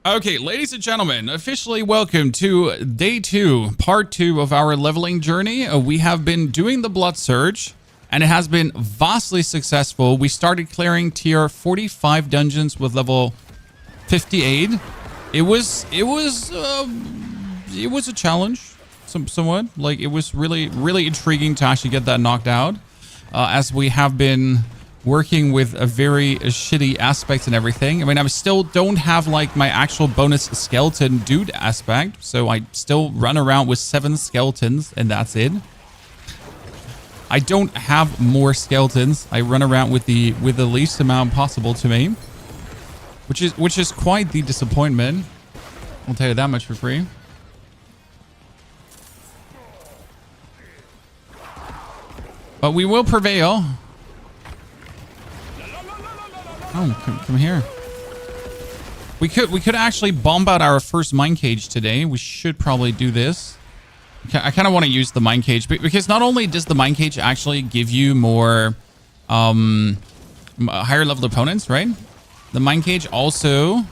Okay, ladies and gentlemen, officially welcome to day 2, part 2 of our leveling journey. We have been doing the Blood Surge, and it has been vastly successful. We started clearing tier 45 dungeons with level 58. It was a challenge, somewhat. Like, it was really intriguing to actually get that knocked out, as we have been working with a very shitty aspects and everything. I mean, I still don't have like my actual bonus skeleton dude aspect, so I still run around with 7 skeletons and that's it. I don't have more skeletons. I run around with the least amount possible to me, which is quite the disappointment. I'll tell you that much for free. But we will prevail. Oh, come here. We could actually bomb out our first mine cage today. We should probably do this. I kind of want to use the mine cage because not only does the mine cage actually give you more higher level opponents, right? The mine cage also,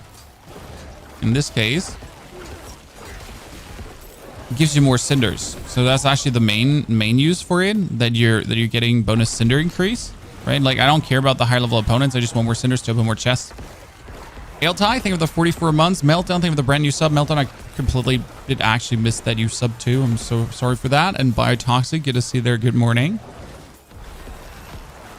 in this case, gives you more cinders. So that's actually the main use for it, that you're getting bonus cinder increase. Right? Like, I don't care about the high level opponents. I just want more cinders to open more chests. Helltide, thank you for the 44 months. Meltdown, thank you for the brand new sub. Meltdown, I completely did actually miss that you sub too. I'm so sorry for that. And Biotoxic, good to see you there. Good morning.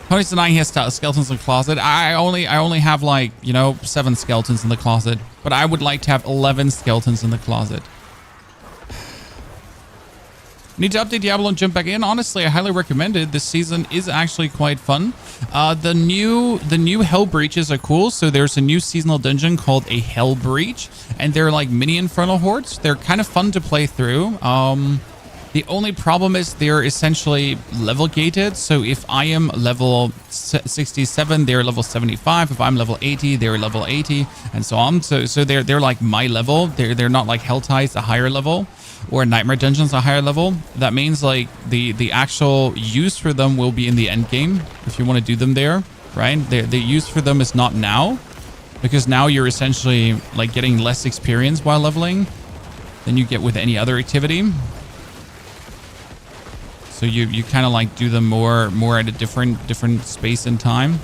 Tony's denying he has skeletons in the closet. I only have like, 7 skeletons in the closet. But I would like to have 11 skeletons in the closet. Need to update Diablo and jump back in. Honestly, I highly recommend it. This season is actually quite fun. The new Hell Breaches are cool. So there's a new seasonal dungeon called a Hell Breach, and they're like mini Infernal hordes. They're kind of fun to play through. The only problem is they're essentially level gated. So if I am level 67, they're level 75. If I'm level 80, they're level 80, and so on. So they're like my level. They're not like Helltide's a higher level, or Nightmare Dungeon's a higher level. That means like the actual use for them will be in the end game if you want to do them there, right? The use for them is not now, because now you're essentially like getting less experience while leveling than you get with any other activity. So you kind of like do them more at a different space and time.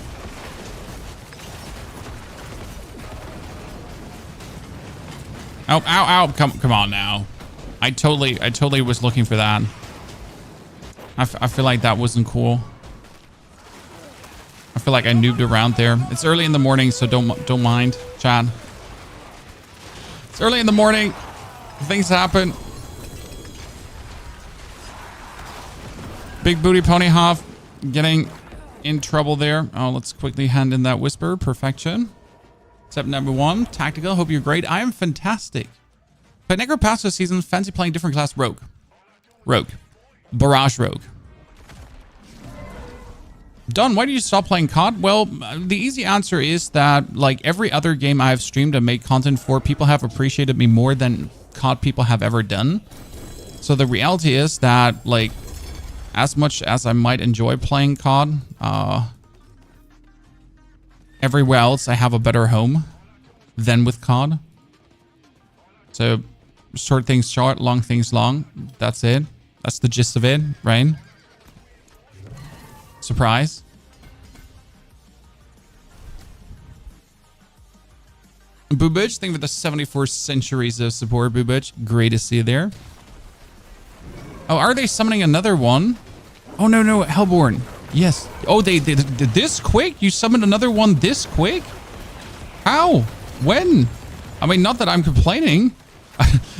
Ow, ow, ow. Come on now. I totally was looking for that. I feel like that wasn't cool. I feel like I noobed around there. It's early in the morning, so don't mind, chat. It's early in the morning. Things happen. Big booty pony Hoff getting in trouble there. Oh, let's quickly hand in that whisper. Perfection. Step number 1, tactical. Hope you're great. I am fantastic. But Necro past this season, fancy playing different class rogue. Barrage rogue. Don, why did you stop playing COD? Well, the easy answer is that like every other game I have streamed and made content for, people have appreciated me more than COD people have ever done. So the reality is that like, as much as I might enjoy playing COD, everywhere else I have a better home than with COD. So short things short, long things long. That's it. That's the gist of it, right? Surprise. Boobage, thank you for the 74 centuries of support, Boobage. Great to see you there. Oh, are they summoning another one? Oh, no, Hellborn. Yes. Oh, they did this quick? You summoned another one this quick? How? When? I mean, not that I'm complaining.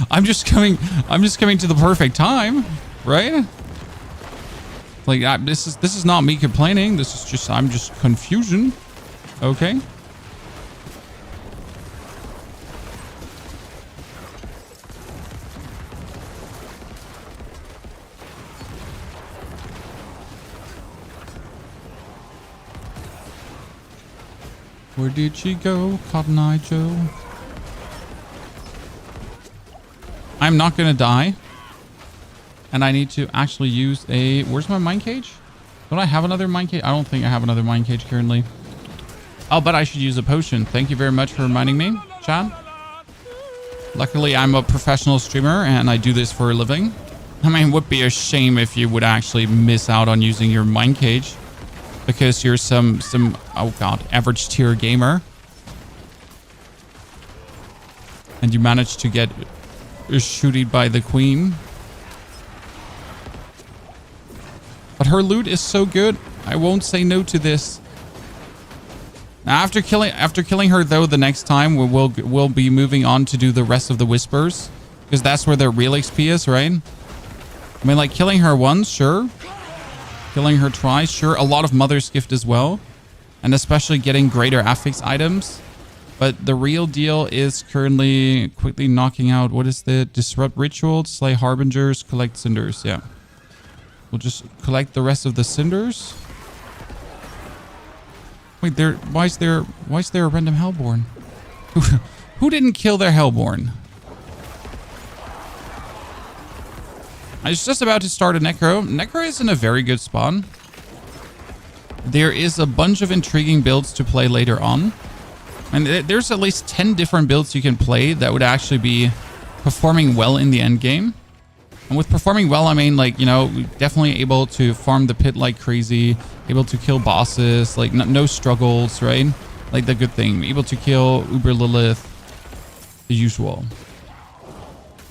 I'm just coming to the perfect time, right? Like, this is not me complaining. This is just, I'm just confusion. Okay. Where did she go, Cotton Eye Joe? I'm not gonna die. And I need to actually use a... Where's my mine cage? Don't I have another mine cage? I don't think I have another mine cage currently. Oh, but I should use a potion. Thank you very much for reminding me, Chad. Luckily, I'm a professional streamer and I do this for a living. I mean, it would be a shame if you would actually miss out on using your mine cage because you're some oh god, average tier gamer. And you managed to get shooted by the queen. But her loot is so good, I won't say no to this. Now, after killing her though, the next time we'll be moving on to do the rest of the whispers, because that's where their real XP is, right? I mean, like killing her once, sure. Killing her twice, sure. A lot of Mother's Gift as well, and especially getting greater affix items. But the real deal is currently quickly knocking out, what is the disrupt ritual, slay harbingers, collect cinders. Yeah, we'll just collect the rest of the cinders. Wait, why is there a random Hellborn? Who didn't kill their Hellborn? I was just about to start a Necro. Necro is in a very good spawn. There is a bunch of intriguing builds to play later on. And there's at least 10 different builds you can play that would actually be performing well in the end game. And with performing well, I mean, like, you know, definitely able to farm the pit like crazy, able to kill bosses, like no struggles, right? Like the good thing, able to kill Uber Lilith, the usual.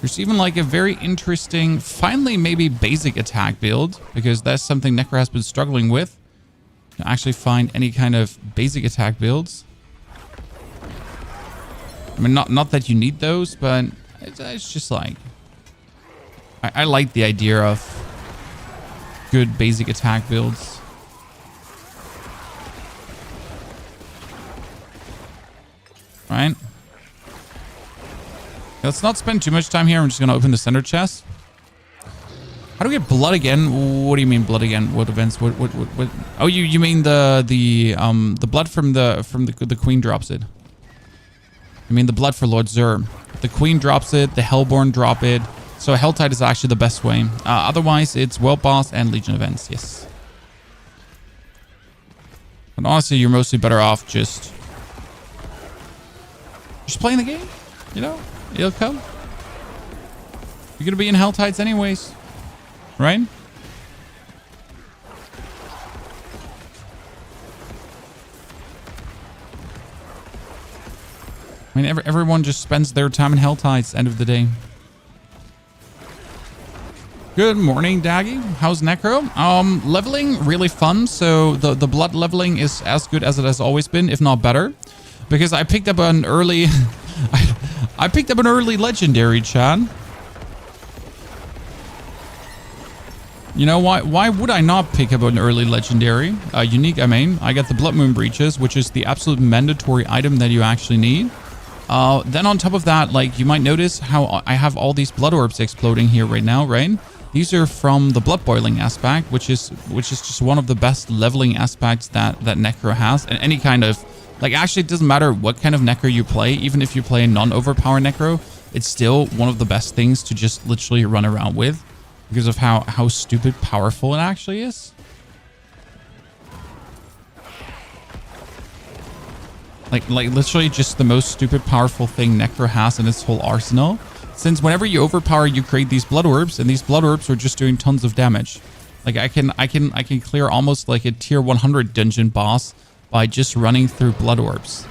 There's even like a very interesting, finally maybe basic attack build, because that's something Necro has been struggling with. To actually find any kind of basic attack builds. I mean, not that you need those, but it's just like... I like the idea of good basic attack builds. Right? Let's not spend too much time here. I'm just going to open the center chest. How do we get blood again? What do you mean blood again? What events? What? Oh, you mean the blood from the queen drops it. I mean the blood for Lord Zur. The queen drops it. The Hellborn drop it. So helltide is actually the best way. Otherwise, it's World Boss and Legion events. Yes. But honestly, you're mostly better off just playing the game. You know, it'll come. You're gonna be in helltides anyways, right? I mean, everyone just spends their time in helltides. End of the day. Good morning, Daggy. How's Necro? Leveling really fun. So the blood leveling is as good as it has always been, if not better, because I picked up an early, I picked up an early legendary, Chan. You know why? Why would I not pick up an early legendary? Unique. I mean, I got the Blood Moon Breaches, which is the absolute mandatory item that you actually need. Then on top of that, like you might notice how I have all these blood orbs exploding here right now, right? These are from the blood boiling aspect, which is just one of the best leveling aspects that Necro has. And any kind of, like, actually it doesn't matter what kind of Necro you play, even if you play a non-overpower Necro, it's still one of the best things to just literally run around with because of how stupid powerful it actually is. Like literally just the most stupid powerful thing Necro has in its whole arsenal. Since whenever you overpower, you create these blood orbs, and these blood orbs are just doing tons of damage. Like I can clear almost like a tier 100 dungeon boss by just running through blood orbs.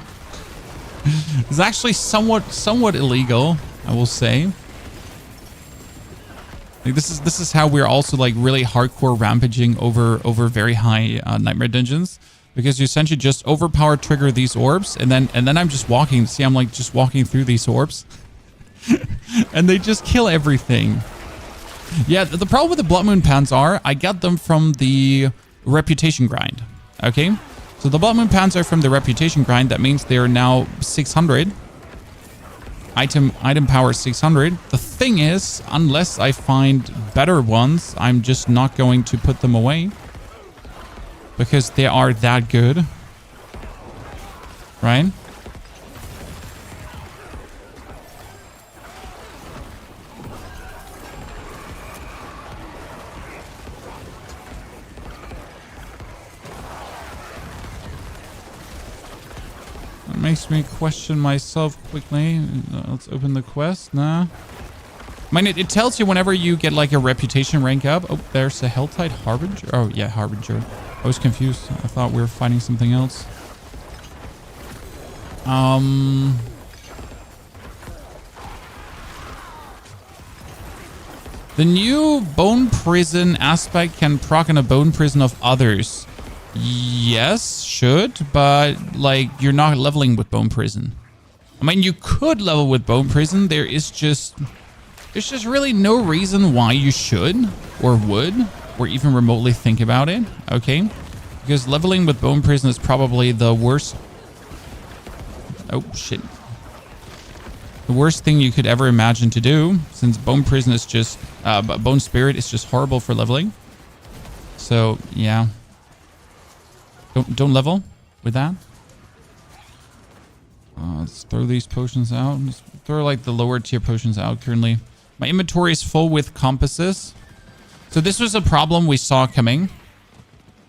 It's actually somewhat illegal, I will say. Like this is how we're also like really hardcore rampaging over very high nightmare dungeons. Because you essentially just overpower trigger these orbs, and then I'm just walking. See, I'm like just walking through these orbs. And they just kill everything. Yeah, the problem with the Blood Moon Pants are, I got them from the reputation grind. Okay? So the Blood Moon Pants are from the reputation grind. That means they are now 600. Item power 600. The thing is, unless I find better ones, I'm just not going to put them away. Because they are that good. Right? makes me question myself quickly. Let's open the quest. Nah. I mean, it tells you whenever you get like a reputation rank up. Oh, there's a helltide harbinger. Oh, yeah, harbinger. I was confused. I thought we were fighting something else. The new bone prison aspect can proc in a bone prison of others. Yes, should, but like you're not leveling with bone prison. I mean, you could level with bone prison. There's just really no reason why you should or would or even remotely think about it. Okay, because leveling with bone prison is probably the worst. Oh shit. The worst thing you could ever imagine to do, since bone prison is just bone spirit is just horrible for leveling. So yeah, don't level with that. Let's throw these potions out. Let's throw like the lower tier potions out currently. My inventory is full with compasses. So this was a problem we saw coming,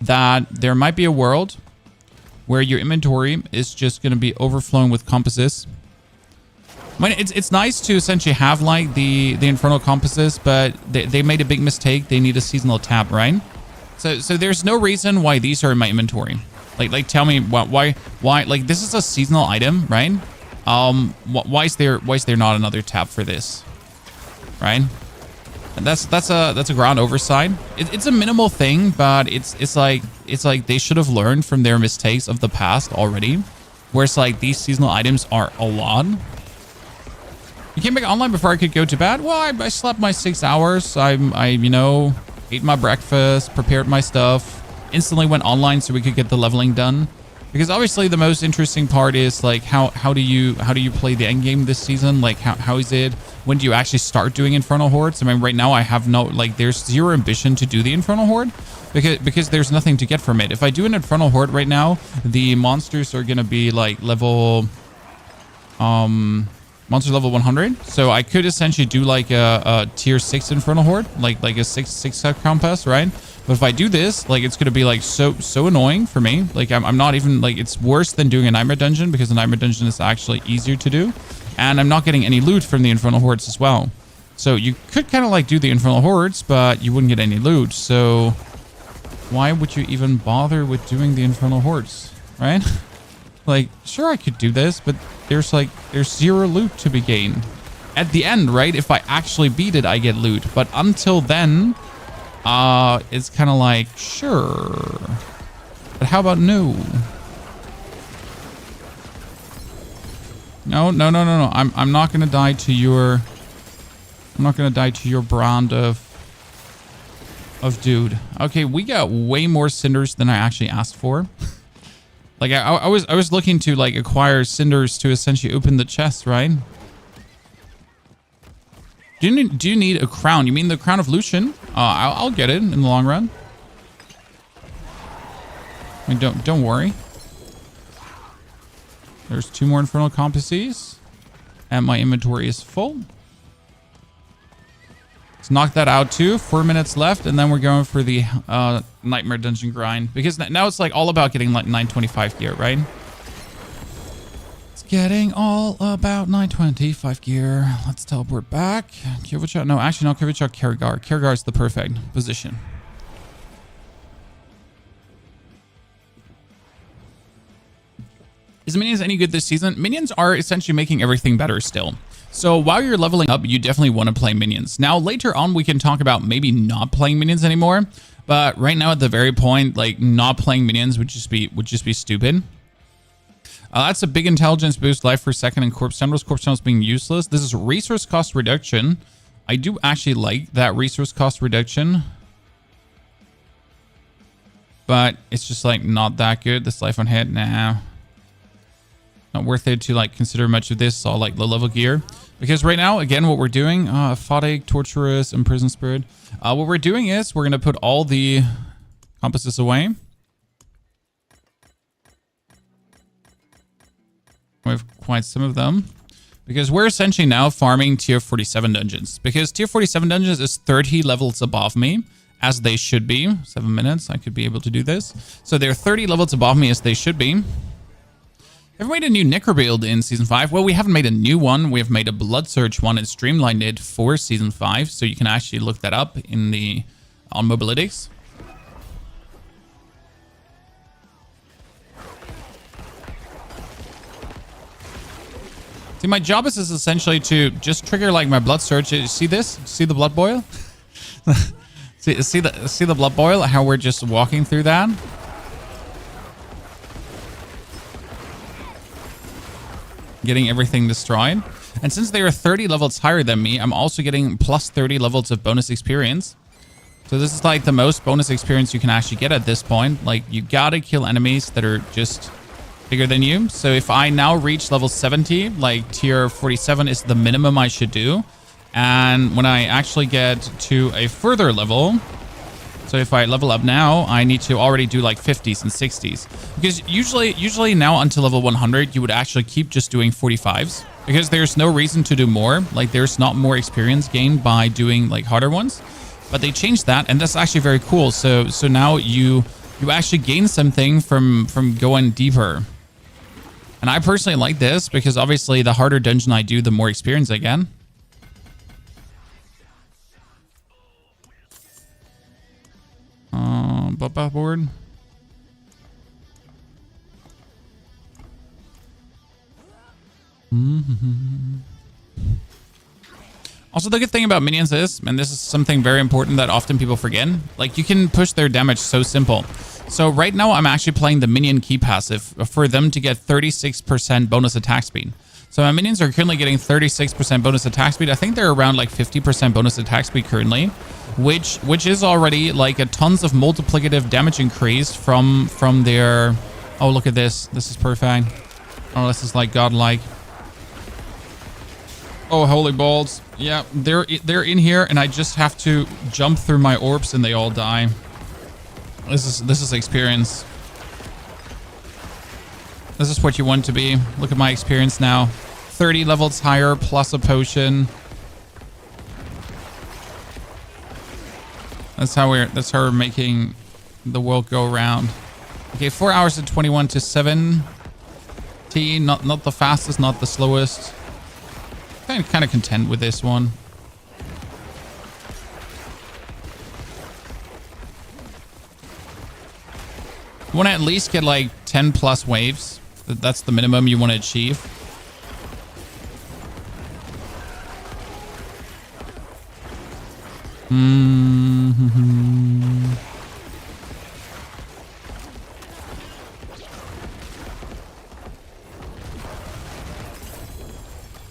that there might be a world where your inventory is just going to be overflowing with compasses. I mean, it's nice to essentially have like the infernal compasses, but they made a big mistake. They need a seasonal tab, right? So there's no reason why these are in my inventory. Like tell me why like this is a seasonal item, right? Why is there not another tab for this, right? And that's a ground oversight. It's a minimal thing, but it's like they should have learned from their mistakes of the past already. Where it's like these seasonal items are a lot. You came back online before I could go to bed. Well, I slept my 6 hours. I you know, ate my breakfast, prepared my stuff, instantly went online so we could get the leveling done. Because obviously the most interesting part is like how do you play the end game this season? Like how is it? When do you actually start doing Infernal Hordes? I mean, right now I have no, like, there's zero ambition to do the Infernal Horde because there's nothing to get from it. If I do an Infernal Horde right now, the monsters are gonna be like level monster level 100. So I could essentially do like a tier 6 Infernal Horde, like a 6 compass, right? But if I do this, like, it's gonna be like so annoying for me. Like I'm not even, like, it's worse than doing a Nightmare Dungeon because the Nightmare Dungeon is actually easier to do. And I'm not getting any loot from the Infernal Hordes as well. So you could kind of like do the Infernal Hordes, but you wouldn't get any loot. So why would you even bother with doing the Infernal Hordes, right? Like, sure, I could do this, but there's zero loot to be gained. At the end, right? If I actually beat it, I get loot. But until then, it's kind of like, sure. But how about no? No. I'm not gonna die to your. I'm not gonna die to your brand of dude. Okay, we got way more cinders than I actually asked for. Like I was looking to like acquire cinders to essentially open the chest, right? Do you need a crown? You mean the crown of Lucian? I'll get it in the long run. I mean, don't worry. There's 2 more Infernal Compasses. And my inventory is full. Let's knock that out too. 4 minutes left. And then we're going for the Nightmare Dungeon grind. Because now it's like all about getting like 925 gear, right? It's getting all about 925 gear. Let's teleport back. Kirvichok. No, actually, no. Kirvichok, Kerrigar. Kerrigar is the perfect position. Is Minions any good this season? Minions are essentially making everything better still. So while you're leveling up, you definitely want to play Minions. Now, later on, we can talk about maybe not playing Minions anymore. But right now, at the very point, like, not playing Minions would just be stupid. That's a big intelligence boost, life per second, and corpse tunnels. Corpse tunnels being useless. This is resource cost reduction. I do actually like that resource cost reduction. But it's just, like, not that good. This life on hit, nah. Not worth it to like consider much of this all like low level gear, because right now, again, what we're doing, Fatigue, Torturous, Imprisoned Spirit. What we're doing is we're gonna put all the compasses away. We have quite some of them because we're essentially now farming tier 47 dungeons, because tier 47 dungeons is 30 levels above me, as they should be. 7 minutes, I could be able to do this. So they're 30 levels above me as they should be. Have we made a new necro build in Season 5? Well, we haven't made a new one. We have made a Blood Surge one and streamlined it for Season 5. So you can actually look that up in the on Mobalytics. See, my job is essentially to just trigger like my Blood Surge. You see this? See the blood boil? see the blood boil? How we're just walking through that? Getting everything destroyed. And since they are 30 levels higher than me, I'm also getting plus 30 levels of bonus experience. So this is like the most bonus experience you can actually get at this point. Like, you gotta kill enemies that are just bigger than you. So if I now reach level 70, like tier 47 is the minimum I should do. And when I actually get to a further level, so if I level up now, I need to already do like 50s and 60s. Because usually now until level 100, you would actually keep just doing 45s. Because there's no reason to do more. Like, there's not more experience gained by doing like harder ones. But they changed that, and that's actually very cool. So now you actually gain something from going deeper. And I personally like this because obviously the harder dungeon I do, the more experience I get. Bubba board. Also, the good thing about minions is, and this is something very important that often people forget, like you can push their damage so simple. So right now I'm actually playing the minion key passive for them to get 36% bonus attack speed. So my minions are currently getting 36% bonus attack speed. I think they're around like 50% bonus attack speed currently, which is already like a tons of multiplicative damage increase from their... Oh, look at this. This is perfect. Oh, this is like godlike. Oh, holy balls. Yeah, they're in here and I just have to jump through my orbs and they all die. This is experience. This is what you want to be. Look at my experience now. 30 levels higher plus a potion. That's how we're making the world go around. Okay, 4 hours and 21 to 7. Not the fastest, not the slowest. Kind of content with this one. You want to at least get like 10 plus waves. That's the minimum you want to achieve.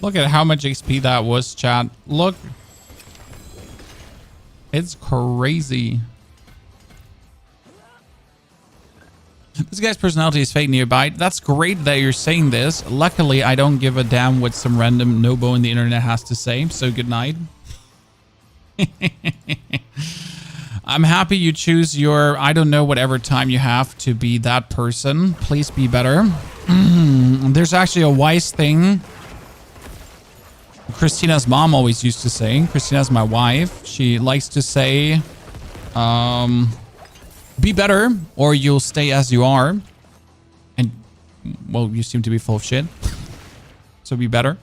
Look at how much XP that was, chat. Look. It's crazy. This guy's personality is fake nearby. That's great that you're saying this. Luckily, I don't give a damn what some random nobo in the internet has to say. So good night. I'm happy you choose your, I don't know, whatever time you have to be that person. Please be better. There's actually a wise thing Christina's mom always used to say. Christina's my wife. She likes to say, be better or you'll stay as you are. And, well, you seem to be full of shit. So be better.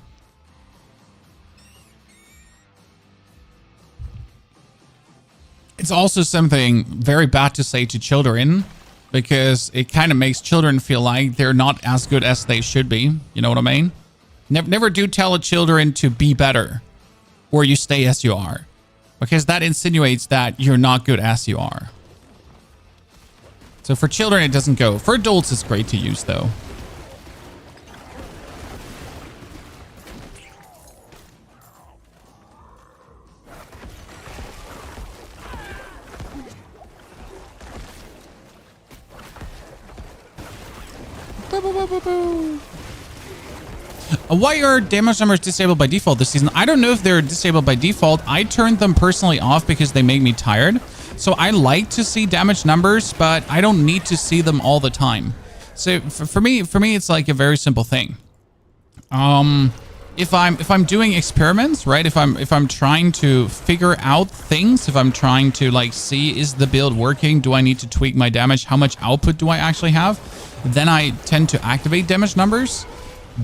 It's also something very bad to say to children because it kind of makes children feel like they're not as good as they should be. You know what I mean? Never do tell a children to be better or you stay as you are, because that insinuates that you're not good as you are. So for children, it doesn't go. For adults, it's great to use, though. Why are damage numbers disabled by default this season? I don't know if they're disabled by default. I turned them personally off because they make me tired. So I like to see damage numbers, but I don't need to see them all the time. So for me, it's like a very simple thing. if I'm doing experiments, right? If I'm trying to figure out things, if I'm trying to like see, is the build working? Do I need to tweak my damage? How much output do I actually have? Then I tend to activate damage numbers.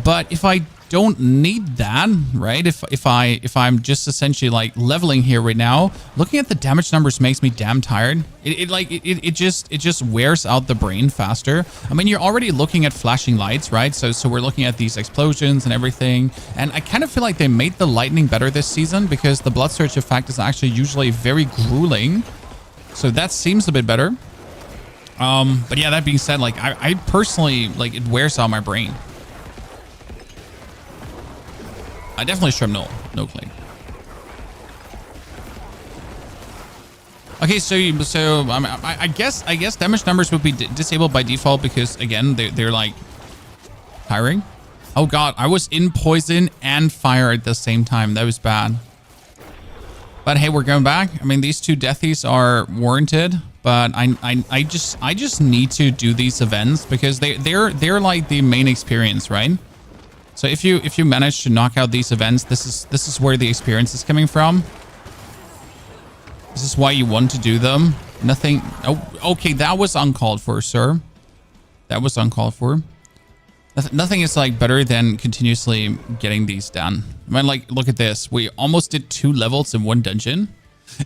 But if I don't need that, right? If I'm just essentially like leveling here right now, looking at the damage numbers makes me damn tired. It just wears out the brain faster. I mean, you're already looking at flashing lights, right? So we're looking at these explosions and everything. And I kind of feel like they made the lightning better this season because the blood surge effect is actually usually very grueling. So that seems a bit better. But yeah, that being said, like I personally, like, it wears out my brain. I definitely stream no click. Okay, so I guess damage numbers would be disabled by default because again they're like tiring. Oh god, I was in poison and fire at the same time. That was bad. But hey, we're going back. I mean, these two deathies are warranted, but I just need to do these events because they're like the main experience, right? So if you manage to knock out these events, this is where the experience is coming from. This is why you want to do them. Nothing. Oh, okay, that was uncalled for, sir. That was uncalled for. Nothing is like better than continuously getting these done. I mean, like, look at this. We almost did 2 levels in 1 dungeon.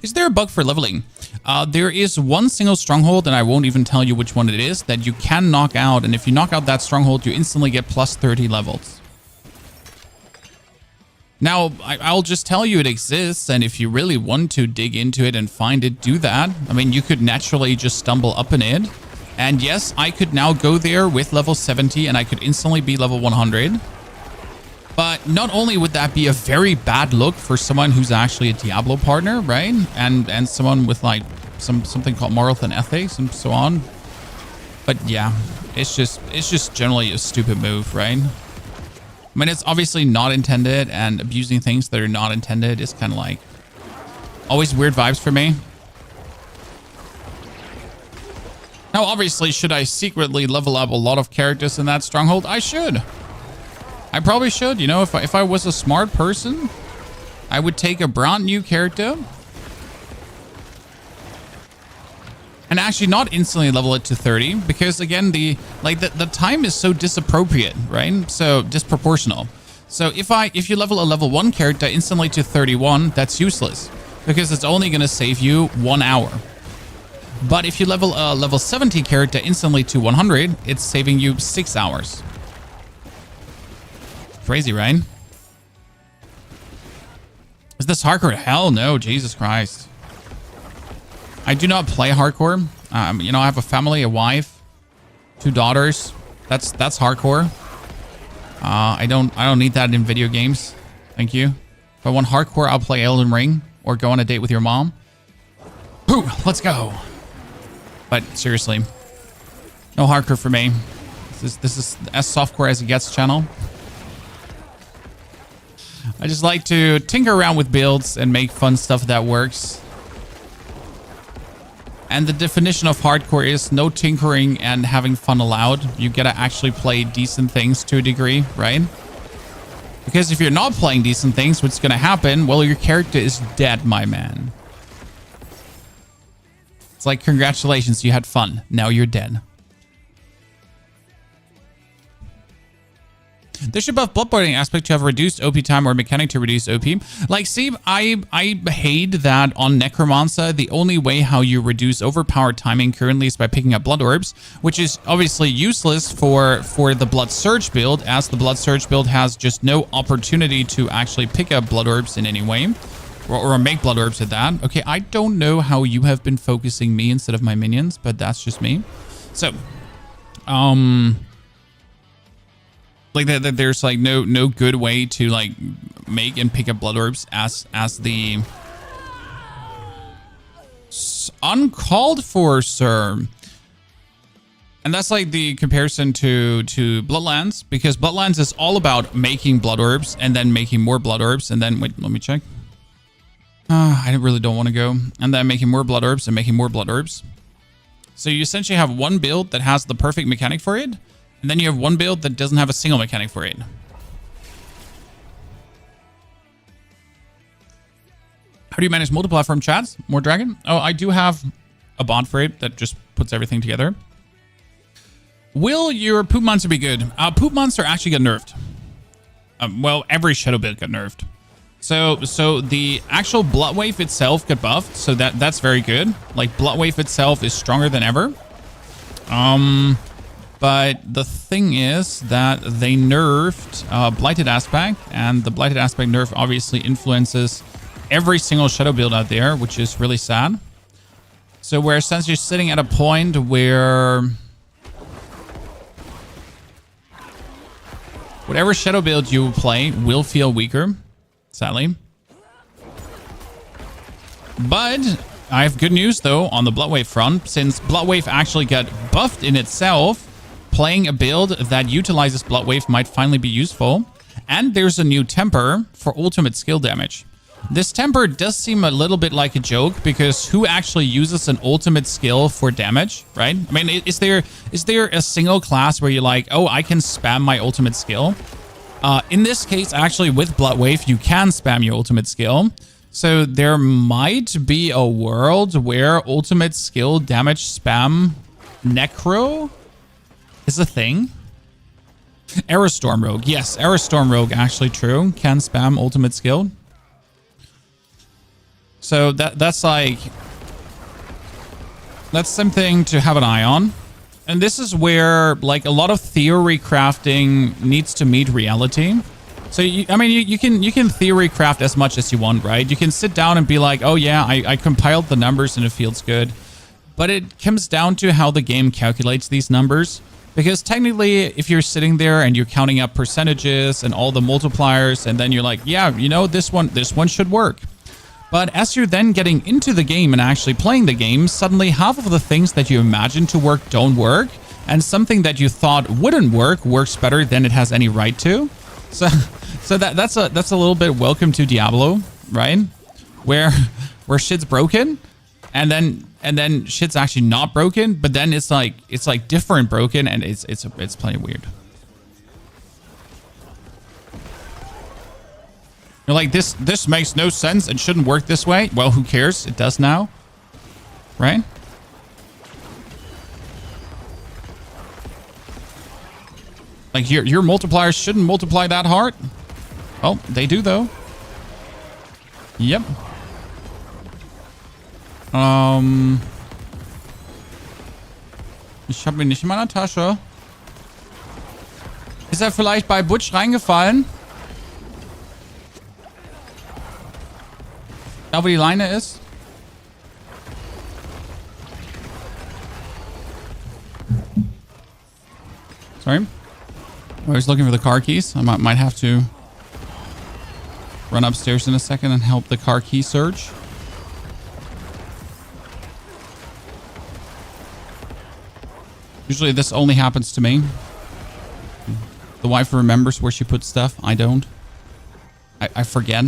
Is there a bug for leveling? There is one single stronghold, and I won't even tell you which one it is, that you can knock out. And if you knock out that stronghold, you instantly get plus 30 levels. Now, I'll just tell you it exists, and if you really want to dig into it and find it, do that. I mean, you could naturally just stumble up in it. And yes, I could now go there with level 70, and I could instantly be level 100. But not only would that be a very bad look for someone who's actually a Diablo partner, right? And someone with like something called morals and ethics and so on. But yeah, it's just generally a stupid move, right? I mean, it's obviously not intended, and abusing things that are not intended is kind of like always weird vibes for me. Now, obviously, should I secretly level up a lot of characters in that stronghold? I should. I probably should. You know, if I was a smart person, I would take a brand new character and actually not instantly level it to 30 because again the time is so disappropriate, right? So disproportional. So if you level a level 1 character instantly to 31, that's useless because it's only going to save you 1 hour. But if you level a level 70 character instantly to 100, it's saving you 6 hours. Crazy, right? Is this hardcore? Hell no, Jesus Christ. I do not play hardcore. You know, I have a family, a wife, 2 daughters. That's hardcore. I don't need that in video games. Thank you. If I want hardcore, I'll play Elden Ring or go on a date with your mom. Whew, let's go. But seriously, no hardcore for me. This is as softcore as it gets channel. I just like to tinker around with builds and make fun stuff that works. And the definition of hardcore is no tinkering and having fun allowed. You gotta actually play decent things to a degree, right? Because if you're not playing decent things, what's gonna happen? Well, your character is dead, my man. It's like, congratulations, you had fun. Now you're dead. There should buff bloodboarding aspect to have reduced OP time or mechanic to reduce OP. Like, see, I hate that on Necromancer, the only way how you reduce overpowered timing currently is by picking up blood orbs, which is obviously useless for the blood surge build, as the blood surge build has just no opportunity to actually pick up blood orbs in any way, or make blood orbs at that. Okay, I don't know how you have been focusing me instead of my minions, but that's just me. So, like there's like no good way to like make and pick up blood orbs as the uncalled for, sir. And that's like the comparison to Bloodlands, because Bloodlands is all about making blood orbs and then making more blood orbs and then wait, let me check. I really don't want to go. And then making more blood orbs and making more blood orbs. So you essentially have one build that has the perfect mechanic for it. And then you have one build that doesn't have a single mechanic for it. How do you manage multi-platform chats? More dragon? Oh, I do have a bot for it that just puts everything together. Will your poop monster be good? Poop monster actually got nerfed. Well, every shadow build got nerfed. So the actual blood wave itself got buffed, so that's very good. Like, blood wave itself is stronger than ever. But the thing is that they nerfed blighted aspect, and the blighted aspect nerf obviously influences every single shadow build out there, which is really sad. So where since you're sitting at a point where whatever shadow build you play will feel weaker, sadly. But I have good news though on the Bloodwave front. Since Bloodwave actually got buffed in itself, playing a build that utilizes Bloodwave might finally be useful. And there's a new temper for ultimate skill damage. This temper does seem a little bit like a joke, because who actually uses an ultimate skill for damage, right? I mean, is there a single class where you're like, oh, I can spam my ultimate skill? In this case, actually, with Bloodwave, you can spam your ultimate skill. So there might be a world where ultimate skill damage spam necro is a thing. Aerostorm Rogue. Yes, Aerostorm Rogue, actually true. Can spam ultimate skill. So that's something to have an eye on. And this is where, like, a lot of theory crafting needs to meet reality. So, you can theory craft as much as you want, right? You can sit down and be like, oh yeah, I compiled the numbers and it feels good. But it comes down to how the game calculates these numbers. Because technically, if you're sitting there and you're counting up percentages and all the multipliers, and then you're like, yeah, you know, this one should work. But as you're then getting into the game and actually playing the game, suddenly half of the things that you imagined to work don't work, and something that you thought wouldn't work works better than it has any right to. So that's a little bit welcome to Diablo, right? Where shit's broken, and then shit's actually not broken, but then it's like different broken, and it's plenty weird. You're like, this makes no sense and shouldn't work this way. Well, who cares? It does now. Right? Like, your multipliers shouldn't multiply that hard. Oh, they do though. Yep. Ich habe mich nicht in meiner Tasche. Ist er vielleicht bei Butch reingefallen? Da, wo die Leine ist. Sorry. I was looking for the car keys. I might have to run upstairs in a second and help the car key search. Usually this only happens to me. The wife remembers where she puts stuff. I don't. I forget.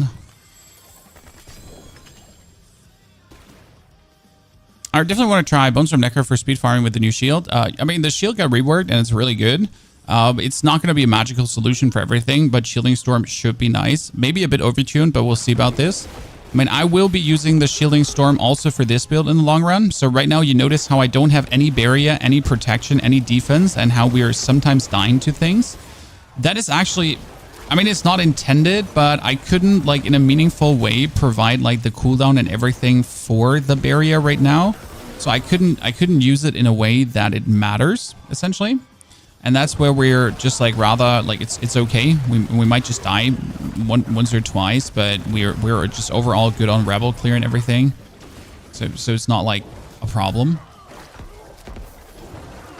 I definitely want to try Bones from Necro for speed firing with the new shield. I mean, the shield got reworked and it's really good. It's not going to be a magical solution for everything, but Shielding Storm should be nice. Maybe a bit overtuned, but we'll see about this. I mean, I will be using the Shielding Storm also for this build in the long run. So right now you notice how I don't have any barrier, any protection, any defense, and how we are sometimes dying to things. That is actually... I mean, it's not intended, but I couldn't, like, in a meaningful way provide, like, the cooldown and everything for the barrier right now. So I couldn't use it in a way that it matters, essentially. And that's where we're just, like, rather, like, it's okay. We might just die once or twice, but we're just overall good on Rebel clear and everything. So it's not, like, a problem.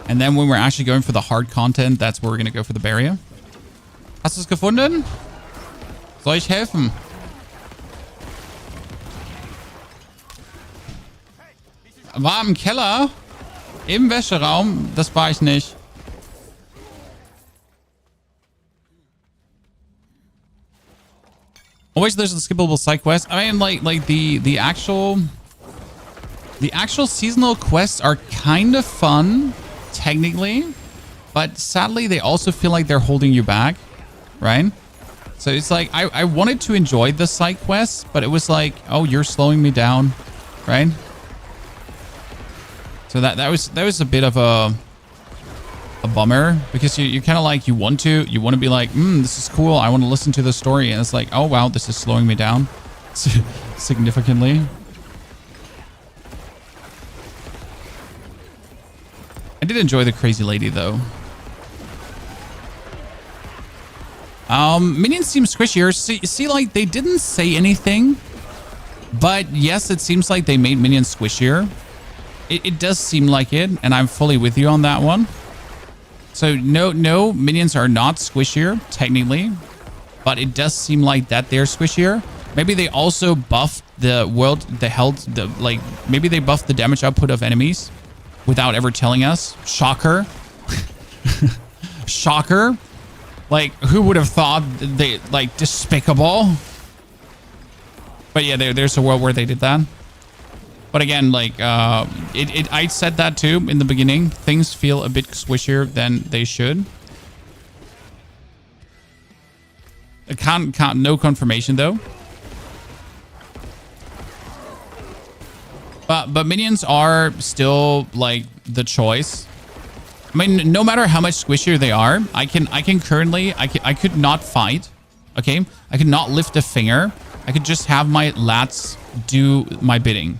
And then when we're actually going for the hard content, that's where we're going to go for the barrier. Hast du es gefunden? Soll ich helfen? War im Keller? Im Wäscheraum? Das war ich nicht. Always there's a skippable side quest. I mean, like the actual seasonal quests are kind of fun, technically, but sadly they also feel like they're holding you back. Right? So it's like, I wanted to enjoy the side quests, but it was like, oh, you're slowing me down, right? So that was a bit of a bummer, because you kind of like, you want to be like, this is cool, I want to listen to the story, and it's like, oh wow, this is slowing me down significantly. I did enjoy the crazy lady though. Minions seem squishier. See, like, they didn't say anything, but yes, it seems like they made minions squishier. It does seem like it, and I'm fully with you on that one. So no, minions are not squishier technically, but it does seem like that they're squishier. Maybe they also buffed maybe they buffed the damage output of enemies without ever telling us. Shocker. Shocker. Like, who would have thought they, like, despicable? But yeah, there's a world where they did that. But again, like, I said that too in the beginning. Things feel a bit squishier than they should. I can't no confirmation though. But minions are still like the choice. I mean, no matter how much squishier they are, I could not fight. Okay, I could not lift a finger. I could just have my lats do my bidding,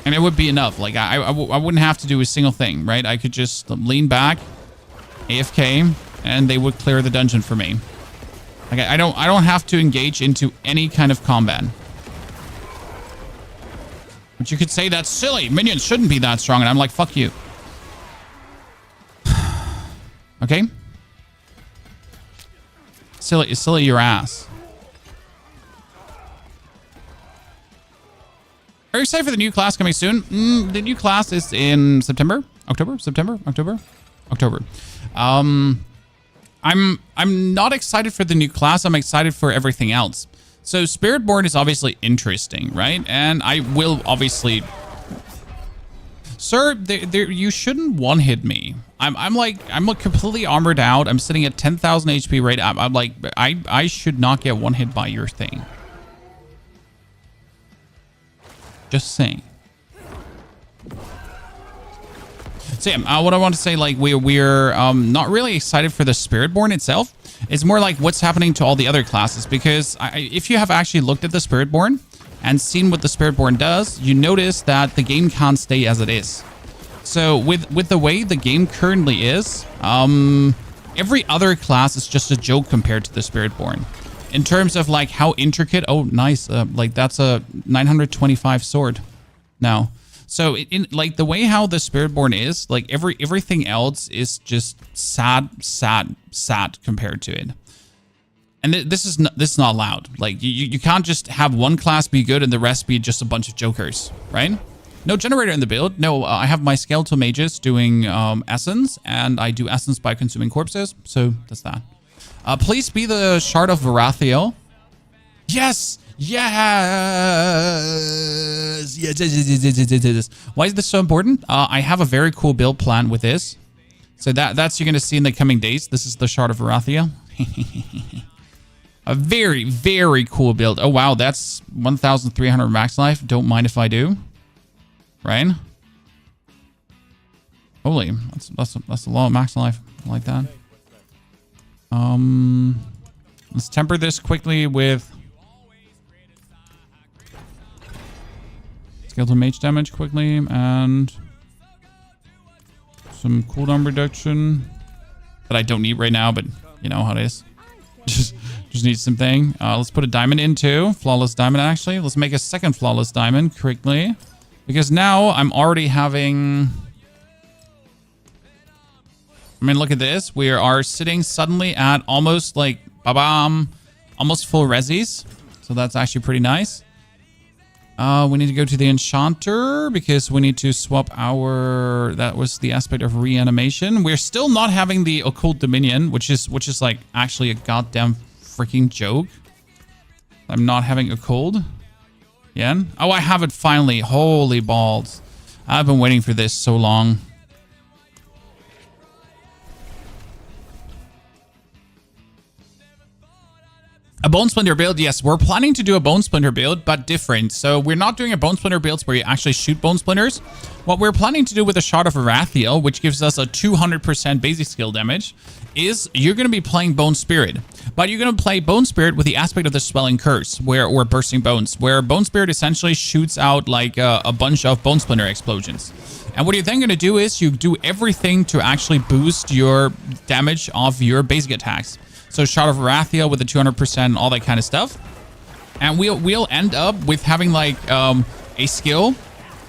and it would be enough. Like I wouldn't have to do a single thing, right? I could just lean back, AFK, and they would clear the dungeon for me. Like I don't have to engage into any kind of combat. But you could say that's silly. Minions shouldn't be that strong, and I'm like, fuck you. Okay? Silly your ass. Are you excited for the new class coming soon? The new class is in September. October. I'm not excited for the new class. I'm excited for everything else. So Spiritborn is obviously interesting, right? And I will obviously... Sir, you shouldn't one-hit me. I'm like completely armored out. I'm sitting at 10,000 HP right. I'm like, I should not get one-hit by your thing. Just saying. So yeah, what I want to say, like, we're not really excited for the Spiritborn itself. It's more like what's happening to all the other classes, because if you have actually looked at the Spiritborn and seen what the Spiritborn does, you notice that the game can't stay as it is. So with the way the game currently is, every other class is just a joke compared to the Spiritborn. In terms of like how intricate, oh nice, like that's a 925 sword now. So in like the way how the Spiritborn is, like everything else is just sad compared to it. And this is not allowed. Like you can't just have one class be good and the rest be just a bunch of jokers, right? No generator in the build. No, I have my skeletal mages doing essence, and I do essence by consuming corpses. So that's that. Please be the Shard of Varathiel. Yes. Yes. Yes. Why is this so important? I have a very cool build plan with this. So that's you're going to see in the coming days. This is the Shard of Varathiel. A very, very cool build. Oh, wow. That's 1,300 max life. Don't mind if I do. Right? Holy. That's a lot of max life. I like that. Let's temper this quickly with skeleton mage damage quickly and some cooldown reduction that I don't need right now, but you know how it is. Just need something. Let's put a diamond in too. Flawless diamond, actually. Let's make a second flawless diamond quickly, because now I'm already having... I mean, look at this. We are sitting suddenly at almost like, almost full resis. So that's actually pretty nice. We need to go to the enchanter because we need to swap our... That was the aspect of reanimation. We're still not having the occult dominion, which is like actually a goddamn freaking joke. I'm not having occult. Yeah. Oh, I have it finally. Holy balls. I've been waiting for this so long. A bone splinter build, yes, we're planning to do a bone splinter build, but different. So we're not doing a bone splinter build where you actually shoot bone splinters. What we're planning to do with a Shard of Arathiel, which gives us a 200% basic skill damage, is you're going to be playing Bone Spirit. But you're going to play Bone Spirit with the aspect of the Swelling Curse, or Bursting Bones, where Bone Spirit essentially shoots out like a bunch of bone splinter explosions. And what you're then going to do is you do everything to actually boost your damage of your basic attacks. So Shard of Arathiel with the 200%, all that kind of stuff. And we'll end up with having like a skill,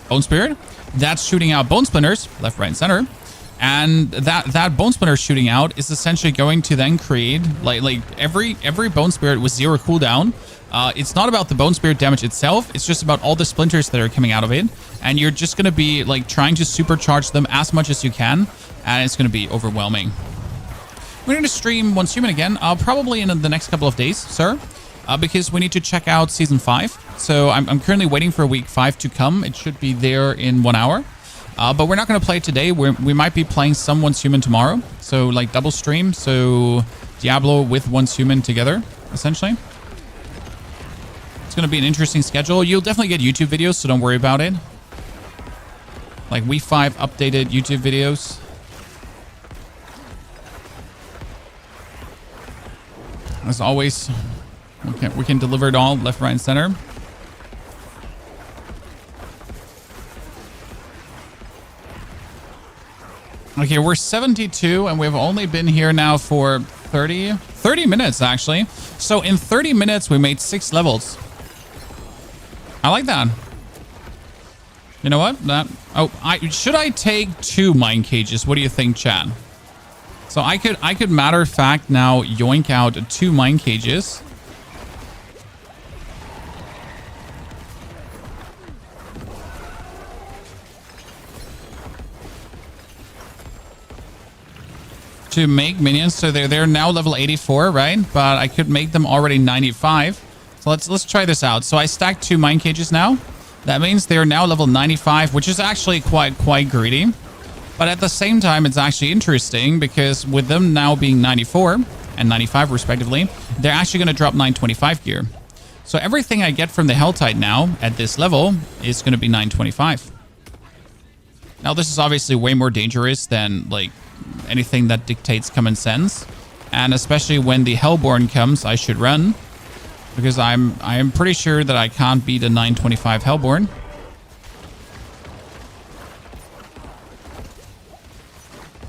Bone Spirit, that's shooting out bone splinters, left, right, and center. And that bone splinter shooting out is essentially going to then create like every bone spirit with 0 cooldown. It's not about the bone spirit damage itself. It's just about all the splinters that are coming out of it. And you're just going to be like trying to supercharge them as much as you can. And it's going to be overwhelming. We're going to stream Once Human again, probably in the next couple of days, sir, because we need to check out Season 5. So I'm currently waiting for Week 5 to come. It should be there in 1 hour. But we're not going to play it today. We might be playing some Once Human tomorrow. So like double stream. So Diablo with Once Human together, essentially. It's going to be an interesting schedule. You'll definitely get YouTube videos, so don't worry about it. Like Week 5 updated YouTube videos. As always, we can deliver it all left, right, and center. Okay, we're 72, and we've only been here now for 30 minutes, actually. So in 30 minutes, we made 6 levels. I like that. You know what? Should I take 2 mine cages? What do you think, chat? So I could matter of fact now yoink out 2 mine cages. To make minions, so they're now level 84, right? But I could make them already 95. So let's try this out. So I stacked 2 mine cages now. That means they're now level 95, which is actually quite greedy. But at the same time, it's actually interesting because with them now being 94 and 95 respectively, they're actually going to drop 925 gear. So everything I get from the helltide now at this level is going to be 925. Now this is obviously way more dangerous than like anything that dictates common sense. And especially when the Hellborn comes, I should run. Because I am pretty sure that I can't beat a 925 Hellborn.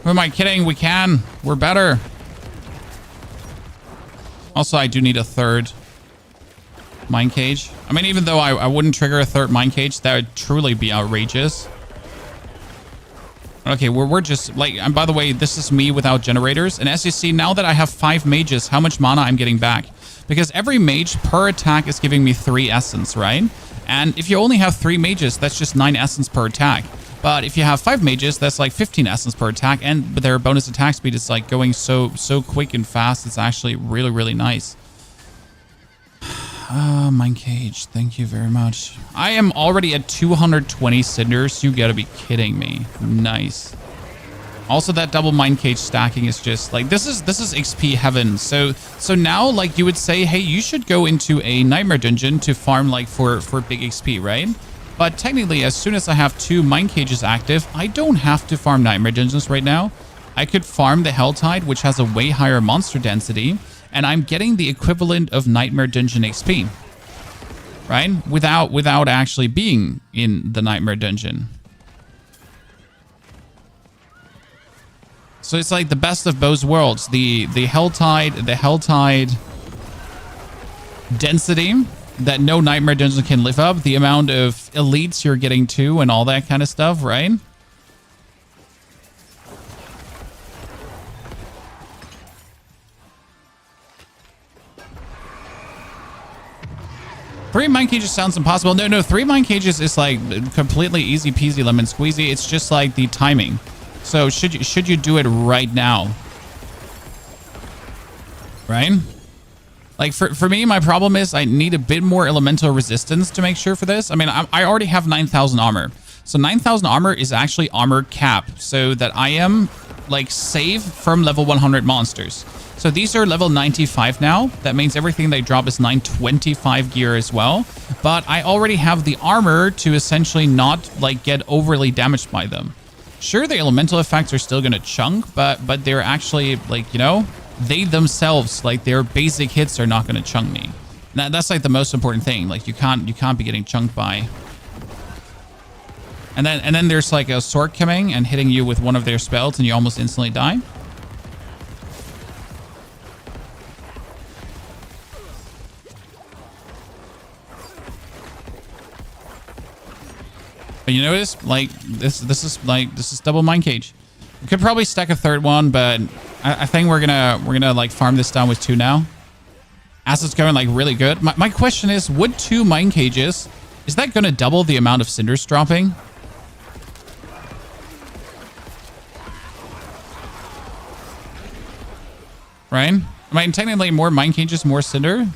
Who am I kidding? We can. We're better. Also, I do need a 3rd mine cage. I mean, even though I wouldn't trigger a 3rd mine cage, that would truly be outrageous. Okay, we're just like, and by the way, this is me without generators. And as you see, now that I have 5 mages, how much mana I'm getting back? Because every mage per attack is giving me 3 essence, right? And if you only have 3 mages, that's just 9 essence per attack. But if you have 5 mages, that's like 15 essence per attack. And their bonus attack speed is like going so quick and fast. It's actually really nice. Mine cage. Thank you very much. I am already at 220 cinders. You gotta be kidding me. Nice. Also, that double mine cage stacking is just like, this is XP heaven. So now like you would say, hey, you should go into a nightmare dungeon to farm like for big XP, right? But technically, as soon as I have 2 mine cages active, I don't have to farm nightmare dungeons right now. I could farm the helltide, which has a way higher monster density, and I'm getting the equivalent of nightmare dungeon XP, right? Without actually being in the nightmare dungeon. So it's like the best of both worlds. The helltide density that no nightmare dungeon can live up, the amount of elites you're getting to and all that kind of stuff, right? Three mine cages sounds impossible. No, 3 mine cages is like completely easy peasy lemon squeezy. It's just like the timing. So should you do it right now? Right? Like for me, my problem is I need a bit more elemental resistance to make sure for this. I mean, I already have 9,000 armor. So 9,000 armor is actually armor cap, so that I am like safe from level 100 monsters. So these are level 95 now. That means everything they drop is 925 gear as well. But I already have the armor to essentially not like get overly damaged by them. Sure, the elemental effects are still going to chunk, but they're actually like, you know, they themselves, like their basic hits are not going to chunk me. That's like the most important thing. Like you can't be getting chunked by. And then there's like a sword coming and hitting you with one of their spells and you almost instantly die. But you notice, like this is double mine cage. We could probably stack a third one, but I think we're gonna like farm this down with 2 now. As it's going like really good. My question is, would 2 mine cages, is that gonna double the amount of cinders dropping? Right? I mean, technically more mine cages, more cinder.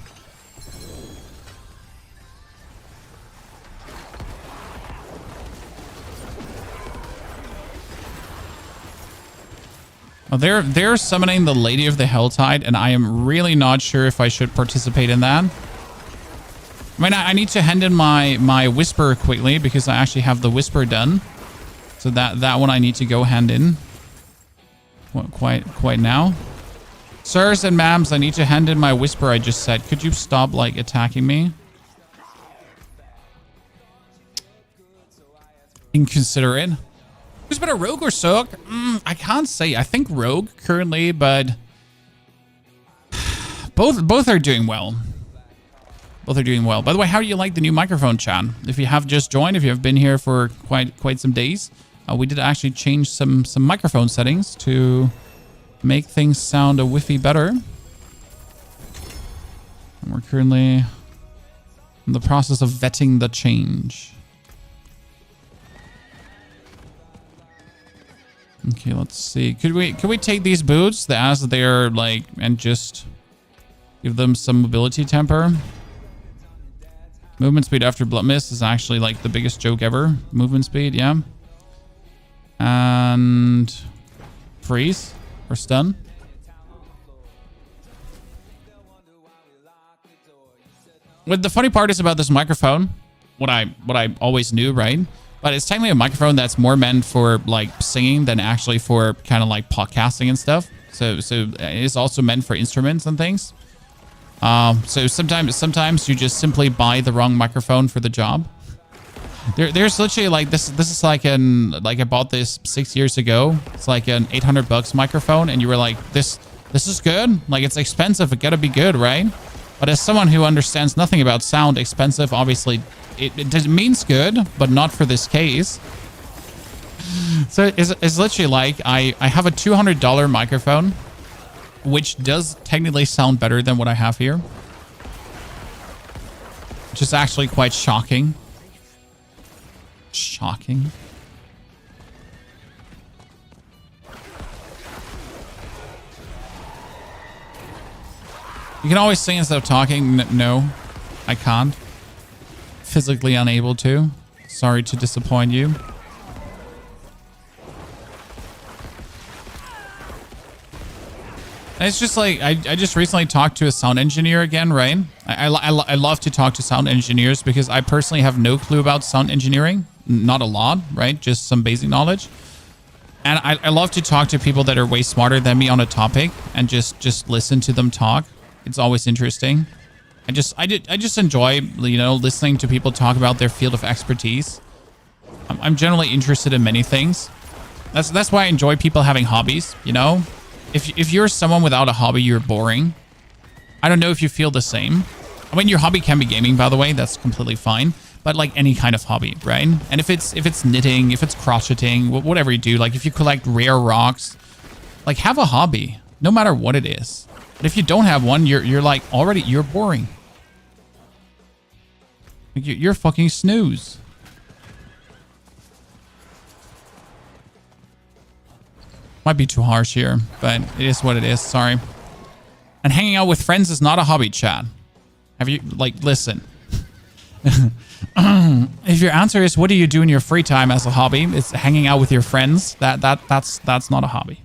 Oh, they're summoning the Lady of the Helltide, and I am really not sure if I should participate in that. I mean, I need to hand in my Whisper quickly because I actually have the Whisper done. So that one I need to go hand in. Quite now. Sirs and ma'ams, I need to hand in my Whisper I just said. Could you stop, like, attacking me? Inconsiderate. Who's better, Rogue or Soak? I can't say. I think Rogue currently, but both are doing well. Both are doing well. By the way, how do you like the new microphone, chat? If you have just joined, if you have been here for quite some days, we did actually change some microphone settings to make things sound a whiffy better. And we're currently in the process of vetting the change. Okay, let's see. Could we take these boots as they're like and just give them some mobility temper? Movement speed after Blood Mist is actually like the biggest joke ever. Movement speed, yeah. And freeze or stun. What the funny part is about this microphone, what I always knew, right? But it's technically a microphone that's more meant for like singing than actually for kind of like podcasting and stuff. So it's also meant for instruments and things. So sometimes you just simply buy the wrong microphone for the job. There's literally like this is like I bought this 6 years ago. It's like an $800 microphone, and you were like, this is good. Like, it's expensive, it gotta be good, right? But as someone who understands nothing about sound, expensive obviously it means good, but not for this case. So it's literally like I have a $200 microphone, which does technically sound better than what I have here, which is actually quite shocking. Shocking. You can always sing instead of talking. No, I can't. Physically unable to. Sorry to disappoint you. And it's just like, I just recently talked to a sound engineer again, right? I love to talk to sound engineers because I personally have no clue about sound engineering. Not a lot, right? just some basic knowledge. And I love to talk to people that are way smarter than me on a topic and just listen to them talk. It's always interesting. I just enjoy, you know, listening to people talk about their field of expertise. I'm generally interested in many things. That's why I enjoy people having hobbies, you know? If you're someone without a hobby, you're boring. I don't know if you feel the same. I mean, your hobby can be gaming, by the way. That's completely fine. But like any kind of hobby, right? And if it's knitting, if it's crocheting, whatever you do, like if you collect rare rocks, like have a hobby, no matter what it is. But if you don't have one, you're like already, you're boring. Like you're fucking snooze. Might be too harsh here, but it is what it is. Sorry. And hanging out with friends is not a hobby, chat. Have you, like, listen. If your answer is what do you do in your free time as a hobby, it's hanging out with your friends. That's not a hobby.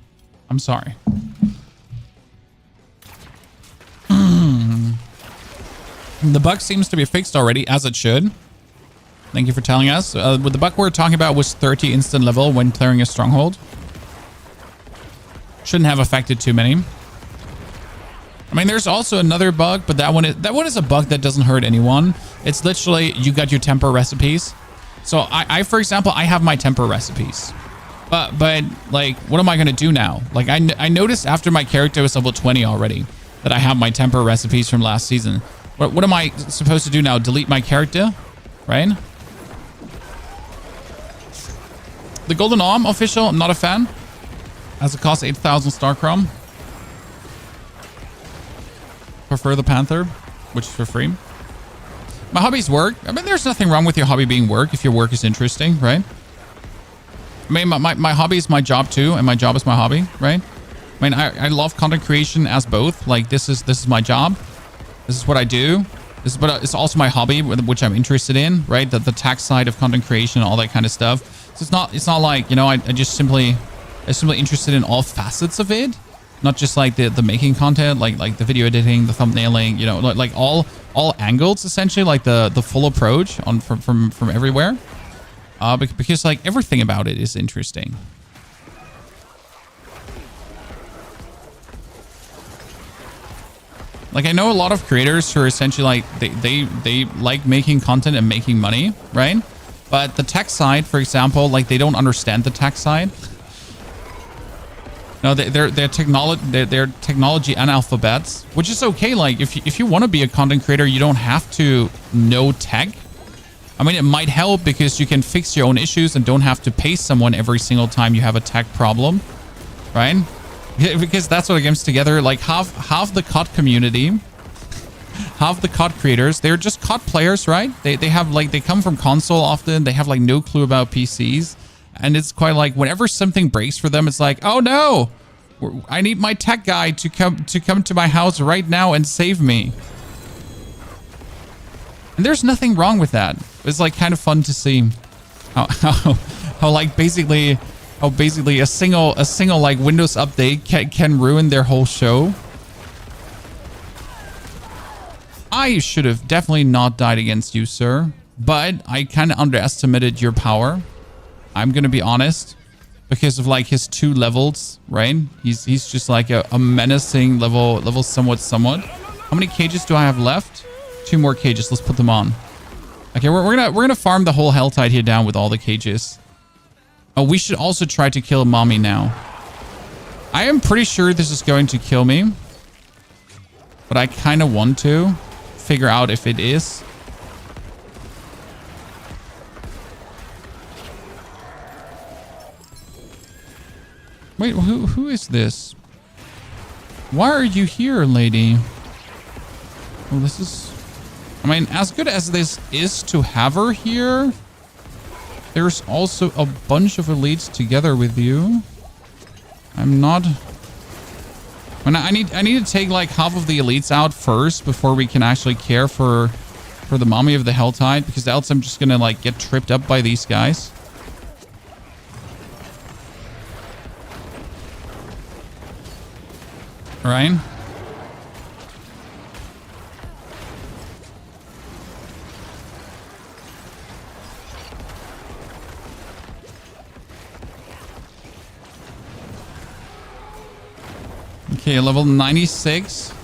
I'm sorry. The bug seems to be fixed already, as it should. Thank you for telling us. What the bug we're talking about was 30 instant level when clearing a stronghold. Shouldn't have affected too many. I mean, there's also another bug, but that one is a bug that doesn't hurt anyone. It's literally, you got your temper recipes. So I for example, I have my temper recipes. But like, what am I going to do now? Like, I noticed after my character was level 20 already that I have my temper recipes from last season. What am I supposed to do now? Delete my character? Right? The Golden Arm official, I'm not a fan. As it costs 8,000 star chrome. Prefer the Panther, which is for free. My hobbies work. I mean, there's nothing wrong with your hobby being work if your work is interesting, right? I mean, my hobby is my job too, and my job is my hobby, right? I mean, I love content creation as both. Like, this is my job. This is what I do. But it's also my hobby, which I'm interested in, right? The tech side of content creation, all that kind of stuff. So it's not like, you know, I'm simply interested in all facets of it, not just like the making content, like the video editing, the thumbnailing, you know, like all angles essentially, like the full approach on from everywhere. Because like everything about it is interesting. Like, I know a lot of creators who are essentially like they like making content and making money, right? But the tech side, for example, like they don't understand the tech side. No, they're technology analphabets, which is okay. Like, if you want to be a content creator, you don't have to know tech. I mean, it might help because you can fix your own issues and don't have to pay someone every single time you have a tech problem, right? Because that's what it comes together. Like half the COD community, half the COD creators, they're just COD players, right? They have like, they come from console often. They have like no clue about PCs. And it's quite like whenever something breaks for them, it's like, oh no, I need my tech guy to come to my house right now and save me. And there's nothing wrong with that. It's like kind of fun to see how like basically a single like Windows update can ruin their whole show. I should have definitely not died against you, sir, but I kind of underestimated your power. I'm gonna be honest, because of like his 2 levels, right? He's just like a menacing level somewhat. How many cages do I have left? 2 more cages. Let's put them on. Okay, we're gonna farm the whole helltide here down with all the cages. Oh, we should also try to kill mommy now. I am pretty sure this is going to kill me, but I kind of want to figure out if it is. Wait, who is this? Why are you here, lady? Well, this is... I mean, as good as this is to have her here, there's also a bunch of elites together with you. I'm not... I need to take like half of the elites out first before we can actually care for the mommy of the helltide, because else I'm just gonna like get tripped up by these guys. All right. Okay, level 96.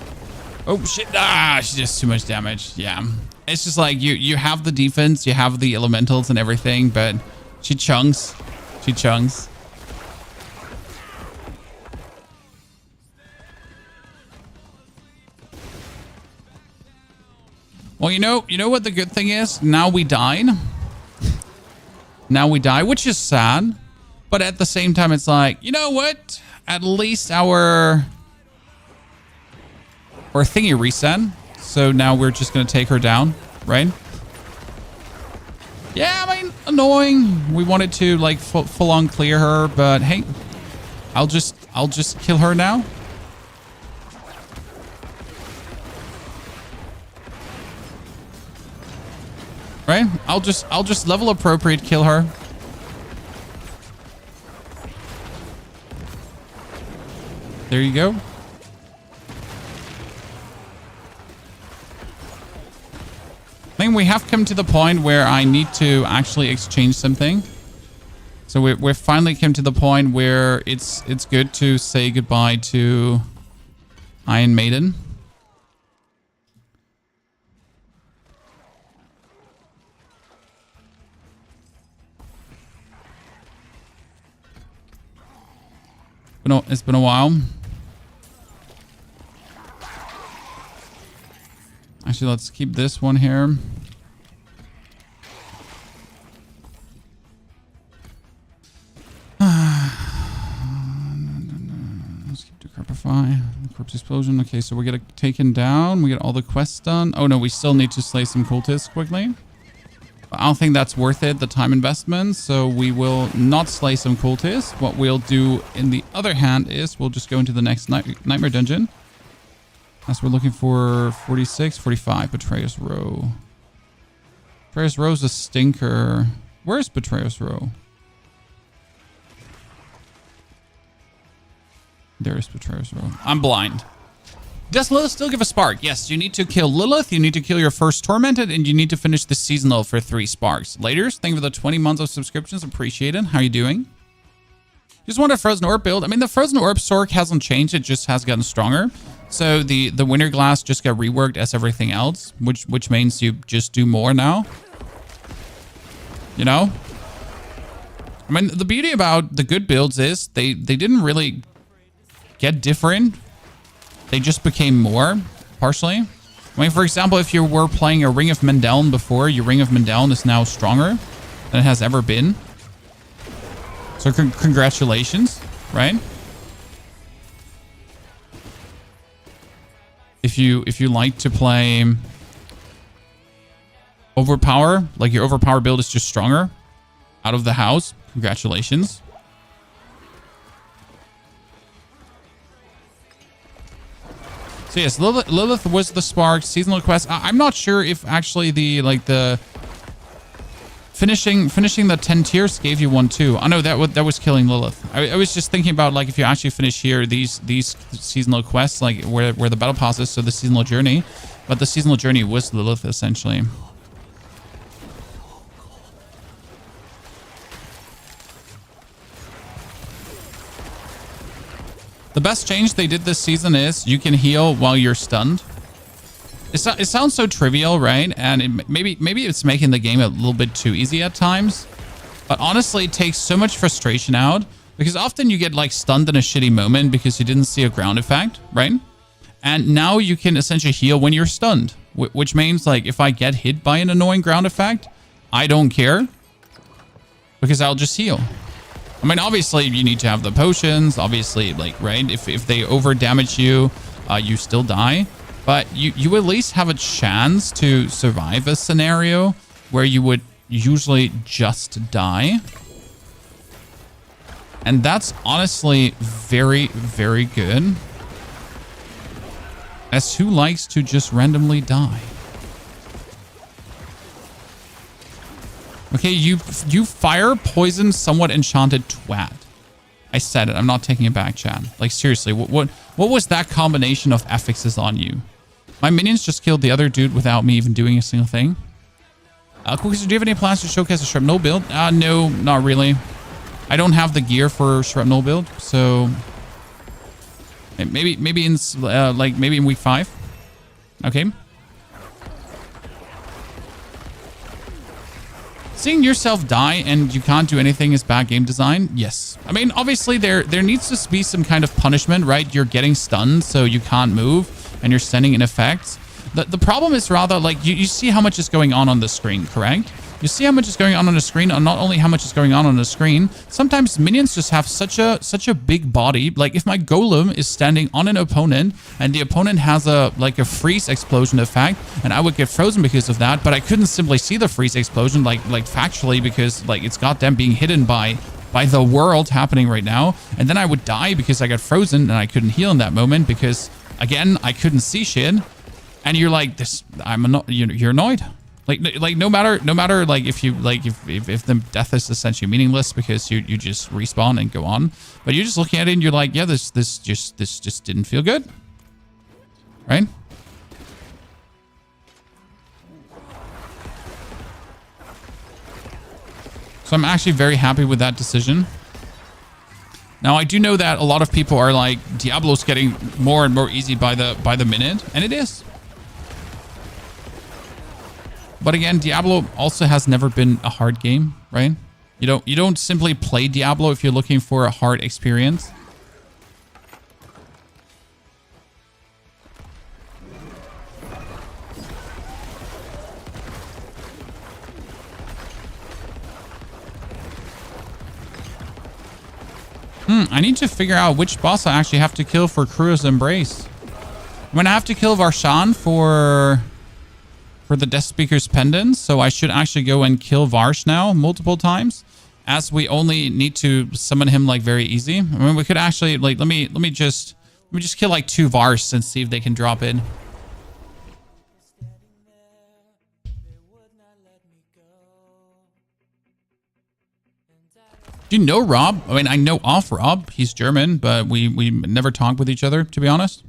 Oh shit! Ah, she does too much damage. Yeah, it's just like you have the defense, you have the elementals and everything, but she chunks. She chunks. Well, you know what the good thing is? Now we died. Now we die, which is sad. But at the same time, it's like, you know what? At least our thingy reset. So now we're just going to take her down, right? Yeah, I mean, annoying. We wanted to like full on clear her, but hey, I'll just kill her now. Right? I'll just level appropriate kill her. There you go. think we have come to the point where I need to actually exchange something. So we're finally come to the point where it's good to say goodbye to Iron Maiden. It's been a while. Actually, let's keep this one here. Let's keep Decrepify. Corpse Explosion. Okay, so we get it taken down. We get all the quests done. Oh no, we still need to slay some cultists quickly. I don't think that's worth it, the time investment. So we will not slay some cultists. What we'll do in the other hand is we'll just go into the next nightmare dungeon. As we're looking for 46, 45, Betrayer's Row. Betrayer's Row is a stinker. Where's Betrayer's Row? There is Betrayer's Row. I'm blind. Does Lilith still give a spark? Yes, you need to kill Lilith, you need to kill your first Tormented, and you need to finish the seasonal for 3 sparks. Laters, thank you for the 20 months of subscriptions. Appreciate it. How are you doing? Just want a Frozen Orb build. I mean, the Frozen Orb Sork hasn't changed. It just has gotten stronger. So the Winter Glass just got reworked as everything else, which means you just do more now. You know? I mean, the beauty about the good builds is they didn't really get different. They just became more, partially. I mean, for example, if you were playing a Ring of Mendeln before, your Ring of Mendeln is now stronger than it has ever been. So congratulations, right? If you like to play Overpower, like your Overpower build is just stronger out of the house, congratulations. So yes, Lilith was the spark. Seasonal quest. I'm not sure if actually the finishing the 10 tiers gave you one too. I know that was killing Lilith. I was just thinking about like if you actually finish here these seasonal quests, like where the battle pass is, so the seasonal journey. But the seasonal journey was Lilith essentially. The best change they did this season is you can heal while you're stunned. It sounds so trivial, right? And maybe it's making the game a little bit too easy at times. But honestly, it takes so much frustration out. Because often you get like stunned in a shitty moment because you didn't see a ground effect, right? And now you can essentially heal when you're stunned. Which means like if I get hit by an annoying ground effect, I don't care. Because I'll just heal. I mean, obviously, you need to have the potions. Obviously, like, right? If they over damage you, you still die. But you at least have a chance to survive a scenario where you would usually just die. And that's honestly very, very good. As who likes to just randomly die? Okay, you fire poison somewhat enchanted twat. I said it. I'm not taking it back, chat. Like seriously, what was that combination of affixes on you? My minions just killed the other dude without me even doing a single thing. Cookies, do you have any plans to showcase a Shrapnel build? No, not really. I don't have the gear for Shrapnel build, so maybe in maybe in week 5. Okay. Seeing yourself die and you can't do anything is bad game design? Yes. I mean, obviously there needs to be some kind of punishment, right? You're getting stunned, so you can't move and you're standing in effects. The problem is rather like you see how much is going on the screen, correct? You see how much is going on the screen, and not only how much is going on the screen, sometimes minions just have such a big body. Like if my golem is standing on an opponent and the opponent has a freeze explosion effect, and I would get frozen because of that, but I couldn't simply see the freeze explosion like factually because like it's goddamn being hidden by the world happening right now, and then I would die because I got frozen and I couldn't heal in that moment because again I couldn't see shit, and you're like this. You're annoyed. Like no matter like if the death is essentially meaningless because you just respawn and go on, but you're just looking at it and you're like, yeah, this just didn't feel good, right? So I'm actually very happy with that decision. Now I do know that a lot of people are like, Diablo's getting more and more easy by the minute, and it is. But again, Diablo also has never been a hard game, right? You don't simply play Diablo if you're looking for a hard experience. I need to figure out which boss I actually have to kill for Krua's Embrace. I'm going to have to kill Varshan for the Death Speaker's Pendant, so I should actually go and kill Varsh now multiple times, as we only need to summon him like very easy. I mean, we could actually like let me just kill like 2 Varsh and see if they can drop in. Do you know Rob? I mean, I know off Rob. He's German, but we never talk with each other, to be honest.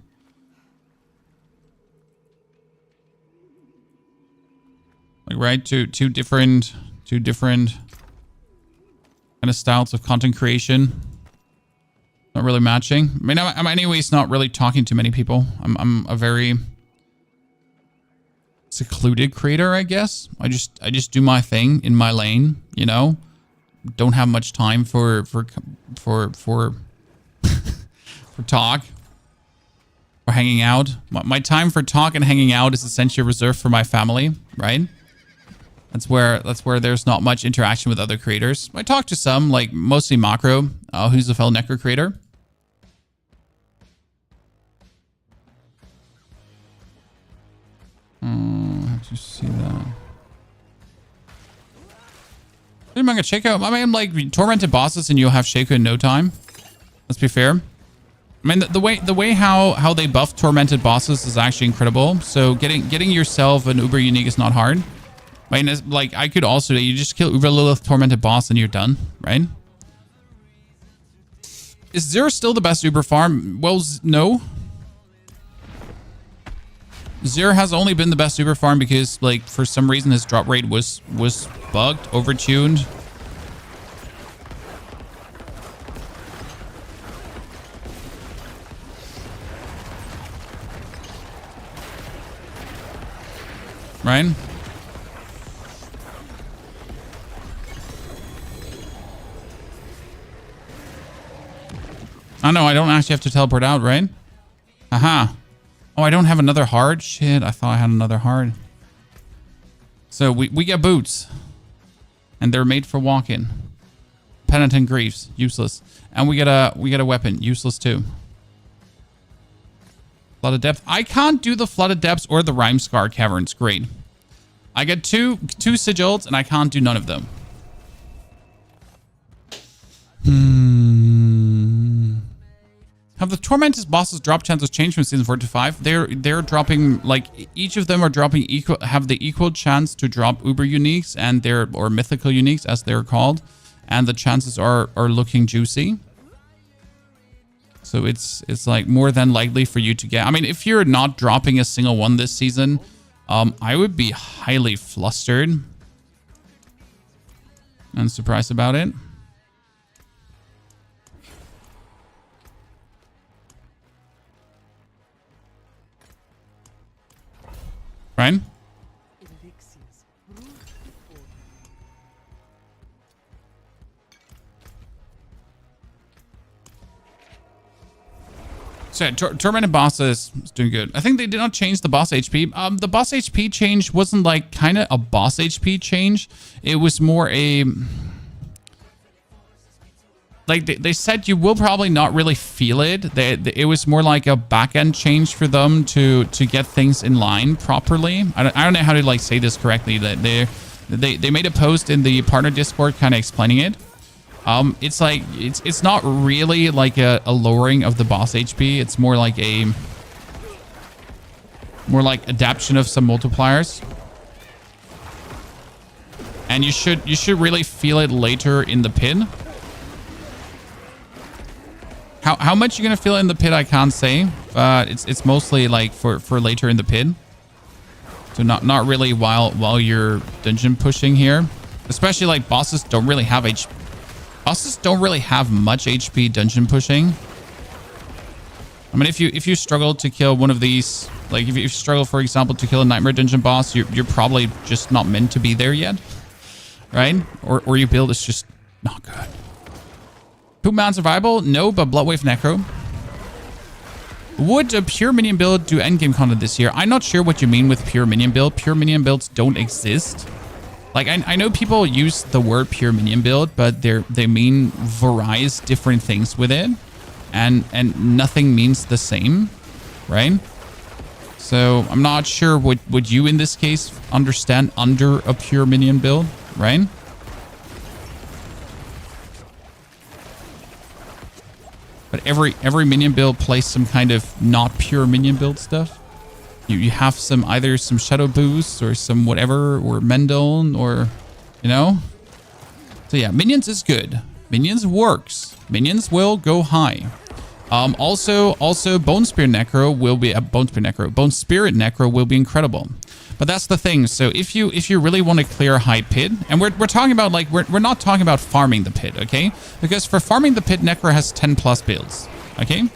Like, right? Two different kind of styles of content creation. Not really matching. I mean, I'm anyways not really talking to many people. I'm a very secluded creator, I guess. I just do my thing in my lane, you know. Don't have much time for talk or hanging out. My time for talk and hanging out is essentially reserved for my family, right? That's where there's not much interaction with other creators. I talk to some, like mostly Macro, who's a fellow necro creator. How do you see that? I'm gonna Shaco. I mean, like tormented bosses, and you'll have Shaco in no time. Let's be fair. I mean, the way how they buff tormented bosses is actually incredible. So getting yourself an Uber Unique is not hard. I mean, like I could also you just kill Uber Lilith tormented boss and you're done, right? Is Zero still the best Uber farm? Well, no. Zero has only been the best Uber farm because, like, for some reason his drop rate was bugged, overtuned. Right? Oh no, I don't actually have to teleport out, right? Aha. Oh, I don't have another hard? Shit, I thought I had another hard. So we get boots. And they're made for walking. Penitent Griefs, useless. And we get a weapon, useless too. Flooded Depths. I can't do the Flooded Depths or the Rime Scar Caverns. Great. I get two sigils and I can't do none of them. Have the Tormented bosses drop chances changed from season 4 to 5? They're dropping, like, each of them are dropping equal, have the equal chance to drop Uber Uniques and or Mythical Uniques as they're called, and the chances are looking juicy. So it's like more than likely for you to get. I mean, if you're not dropping a single one this season, I would be highly flustered and surprised about it. Right? So yeah, Tormented boss is doing good. I think they did not change the boss HP. The boss HP change wasn't like kind of a boss HP change. It was more a... Like they said you will probably not really feel it. It was more like a back-end change for them to get things in line properly. I don't know how to like say this correctly. That they made a post in the partner Discord kind of explaining it. It's like it's not really like a lowering of the boss HP. It's more like adaptation of some multipliers. And you should really feel it later in the pit. How much you're gonna feel in the pit, I can't say. It's mostly like for later in the pit. So not really while you're dungeon pushing here. Especially like bosses don't really have much HP dungeon pushing. I mean, if you struggle to kill one of these, like if you struggle, for example, to kill a Nightmare Dungeon boss, you're probably just not meant to be there yet, right? Or your build is just not good. Poopman Survival? No, but Bloodwave Necro. Would a pure minion build do endgame content this year? I'm not sure what you mean with pure minion build. Pure minion builds don't exist. Like, I know people use the word pure minion build, but they mean various different things with it. And nothing means the same, right? So I'm not sure what would you in this case understand under a pure minion build, right? But every minion build plays some kind of not pure minion build stuff. You have some either some shadow boosts or some whatever or Mendel or, you know. So yeah, minions is good. Minions works. Minions will go high. Also Bone Spirit Necro will be Bone Spirit Necro will be incredible. But that's the thing. So if you really want to clear high pit, and we're talking about like we're not talking about farming the pit, okay? Because for farming the pit, Necro has 10 plus builds, okay?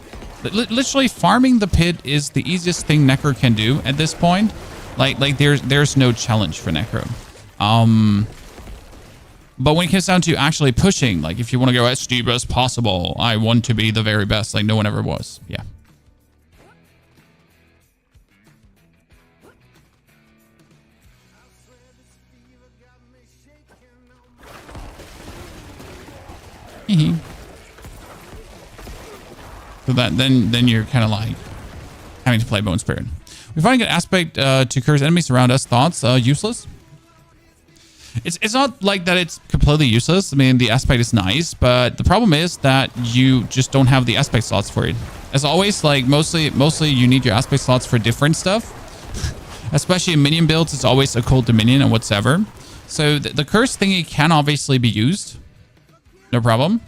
Literally farming the pit is the easiest thing Necro can do at this point. Like there's no challenge for Necro. But when it comes down to actually pushing, like if you want to go as deep as possible, I want to be the very best, like no one ever was. Yeah. So that then you're kind of like having to play Bone Spirit. We find a good aspect to curse enemies around us. Thoughts? Useless. It's not like that it's completely useless. I mean, the aspect is nice, but the problem is that you just don't have the aspect slots for it. As always, like mostly you need your aspect slots for different stuff. Especially in minion builds, it's always occult dominion and whatsoever. So the curse thingy can obviously be used. No problem.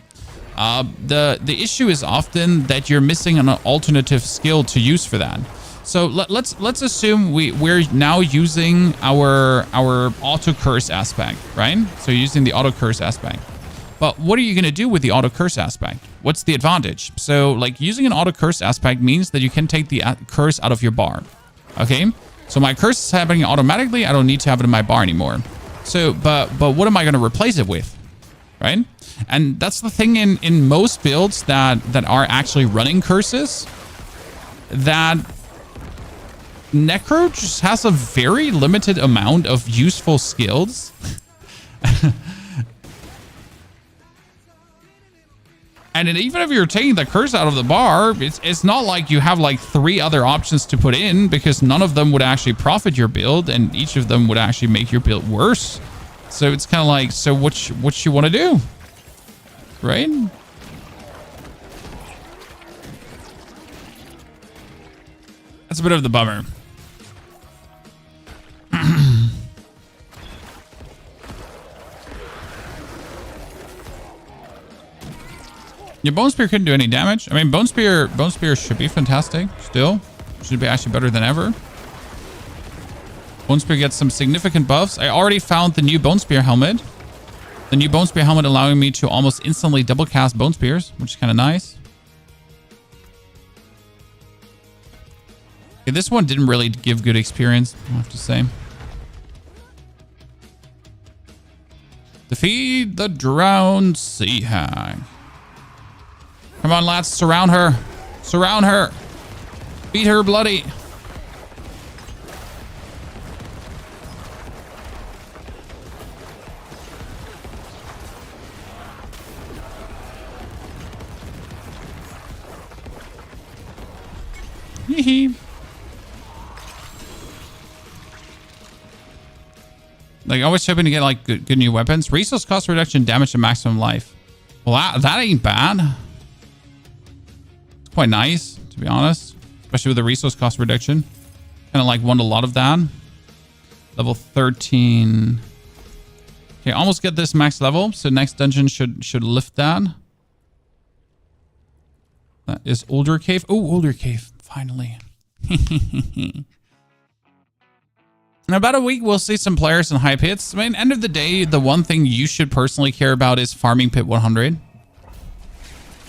The issue is often that you're missing an alternative skill to use for that. So let's assume we're now using our auto curse aspect, right? So using the auto curse aspect. But what are you going to do with the auto curse aspect? What's the advantage? So like using an auto curse aspect means that you can take the curse out of your bar. Okay? So my curse is happening automatically. I don't need to have it in my bar anymore. So but what am I going to replace it with? Right? And that's the thing in most builds that are actually running curses, that Necro just has a very limited amount of useful skills. And even if you're taking the curse out of the bar, it's not like you have like 3 other options to put in, because none of them would actually profit your build, and each of them would actually make your build worse. So it's kind of like, so what you want to do? Right? That's a bit of the bummer. Your Bone Spear couldn't do any damage. I mean, Bone Spear should be fantastic. Still, should be actually better than ever. Bone Spear gets some significant buffs. I already found the new Bone Spear helmet. The new Bone Spear helmet allowing me to almost instantly double cast Bone Spears, which is kind of nice. Okay, this one didn't really give good experience, I have to say. Defeat the drowned sea hag. Come on, lads, surround her. Surround her. Beat her bloody. Hee. Like, always hoping to get like good new weapons. Resource cost reduction, damage to maximum life. Well, that ain't bad. It's quite nice, to be honest. Especially with the resource cost reduction. Kind of like want a lot of that. Level 13. Okay, almost get this max level. So next dungeon should lift that. That is Old Earth. Oh, Old Earth, finally. In about a week, we'll see some players in high pits. I mean, end of the day, the one thing you should personally care about is farming pit 100.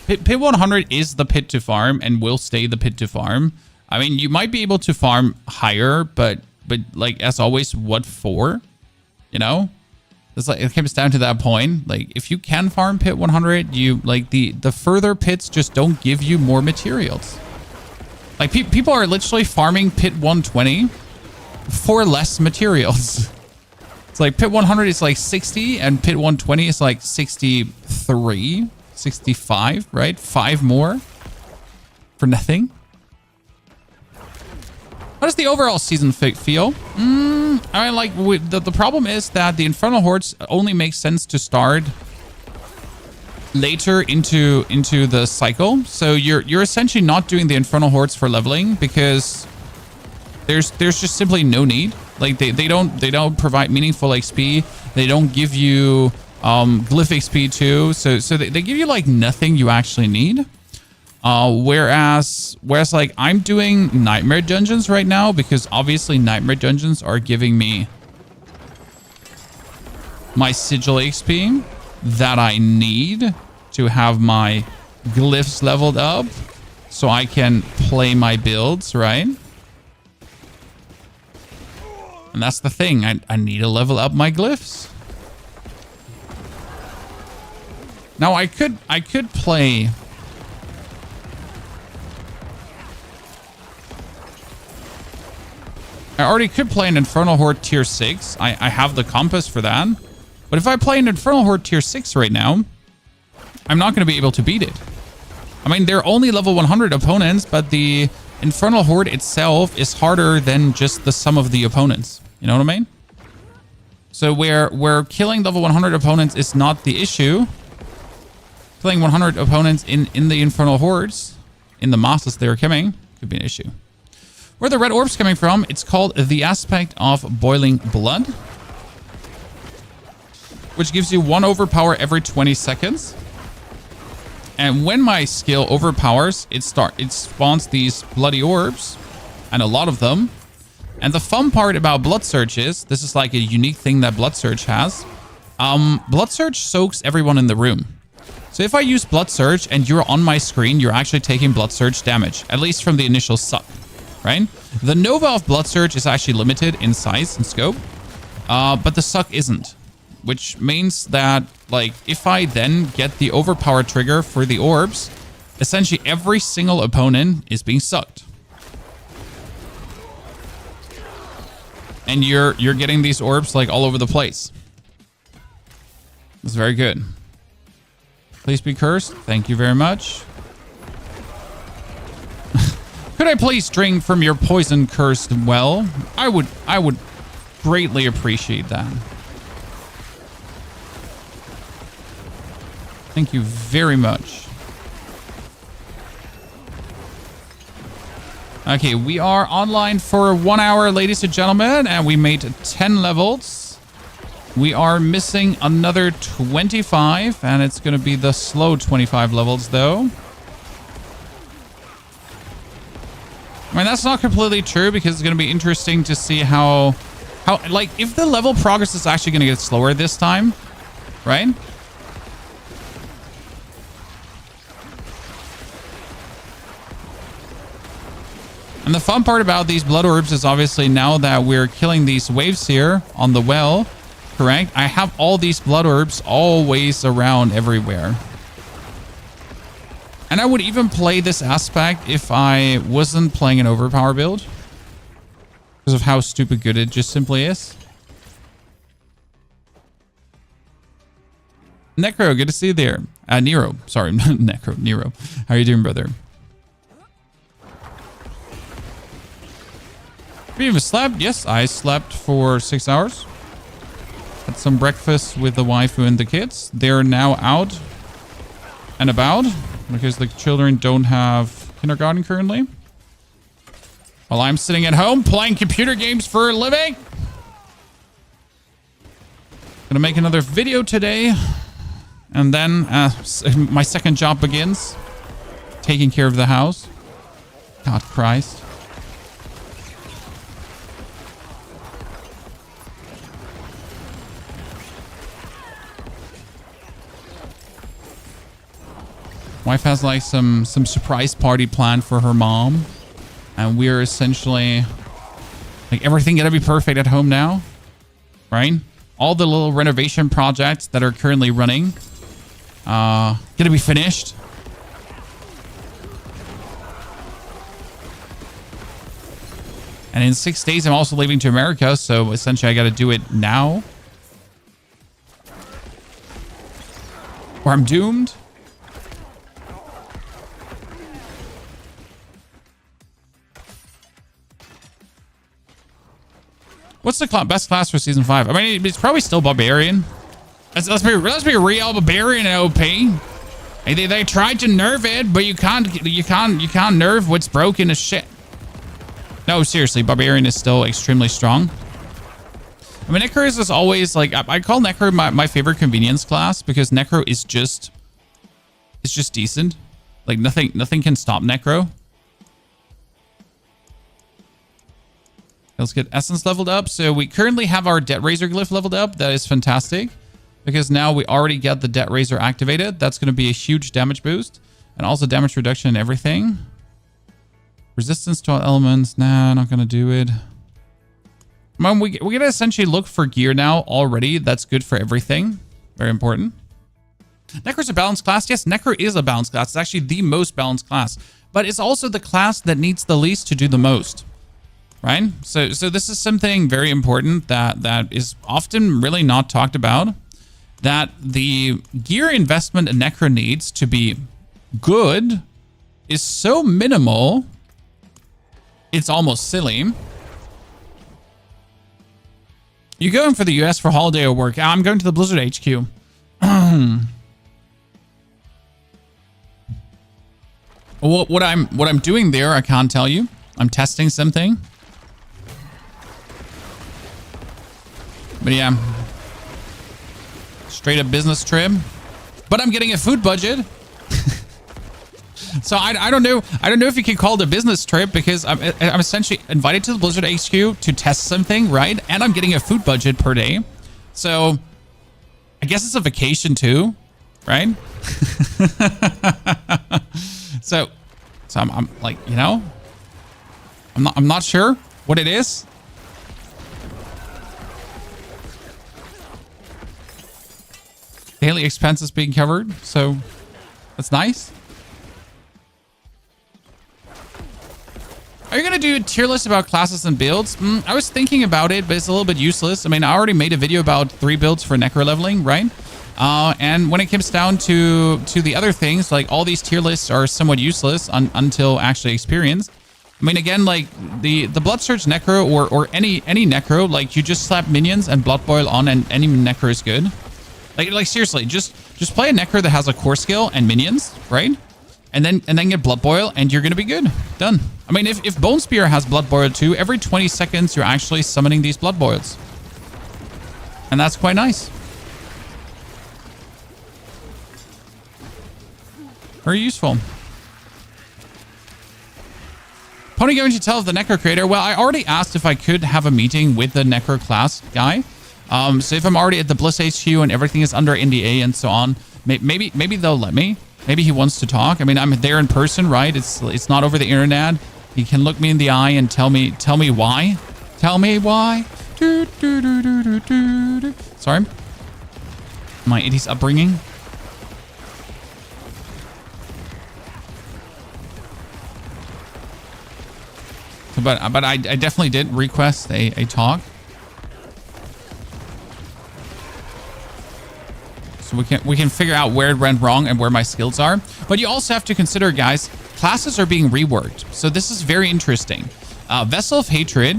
Pit 100 is the pit to farm and will stay the pit to farm. I mean, you might be able to farm higher, but like, as always, what for? You know? It's like, it comes down to that point. Like, if you can farm pit 100, you, like, the further pits just don't give you more materials. Like, people are literally farming pit 120 for less materials. It's like pit 100 is like 60 and pit 120 is like 63, 65, right? 5 more for nothing. How does the overall season feel? I mean, like, the problem is that the Infernal Hordes only make sense to start later into the cycle. So you're essentially not doing the Infernal Hordes for leveling because there's just simply no need. Like, they don't provide meaningful XP. They don't give you glyph XP too. So they give you like nothing you actually need. Whereas like I'm doing nightmare dungeons right now because obviously nightmare dungeons are giving me my sigil XP that I need to have my glyphs leveled up so I can play my builds, right? And that's the thing. I need to level up my glyphs. Now I could play. I already could play an Infernal Horde tier 6. I have the compass for that. But if I play an Infernal Horde tier 6 right now, I'm not going to be able to beat it. I mean, they're only level 100 opponents, but the Infernal Horde itself is harder than just the sum of the opponents. You know what I mean? So where killing level 100 opponents is not the issue, killing 100 opponents in the Infernal Hordes, in the masses they're coming, could be an issue. Where the red orb's coming from, it's called the aspect of boiling blood, which gives you 1 overpower every 20 seconds. And when my skill overpowers, it spawns these bloody orbs, and a lot of them. And the fun part about Blood Surge is, this is like a unique thing that Blood Surge has. Blood Surge soaks everyone in the room. So if I use Blood Surge and you're on my screen, you're actually taking Blood Surge damage, at least from the initial suck, right? The Nova of Blood Surge is actually limited in size and scope, but the suck isn't. Which means that, like, if I then get the overpower trigger for the orbs, essentially every single opponent is being sucked. And you're getting these orbs, like, all over the place. That's very good. Please be cursed. Thank you very much. Could I please drink from your poison cursed well? I would greatly appreciate that. Thank you very much. Okay, we are online for 1 hour, ladies and gentlemen, and we made 10 levels. We are missing another 25, and it's going to be the slow 25 levels, though. I mean, that's not completely true, because it's going to be interesting to see how like, if the level progress is actually going to get slower this time, right? And the fun part about these blood orbs is obviously now that we're killing these waves here on the well, correct? I have all these blood orbs always around everywhere. And I would even play this aspect if I wasn't playing an overpower build, because of how stupid good it just simply is. Necro, good to see you there. Nero, sorry, Necro, Nero. How are you doing, brother? Have you even slept? Yes, I slept for 6 hours. Had some breakfast with the waifu and the kids. They're now out and about because the children don't have kindergarten currently. While I'm sitting at home playing computer games for a living. Gonna make another video today. And then my second job begins. Taking care of the house. God Christ. Wife has like some surprise party planned for her mom. And we're essentially like everything gotta be perfect at home now. Right? All the little renovation projects that are currently running gonna be finished. And in 6 days, I'm also leaving to America. So essentially, I got to do it now. Or I'm doomed. What's the best class for season 5? I mean, it's probably still Barbarian. Let's be real, Barbarian and OP. They tried to nerf it, but you can't nerf what's broken as shit. No, seriously, Barbarian is still extremely strong. I mean, Necro is always like, I call Necro my favorite convenience class because Necro is just, it's just decent. Like nothing can stop Necro. Let's get Essence leveled up. So we currently have our Debt Razor glyph leveled up. That is fantastic because now we already get the Debt Razor activated. That's going to be a huge damage boost and also damage reduction and everything. Resistance to all elements. Nah, not going to do it. We're going to essentially look for gear now already. That's good for everything. Very important. Necro's a balanced class. Yes, Necro is a balanced class. It's actually the most balanced class. But it's also the class that needs the least to do the most. Right? So this is something very important that is often really not talked about. That the gear investment a Necro needs to be good is so minimal, it's almost silly. You going for the US for holiday or work? I'm going to the Blizzard HQ. What I'm doing there, I can't tell you. I'm testing something. But yeah, straight up business trip. But I'm getting a food budget. So I don't know. I don't know if you can call it a business trip because I'm essentially invited to the Blizzard HQ to test something, right? And I'm getting a food budget per day. So I guess it's a vacation too, right? so I'm like, you know, I'm not sure what it is. Daily expenses being covered, so that's nice. Are you gonna do a tier list about classes and builds? I was thinking about it, but it's a little bit useless. I mean, I already made a video about 3 builds for Necro leveling, right? And when it comes down to the other things, like all these tier lists are somewhat useless until actually experienced. I mean, again, like the Blood Surge Necro or any Necro, like you just slap minions and Blood Boil on and any Necro is good. Like seriously, just play a Necro that has a core skill and minions, right? And then get Blood Boil and you're gonna be good. Done. I mean, if Bone Spear has Blood Boil too, every 20 seconds you're actually summoning these Blood Boils. And that's quite nice. Very useful. Pony going to tell the Necro creator? Well, I already asked if I could have a meeting with the Necro class guy. So if I'm already at the Bliss HQ and everything is under NDA and so on, maybe they'll let me. Maybe he wants to talk. I mean, I'm there in person, right? It's not over the internet. He can look me in the eye and tell me why. Tell me why. Sorry. My 80s upbringing. But I definitely did request a talk. So we can figure out where it went wrong and where my skills are. But you also have to consider, guys, classes are being reworked. So this is very interesting. Vessel of Hatred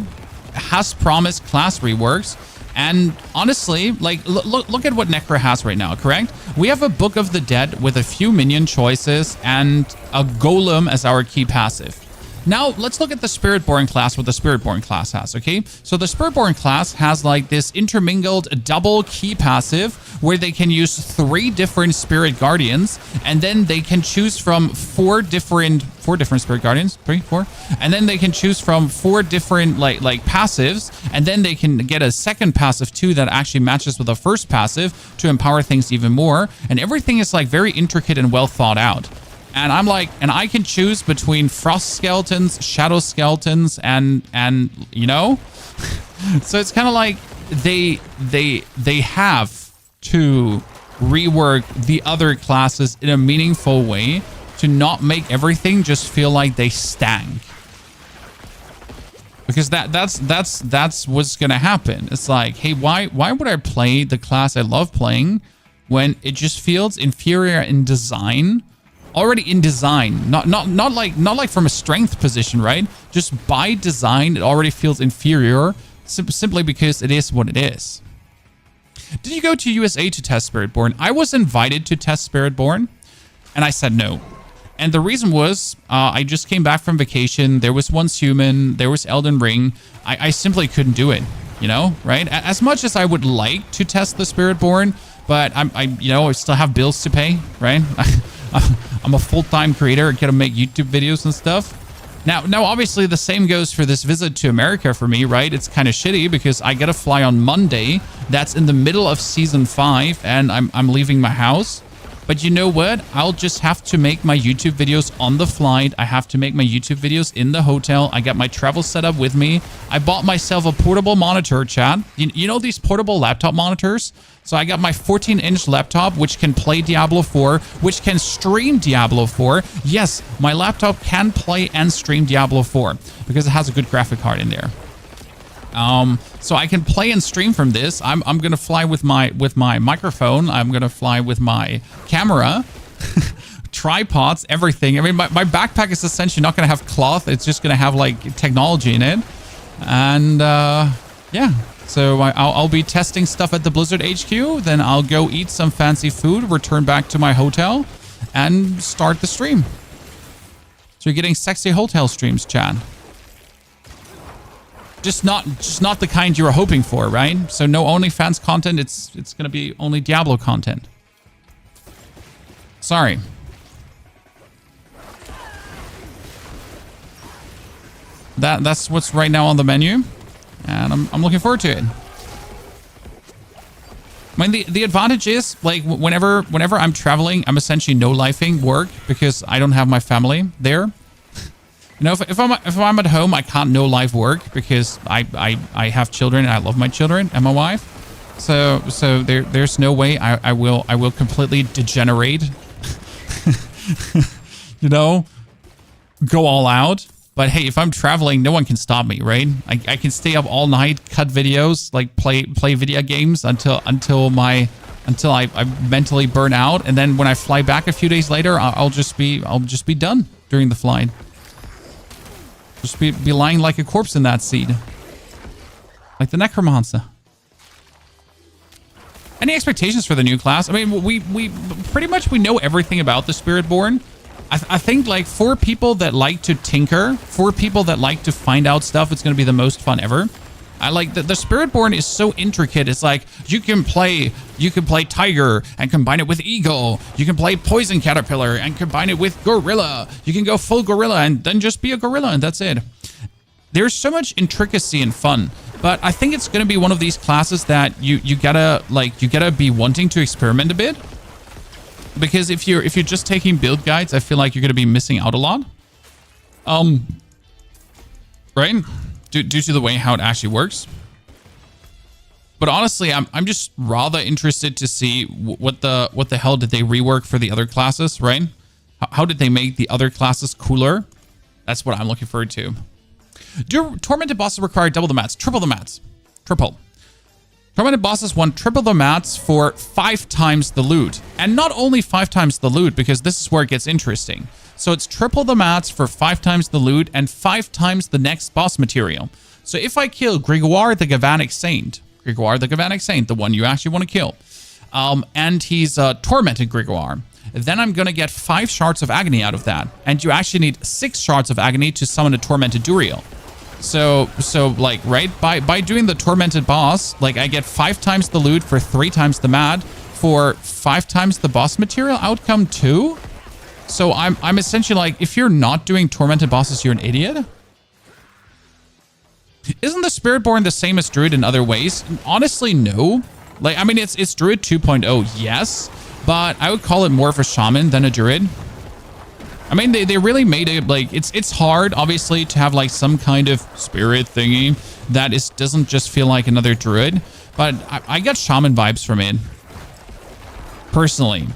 has promised class reworks. And honestly, like, look at what Necro has right now, correct? We have a Book of the Dead with a few minion choices and a Golem as our key passive. Now, let's look at the Spiritborn class, what the Spiritborn class has, okay? So the Spiritborn class has like this intermingled double key passive where they can use 3 different Spirit Guardians, and then they can choose from 4 different Spirit Guardians, 3, 4, and then they can choose from 4 different like passives, and then they can get a second passive too that actually matches with the first passive to empower things even more, and everything is like very intricate and well thought out. And I'm like, and I can choose between frost skeletons, shadow skeletons, and you know? So it's kind of like they have to rework the other classes in a meaningful way to not make everything just feel like they stank. Because that's what's gonna happen. It's like, hey, why would I play the class I love playing when it just feels inferior in design? Already in design, not like from a strength position, right? Just by design, it already feels inferior simply because it is what it is. Did you go to USA to test Spiritborn? I was invited to test Spiritborn, and I said no. And the reason was, I just came back from vacation. There was Once Human, there was Elden Ring. I simply couldn't do it, you know, right? As much as I would like to test the Spiritborn, but I still have bills to pay, right? I'm a full-time creator. I gotta make YouTube videos and stuff. Now, obviously, the same goes for this visit to America for me, right? It's kind of shitty because I gotta fly on Monday. That's in the middle of season 5, and I'm leaving my house. But you know what? I'll just have to make my YouTube videos on the flight. I have to make my YouTube videos in the hotel. I got my travel setup with me. I bought myself a portable monitor, chat. You know these portable laptop monitors? So I got my 14-inch laptop, which can play Diablo 4, which can stream Diablo 4. Yes, my laptop can play and stream Diablo 4 because it has a good graphic card in there. So I can play and stream from this. I'm gonna fly with my microphone. I'm gonna fly with my camera, tripods, everything. I mean, my backpack is essentially not gonna have cloth. It's just gonna have like technology in it, and yeah. So I'll be testing stuff at the Blizzard HQ. Then I'll go eat some fancy food, return back to my hotel, and start the stream. So you're getting sexy hotel streams, Chad. Just not the kind you were hoping for, right? So no OnlyFans content. It's gonna be only Diablo content. Sorry. That's what's right now on the menu, and I'm looking forward to it. I mean, the advantage is, like, whenever I'm traveling, I'm essentially no-lifing work because I don't have my family there. You know, if I'm at home, I can't no-life work because I have children and I love my children and my wife. So there's no way I will completely degenerate. You know, go all out. But hey, if I'm traveling, no one can stop me, right? I can stay up all night, cut videos, like play video games until I mentally burn out, and then when I fly back a few days later, I'll just be done during the flight. Just be lying like a corpse in that seat, like the Necromancer. Any expectations for the new class? I mean, we pretty much know everything about the Spiritborn. I think, like, for people that like to tinker, for people that like to find out stuff, it's going to be the most fun ever. I like that the Spiritborn is so intricate. It's like you can play tiger and combine it with eagle. You can play poison caterpillar and combine it with gorilla. You can go full gorilla and then just be a gorilla, and that's it. There's so much intricacy and fun, but I think it's going to be one of these classes that you gotta be wanting to experiment a bit. Because if you're just taking build guides, I feel like you're going to be missing out a lot. Right? Due to the way how it actually works. But honestly, I'm just rather interested to see what the hell did they rework for the other classes, right? How did they make the other classes cooler? That's what I'm looking forward to. Do tormented bosses require double the mats? Triple the mats. Triple. Tormented bosses want triple the mats for 5 times the loot. And not only 5 times the loot, because this is where it gets interesting. So it's triple the mats for 5 times the loot and 5 times the next boss material. So if I kill Gregoire the Galvanic Saint, the one you actually want to kill, and he's tormented Gregoire, then I'm going to get 5 shards of agony out of that. And you actually need 6 shards of agony to summon a tormented Duriel. So like, right, by doing the tormented boss, like, I get 5 times the loot for 3 times the mat for 5 times the boss material outcome too. So I'm essentially like, if you're not doing tormented bosses, you're an idiot. Isn't the Spiritborn the same as Druid in other ways? Honestly, no. Like, I mean, it's Druid 2.0, yes, but I would call it more of a shaman than a Druid. I mean, they really made it like it's hard, obviously, to have like some kind of spirit thingy that doesn't just feel like another druid. But I got shaman vibes from it personally.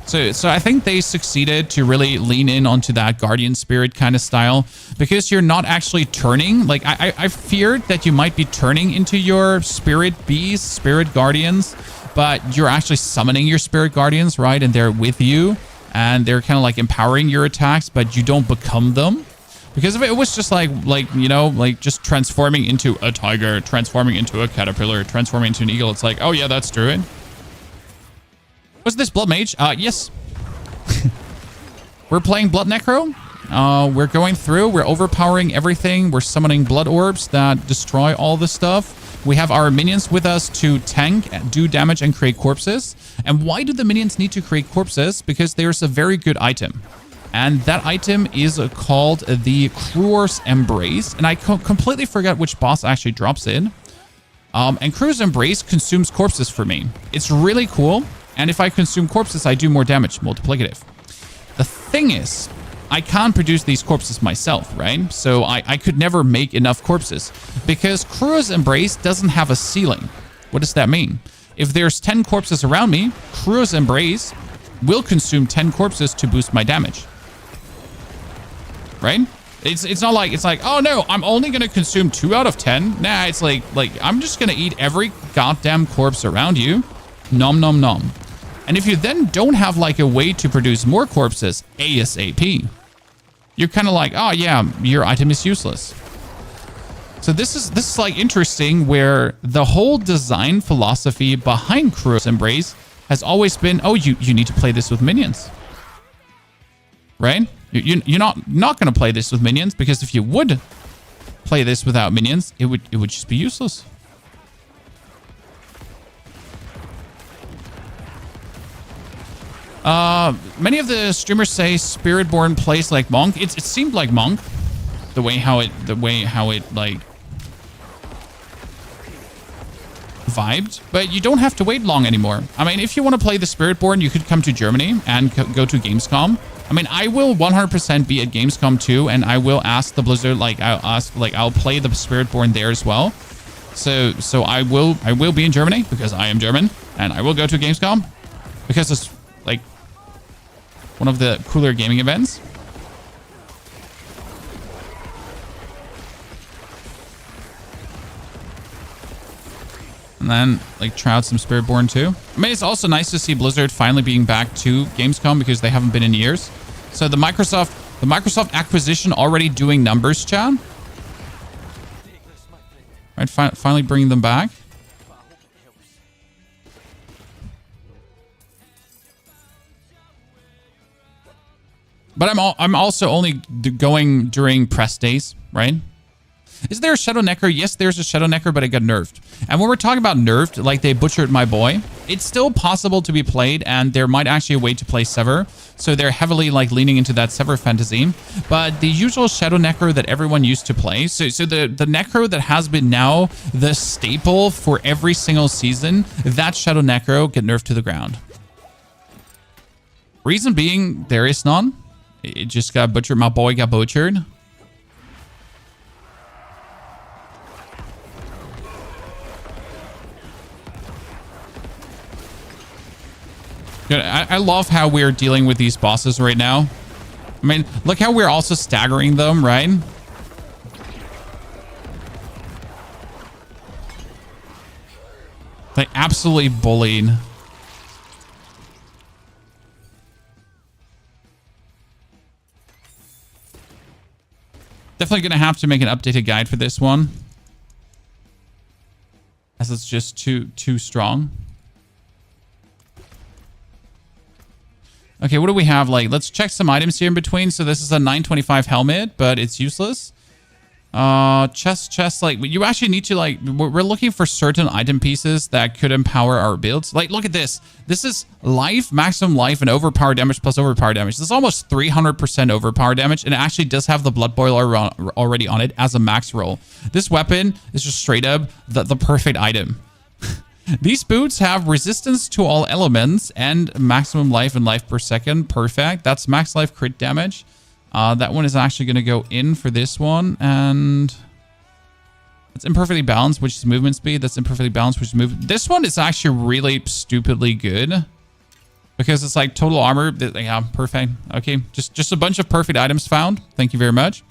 So I think they succeeded to really lean in onto that guardian spirit kind of style, because you're not actually turning. Like I feared that you might be turning into your spirit beasts, spirit guardians, but you're actually summoning your spirit guardians, right? And they're with you and they're kind of like empowering your attacks, but you don't become them. Because if it was just like, you know, like just transforming into a tiger, transforming into a caterpillar, transforming into an eagle, it's like, oh yeah, that's druid. Was this Blood Mage? Yes. We're playing Blood Necro. We're going through. We're overpowering everything. We're summoning blood orbs that destroy all the stuff. We have our minions with us to tank, do damage, and create corpses. And why do the minions need to create corpses? Because there's a very good item. And that item is called the Crew's Embrace. And I completely forgot which boss actually drops in. And Crew's Embrace consumes corpses for me. It's really cool. And if I consume corpses, I do more damage, multiplicative. The thing is, I can't produce these corpses myself, right? So I could never make enough corpses because Crew's Embrace doesn't have a ceiling. What does that mean? If there's 10 corpses around me, Crew's Embrace will consume 10 corpses to boost my damage. Right? It's not like, it's like, oh no, I'm only going to consume 2 out of 10. Nah, it's like I'm just going to eat every goddamn corpse around you. Nom nom nom. And if you then don't have like a way to produce more corpses ASAP, you're kind of like, oh yeah, your item is useless. So this is like interesting, where the whole design philosophy behind Crew's Embrace has always been, oh, you need to play this with minions, right? You're not going to play this with minions, because if you would play this without minions, it would just be useless. Many of the streamers say Spiritborn plays like Monk. It seemed like Monk, the way how it like vibed, but you don't have to wait long anymore. I mean, if you want to play the Spiritborn, you could come to Germany and go to Gamescom. I mean, I will 100% be at Gamescom too, and I will ask the Blizzard, I'll play the Spiritborn there as well. So I will be in Germany because I am German, and I will go to Gamescom because it's like one of the cooler gaming events. And then like try out some Spiritborn too. I mean, it's also nice to see Blizzard finally being back to Gamescom, because they haven't been in years. So the Microsoft acquisition already doing numbers, chat. Right, finally bringing them back. But I'm also only going during press days, right? Is there a Shadow Necro? Yes, there's a Shadow Necro, but it got nerfed. And when we're talking about nerfed, like they butchered my boy, it's still possible to be played, and there might actually a way to play Sever. So they're heavily like leaning into that Sever fantasy. But the usual Shadow Necro that everyone used to play, so the Necro that has been now the staple for every single season, that Shadow Necro get nerfed to the ground. Reason being, there is none. It just got butchered. My boy got butchered. I love how we're dealing with these bosses right now. I mean, look how we're also staggering them, right? They absolutely bullied. Definitely going to have to make an updated guide for this one, as it's just too strong. Okay, what do we have? Like, let's check some items here in between. So this is a 925 helmet, but it's useless. Chest, like, you actually need to, like, we're looking for certain item pieces that could empower our builds. Like, look at this. This is life, maximum life, and overpower damage plus overpower damage. This is almost 300% overpower damage, and it actually does have the Blood Boiler already on it as a max roll. This weapon is just straight up the perfect item. These boots have resistance to all elements and maximum life and life per second. Perfect. That's max life crit damage. That one is actually going to go in for this one. And it's imperfectly balanced, which is movement speed. That's imperfectly balanced, which is movement. This one is actually really stupidly good. Because it's like total armor. Yeah, perfect. Okay, just a bunch of perfect items found. Thank you very much.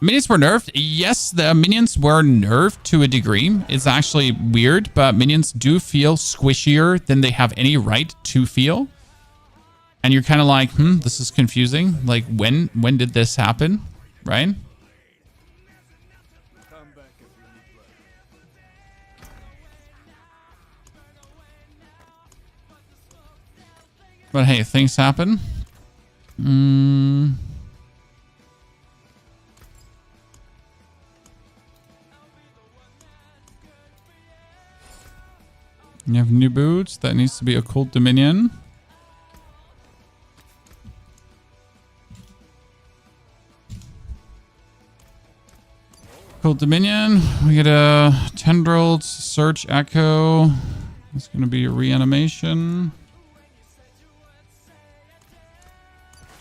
Minions were nerfed. Yes, the minions were nerfed to a degree. It's actually weird, but minions do feel squishier than they have any right to feel. And you're kind of like, this is confusing. Like, when did this happen? Right? But hey, things happen. You have new boots. That needs to be Occult Dominion. Occult Dominion. We get a Tendrils, Search Echo. It's going to be a reanimation.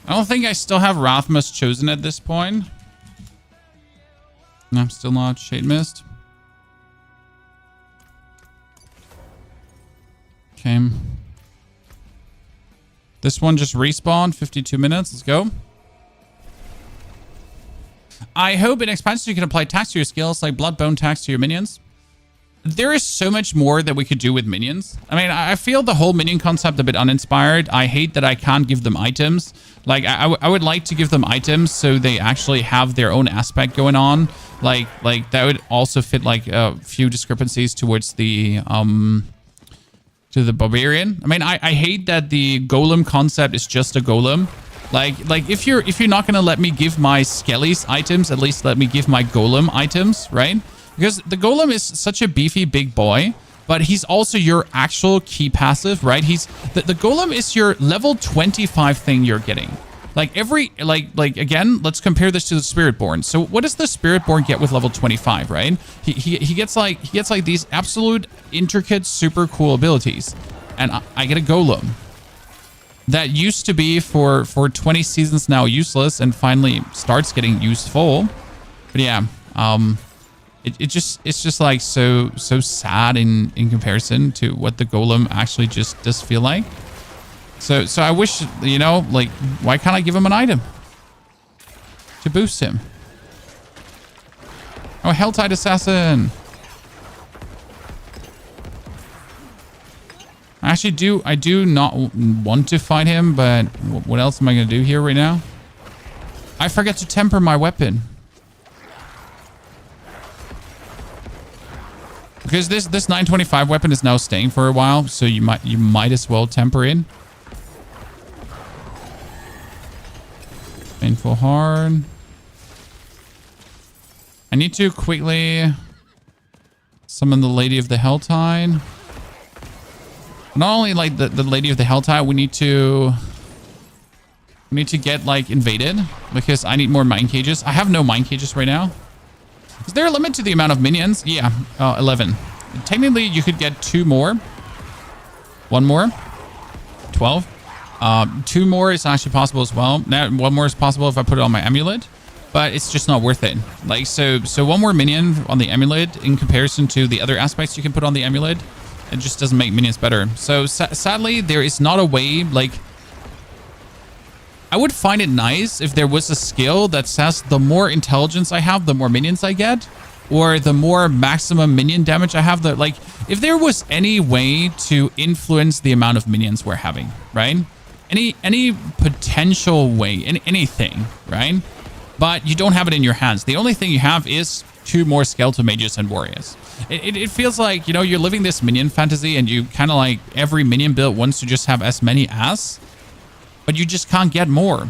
I don't think I still have Rathmas chosen at this point. No, I'm still not. Shade Mist. Okay. This one just respawned. 52 minutes. Let's go. I hope in expansions you can apply tax to your skills, like Bloodbone tax to your minions. There is so much more that we could do with minions. I mean, I feel the whole minion concept a bit uninspired. I hate that I can't give them items. Like, I would like to give them items so they actually have their own aspect going on. Like that would also fit like a few discrepancies towards the to the barbarian. I mean, I hate that the golem concept is just a golem. Like if you're not gonna let me give my skellies items, at least let me give my golem items, right? Because the golem is such a beefy big boy, but he's also your actual key passive, right? The golem is your level 25 thing you're getting. Like again, let's compare this to the Spiritborn. So what does the Spiritborn get with level 25, right? He gets like these absolute intricate, super cool abilities. And I get a golem. That used to be for 20 seasons now useless and finally starts getting useful. But yeah, it's just like so sad in comparison to what the golem actually just does feel like. So I wish, you know, like, why can't I give him an item to boost him? Oh, helltide assassin. I do not want to fight him, but what else am I going to do here right now? I forget to temper my weapon. Because this 925 weapon is now staying for a while, so you might as well temper it. Painful hard. I need to quickly summon the Lady of the Helltide. Not only like the Lady of the Helltide, we need to get like invaded because I need more mine cages. I have no mine cages right now. Is there a limit to the amount of minions? Yeah, 11. Technically, you could get 2 more. 1 more. 12. 2 more is actually possible as well. Now, 1 more is possible if I put it on my amulet, but it's just not worth it. Like, so 1 more minion on the amulet in comparison to the other aspects you can put on the amulet, it just doesn't make minions better. So sadly, there is not a way, like, I would find it nice if there was a skill that says the more intelligence I have, the more minions I get, or the more maximum minion damage I have, like, if there was any way to influence the amount of minions we're having, right? Any potential way, anything, right? But you don't have it in your hands. The only thing you have is 2 more skeletal mages and warriors. It feels like, you know, you're living this minion fantasy and you kind of like every minion build wants to just have as many as, but you just can't get more.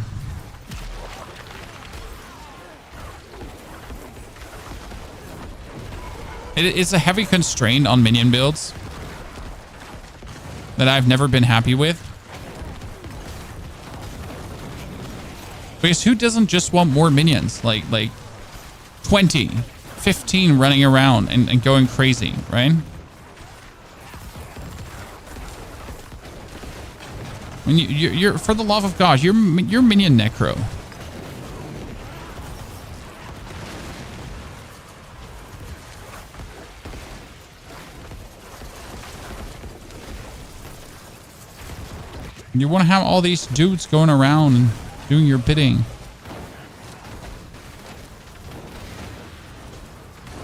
It's a heavy constraint on minion builds that I've never been happy with. Because who doesn't just want more minions? Like 20, 15 running around and going crazy, right? I mean, you're for the love of God, you're minion necro. You want to have all these dudes going around and doing your bidding.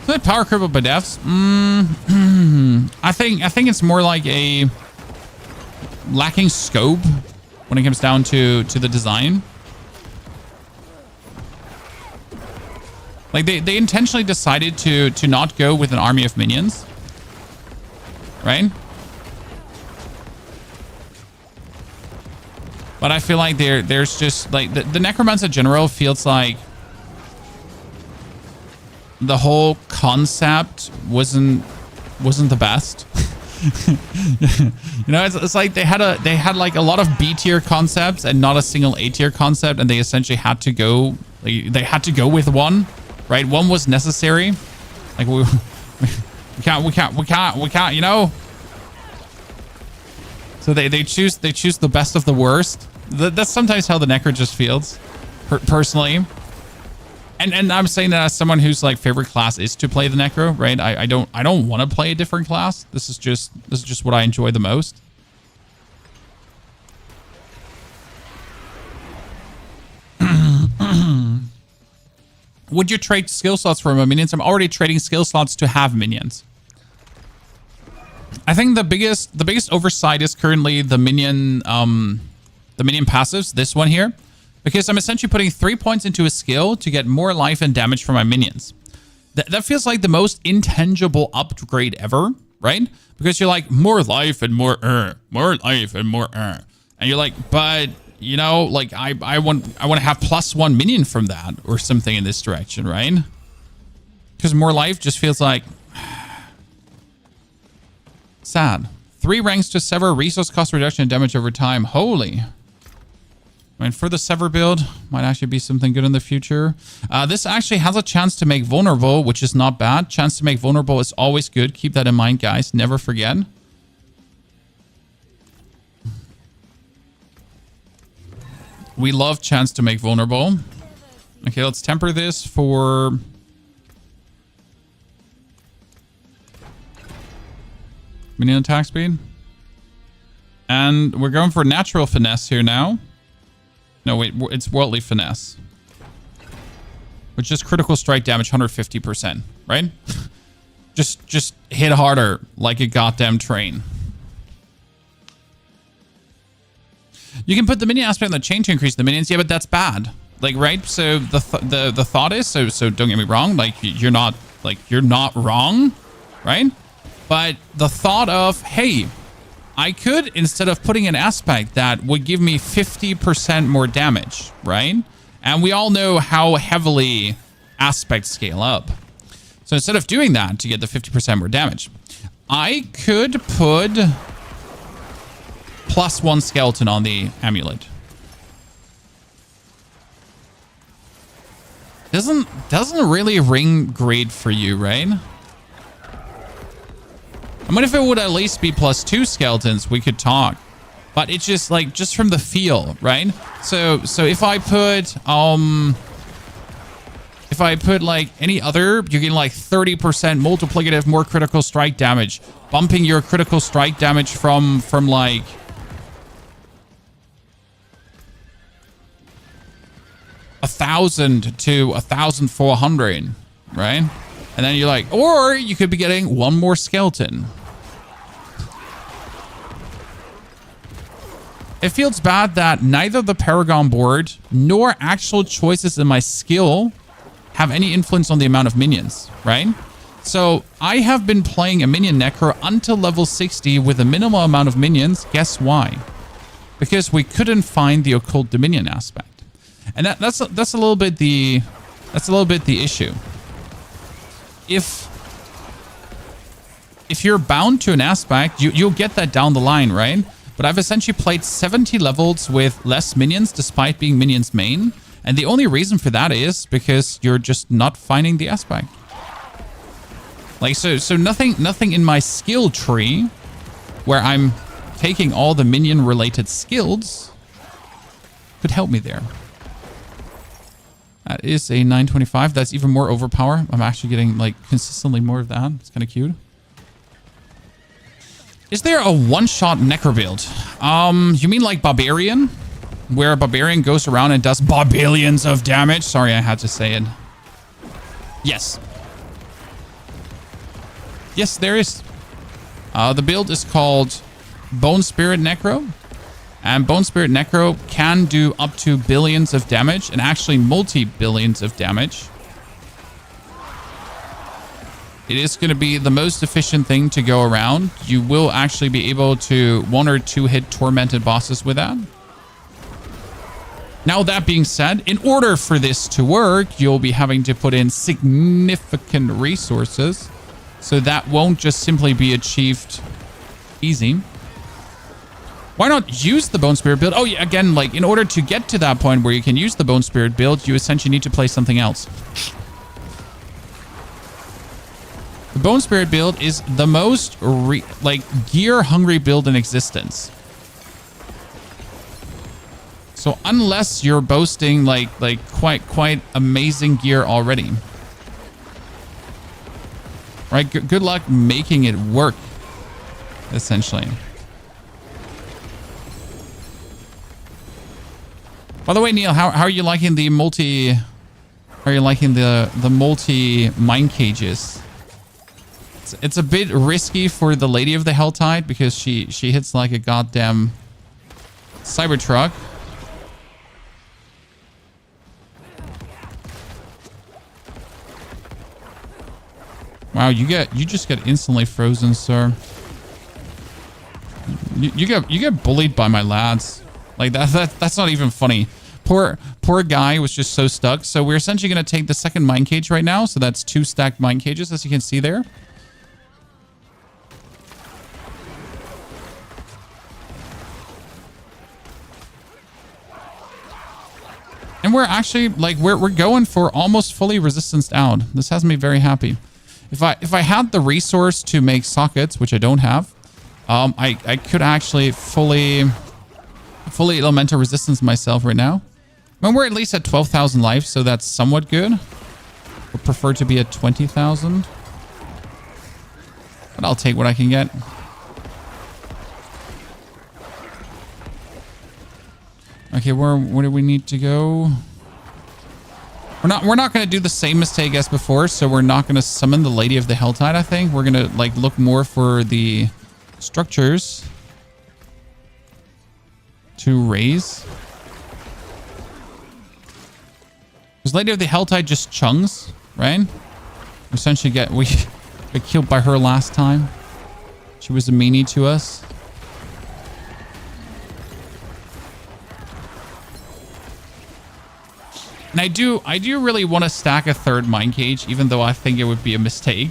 Is that power crippled by deaths? I think it's more like a lacking scope when it comes down to the design. Like they intentionally decided to not go with an army of minions, right? But I feel like there's just like the Necromancer General feels like the whole concept wasn't the best. You know, it's like they had like a lot of B tier concepts and not a single A tier concept, and they essentially had to go with one, right? One was necessary. Like we can't, you know. So they choose the best of the worst. That's sometimes how the Necro just feels, personally. And I'm saying that as someone whose like favorite class is to play the Necro, right? I don't want to play a different class. This is just what I enjoy the most. Would you trade skill slots for my minions? I'm already trading skill slots to have minions. I think the biggest oversight is currently the minion passives, this one here. Because I'm essentially putting 3 points into a skill to get more life and damage from my minions. That feels like the most intangible upgrade ever, right? Because you're like, more life and more life and more And you're like, but, you know, like, I want to have +1 minion from that or something in this direction, right? Because more life just feels like... sad. 3 ranks to sever, resource cost reduction and damage over time. Holy... I mean, for the Sever build, might actually be something good in the future. This actually has a chance to make vulnerable, which is not bad. Chance to make vulnerable is always good. Keep that in mind, guys. Never forget. We love chance to make vulnerable. Okay, let's temper this for... minion attack speed. And we're going for natural finesse here now. No, wait, it's worldly finesse. Which is critical strike damage 150%, right? just hit harder like a goddamn train. You can put the minion aspect on the chain to increase the minions. Yeah, but that's bad. Like, right? So the thought is, so don't get me wrong, like you're not wrong, right? But the thought of, hey, I could, instead of putting an aspect that would give me 50% more damage, right? And we all know how heavily aspects scale up. So instead of doing that to get the 50% more damage, I could put +1 skeleton on the amulet. Doesn't really ring great for you, right? I mean, if it would at least be +2 skeletons, we could talk. But it's just like, just from the feel, right? So if I put like any other, you're getting like 30% multiplicative more critical strike damage, bumping your critical strike damage from like 1,000 to 1,400, right? And then you're like, or you could be getting 1 more skeleton. It feels bad that neither the Paragon board nor actual choices in my skill have any influence on the amount of minions, right? So I have been playing a minion necro until level 60 with a minimal amount of minions. Guess why? Because we couldn't find the occult dominion aspect. And that's a little bit the issue. If you're bound to an aspect, you'll get that down the line, right? But I've essentially played 70 levels with less minions despite being minions main. And the only reason for that is because you're just not finding the aspect. Like, so nothing in my skill tree where I'm taking all the minion related skills could help me there. That is a 925. That's even more overpower. I'm actually getting like consistently more of that. It's kind of cute. Is there a one-shot necro build? You mean like Barbarian? Where a Barbarian goes around and does barbillions of damage? Sorry, I had to say it. Yes. Yes, there is. The build is called Bone Spirit Necro. And Bone Spirit Necro can do up to billions of damage, and actually multi-billions of damage. It is going to be the most efficient thing to go around. You will actually be able to 1 or 2 hit tormented bosses with that. Now, that being said, in order for this to work, you'll be having to put in significant resources. So that won't just simply be achieved easy. Why not use the Bone Spirit build? Oh, yeah, again, like, in order to get to that point where you can use the Bone Spirit build, you essentially need to play something else. The Bone Spirit build is the most, gear-hungry build in existence. So unless you're boasting, quite amazing gear already. Right? Good luck making it work, essentially. By the way, Neil, how are you liking the multi? How are you liking the multi mine cages? It's a bit risky for the Lady of the Helltide because she hits like a goddamn Cybertruck. Wow, you just get instantly frozen, sir. You get bullied by my lads. Like that's not even funny. Poor guy was just so stuck. So we're essentially going to take the second mine cage right now. So that's 2 stacked mine cages, as you can see there. And we're actually we're going for almost fully resistanced out. This has me very happy. If I had the resource to make sockets, which I don't have, I could actually fully elemental resistance myself right now. I mean, we're at least at 12,000 life, so that's somewhat good. Would prefer to be at 20,000. But I'll take what I can get. Okay, where do we need to go? We're not going to do the same mistake as before, so we're not going to summon the Lady of the Helltide, I think. We're going to look more for the structures to raise. Because Lady of the Helltide just chunks, right? Essentially we got killed by her last time. She was a meanie to us. And I do really want to stack a third mine cage, even though I think it would be a mistake.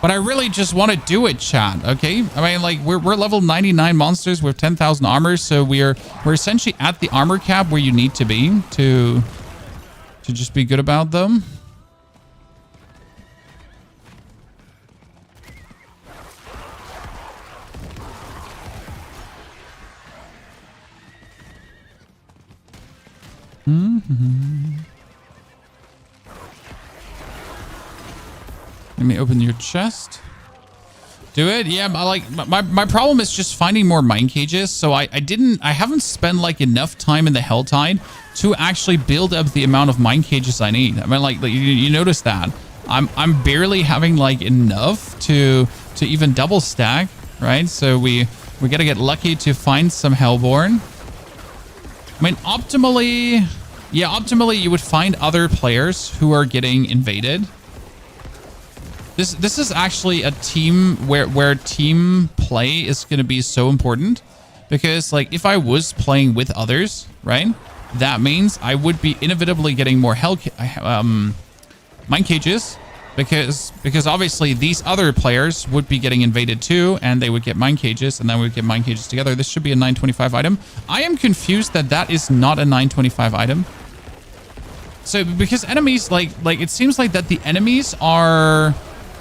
But I really just want to do it, chat, okay? I mean, we're level 99 monsters with 10,000 armor, so we're essentially at the armor cap where you need to be to just be good about them. Let me open your chest. Do it. Yeah, my problem is just finding more mine cages. So I haven't spent enough time in the Helltide to actually build up the amount of mine cages I need. I mean, you notice that I'm barely having enough to even double stack, right? So we gotta get lucky to find some Hellborn. I mean, optimally you would find other players who are getting invaded. This is actually a team where team play is going to be so important, because if I was playing with others, right, that means I would be inevitably getting more mine cages, because obviously these other players would be getting invaded too, and they would get mine cages, and then we would get mine cages together. This should be a 925 item. I am confused that is not a 925 item. So because enemies it seems like that the enemies are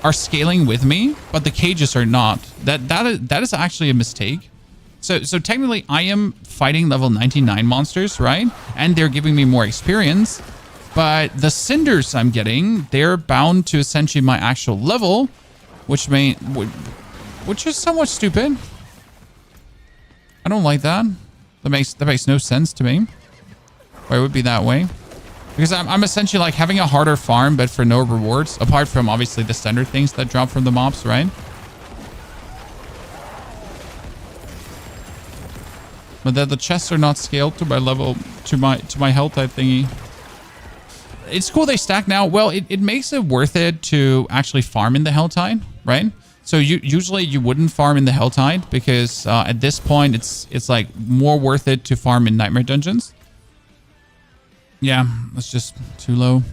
are scaling with me, but the cages are not. That is actually a mistake. So technically I am fighting level 99 monsters, right? And they're giving me more experience, but the cinders I'm getting, they're bound to essentially my actual level, which is somewhat stupid. I don't like that. That makes no sense to me. Why it would be that way? Because I'm essentially like having a harder farm, but for no rewards, apart from obviously the standard things that drop from the mobs, right? But the chests are not scaled to my level, to my helltide thingy. It's cool they stack now. Well, it makes it worth it to actually farm in the helltide, right? So usually you wouldn't farm in the helltide because at this point it's like more worth it to farm in nightmare dungeons. Yeah, that's just too low.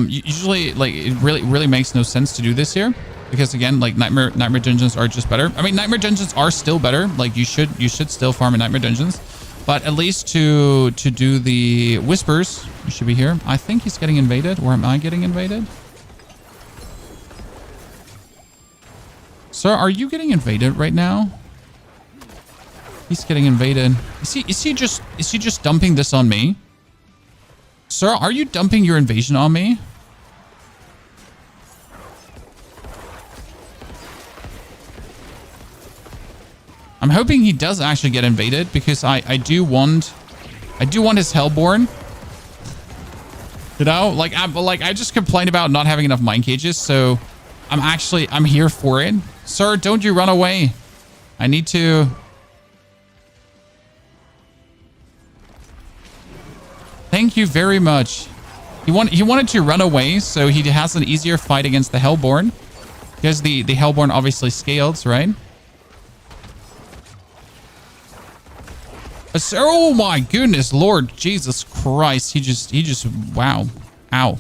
Usually, like, it really makes no sense to do this here because again, like nightmare dungeons are just better. I mean, nightmare dungeons are still better. Like you should still farm in nightmare dungeons, but at least to do the whispers, you should be here. I think he's getting invaded, or am I getting invaded? Sir, are you getting invaded right now? He's getting invaded. Is he just dumping this on me? Sir, are you dumping your invasion on me? I'm hoping he does actually get invaded because I do want his Hellborn. You know, like I just complained about not having enough mine cages, so I'm here for it. Sir, don't you run away. I need to. Thank you very much. He wanted to run away, so he has an easier fight against the Hellborn. Because the Hellborn obviously scales, right? Oh my goodness, Lord Jesus Christ. He just, wow. Ow.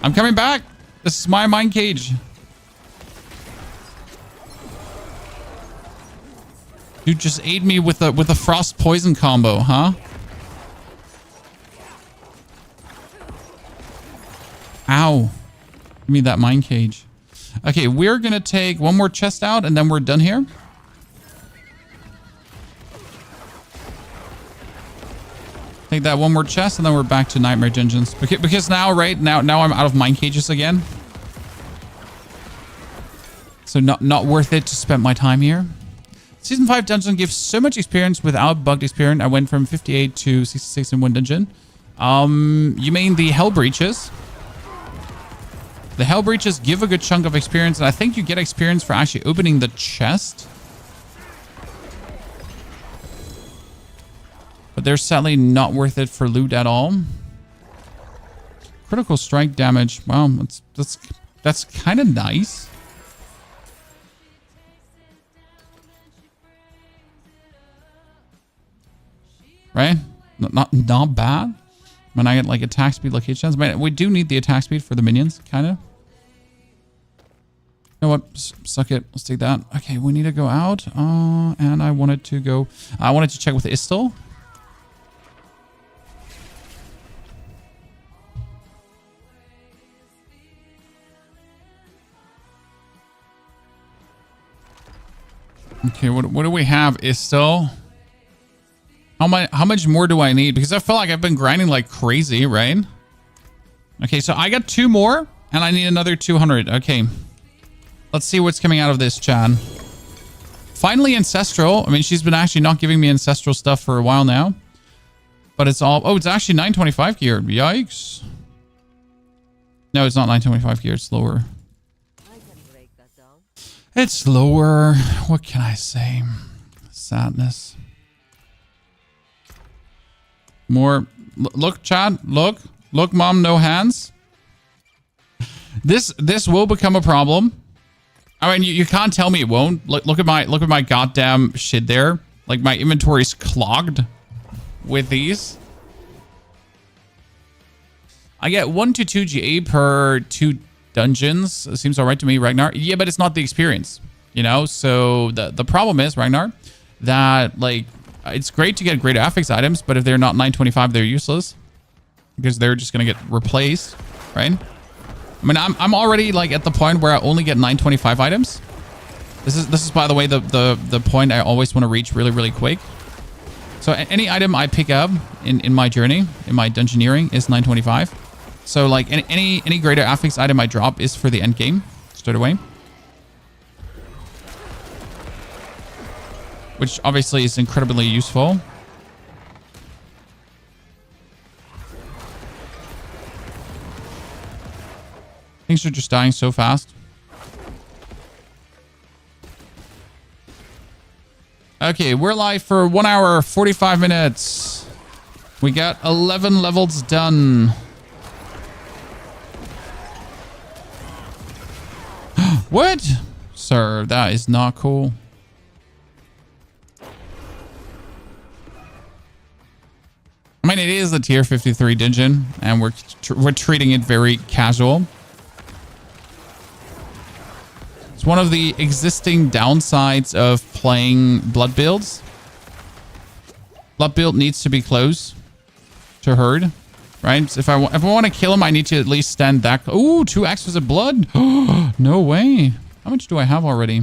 I'm coming back. This is my mine cage. Dude just ate me with a frost poison combo, huh? Ow. Give me that mine cage. Okay, we're gonna take one more chest out and then we're done here. Take that one more chest and then we're back to nightmare dungeons. Because now, right now I'm out of mine cages again. So not worth it to spend my time here. Season 5 dungeon gives so much experience without bugged experience. I went from 58 to 66 in one dungeon. You mean the hell breaches? The hell breaches give a good chunk of experience, and I think you get experience for actually opening the chest. But they're sadly not worth it for loot at all. Critical strike damage. Wow, that's kind of nice. Right? Not bad. When I get like attack speed locations, but we do need the attack speed for the minions, kind of. You know what? Suck it. Let's take that. Okay, we need to go out. And I wanted to check with Istal. Okay, what do we have, Istal? How much more do I need? Because I feel like I've been grinding like crazy, right? Okay, so I got 2 more and I need another 200. Okay. Let's see what's coming out of this, Chan. Finally, Ancestral. I mean, she's been actually not giving me Ancestral stuff for a while now. But it's all... Oh, it's actually 925 gear. Yikes. No, it's not 925 gear. It's lower. It's lower. What can I say? Sadness. More. Look, Chad. Look, Mom. No hands. This will become a problem. I mean, you can't tell me it won't. Look at my goddamn shit there. Like my inventory's clogged with these. I get 1 to 2 GA per 2 dungeons. It seems all right to me, Ragnar. Yeah, but it's not the experience, you know. So the problem is, Ragnar, that like it's great to get great affix items, but if they're not 925, they're useless because they're just gonna get replaced, right? I mean, I'm already like at the point where I only get 925 items. This is by the way the point I always want to reach really quick. So any item I pick up in my journey, in my dungeoneering, is 925. So like any greater affix item I drop is for the end game straight away. Which obviously is incredibly useful. Things are just dying so fast. Okay, we're live for 1 hour, 45 minutes. We got 11 levels done. What? Sir, that is not cool. I mean, it is a tier 53 dungeon, and we're treating it very casual. It's one of the existing downsides of playing blood builds. Blood build needs to be close to herd, right? So if I want to kill him, I need to at least stand that. Ooh, 2 exquisite blood. No way. How much do I have already?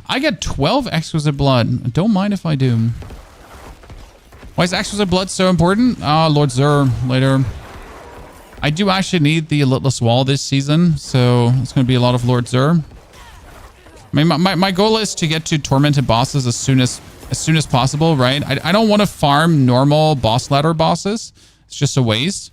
I get 12 exquisite blood. Don't mind if I do. Why is exquisite blood so important? Lord Zur later. I do actually need the Elitless Wall this season, so it's going to be a lot of Lord Zur. I mean, my goal is to get to tormented bosses as soon as possible, right? I don't want to farm normal boss ladder bosses. It's just a waste.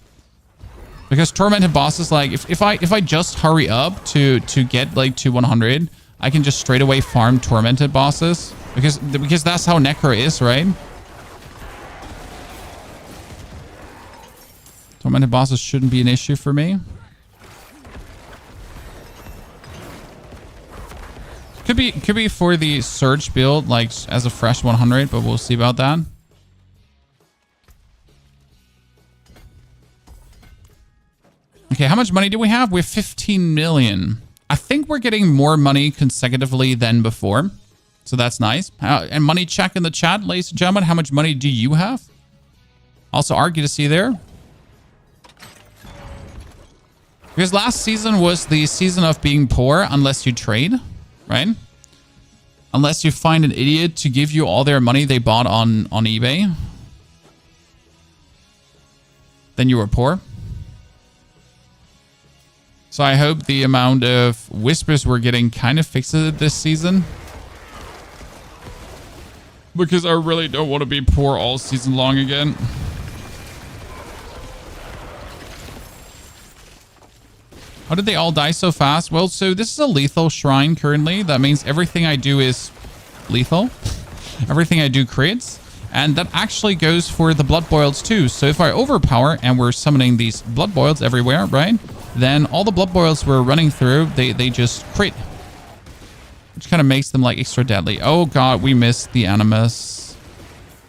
Because tormented bosses, like if I just hurry up to get like to 100, I can just straight away farm tormented bosses because that's how necro is, right? Tormented bosses shouldn't be an issue for me. Could be for the surge build, like as a fresh 100, but we'll see about that. Okay, how much money do we have? We have 15 million. I think we're getting more money consecutively than before. So that's nice. And money check in the chat, ladies and gentlemen. How much money do you have? Also, argue to see there. Because last season was the season of being poor unless you trade, right? Unless you find an idiot to give you all their money they bought on eBay. Then you were poor. So I hope the amount of whispers we're getting kind of fixes it this season. Because I really don't want to be poor all season long again. How did they all die so fast? Well, so this is a lethal shrine currently. That means everything I do is lethal. Everything I do crits. And that actually goes for the blood boils too. So if I overpower and we're summoning these blood boils everywhere, right? Then all the blood boils we're running through, they just crit. Which kind of makes them like extra deadly. Oh god, we missed the animus.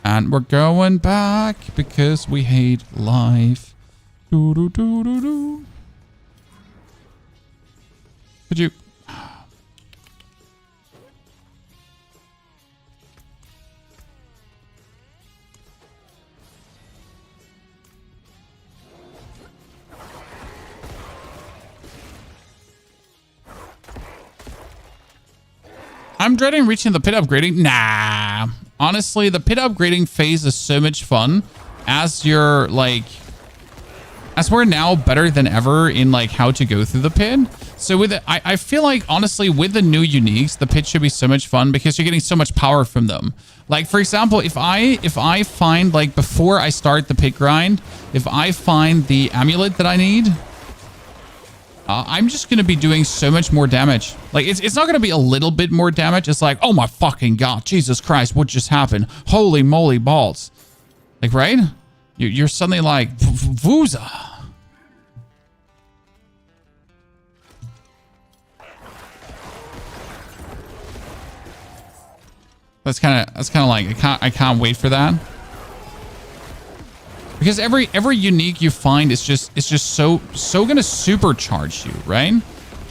And we're going back because we hate life. Doo doo doo doo doo. Could you... I'm dreading reaching the pit upgrading. Nah. Honestly, the pit upgrading phase is so much fun as you're like... As we're now better than ever in like how to go through the pit. So with it, I feel like honestly with the new uniques, the pit should be so much fun because you're getting so much power from them. Like for example, if I find like before I start the pit grind, if I find the amulet that I need, I'm just gonna be doing so much more damage. Like it's not gonna be a little bit more damage. It's like, oh my fucking god, Jesus Christ, what just happened? Holy moly balls! Like right? You're suddenly like Vuza. That's kind of like I can't wait for that. Because every unique you find is just so gonna supercharge you, right?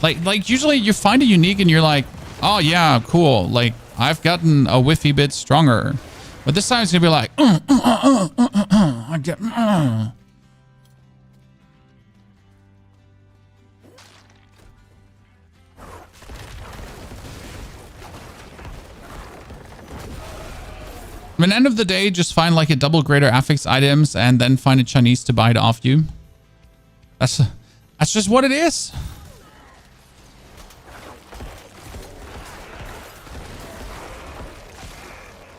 Like usually you find a unique and you're like, oh yeah, cool. Like I've gotten a whiffy bit stronger. But this time it's gonna be like, I get. I mean, end of the day, just find like a double greater affix items and then find a Chinese to buy it off you. That's just what it is.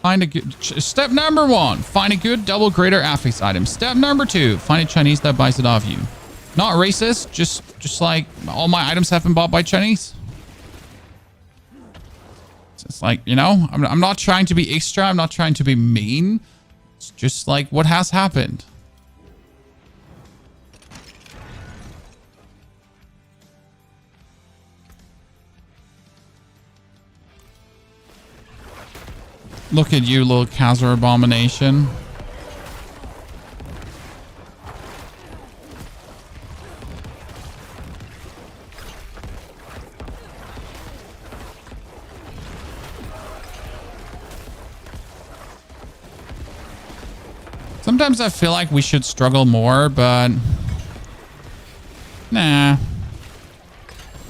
Find a good step number 1. Find a good double greater affix item. Step number 2. Find a Chinese that buys it off you. Not racist. Just like all my items have been bought by Chinese. It's like, you know, I'm not trying to be extra. I'm not trying to be mean. It's just like what has happened. Look at you, little Khazar abomination. Sometimes I feel like we should struggle more, but nah.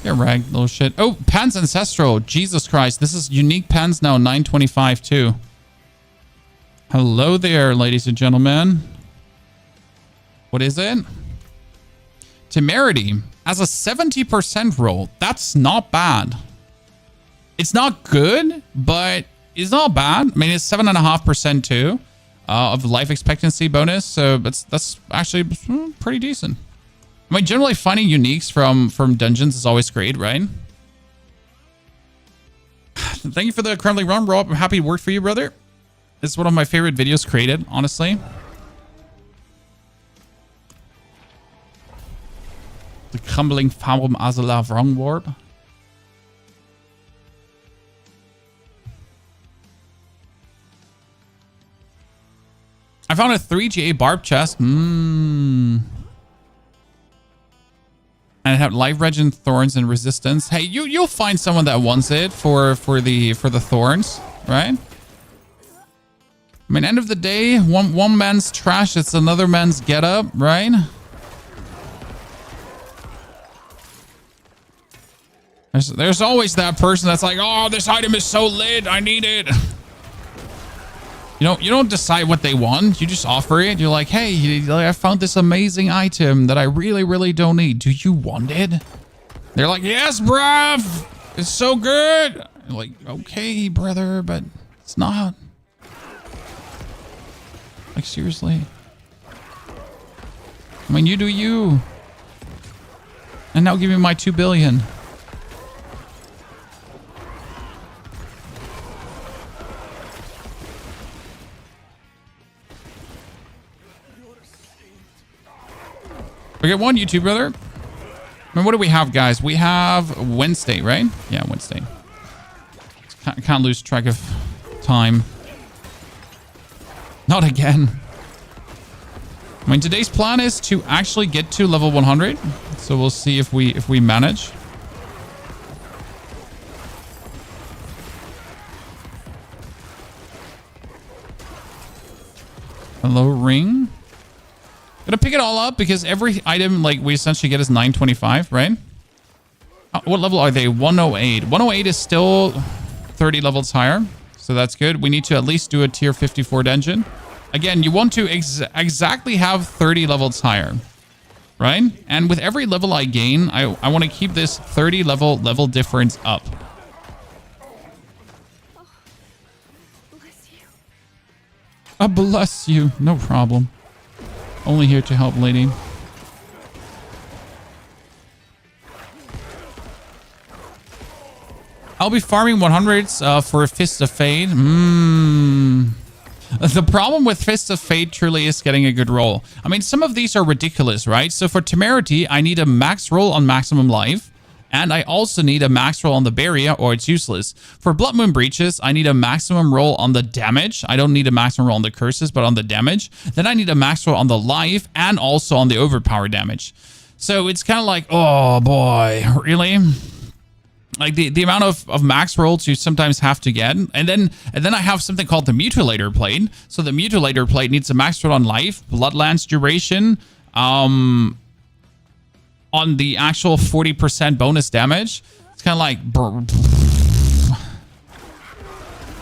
Get ragged, little shit. Oh, Pan's Ancestral. Jesus Christ. This is unique pens now, 925 too. Hello there, ladies and gentlemen. What is it? Temerity. As a 70% roll. That's not bad. It's not good, but it's not bad. I mean, it's 7.5% too of life expectancy bonus. So that's actually pretty decent. I mean, generally finding uniques from dungeons is always great, right? Thank you for the crumbling run, Rob. I'm happy it worked for you, brother. It's one of my favorite videos created, honestly. The crumbling from Azala wrong warp. I found a 3GA barb chest. And have life regen, thorns, and resistance. Hey, you'll find someone that wants it for the thorns, right? I mean, end of the day, one man's trash, it's another man's get up, right? There's always that person that's like, oh, this item is so lit, I need it. You don't decide what they want. You just offer it. You're like, hey, I found this amazing item that I really, really don't need. Do you want it? They're like, yes, bruv. It's so good. You're like, okay, brother, but it's not. Like, seriously. I mean, you do you. And now give me my 2 billion. We get one YouTube, brother. I mean, what do we have, guys? We have Wednesday, right? Yeah, Wednesday. Can't lose track of time. Not again. I mean, today's plan is to actually get to level 100. So we'll see if we manage. Hello, ring. Gonna pick it all up because every item like we essentially get is 925, right? What level are they? 108. 108 is still 30 levels higher, so that's good. We need to at least do a tier 54 dungeon. Again, you want to exactly have 30 levels higher, right? And with every level I gain, I want to keep this 30 level difference up. Bless you. No problem. Only here to help, lady. I'll be farming 100s for Fist of Fate. The problem with Fist of Fate truly is getting a good roll. I mean, some of these are ridiculous, right? So for Temerity, I need a max roll on maximum life. And I also need a max roll on the barrier or it's useless. For Blood Moon Breaches, I need a maximum roll on the damage. I don't need a maximum roll on the curses, but on the damage. Then I need a max roll on the life and also on the overpower damage. So it's kind of like, oh boy, really? Like the amount of max rolls you sometimes have to get. And then I have something called the Mutilator Plate. So the Mutilator Plate needs a max roll on life, Bloodlance duration, on the actual 40% bonus damage. It's kind of like...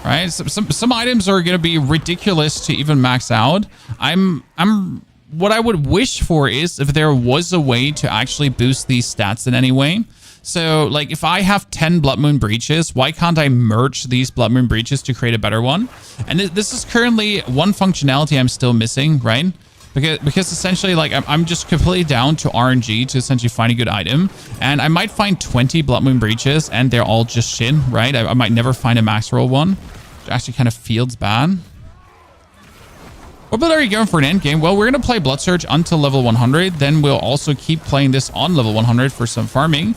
right? Some items are going to be ridiculous to even max out. What I would wish for is if there was a way to actually boost these stats in any way. So, like, if I have 10 Blood Moon Breaches, why can't I merge these Blood Moon Breaches to create a better one? And this is currently one functionality I'm still missing, right? Because essentially, like, I'm just completely down to RNG to essentially find a good item. And I might find 20 Blood Moon Breaches, and they're all just shit, right? I might never find a max roll one. Which actually kind of feels bad. What build are you going for an end game? Well, we're going to play Blood Surge until level 100. Then we'll also keep playing this on level 100 for some farming.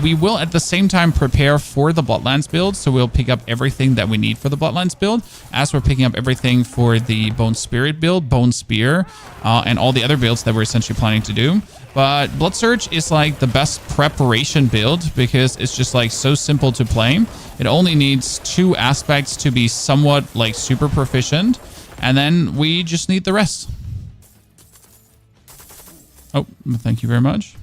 We will at the same time prepare for the Bloodlands build. So we'll pick up everything that we need for the Bloodlands build, as we're picking up everything for the Bone Spirit build, Bone Spear, and all the other builds that we're essentially planning to do. But Blood Surge is like the best preparation build because it's just like so simple to play. It only needs 2 aspects to be somewhat like super proficient. And then we just need the rest. Oh, thank you very much.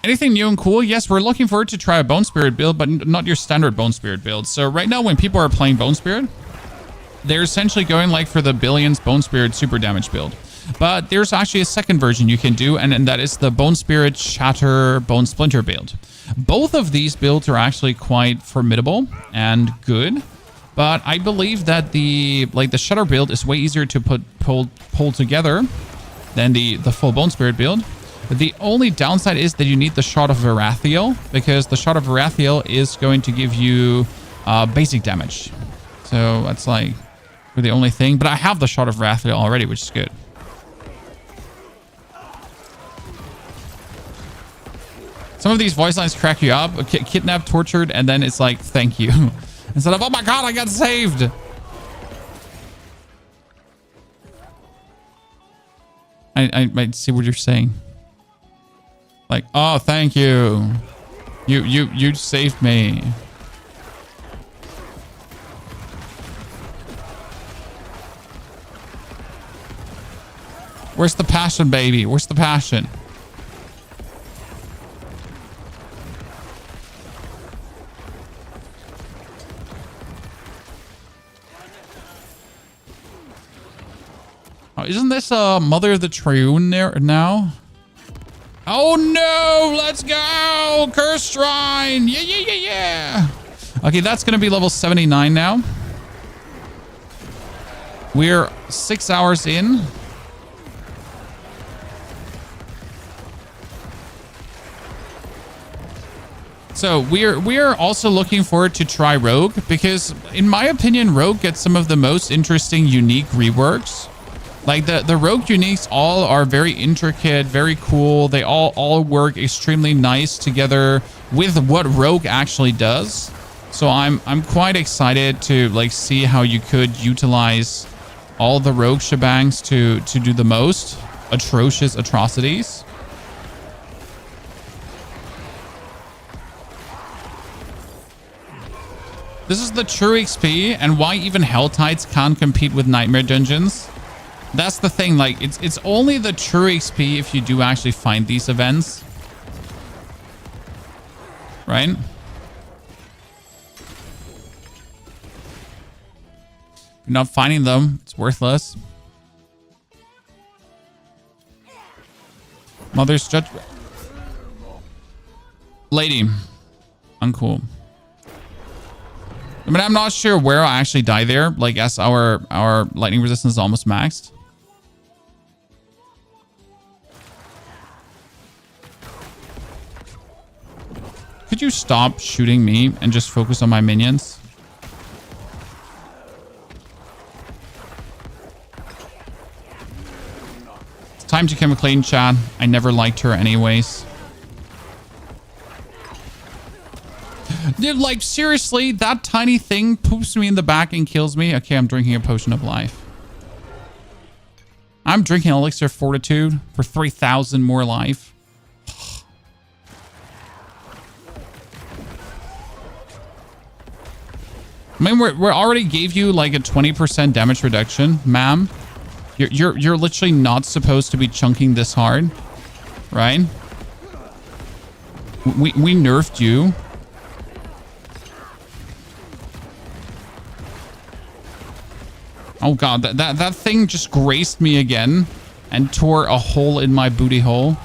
Anything new and cool? Yes, we're looking forward to try a Bone Spirit build, but not your standard Bone Spirit build. So right now when people are playing Bone Spirit, they're essentially going like for the Billions Bone Spirit super damage build. But there's actually a second version you can do, and that is the Bone Spirit Shatter Bone Splinter build. Both of these builds are actually quite formidable and good, but I believe that the Shatter build is way easier to pull together than the full Bone Spirit build. The only downside is that you need the Shot of Varathiel, because the Shot of Varathiel is going to give you basic damage. So that's like the only thing. But I have the Shot of Varathiel already, which is good. Some of these voice lines crack you up. Kidnapped, tortured, and then it's like, thank you. Instead of, oh my god, I got saved. I might see what you're saying. Like, oh, thank you. You saved me. Where's the passion, baby? Where's the passion? Oh, isn't this Mother of the Triune there now? Oh no! Let's go! Curse Shrine! Yeah! Okay, that's gonna be level 79 now. We're 6 hours in. So we're also looking forward to try Rogue, because in my opinion, Rogue gets some of the most interesting unique reworks. Like the Rogue Uniques all are very intricate, very cool. They all work extremely nice together with what Rogue actually does. So I'm quite excited to like see how you could utilize all the Rogue shebangs to do the most atrocious atrocities. This is the true XP, and why even helltides can't compete with nightmare dungeons. That's the thing, like, it's only the true XP if you do actually find these events. Right? If you're not finding them, it's worthless. Mother's judgment. Lady. Uncool. I mean, I'm not sure where I actually die there, like, as our lightning resistance is almost maxed. Could you stop shooting me and just focus on my minions? It's time to come clean, chat. I never liked her anyways. Dude, like, seriously, that tiny thing poops me in the back and kills me. Okay, I'm drinking a potion of life. I'm drinking elixir of fortitude for 3,000 more life. I mean, we already gave you like a 20% damage reduction, ma'am. You're literally not supposed to be chunking this hard, right? We nerfed you. Oh god, that thing just graced me again and tore a hole in my booty hole.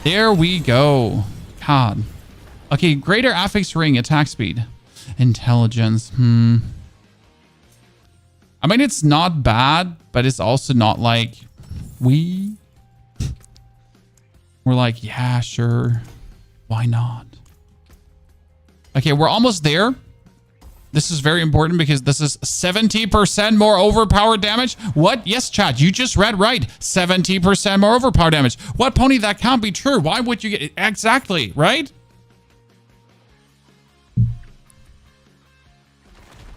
There we go. God. Okay, greater affix ring, attack speed. Intelligence. I mean, it's not bad, but it's also not like we're like, yeah, sure. Why not? Okay, we're almost there. This is very important because this is 70% more overpowered damage. What? Yes, chat, you just read right. 70% more overpowered damage. What, Pony? That can't be true. Why would you get it? Exactly, right?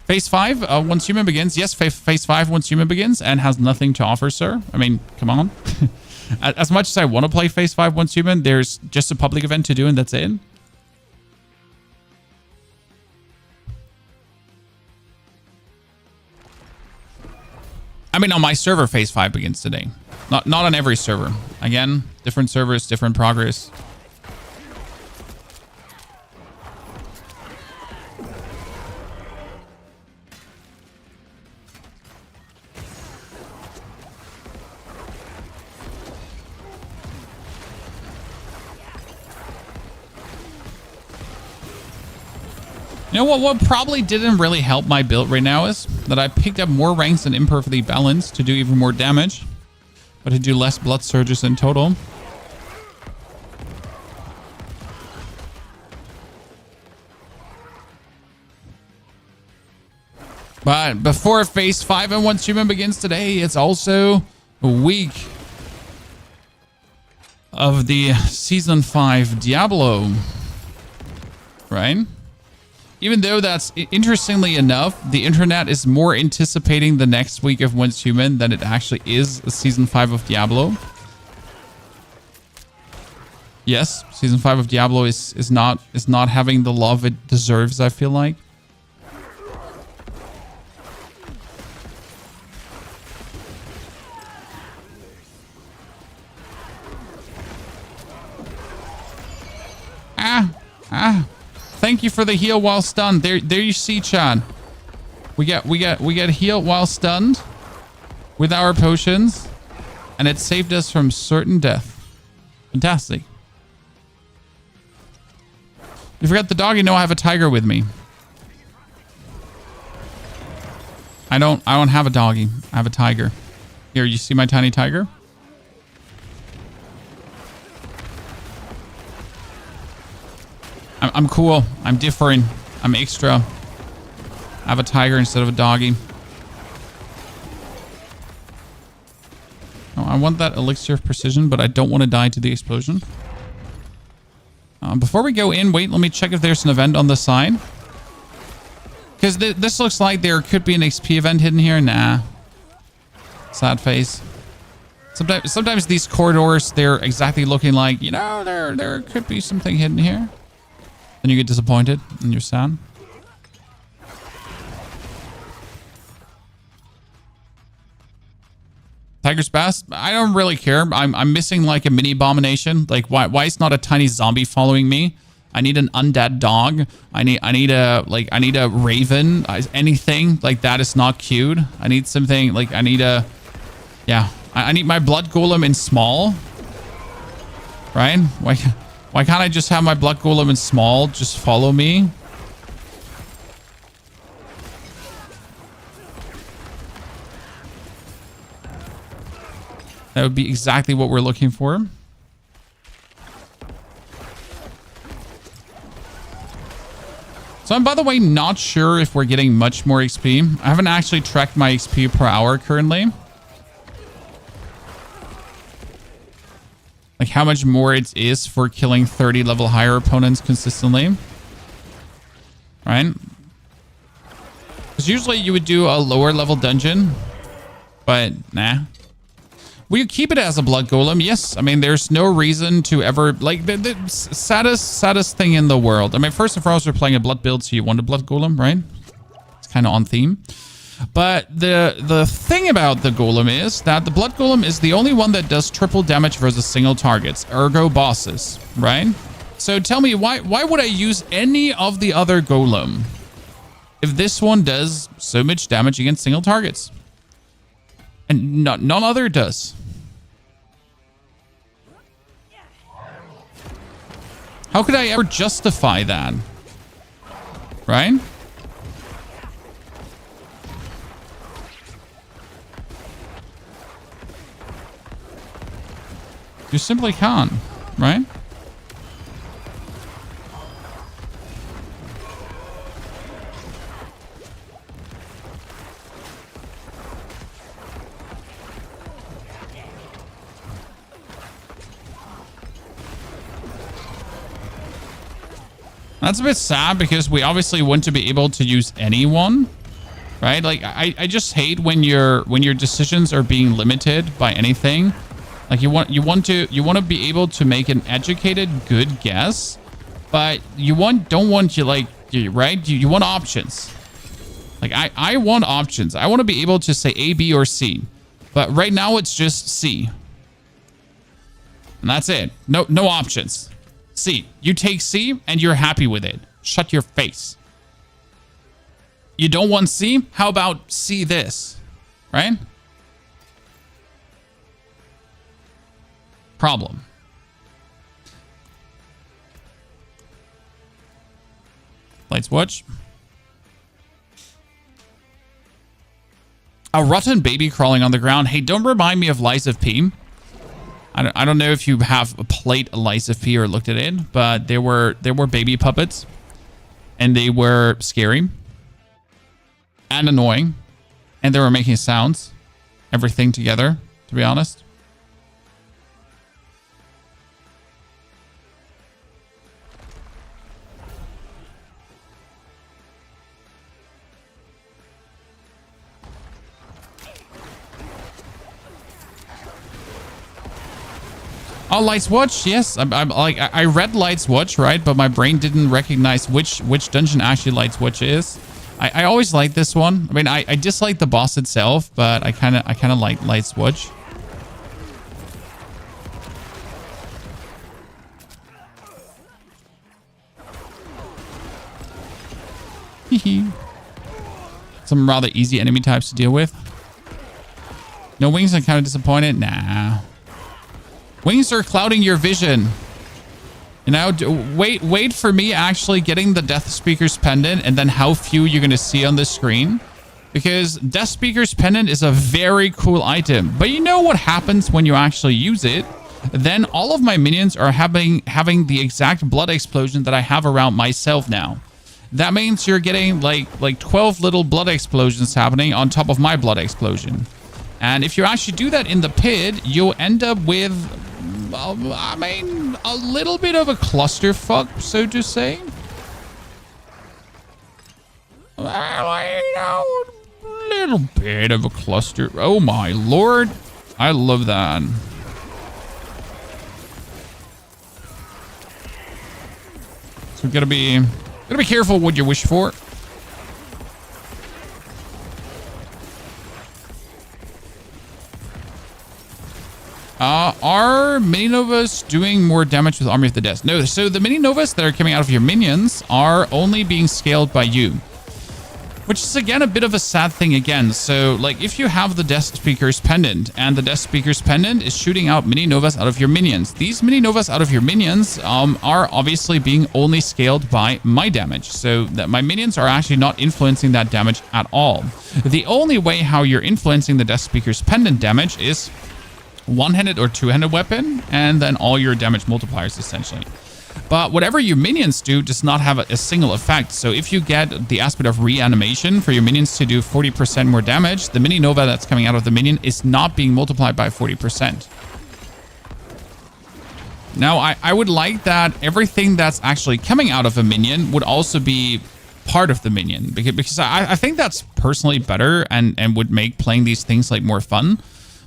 Phase 5, once human begins. Yes, phase 5, once human begins, and has nothing to offer, sir. I mean, come on. As much as I want to play phase 5 once human, there's just a public event to do, and that's it. I mean, on my server, phase 5 begins today. Not on every server. Again, different servers, different progress. You know what probably didn't really help my build right now is that I picked up more ranks than imperfectly balanced to do even more damage, but to do less blood surges in total. But before phase 5 and once human begins today, it's also a week of the season 5 Diablo, right? Even though that's, interestingly enough, the internet is more anticipating the next week of Once Human than it actually is season 5 of Diablo. Yes, season 5 of Diablo is not having the love it deserves, I feel like. Thank you for the heal while stunned. There you see, Chan. We get heal while stunned with our potions, and it saved us from certain death. Fantastic. You forgot the dog. You know I have a tiger with me. I don't have a doggy. I have a tiger. Here, you see my tiny tiger? I'm cool. I'm different. I'm extra. I have a tiger instead of a doggy. Oh, I want that elixir of precision, but I don't want to die to the explosion. Before we go in, wait, let me check if there's an event on the side. Because this looks like there could be an XP event hidden here. Nah. Sad face. Sometimes these corridors, they're exactly looking like, you know, there could be something hidden here. Then you get disappointed and you're sad. Tiger's best. I don't really care. I'm missing like a mini abomination. Like why is not a tiny zombie following me? I need an undead dog. I need a raven. Anything like that is not cute. I need something like I need my blood golem in small. Right? Why can't I just have my blood golem in small just follow me? That would be exactly what we're looking for. So I'm, by the way, not sure if we're getting much more XP. I haven't actually tracked my XP per hour currently. Like how much more it is for killing 30 level higher opponents consistently. Right? Because usually you would do a lower level dungeon. But nah. Will you keep it as a blood golem? Yes. I mean, there's no reason to ever, like, the saddest thing in the world. I mean, first and foremost, we're playing a blood build, so you want a blood golem, right? It's kind of on theme. But the thing about the golem is that the blood golem is the only one that does triple damage versus single targets, ergo bosses, right? So tell me, why would I use any of the other golem if this one does so much damage against single targets? And none other does. How could I ever justify that? Right? You simply can't, right? That's a bit sad because we obviously want to be able to use anyone, right? Like I just hate when your decisions are being limited by anything. Like you want to be able to make an educated, good guess, but you don't want you like right? You want options. Like I want options. I want to be able to say A, B, or C, but right now it's just C, and that's it. No options. C. You take C and you're happy with it. Shut your face. You don't want C? How about C this? Right? Problem. Lights watch. A rotten baby crawling on the ground. Hey, don't remind me of Lies of P. I don't know if you have played Lies of P or looked at it, but there were baby puppets, and they were scary and annoying, and they were making sounds, everything together, to be honest. Oh, Lights Watch, yes. I read Lights Watch, right? But my brain didn't recognize which dungeon actually Lights Watch is. I always like this one. I mean, I dislike the boss itself, but I kind of like Lights Watch. Some rather easy enemy types to deal with. No wings, I'm kind of disappointed. Nah. Wings are clouding your vision. You know, wait for me actually getting the Death Speaker's Pendant and then how few you're going to see on the screen. Because Death Speaker's Pendant is a very cool item. But you know what happens when you actually use it? Then all of my minions are having the exact blood explosion that I have around myself now. That means you're getting like 12 little blood explosions happening on top of my blood explosion. And if you actually do that in the pit, you'll end up with, I mean, a little bit of a clusterfuck, so to say. Well, you know, a little bit of a cluster. Oh my lord. I love that. So gotta be careful what you wish for. Are mini novas doing more damage with Army of the Dead? No, so the mini novas that are coming out of your minions are only being scaled by you. Which is, again, a bit of a sad thing again. So, like, if you have the Death Speaker's Pendant, and the Death Speaker's Pendant is shooting out mini novas out of your minions. These mini novas out of your minions are obviously being only scaled by my damage. So, that my minions are actually not influencing that damage at all. The only way how you're influencing the Death Speaker's Pendant damage is one-handed or two-handed weapon, and then all your damage multipliers, essentially. But whatever your minions do does not have a single effect. So if you get the aspect of reanimation for your minions to do 40% more damage, the mini nova that's coming out of the minion is not being multiplied by 40%. Now, I would like that everything that's actually coming out of a minion would also be part of the minion, because I think that's personally better and would make playing these things like more fun.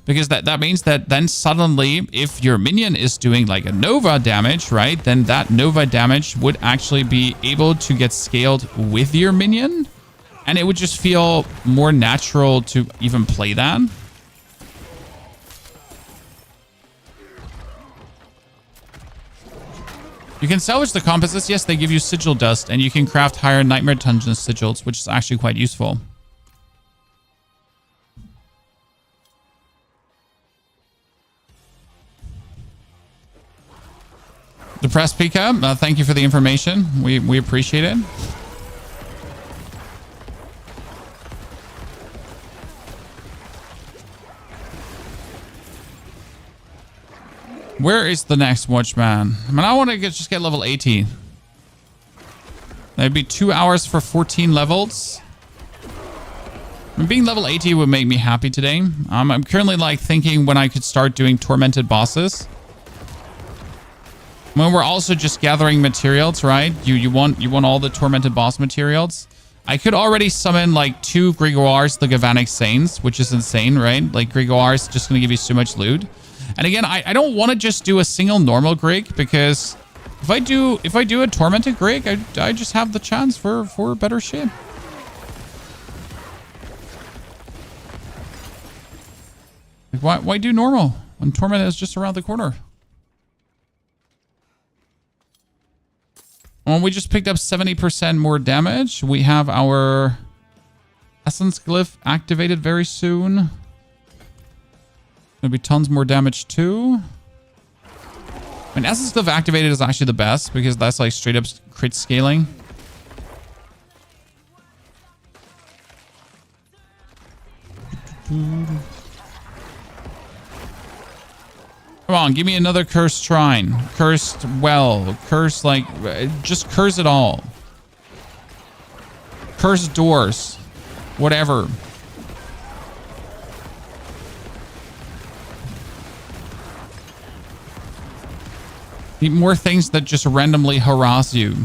Because that means that then suddenly, if your minion is doing like a Nova damage, right, then that Nova damage would actually be able to get scaled with your minion. And it would just feel more natural to even play that. You can salvage the composites. Yes, they give you sigil dust, and you can craft higher Nightmare Dungeon sigils, which is actually quite useful. The Press Pika, thank you for the information. We appreciate it. Where is the next watchman? I mean, I want to just get level 80. That'd be 2 hours for 14 levels. I mean, being level 80 would make me happy today. I'm currently like thinking when I could start doing tormented bosses. When we're also just gathering materials, right? You want all the tormented boss materials. I could already summon like 2 Grigoires, the Galvanic Saints, which is insane, right? Like Grigoire is just going to give you so much loot. And again, I don't want to just do a single normal Grig, because if I do a tormented Grig, I just have the chance for better shit. Like why do normal when torment is just around the corner? Well, we just picked up 70% more damage. We have our Essence Glyph activated very soon. Gonna be tons more damage too. I mean, Essence Glyph activated is actually the best, because that's like straight up crit scaling. Come on, give me another cursed shrine. Cursed well. Cursed, like, just curse it all. Cursed doors. Whatever. Need more things that just randomly harass you.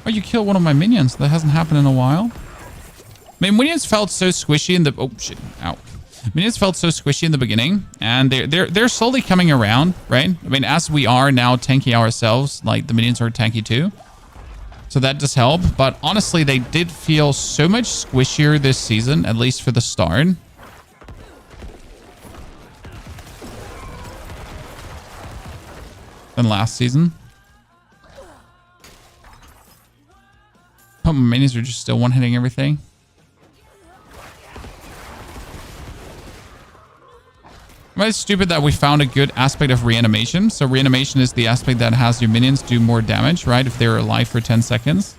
Oh, you killed one of my minions. That hasn't happened in a while. I mean, minions felt so squishy in the... Oh, shit. Ow. Minions felt so squishy in the beginning, and they're slowly coming around, right? I mean, as we are now tanky ourselves, like the minions are tanky too. So that does help. But honestly, they did feel so much squishier this season, at least for the start. Than last season. Oh, my minions are just still one-hitting everything. Well, it's stupid that we found a good aspect of reanimation. So reanimation is the aspect that has your minions do more damage, right? If they're alive for 10 seconds.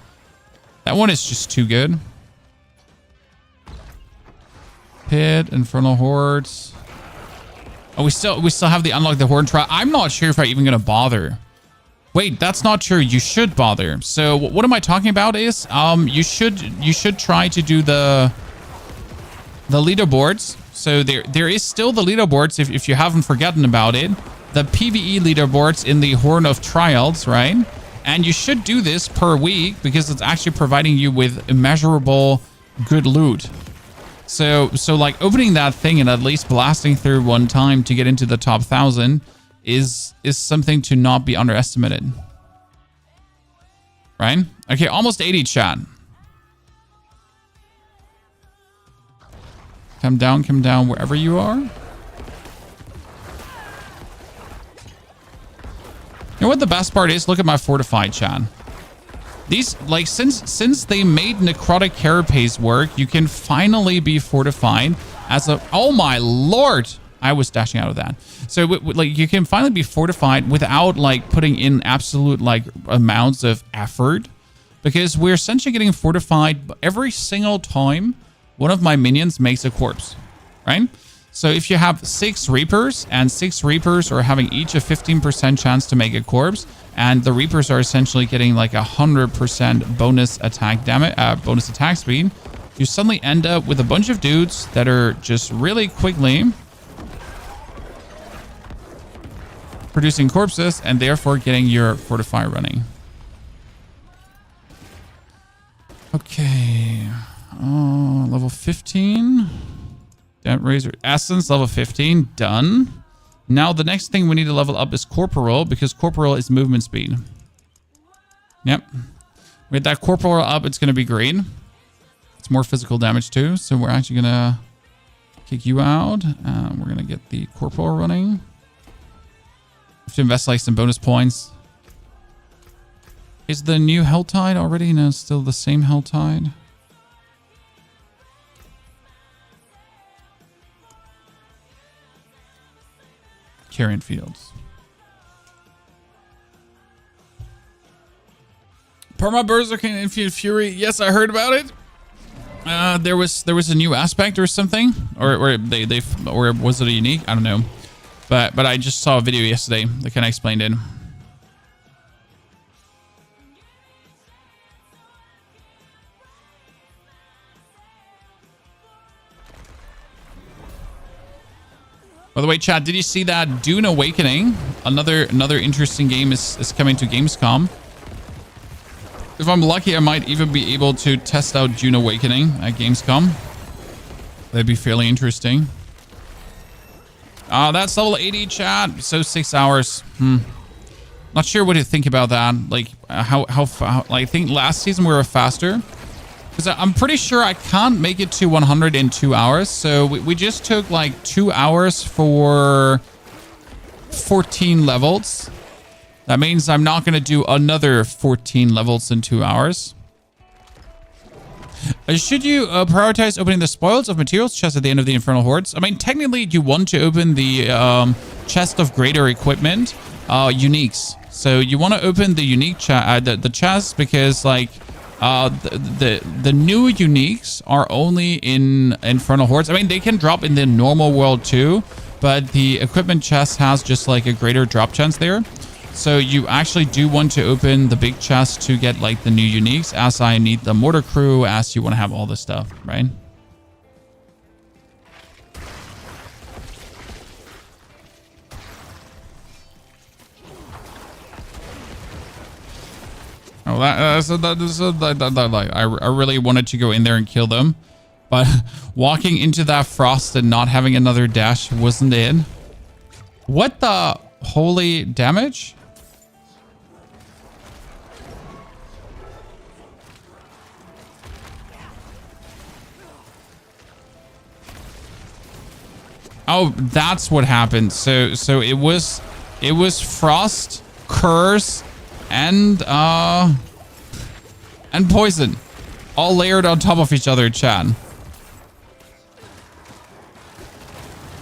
That one is just too good. Pit, Infernal Hordes. Oh, we still have the unlock the Horde trial. I'm not sure if I'm even going to bother. Wait, that's not true. You should bother. So what am I talking about is you should try to do the leaderboards. So there is still the leaderboards if you haven't forgotten about it. The PvE leaderboards in the Horn of Trials, right? And you should do this per week, because it's actually providing you with immeasurable good loot. So like opening that thing and at least blasting through one time to get into the top 1,000 is something to not be underestimated. Right? Okay, almost 80, chat. Come down wherever you are. You know what the best part is? Look at my fortified, chat. These, like, since they made necrotic carapace work, you can finally be fortified as a... Oh my lord! I was dashing out of that. So, like, you can finally be fortified without, like, putting in absolute, like, amounts of effort. Because we're essentially getting fortified every single time one of my minions makes a corpse, right? So if you have 6 Reapers, and 6 Reapers are having each a 15% chance to make a corpse, and the Reapers are essentially getting like 100% bonus attack damage, bonus attack speed, you suddenly end up with a bunch of dudes that are just really quickly producing corpses, and therefore getting your fortify running. Okay. Level 15. Damn Razor Essence, level 15. Done. Now the next thing we need to level up is Corporal, because Corporal is movement speed. Yep. With that Corporal up, it's going to be great. It's more physical damage too. So we're actually going to kick you out. We're going to get the corporal running. Have to invest like some bonus points. Is the new helltide already? No, it's still the same helltide. Carrion Fields. Perma Berserker and Infinite Fury. Yes, I heard about it. There was a new aspect or something, or was it a unique? I don't know, but I just saw a video yesterday that kind of explained it. By the way, chat, did you see that Dune Awakening? Another interesting game is coming to Gamescom. If I'm lucky, I might even be able to test out Dune Awakening at Gamescom. That'd be fairly interesting. That's level 80, chat. So 6 hours. Not sure what to think about that. Like how like, I think last season we were faster. Because I'm pretty sure I can't make it to 100 in 2 hours. So we just took like 2 hours for 14 levels. That means I'm not going to do another 14 levels in 2 hours. Should you prioritize opening the spoils of materials chest at the end of the Infernal Hordes? I mean, technically you want to open the chest of greater equipment, uniques. So you want to open the unique the chest because like the new uniques are only in Infernal Hordes. I mean, they can drop in the normal world too, but the equipment chest has just like a greater drop chance there. So you actually do want to open the big chest to get like the new uniques, as I need the mortar crew, as you want to have all this stuff, right? Oh, I really wanted to go in there and kill them, but walking into that frost and not having another dash wasn't it. What the holy damage? Oh, that's what happened. So it was frost, curse, and poison, all layered on top of each other, chat.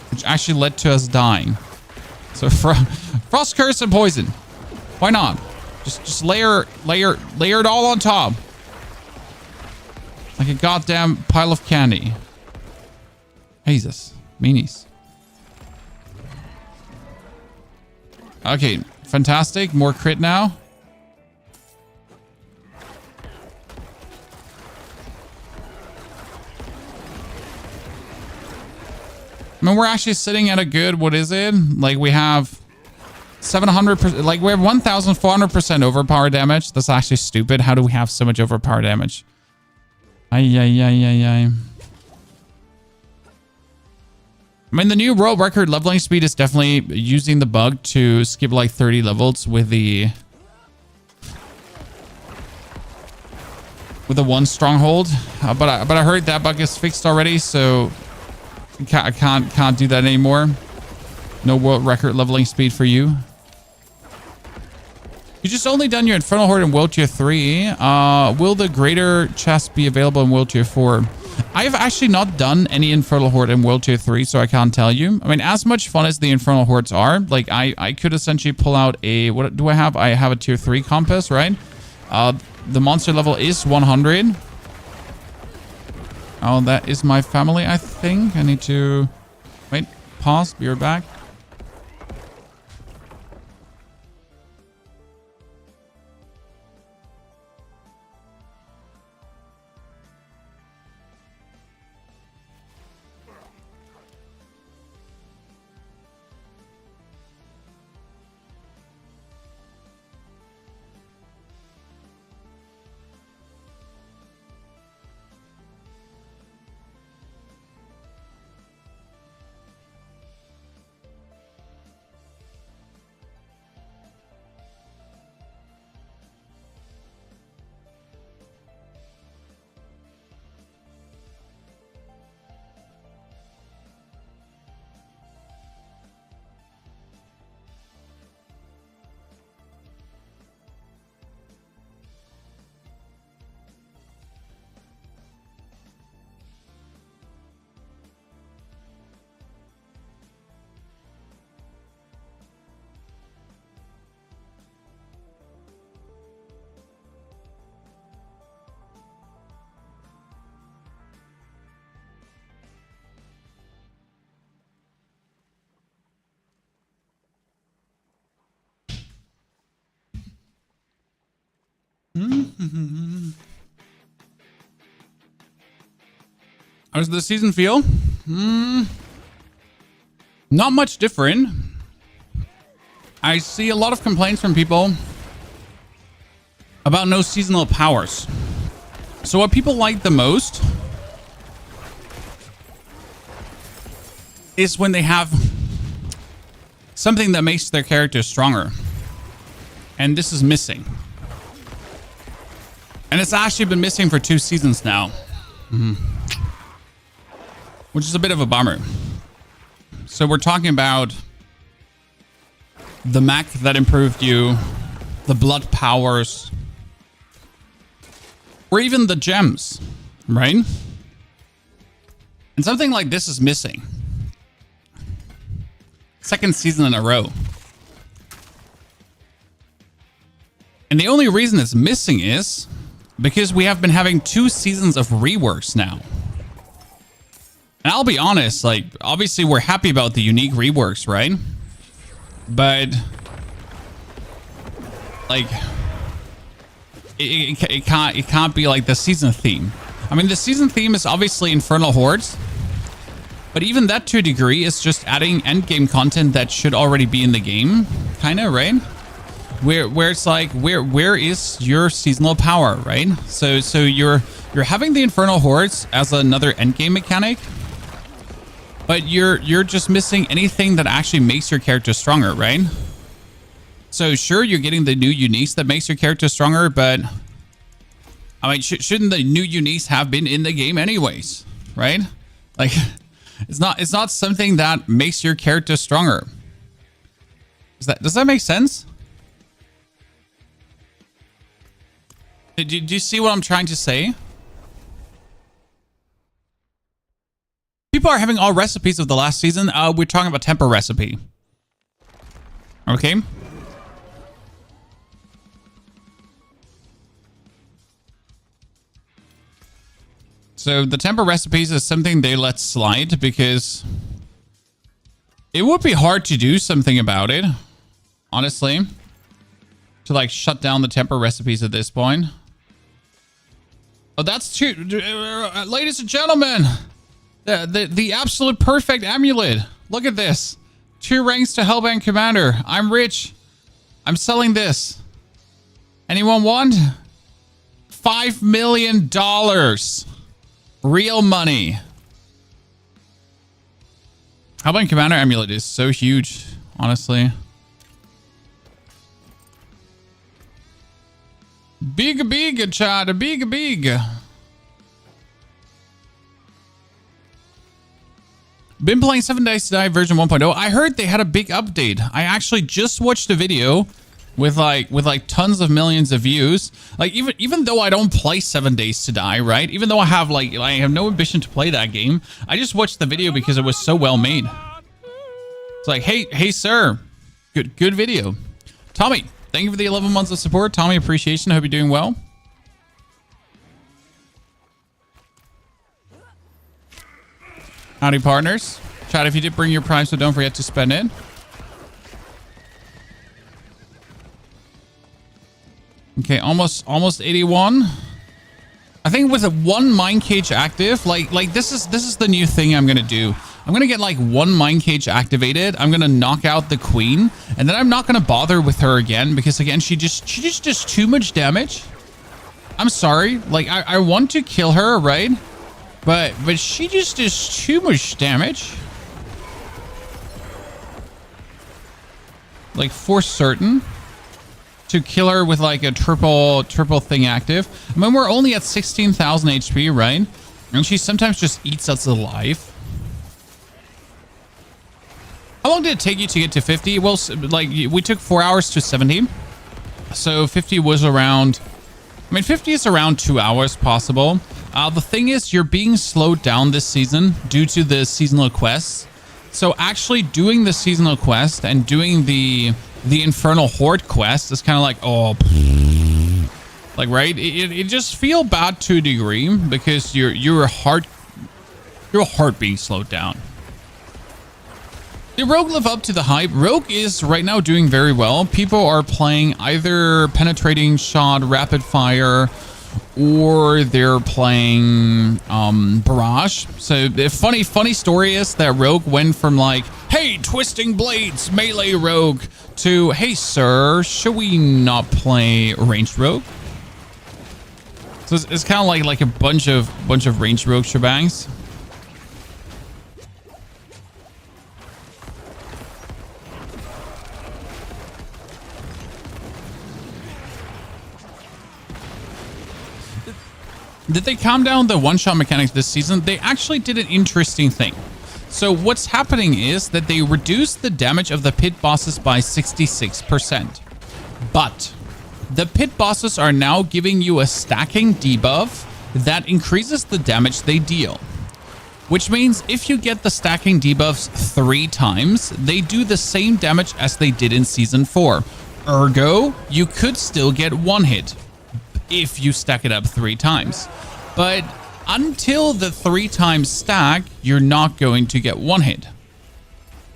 Which actually led to us dying. So frost, curse, and poison. Why not? Just layer it all on top, like a goddamn pile of candy. Jesus, meanies. Okay, fantastic. More crit now. I mean, we're actually sitting at a good, what is it? Like we have 700%, like we have 1,400% overpower damage. That's actually stupid. How do we have so much overpower damage? Ay. I mean, the new world record leveling speed is definitely using the bug to skip like 30 levels with the one stronghold. But I heard that bug is fixed already, so I can't do that anymore. No world record leveling speed for you. You just only done your Infernal Horde in World Tier 3. Will the greater chest be available in World Tier 4? I've actually not done any Infernal Horde in World Tier 3, so I can't tell you. I mean, as much fun as the Infernal Hordes are, like I could essentially pull out a, what do I have? I have a Tier 3 compass, right? The monster level is 100. Oh, that is my family, I think. I need to... Wait, pause, be right back. How does the season feel? Not much different. I see a lot of complaints from people about no seasonal powers. So what people like the most is when they have something that makes their character stronger. And this is missing. And it's actually been missing for 2 seasons now. Which is a bit of a bummer. So we're talking about the mech that improved you, the blood powers, or even the gems, right? And something like this is missing. 2nd season in a row. And the only reason it's missing is because we have been having 2 seasons of reworks now. And I'll be honest, like, obviously we're happy about the unique reworks, right? But, like, it can't be like the season theme. I mean, the season theme is obviously Infernal Hordes. But even that, to a degree, is just adding endgame content that should already be in the game. Kind of, right? Where it's like, where is your seasonal power, right? So you're having the Infernal Hordes as another endgame mechanic. But you're just missing anything that actually makes your character stronger, right? So sure, you're getting the new uniques that makes your character stronger, but I mean, shouldn't the new uniques have been in the game anyways, right? Like, it's not something that makes your character stronger. Does that make sense? Do you see what I'm trying to say? People are having all recipes of the last season. We're talking about temper recipe. Okay. So the temper recipes is something they let slide because it would be hard to do something about it, honestly, to like shut down the temper recipes at this point. Oh, that's too, ladies and gentlemen. The absolute perfect amulet. Look at this. 2 ranks to Hellbang Commander. I'm rich. I'm selling this. Anyone want? $5 million. Real money. Hellbang Commander amulet is so huge, honestly. Big, Chad. Big. Been playing 7 Days to Die version 1.0. I heard they had a big update. I actually just watched a video with like tons of millions of views. Like even though I don't play 7 Days to Die, right? Even though I have no ambition to play that game, I just watched the video because it was so well made. It's like, hey sir, good video. Tommy, thank you for the 11 months of support. Tommy, appreciation. I hope you're doing well. Howdy, partners. Chat, if you did bring your prime, so don't forget to spend it. Okay, almost 81. I think with a 1 mine cage active, like this is the new thing I'm gonna do. I'm gonna get like 1 mine cage activated. I'm gonna knock out the queen, and then I'm not gonna bother with her again because again she just does too much damage. I'm sorry, like I want to kill her, right? But she just does too much damage. Like for certain. To kill her with like a triple thing active. I mean, we're only at 16,000 HP, right? And she sometimes just eats us alive. How long did it take you to get to 50? Well, like we took 4 hours to 70. So 50 was around, I mean, 50 is around 2 hours possible. The thing is, you're being slowed down this season due to the seasonal quests. So actually doing the seasonal quest and doing the Infernal Horde quest is kind of like, oh, like, right? It just feel bad to a degree because your heart being slowed down. Did Rogue live up to the hype? Rogue is right now doing very well. People are playing either penetrating shot, rapid fire, or they're playing barrage. So the funny story is that Rogue went from like, hey, twisting blades, melee Rogue, to hey sir, should we not play ranged Rogue? So it's kind of like a bunch of ranged Rogue shebangs. Did they calm down the one-shot mechanics this season? They actually did an interesting thing. So what's happening is that they reduced the damage of the pit bosses by 66%. But the pit bosses are now giving you a stacking debuff that increases the damage they deal. Which means if you get the stacking debuffs 3 times, they do the same damage as they did in Season 4. Ergo, you could still get one hit if you stack it up 3 times. But until the 3 times stack, you're not going to get one hit.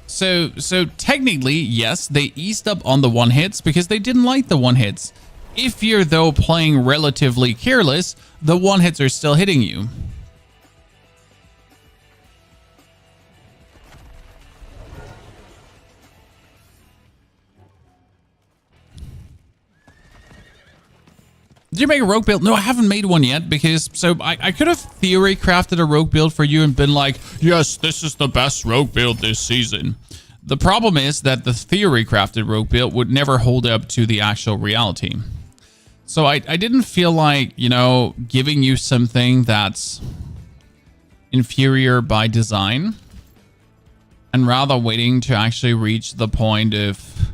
So technically, yes, they eased up on the one hits because they didn't like the one hits. If you're though playing relatively careless, the one hits are still hitting you. Did you make a rogue build? No, I haven't made one yet because I could have theory crafted a rogue build for you and been like, yes, this is the best rogue build this season. The problem is that the theory crafted rogue build would never hold up to the actual reality. So I didn't feel like, you know, giving you something that's inferior by design and rather waiting to actually reach the point of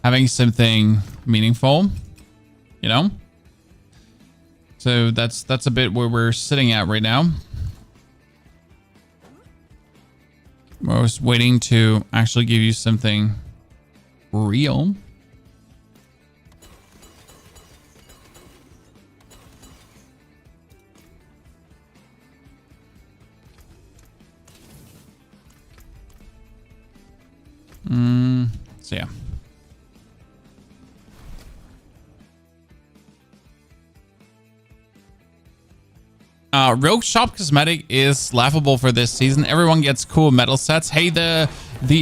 having something meaningful, you know? So that's a bit where we're sitting at right now. I was waiting to actually give you something real. So yeah. Rogue Shop Cosmetic is laughable for this season. Everyone gets cool metal sets. Hey, the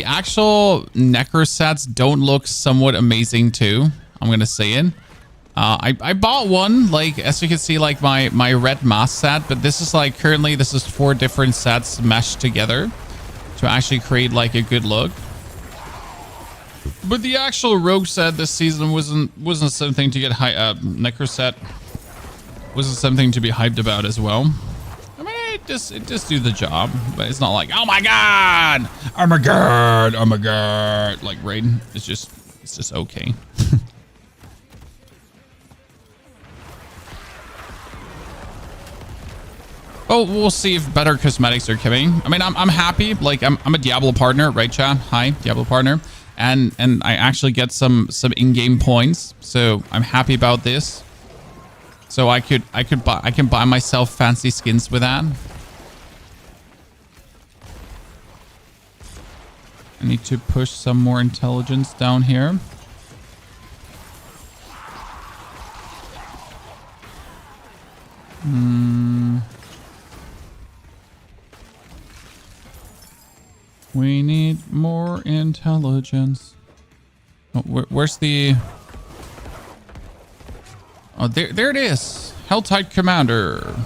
actual necro sets don't look somewhat amazing too. I'm gonna say it. I bought one, like as you can see, like my red mask set, but this is like currently this is 4 different sets meshed together to actually create like a good look. But the actual rogue set this season wasn't something to get necro set wasn't something to be hyped about as well. I mean, it just do the job, but it's not like, oh my god, oh my god, oh my god, like right. It's just okay. Oh, we'll see if better cosmetics are coming. I mean, I'm happy. Like I'm a Diablo partner, right, chat? Hi, Diablo partner, and I actually get some in-game points, so I'm happy about this. So I can buy myself fancy skins with that. I need to push some more intelligence down here. We need more intelligence. Oh, where's the... Oh, there it is. Helltide Commander.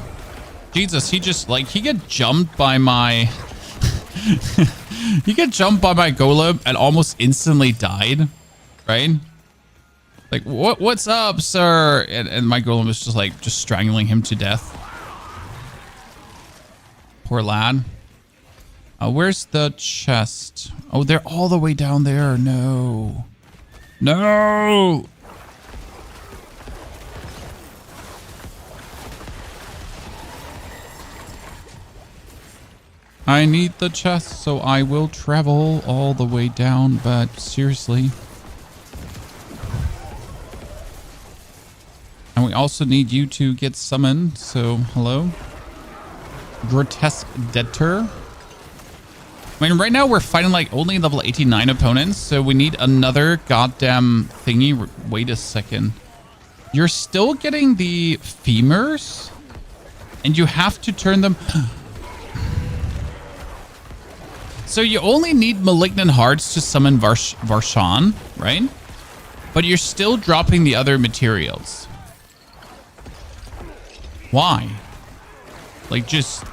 Jesus, he just like he get jumped by my he get jumped by my golem and almost instantly died, right? Like what's up, sir? And my golem is just strangling him to death. Poor lad. Where's the chest? Oh, they're all the way down there. No. No. I need the chest, so I will travel all the way down, but seriously. And we also need you to get summoned, so hello. Grotesque Deter. I mean, right now we're fighting like only level 89 opponents, so we need another goddamn thingy. Wait a second. You're still getting the femurs, and you have to turn them. So you only need malignant hearts to summon Varshan, right? But you're still dropping the other materials. Why? Like, just...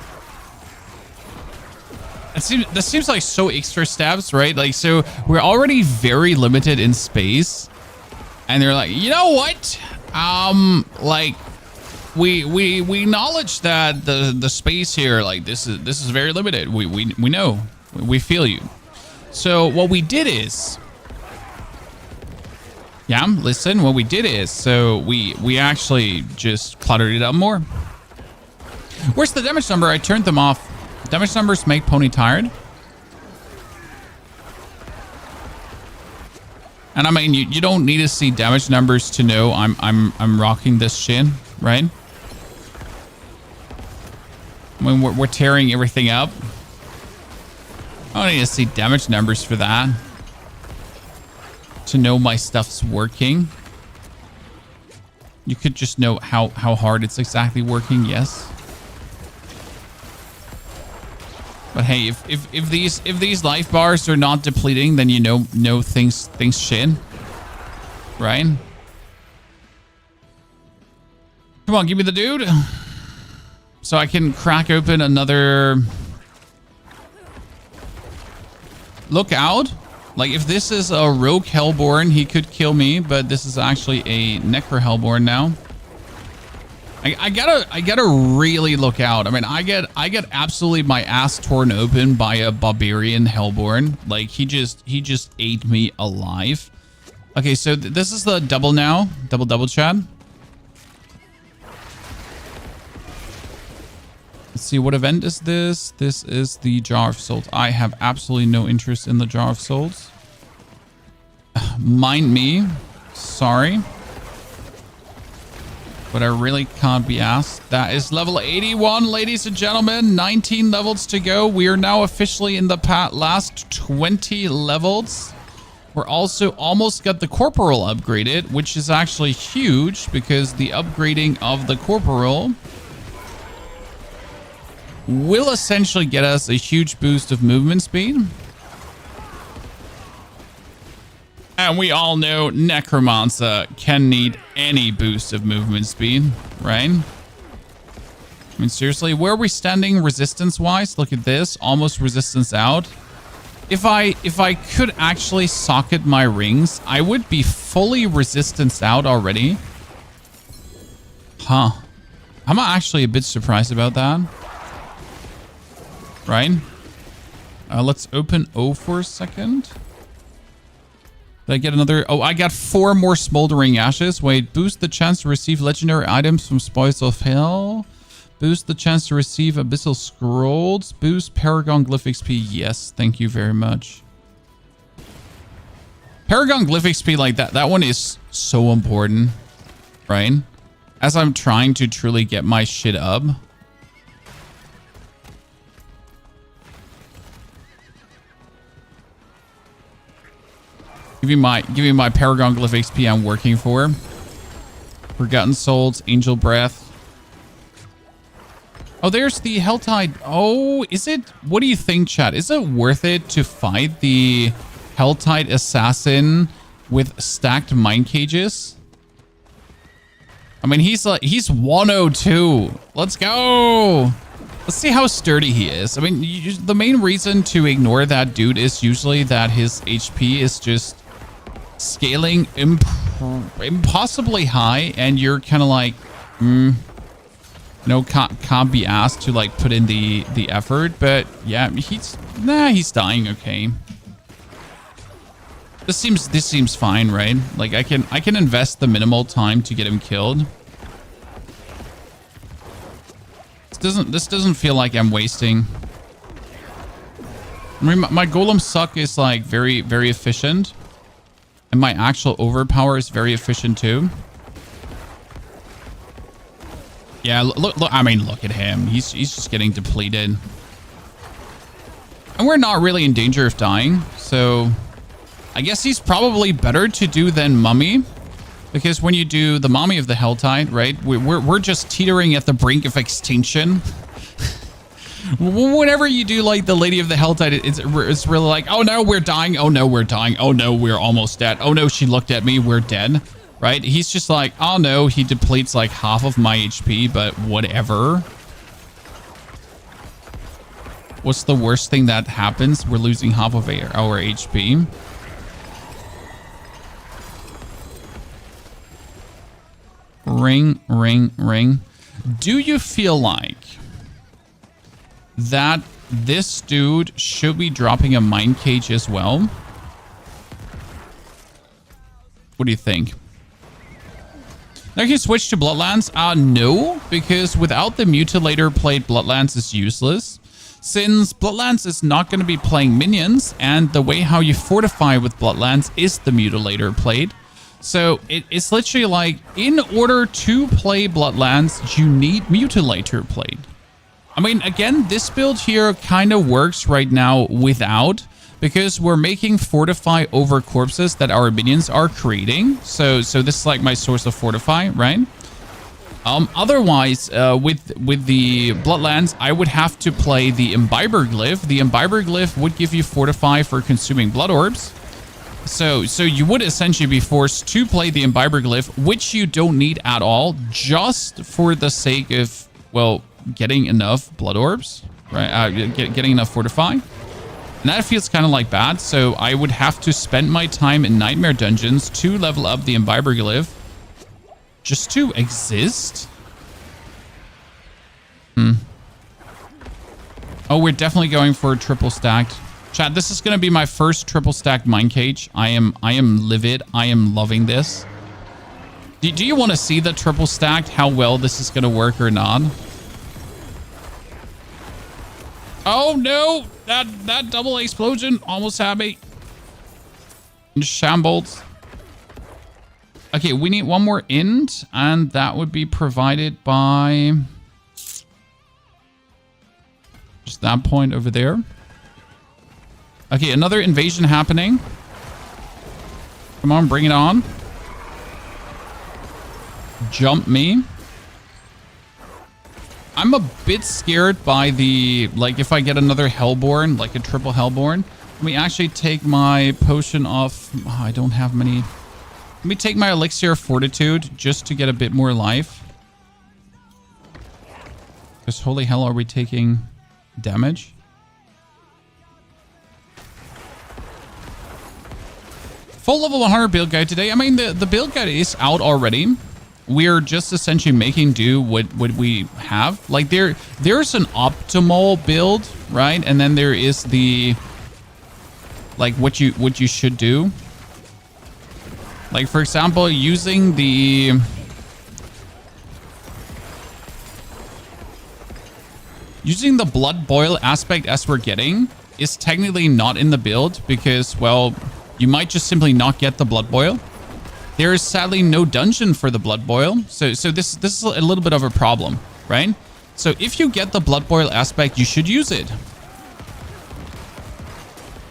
That seems like so extra steps, right? Like, so we're already very limited in space. And they're like, you know what? Like, we acknowledge that the space here, like, this is very limited. We know. We feel you. So what we did is... Yeah, listen, what we did is, so we actually just cluttered it up more. Where's the damage number? I turned them off. Damage numbers make Pony tired. And I mean, you don't need to see damage numbers to know I'm rocking this shit, right? I mean, we're tearing everything up. I don't need to see damage numbers for that. To know my stuff's working. You could just know how hard it's exactly working, yes. But hey, if these life bars are not depleting, then you know things shit. Right? Come on, give me the dude. So I can crack open another... Look out. Like, if this is a rogue Hellborn, he could kill me, but this is actually a necro Hellborn now. I gotta really look out. I mean, I get absolutely my ass torn open by a barbarian Hellborn. Like, he just ate me alive. Okay, so this is the double now. Double chat. Let's see, what event is this? This is the Jar of Souls. I have absolutely no interest in the Jar of Souls. Mind me. Sorry. But I really can't be asked. That is level 81, ladies and gentlemen. 19 levels to go. We are now officially in the last 20 levels. We're also almost got the Corporal upgraded, which is actually huge because the upgrading of the Corporal will essentially get us a huge boost of movement speed. And we all know Necromancer can need any boost of movement speed, right? I mean, seriously, where are we standing resistance-wise? Look at this, almost resistance out. If I could actually socket my rings, I would be fully resistance out already. Huh. I'm actually a bit surprised about that. Right? Let's open O for a second. Did I get another? Oh, I got 4 more smoldering ashes. Wait, boost the chance to receive legendary items from Spoils of Hell. Boost the chance to receive abyssal scrolls. Boost Paragon Glyph XP. Yes, thank you very much. Paragon Glyph XP, like that one is so important, right? As I'm trying to truly get my shit up. Give me my Paragon Glyph XP I'm working for. Forgotten Souls, Angel Breath. Oh, there's the helltide. Oh, is it? What do you think, chat? Is it worth it to fight the helltide assassin with stacked mine cages? I mean, he's 102. Let's go. Let's see how sturdy he is. I mean, the main reason to ignore that dude is usually that his HP is just scaling impossibly high, and you're kind of like, can't be asked to like put in the effort. But yeah, he's dying. Okay, this seems fine, right? Like I can invest the minimal time to get him killed. This doesn't feel like I'm wasting. I mean, my golem suck is like very efficient. And my actual overpower is very efficient too. Yeah, look, I mean, look at him. He's just getting depleted. And we're not really in danger of dying. So I guess he's probably better to do than Mummy. Because when you do the Mommy of the Helltide, right? We're just teetering at the brink of extinction. Whenever you do like the Lady of the Helltide, it's really like, oh no, we're dying. Oh no, we're dying. Oh no, we're almost dead. Oh no, she looked at me. We're dead. Right? He's just like, oh no, he depletes like half of my HP, but whatever. What's the worst thing that happens? We're losing half of our HP. Ring, ring, ring. Do you feel like that this dude should be dropping a mine cage as well? What do you think? Now can you switch to Bloodlands? No, because without the Mutilator plate, Bloodlands is useless. Since Bloodlands is not going to be playing minions, and the way how you fortify with Bloodlands is the Mutilator plate. So it's literally like, in order to play Bloodlands, you need Mutilator plate. I mean, again, this build here kind of works right now without, because we're making fortify over corpses that our minions are creating. So this is like my source of fortify, right? Otherwise, with the Bloodlands, I would have to play the Imbiber Glyph. The Imbiber Glyph would give you fortify for consuming blood orbs. So you would essentially be forced to play the Imbiber Glyph, which you don't need at all, just for the sake of, well, getting enough blood orbs, right? Getting enough fortify. And that feels kind of like bad. So I would have to spend my time in Nightmare Dungeons to level up the Imbiber Glyph just to exist. Oh, we're definitely going for a triple stacked. Chat, this is going to be my first triple stacked mine cage. I am livid. I am loving this. Do you want to see the triple stacked, how well this is going to work or not? Oh no, that double explosion almost had me. Shambles. Okay, we need one more end, and that would be provided by just that point over there. Okay, another invasion happening. Come on, bring it on. Jump me. I'm a bit scared by the, like, if I get another Hellborn, like a triple Hellborn. Let me actually take my potion off. Oh, I don't have many. Let me take my Elixir of Fortitude just to get a bit more life. Because holy hell, are we taking damage? Full level 100 build guide today. I mean, the build guide is out already. We're just essentially making do what we have. Like there's an optimal build, right? And then there is the like what you should do. Like for example, using the blood boil aspect as we're getting is technically not in the build because, well, you might just simply not get the blood boil. There is sadly no dungeon for the blood boil. So this is a little bit of a problem, right? So if you get the blood boil aspect, you should use it.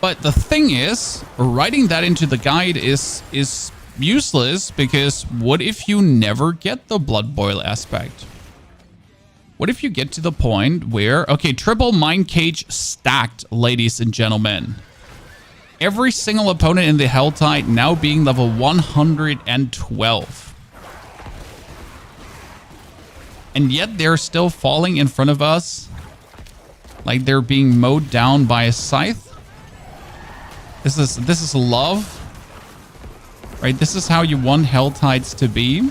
But the thing is, writing that into the guide is useless because what if you never get the blood boil aspect? What if you get to the point where, okay, triple mine cage stacked, ladies and gentlemen. Every single opponent in the Helltide now being level 112. And yet they're still falling in front of us. Like they're being mowed down by a scythe. This is love. Right? This is how you want Helltides to be.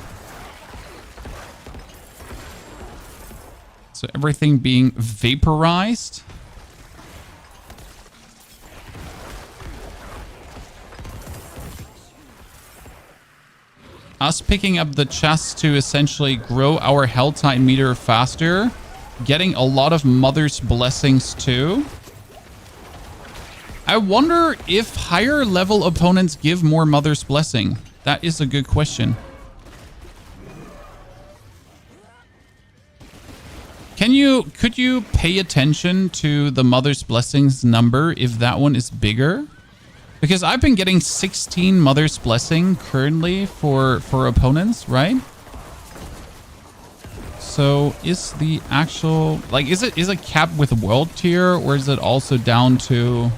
So everything being vaporized. Us picking up the chests to essentially grow our Helltide meter faster. Getting a lot of Mother's Blessings too. I wonder if higher level opponents give more Mother's Blessing. That is a good question. Can could you pay attention to the Mother's Blessings number if that one is bigger? Because I've been getting 16 Mother's Blessing currently for opponents, right? So is the actual, like, is it capped with world tier, or is it also down to...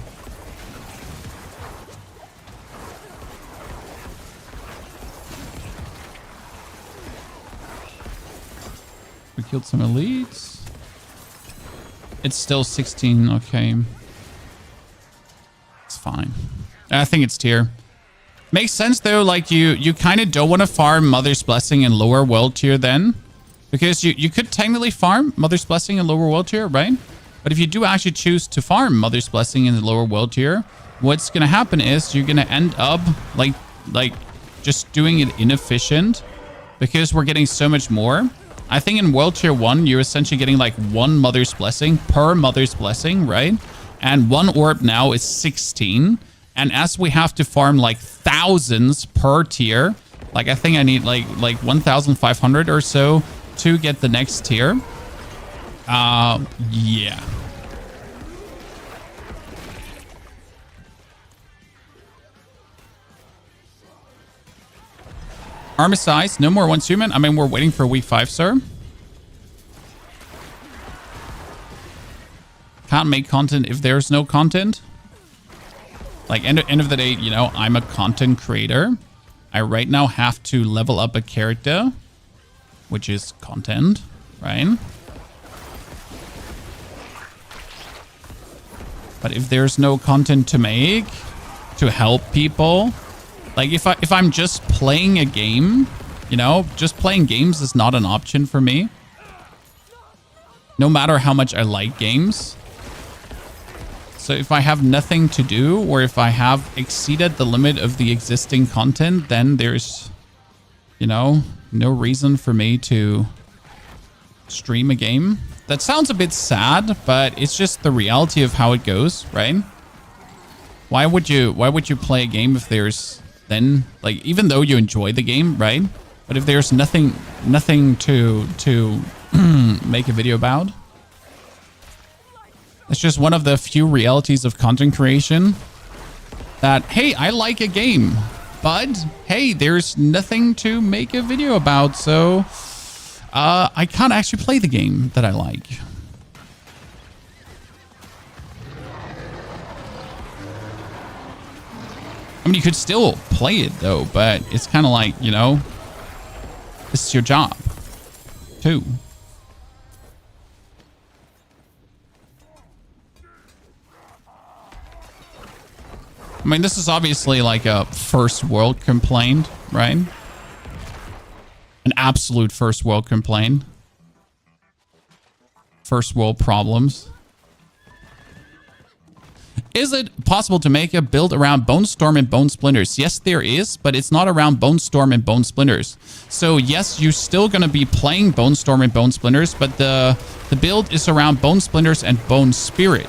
We killed some elites. It's still 16, okay. It's fine. I think it's tier. Makes sense though, like you kind of don't want to farm Mother's Blessing in lower world tier then. Because you could technically farm Mother's Blessing in lower world tier, right? But if you do actually choose to farm Mother's Blessing in the lower world tier, what's going to happen is you're going to end up like just doing it inefficient because we're getting so much more. I think in world tier 1, you're essentially getting like 1 Mother's Blessing per Mother's Blessing, right? And 1 orb now is 16. And as we have to farm like thousands per tier, like I think I need like 1,500 or so to get the next tier. Yeah. Armor size, no more 1 human. I mean, we're waiting for week 5, sir. Can't make content if there's no content. Like, end of the day, you know, I'm a content creator. I right now have to level up a character, which is content, right? But if there's no content to make, to help people... Like, if I'm just playing a game, you know, just playing games is not an option for me. No matter how much I like games. So if I have nothing to do, or if I have exceeded the limit of the existing content, then there's, you know, no reason for me to stream a game. That sounds a bit sad, but it's just the reality of how it goes, right? Why would you play a game if there's... Then, like, even though you enjoy the game, right? But if there's nothing to make a video about, it's just one of the few realities of content creation. That, hey, I like a game, but hey, there's nothing to make a video about, so I can't actually play the game that I like. I mean, you could still play it, though, but it's kind of like, you know, this is your job, too. I mean, this is obviously like a first world complaint, right? An absolute first world complaint. First world problems. Is it possible to make a build around Bone Storm and Bone Splinters? Yes, there is, but it's not around Bone Storm and Bone Splinters. So yes, you're still going to be playing Bone Storm and Bone Splinters, but the build is around Bone Splinters and Bone Spirit.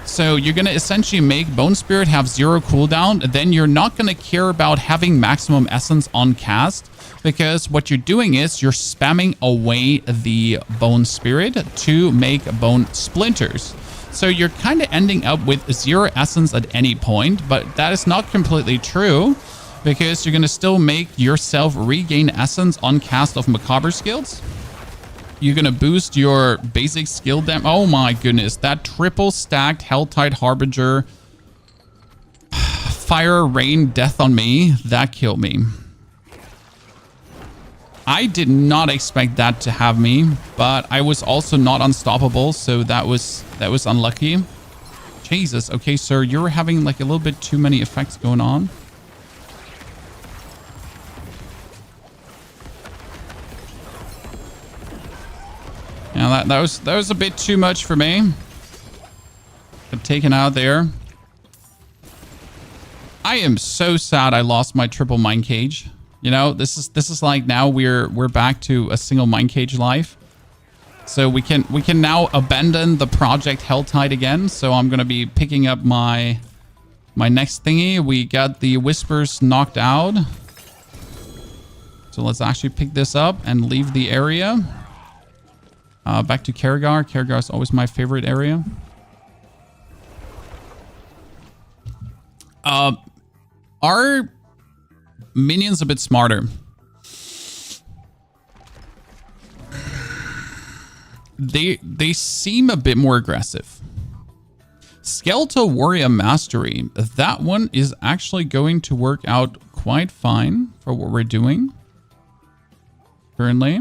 So you're going to essentially make Bone Spirit have 0 cooldown. Then you're not going to care about having maximum essence on cast, because what you're doing is you're spamming away the Bone Spirit to make Bone Splinters. So you're kind of ending up with 0 essence at any point, but that is not completely true, because you're going to still make yourself regain essence on cast of Macabre skills. You're going to boost your basic skill damage. Oh my goodness, that triple stacked helltide harbinger fire, rain, death on me, that killed me. I did not expect that to have me, but I was also not unstoppable, so that was unlucky. Jesus, okay, sir, you're having like a little bit too many effects going on. Yeah, that was a bit too much for me. Got taken out there. I am so sad I lost my triple mine cage. You know, this is like now we're back to a single mine cage life. So we can now abandon the project Helltide again. So I'm gonna be picking up my next thingy. We got the whispers knocked out. So let's actually pick this up and leave the area. Back to Kerrigar. Kerrigar is always my favorite area. Are minions a bit smarter? They seem a bit more aggressive. Skeletal Warrior Mastery. That one is actually going to work out quite fine for what we're doing currently.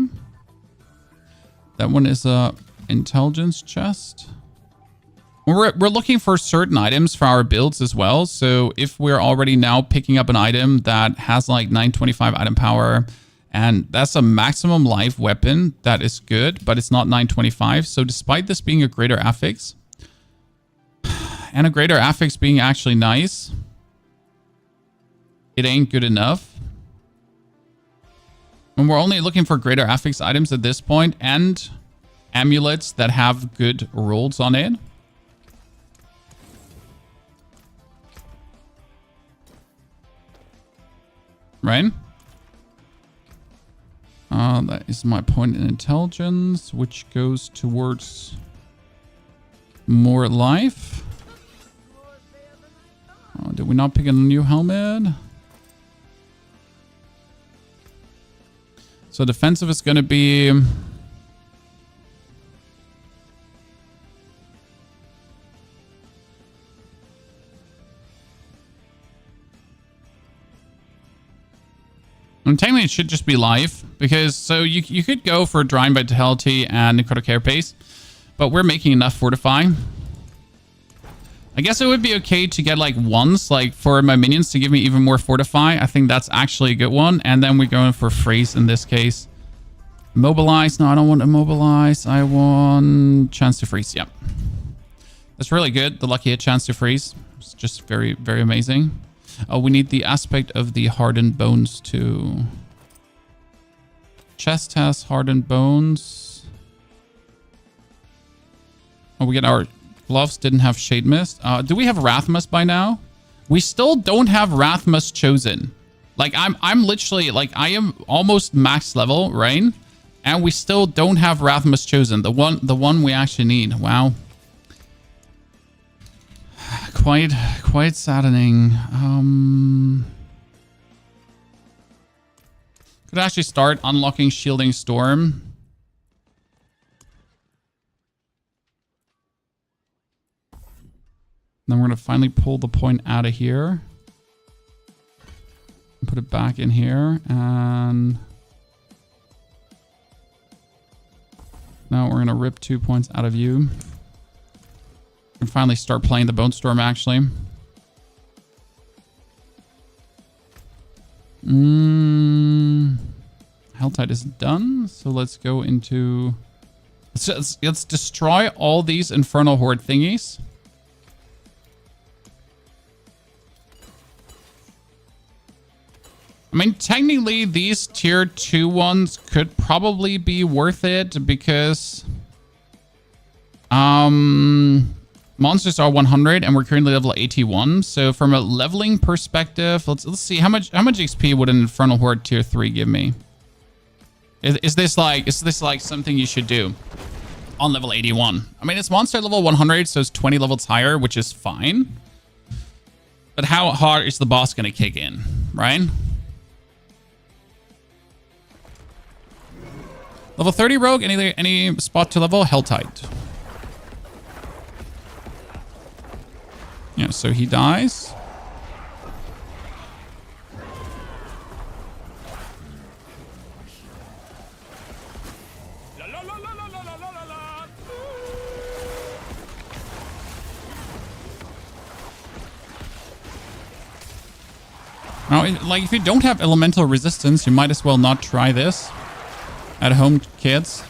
That one is a intelligence chest. We're looking for certain items for our builds as well. So if we're already now picking up an item that has like 925 item power, and that's a maximum life weapon, that is good, but it's not 925. So despite this being a greater affix, and a greater affix being actually nice, it ain't good enough. And we're only looking for greater affix items at this point, and amulets that have good rolls on it. Right? That is my point in intelligence, which goes towards more life. Oh, did we not pick a new helmet? So defensive is going to be... And technically it should just be life, because so you could go for Drying Vitality and Necrotic Carapace, but we're making enough Fortify. I guess it would be okay to get like once, like for my minions to give me even more Fortify. I think that's actually a good one. And then we're going for Freeze in this case. Mobilize. No, I don't want Immobilize. I want Chance to Freeze. Yep. That's really good. The lucky hit Chance to Freeze. It's just very, very amazing. Oh, we need the aspect of the hardened bones too. Chest has hardened bones. Oh, we get our gloves didn't have Shade Mist. Do we have Wrathmus by now? We still don't have Wrathmus chosen. Like I'm literally like I am almost max level, right? And we still don't have Wrathmus chosen. The one we actually need. Wow. Quite saddening. Could actually start unlocking Shielding Storm. Then we're going to finally pull the point out of here. Put it back in here. And now we're going to rip 2 points out of you. And finally start playing the Bone Storm, actually. Helltide is done. So let's go into... Let's destroy all these Infernal Horde thingies. I mean, technically, these tier 2 ones could probably be worth it because... monsters are 100 and we're currently level 81. So from a leveling perspective, let's see how much XP would an Infernal Horde tier 3 give me? Is this like something you should do on level 81? I mean, it's monster level 100, so it's 20 levels higher, which is fine. But how hard is the boss going to kick in, right? Level 30 rogue, any spot to level? Helltide. Yeah, so he dies. Now, like, if you don't have elemental resistance, you might as well not try this at home, kids.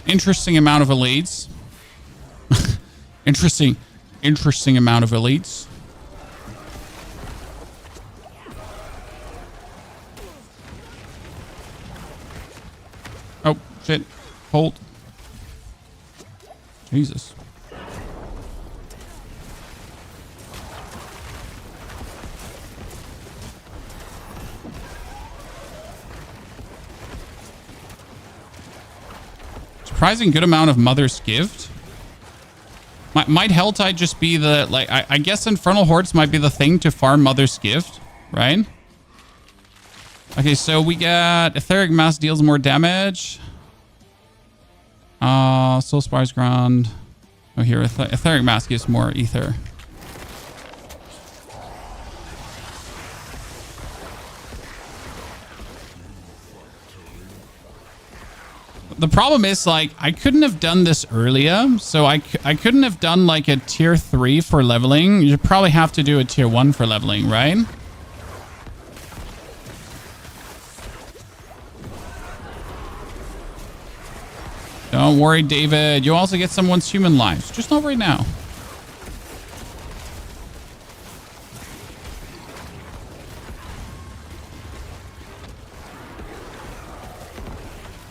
Interesting amount of elites. interesting amount of elites. Shit. Hold. Jesus. Surprising good amount of Mother's Gift. Might helltide just be the, like, I guess Infernal Hordes might be the thing to farm Mother's Gift, right? Okay, so we got Etheric Mass deals more damage. Soul Spire's Ground. Oh, here, Etheric Mass gives more ether. The problem is, like, I couldn't have done this earlier. So I couldn't have done, like, a tier 3 for leveling. You probably have to do a tier 1 for leveling, right? Don't worry, David. You also get someone's human lives. Just not right now.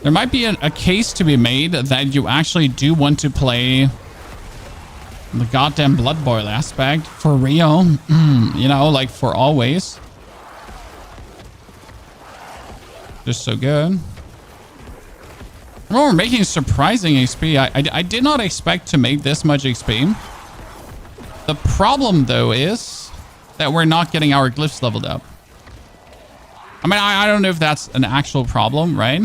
There might be a case to be made that you actually do want to play the goddamn Blood Boil aspect for real. You know, like for always. Just so good. Oh, we're making surprising XP. I did not expect to make this much XP. The problem, though, is that we're not getting our glyphs leveled up. I mean, I don't know if that's an actual problem, right?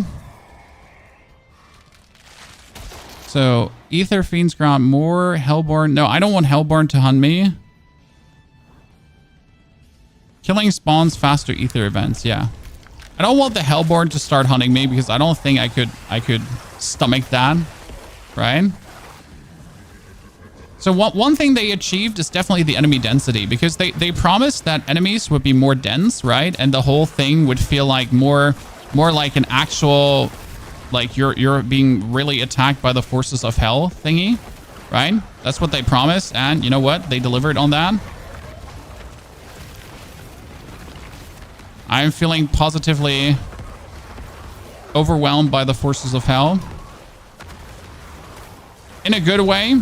So, Ether Fiends grant more. Hellborn. No, I don't want Hellborn to hunt me. Killing spawns faster Ether events. Yeah. I don't want the Hellborn to start hunting me because I don't think I could stomach that. Right? So one thing they achieved is definitely the enemy density, because they promised that enemies would be more dense, right? And the whole thing would feel like more like an actual, like you're being really attacked by the forces of hell thingy, right? That's what they promised, and you know what? They delivered on that. I'm feeling positively overwhelmed by the forces of hell. In a good way.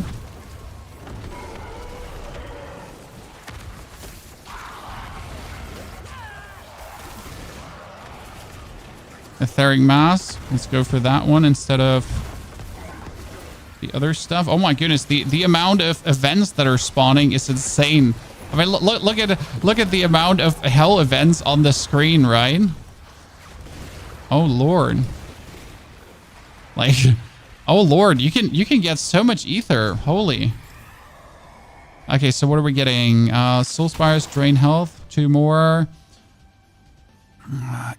Etheric Mass. Let's go for that one instead of the other stuff. Oh my goodness, the amount of events that are spawning is insane. I mean, look at the amount of hell events on the screen, right? Oh Lord. Like, oh Lord, you can get so much ether. Holy. Okay, so what are we getting? Soul Spires drain health. 2 more.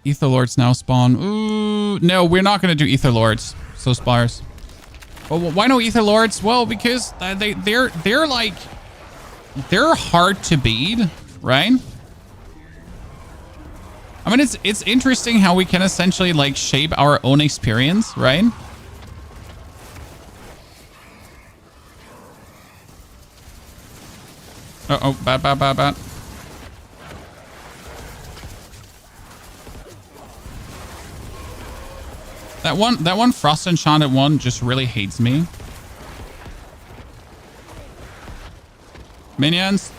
Ether Lords now spawn. Ooh, no, we're not going to do Ether Lords. Soul Spires. Well, why no Ether Lords? Well, because they're like, they're hard to beat, right? I mean, it's interesting how we can essentially like shape our own experience, right? Uh-oh, bad. That one Frost Enchanted one just really hates me. Minions,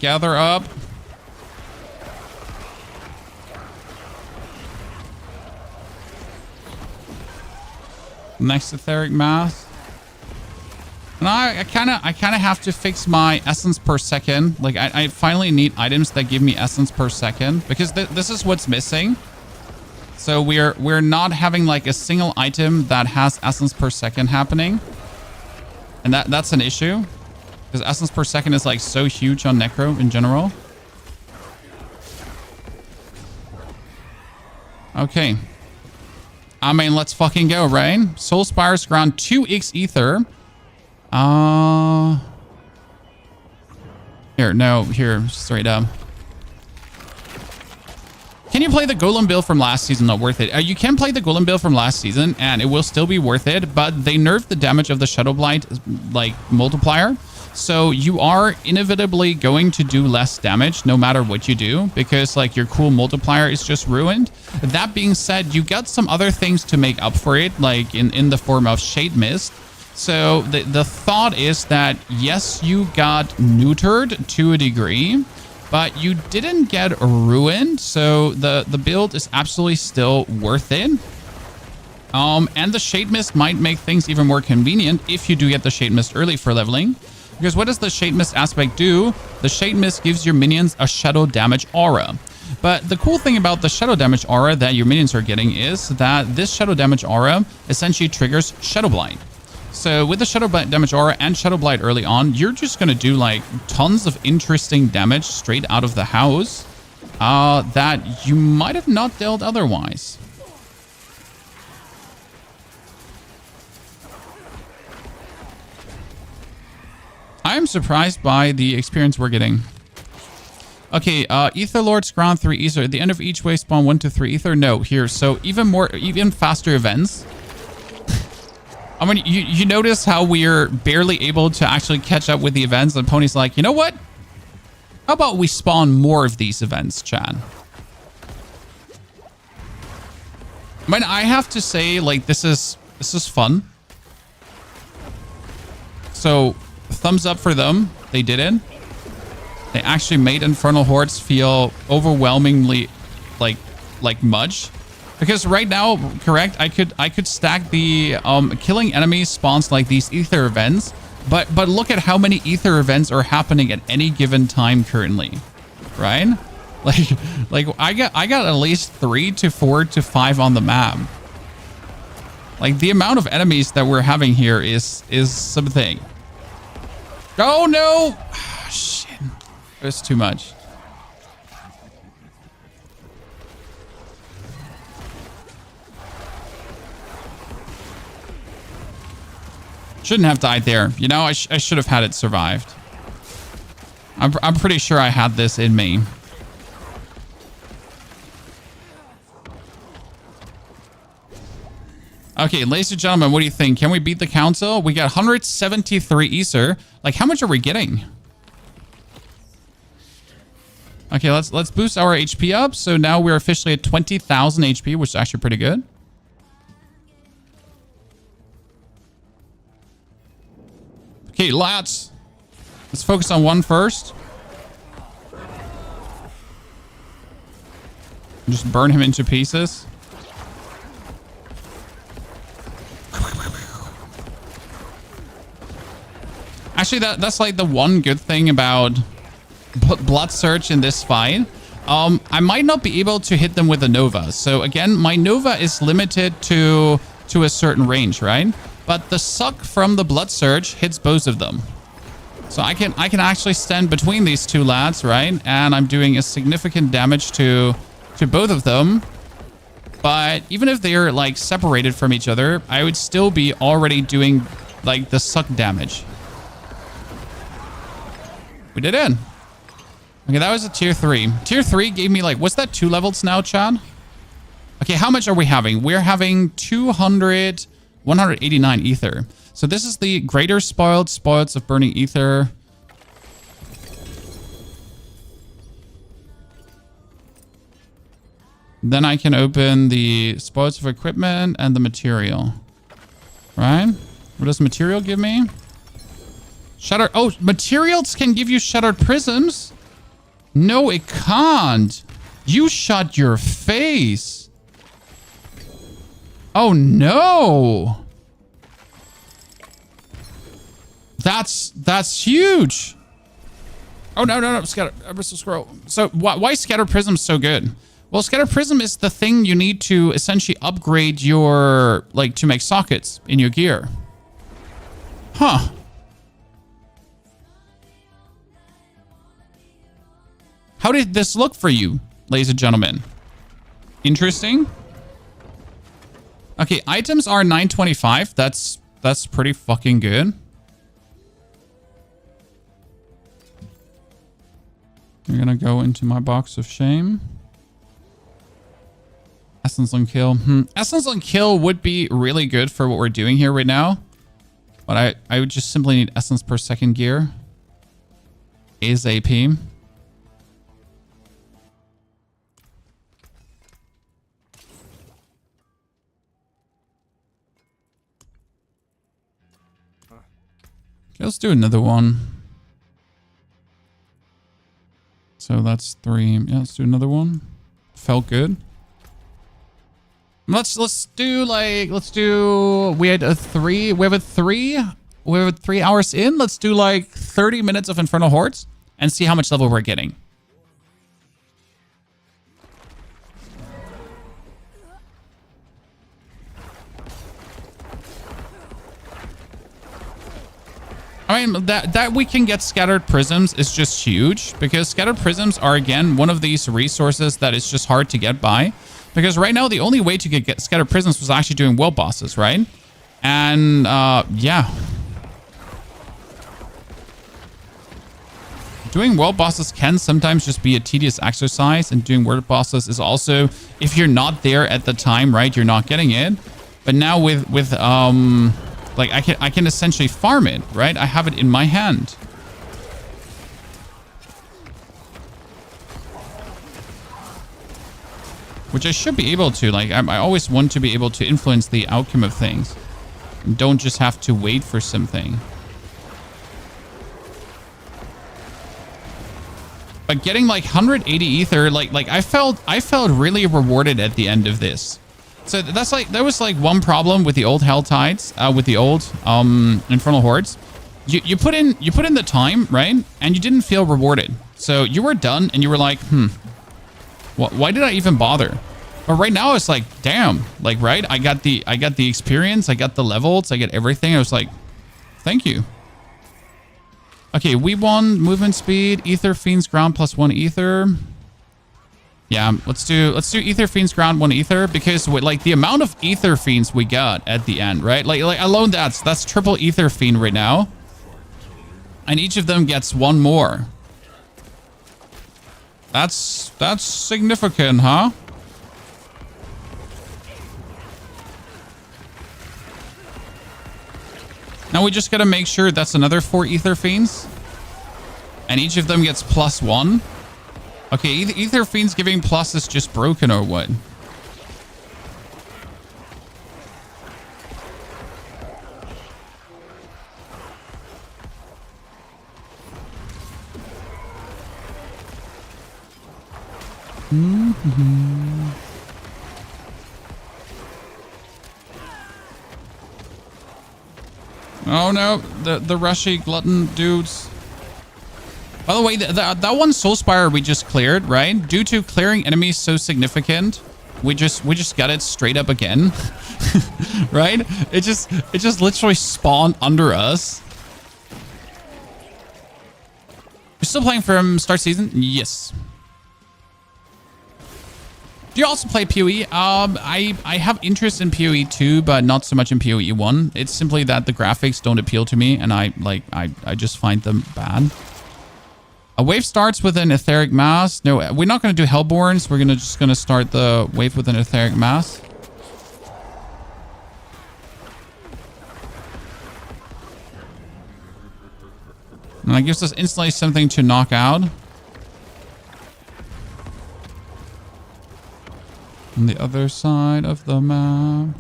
gather up. Next Etheric Mass. And I kind of have to fix my essence per second. Like I finally need items that give me essence per second, because this is what's missing. So we're not having like a single item that has essence per second happening, and that's an issue. Because essence per second is like so huge on Necro in general. Okay. I mean, let's fucking go, right? Soul Spires ground 2x ether. Here, straight up. Can you play the Golem build from last season? Not worth it. You can play the Golem build from last season, and it will still be worth it, but they nerfed the damage of the Shadow Blight, like, multiplier. So you are inevitably going to do less damage no matter what you do, because like your cool multiplier is just ruined. That being said, you got some other things to make up for it, like in the form of Shade Mist. So the thought is that yes, you got neutered to a degree, but you didn't get ruined. So the build is absolutely still worth it. And the Shade Mist might make things even more convenient if you do get the Shade Mist early for leveling. Because what does the Shade Mist aspect do? The Shade Mist gives your minions a shadow damage aura. But the cool thing about the shadow damage aura that your minions are getting is that this shadow damage aura essentially triggers Shadow Blight. So with the Shadow Damage aura and Shadow Blight early on, you're just going to do like tons of interesting damage straight out of the house that you might have not dealt otherwise. I'm surprised by the experience we're getting. Okay, Ether Lords ground 3 Ether. At the end of each wave spawn 1 to 3 Ether. No, here. So even faster events. I mean, you notice how we're barely able to actually catch up with the events, and Pony's like, you know what? How about we spawn more of these events, Chad? I mean, I have to say, like, this is fun. So, thumbs up for them. They did it. They actually made Infernal Hordes feel overwhelmingly like much. Because right now, correct, I could stack the killing enemies spawns like these ether events, but look at how many ether events are happening at any given time currently, right? Like I got at least 3 to 4 to 5 on the map. Like the amount of enemies that we're having here is something. Oh no! Shit, it was too much. Shouldn't have died there. You know, I should have had it survived. I'm pretty sure I had this in me. Okay, ladies and gentlemen, what do you think? Can we beat the council? We got 173 Ether. Like, how much are we getting? Okay, let's boost our HP up. So now we're officially at 20,000 HP, which is actually pretty good. Okay, let's focus on one first. Just burn him into pieces. Actually, that's like the one good thing about Blood Surge in this fight. I might not be able to hit them with a Nova. So again, my Nova is limited to a certain range, right? But the suck from the Blood Surge hits both of them. So I can actually stand between these two lads, right? And I'm doing a significant damage to both of them. But even if they're like separated from each other, I would still be already doing like the suck damage. We did it. Okay, that was a tier 3. Tier 3 gave me like, what's that, 2 levels now, Chad? Okay, how much are we having? We're having 189 ether. So this is the greater spoils of burning ether. Then I can open the spoils of equipment and the material. Right? What does material give me? Shattered. Oh, materials can give you shattered prisms. No, it can't. You shut your face. Oh no. That's huge. Oh no. Scatter. Scroll. So why Scatter Prism so good? Well, Scatter Prism is the thing you need to essentially upgrade your, like, to make sockets in your gear. Huh. How did this look for you, ladies and gentlemen? Interesting. Okay, items are 925. That's pretty fucking good. I'm gonna go into my box of shame. Essence on kill. Essence on kill would be really good for what we're doing here right now. But I would just simply need essence per second gear. ASAP. Okay, let's do another one. So that's 3. Yeah, let's do another one. Felt good. Let's do we had a 3. We have a 3. We're 3 hours in. Let's do like 30 minutes of Infernal Hordes and see how much level we're getting. I mean, that we can get scattered prisms is just huge, because scattered prisms are, again, one of these resources that is just hard to get by. Because right now, the only way to get scattered prisms was actually doing world bosses, right? And, yeah. Doing world bosses can sometimes just be a tedious exercise, and doing world bosses is also, if you're not there at the time, right, you're not getting it. But now with like I can essentially farm it, right? I have it in my hand. Which I should be able to. Like, I always want to be able to influence the outcome of things. And don't just have to wait for something. But getting like 180 ether, like I felt really rewarded at the end of this. So that was like one problem with the old helltides, with the old Infernal Hordes. You put in the time, right? And you didn't feel rewarded. So you were done and you were like, why did I even bother? But right now it's like, damn, like, right? I got the experience, I got the levels, I get everything. I was like, thank you. Okay, we won movement speed, Ether Fiend's ground plus 1 ether. Yeah, let's do Ether Fiend's ground 1 ether, because with, like, the amount of Ether Fiends we got at the end, right? Like alone that's triple Ether Fiend right now. And each of them gets 1 more. That's significant, huh? Now we just gotta make sure that's another 4 Ether Fiends. And each of them gets +1. Okay, Ether Fiends giving plus is just broken or what? Oh no, the rushy glutton dudes. By the way, that one Soulspire we just cleared, right? Due to clearing enemies so significant, we just got it straight up again. Right? It just literally spawned under us. You're still playing from start season? Yes. Do you also play PoE? I have interest in PoE 2, but not so much in PoE 1. It's simply that the graphics don't appeal to me, and I just find them bad. A wave starts with an etheric mass. No, we're not going to do Hellborns. We're just going to start the wave with an etheric mass. And that gives us instantly something to knock out. On the other side of the map.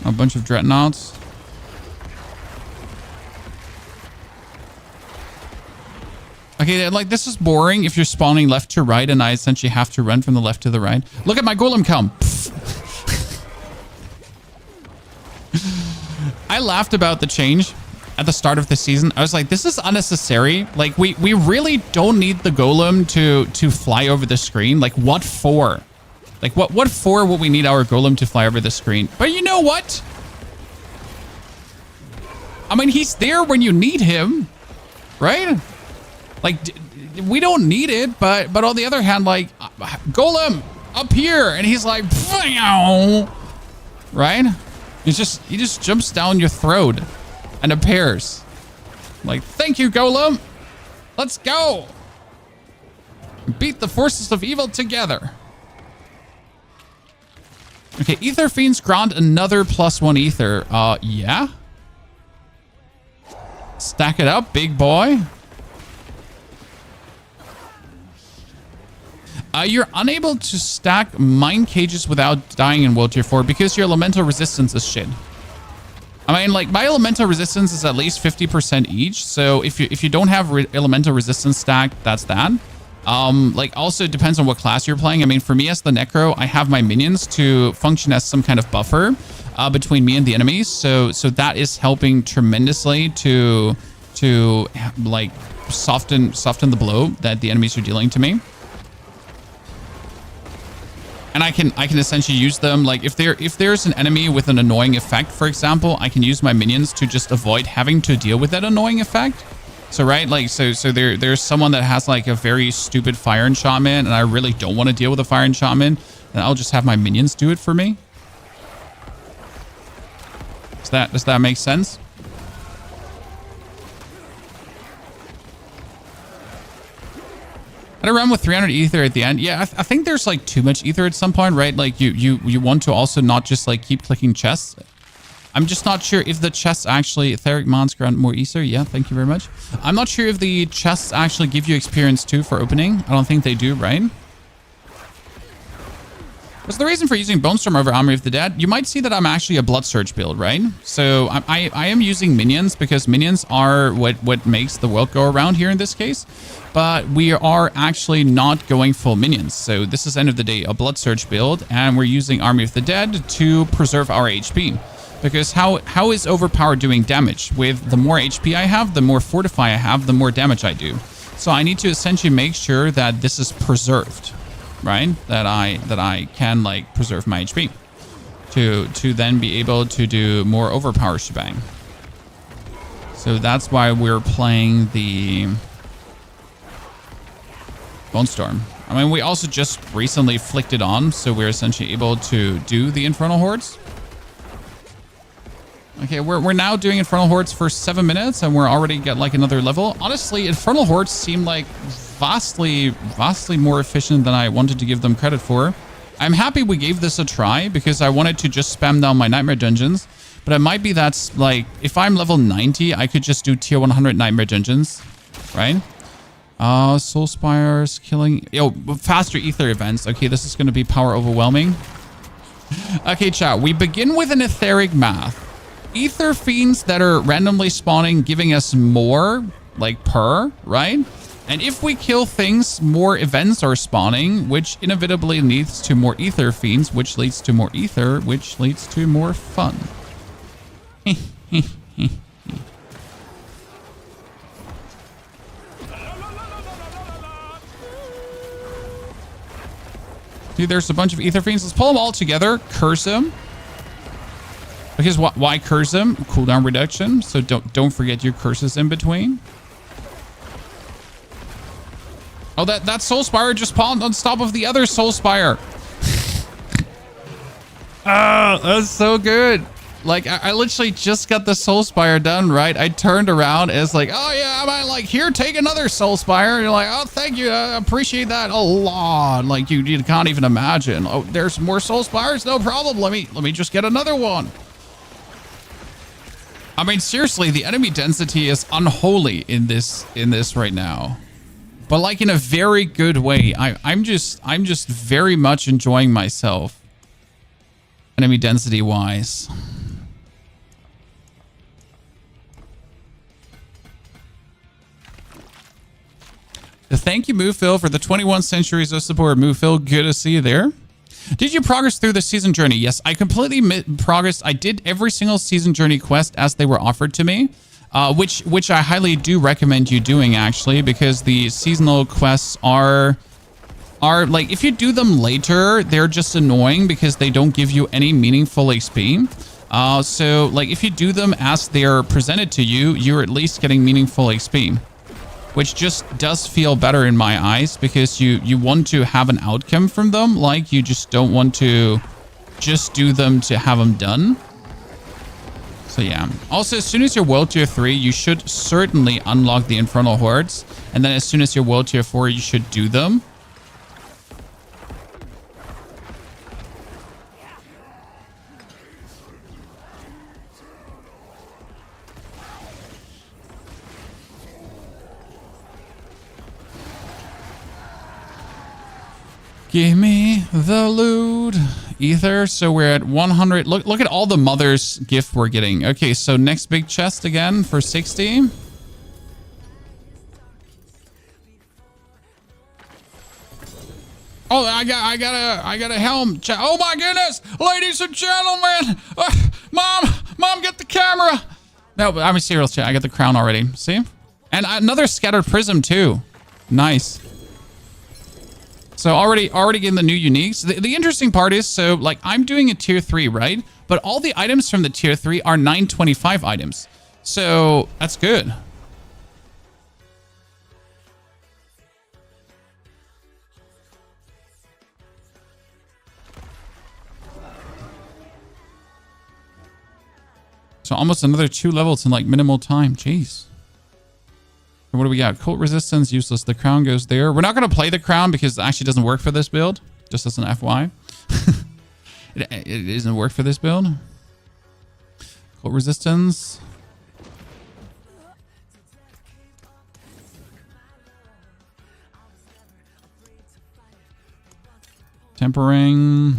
A bunch of dreadnoughts. Okay, like, this is boring if you're spawning left to right and I essentially have to run from the left to the right. Look at my golem come. I laughed about the change at the start of the season. I was like, this is unnecessary. Like, we really don't need the golem to fly over the screen. Like, what for? Like, what for would we need our golem to fly over the screen? But you know what? I mean, he's there when you need him, right? Like, we don't need it, but on the other hand, like, golem up here, and he's like, right? He just jumps down your throat and appears. Like, thank you, golem. Let's go. Beat the forces of evil together. Okay, Ether Fiends grant another +1 ether. Yeah. Stack it up, big boy. You're unable to stack mine cages without dying in World Tier 4 because your elemental resistance is shit. I mean, like, my elemental resistance is at least 50% each. So if you don't have elemental resistance stacked, that's that. Like, also it depends on what class you're playing. I mean, for me as the necro, I have my minions to function as some kind of buffer between me and the enemies. So that is helping tremendously to like soften the blow that the enemies are dealing to me. And I can essentially use them, like, if there's an enemy with an annoying effect, for example, I can use my minions to just avoid having to deal with that annoying effect. So, right, like, so there's someone that has, like, a very stupid fire enchantment, and I really don't want to deal with a fire enchantment, then I'll just have my minions do it for me. Does that make sense? I had a run with 300 ether at the end. Yeah, I think there's like too much ether at some point, right? Like you want to also not just like keep clicking chests. I'm just not sure if the chests actually... Etheric Mons grant more ether. Yeah, thank you very much. I'm not sure if the chests actually give you experience too for opening. I don't think they do, right? What's the reason for using Bone Storm over Army of the Dead? You might see that I'm actually a Blood Surge build, right? So I am using minions because minions are what makes the world go around here in this case. But we are actually not going full minions. So this is, end of the day, a Blood Surge build, and we're using Army of the Dead to preserve our HP. Because how is Overpower doing damage? With the more HP I have, the more Fortify I have, the more damage I do. So I need to essentially make sure that this is preserved, right? That I can, like, preserve my HP to then be able to do more Overpower shebang. So that's why we're playing the Bone Storm. I mean, we also just recently flicked it on, so we're essentially able to do the Infernal Hordes. Okay, we're now doing Infernal Hordes for 7 minutes, and we're already got like another level. Honestly, Infernal Hordes seem like vastly more efficient than I wanted to give them credit for. I'm happy we gave this a try because I wanted to just spam down my Nightmare Dungeons. But it might be that's like, if I'm level 90, I could just do tier 100 Nightmare Dungeons, right? Soul Spires, killing... Yo, faster ether events. Okay, this is going to be power overwhelming. Okay, chat. We begin with an etheric math. Ether fiends that are randomly spawning, giving us more, like, per, right? And if we kill things, more events are spawning, which inevitably leads to more ether fiends, which leads to more ether, which leads to more fun. Dude, there's a bunch of ether fiends. Let's pull them all together, curse them. Because why curse them? Cooldown reduction. So don't forget your curses in between. Oh, that Soul Spire just spawned on top of the other Soul Spire. Ah, that's so good. Like, I literally just got the Soul Spire done, right? I turned around and it's like, oh yeah, I'm like, here, take another Soul Spire. And you're like, oh, thank you. I appreciate that a lot. Like, you can't even imagine. Oh, there's more Soul Spires? No problem. Let me just get another one. I mean, seriously, the enemy density is unholy in this right now. But like in a very good way. I'm just very much enjoying myself. Enemy density wise. Thank you, Moofil, for the 21 centuries of support. Moofil, good to see you there. Did you progress through the season journey? Yes, I completely progressed. I did every single season journey quest as they were offered to me, which I highly do recommend you doing, actually, because the seasonal quests are like, if you do them later, they're just annoying because they don't give you any meaningful XP. So, like, if you do them as they're presented to you, you're at least getting meaningful XP. Which just does feel better in my eyes because you want to have an outcome from them. Like, you just don't want to just do them to have them done. So yeah. Also, as soon as you're World Tier 3, you should certainly unlock the Infernal Hordes. And then as soon as you're World Tier 4, you should do them. Give me the loot. Ether. So we're at 100. Look at all the mother's gift we're getting. Okay, so next big chest again for 60. Oh, I got a helm. Oh my goodness, ladies and gentlemen. Mom, get the camera. No, but I'm a serious chat. I got the crown already. See? And another scattered prism too. Nice. So already getting the new uniques. The interesting part is, so like I'm doing a tier 3, right? But all the items from the tier 3 are 925 items. So that's good. So almost another 2 levels in like minimal time. Jeez. What do we got? Cult resistance, useless. The crown goes there. We're not going to play the crown because it actually doesn't work for this build. Just as an FY. it doesn't work for this build. Cult resistance. Tempering.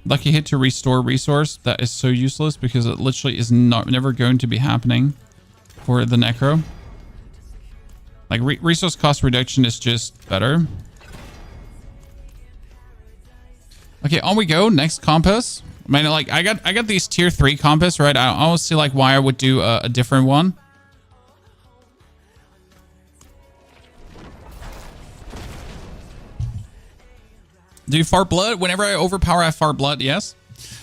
Lucky hit to restore resource. That is so useless because it literally is never going to be happening for the necro. Like resource cost reduction is just better. Okay, on we go. Next compass. I mean, like I got these tier 3 compass, right? I don't see like why I would do a different one. Do you fart blood? Whenever I overpower, I fart blood, yes.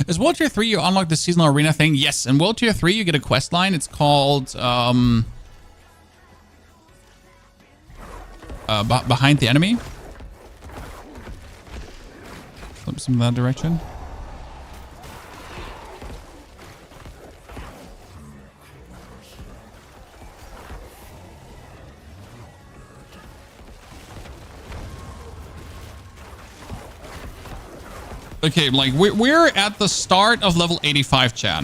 Is World Tier 3 you unlock the seasonal arena thing? Yes. In World Tier 3, you get a quest line. It's called Behind the Enemy. Flip some of that direction. Okay, like we're at the start of level 85, Chad.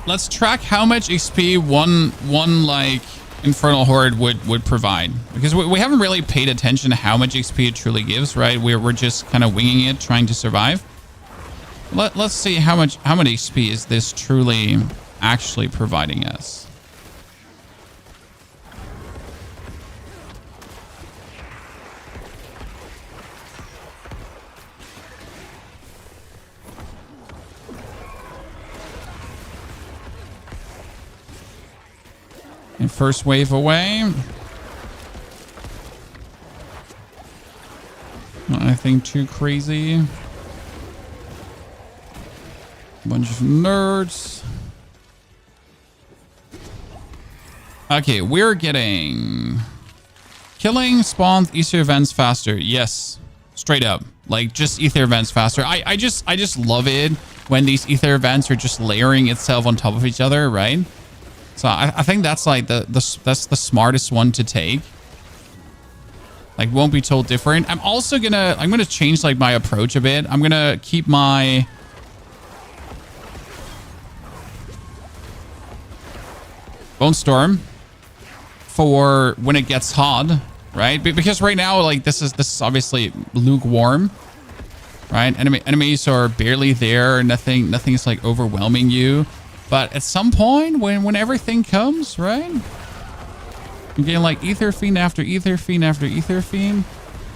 Let's track how much XP one like Infernal Horde would provide, because we haven't really paid attention to how much XP it truly gives, right? We're just kind of winging it, trying to survive. Let's see how many XP is this truly actually providing us. And first wave away. Not anything too crazy. Bunch of nerds. Okay, we're getting killing spawns ether events faster. Yes, straight up. Like just ether events faster. I just love it when these ether events are just layering itself on top of each other, right? So I think that's like that's the smartest one to take. Like won't be told different. I'm gonna change like my approach a bit. I'm gonna keep my Bone Storm for when it gets hot, right? Because right now like this is obviously lukewarm, right? Enemies are barely there. Nothing is like overwhelming you. But at some point, when everything comes, right? You're getting like Ether Fiend after Ether Fiend after Ether Fiend.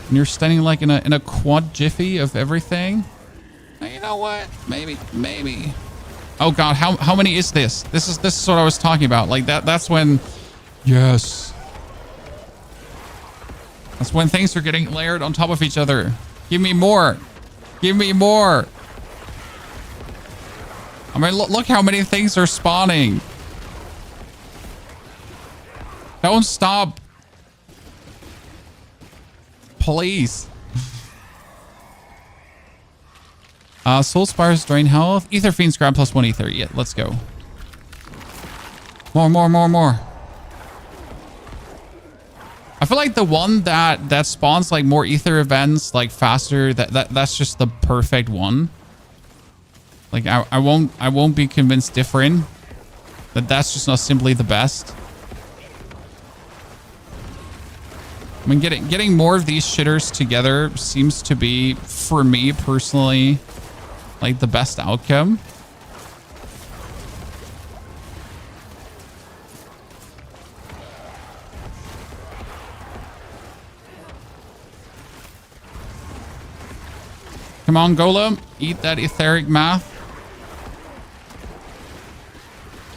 And you're standing like in a quad jiffy of everything. Now, you know what? Maybe. Oh god, how many is this? This is what I was talking about. Like that's when, yes. That's when things are getting layered on top of each other. Give me more. Give me more. I mean, look how many things are spawning. Don't stop. Please. Soul Spires drain health. Ether Fiends grab +1 ether. Yeah, let's go. More. I feel like the one that spawns like more ether events like faster, that's just the perfect one. Like I won't be convinced different. That's just not simply the best. I mean, getting more of these shitters together seems to be, for me personally, like the best outcome. Come on, Golem. Eat that etheric math.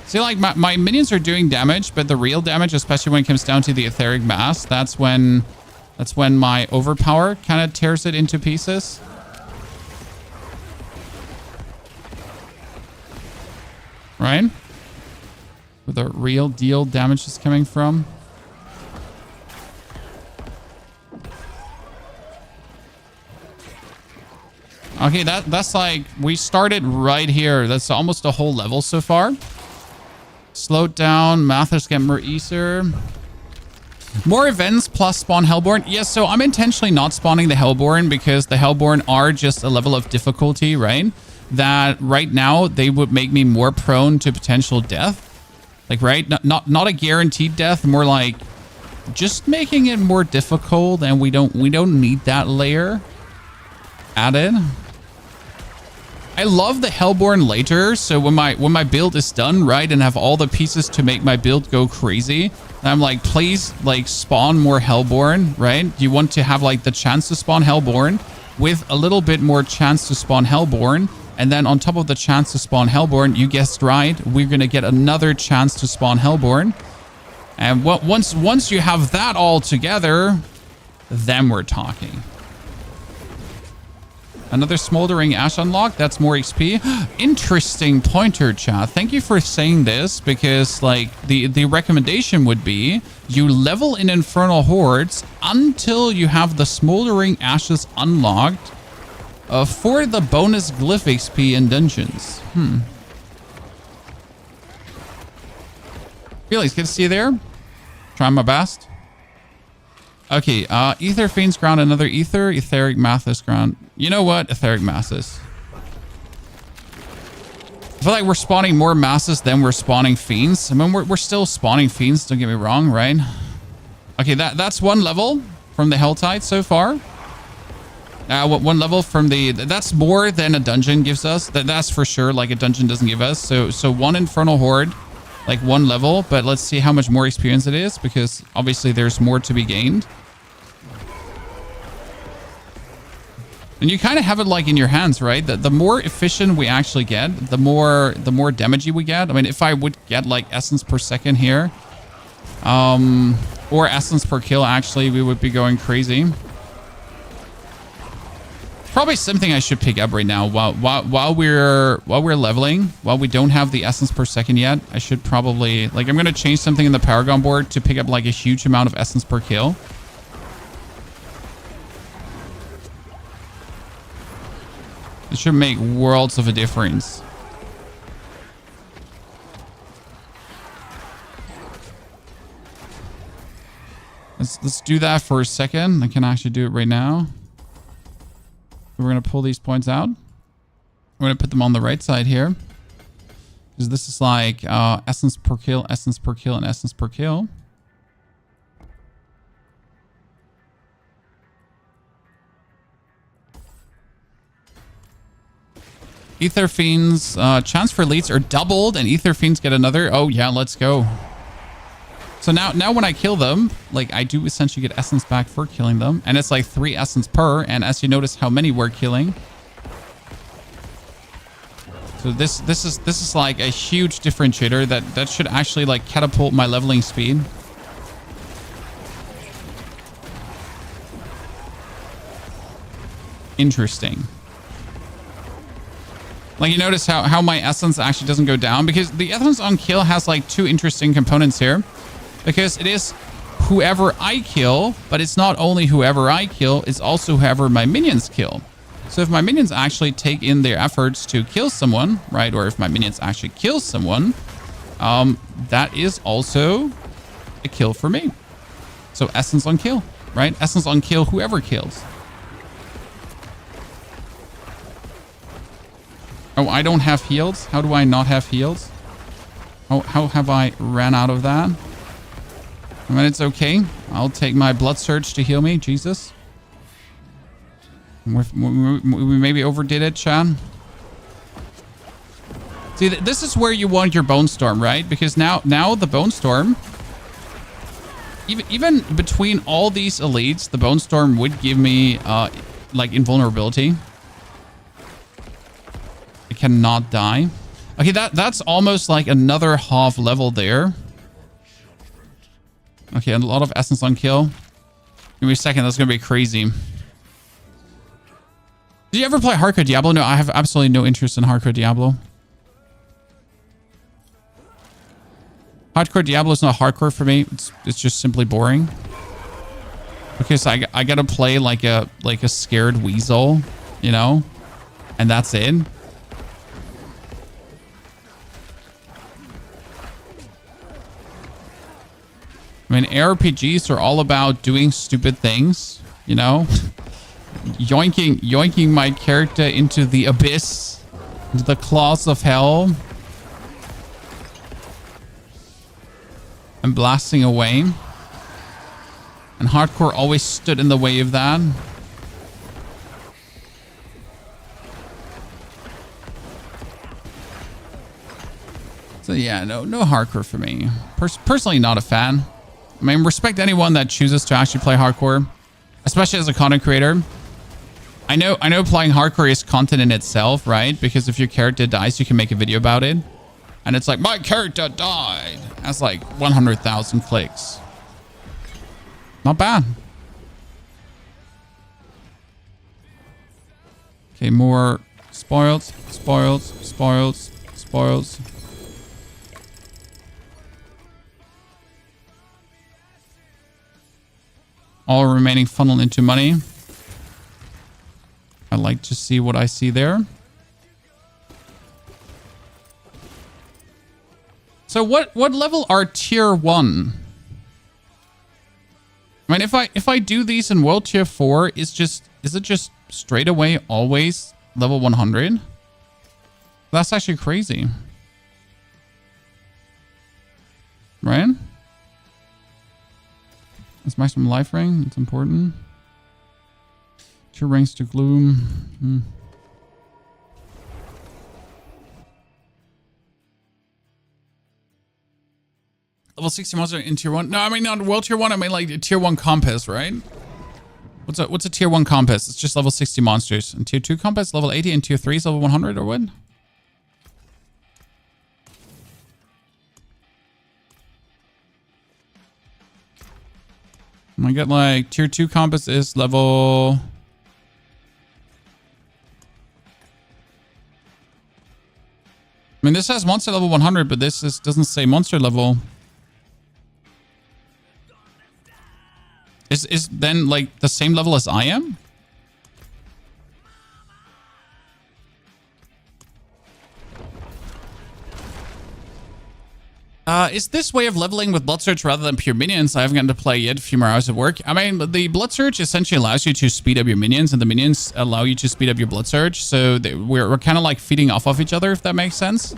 See, like, my minions are doing damage, but the real damage, especially when it comes down to the etheric mass, that's when my overpower kind of tears it into pieces. Right? Where the real deal damage is coming from. Okay, that's like, we started right here. That's almost a whole level so far. Slowed down. Mathers get more easier. More events plus spawn Hellborn. Yes, so I'm intentionally not spawning the Hellborn because the Hellborn are just a level of difficulty, right? That right now they would make me more prone to potential death. Like, right? Not a guaranteed death, more like just making it more difficult, and we don't need that layer added. I love the Hellborn later, so when my build is done, right, and have all the pieces to make my build go crazy, I'm like, please, like, spawn more Hellborn, right? You want to have, like, the chance to spawn Hellborn with a little bit more chance to spawn Hellborn, and then on top of the chance to spawn Hellborn, you guessed right, we're gonna get another chance to spawn Hellborn. And once you have that all together, then we're talking. Another Smoldering Ash unlock. That's more XP. Interesting pointer, chat. Thank you for saying this, because like the recommendation would be you level in Infernal Hordes until you have the Smoldering Ashes unlocked for the bonus glyph XP in dungeons. Felix, good to see you there. Trying my best. Okay, Ether Fiend's ground, another Ether. Etheric Mathis ground. You know what? Etheric Masses. I feel like we're spawning more Masses than we're spawning Fiends. I mean, we're still spawning Fiends, don't get me wrong, right? Okay, that's one level from the helltide so far. One level from the... That's more than a dungeon gives us. That's for sure, like a dungeon doesn't give us. So one Infernal Horde, like one level. But let's see how much more experience it is, because obviously there's more to be gained. And you kind of have it like in your hands, right? The more efficient we actually get, the more damagey we get. I mean, if I would get like essence per second here, or essence per kill, actually, we would be going crazy. Probably something I should pick up right now while we're leveling, while we don't have the essence per second yet. I should probably, like, I'm gonna change something in the Paragon board to pick up like a huge amount of essence per kill. It should make worlds of a difference. Let's do that for a second. I can actually do it right now. We're going to pull these points out. We're going to put them on the right side here, because this is like essence per kill, essence per kill, and essence per kill. Ether Fiends, chance for elites are doubled, and Ether Fiends get another. Oh yeah, let's go. So now when I kill them, like, I do essentially get essence back for killing them, and it's like 3 essence per. And as you notice, how many we're killing. So this is like a huge differentiator that should actually like catapult my leveling speed. Interesting. Like, you notice how my essence actually doesn't go down, because the essence on kill has like 2 interesting components here. Because it is whoever I kill, but it's not only whoever I kill, it's also whoever my minions kill. So if my minions actually take in their efforts to kill someone, right, or if my minions actually kill someone, that is also a kill for me. So essence on kill, right? Essence on kill whoever kills. Oh, I don't have heals? How do I not have heals? How have I ran out of that? I mean, it's okay. I'll take my blood surge to heal me. Jesus. We maybe overdid it, Chad. See, this is where you want your Bone Storm, right? Because now the Bone Storm, even between all these elites, the Bone Storm would give me like invulnerability. I cannot die. Okay, that's almost like another half level there. Okay, a lot of essence on kill. Give me a second, that's gonna be crazy. Did you ever play hardcore Diablo? No, I have absolutely no interest in hardcore Diablo. Hardcore Diablo is not hardcore for me. It's just simply boring. Okay, so I gotta play like a scared weasel, you know, and that's it. I mean, ARPGs are all about doing stupid things, you know, yoinking my character into the abyss, into the claws of hell, and blasting away. And hardcore always stood in the way of that. So yeah, no hardcore for me. Personally, not a fan. I mean, respect anyone that chooses to actually play hardcore, especially as a content creator. I know playing hardcore is content in itself, right? Because if your character dies, you can make a video about it. And it's like, my character died. That's like 100,000 clicks. Not bad. Okay, more spoils. All remaining funnel into money. I like to see what I see there. So what level are tier 1? I mean, if I do these in world tier 4, is it just straight away always level 100? That's actually crazy. Right? It's maximum life ring. It's important. 2 ranks to gloom. Level 60 monster in tier 1. No, I mean not world tier 1. I mean like tier 1 compass, right? What's a tier 1 compass? It's just level 60 monsters. And tier 2 compass level 80 and tier 3 is level 100 or what? I get like tier 2 compass is level... I mean, this has monster level 100, but this doesn't say monster level. Is then like the same level as I am? Is this way of leveling with Blood Surge rather than pure minions? I haven't gotten to play yet. A few more hours of work. I mean, the Blood Surge essentially allows you to speed up your minions, and the minions allow you to speed up your Blood Surge. So we're kind of like feeding off of each other, if that makes sense.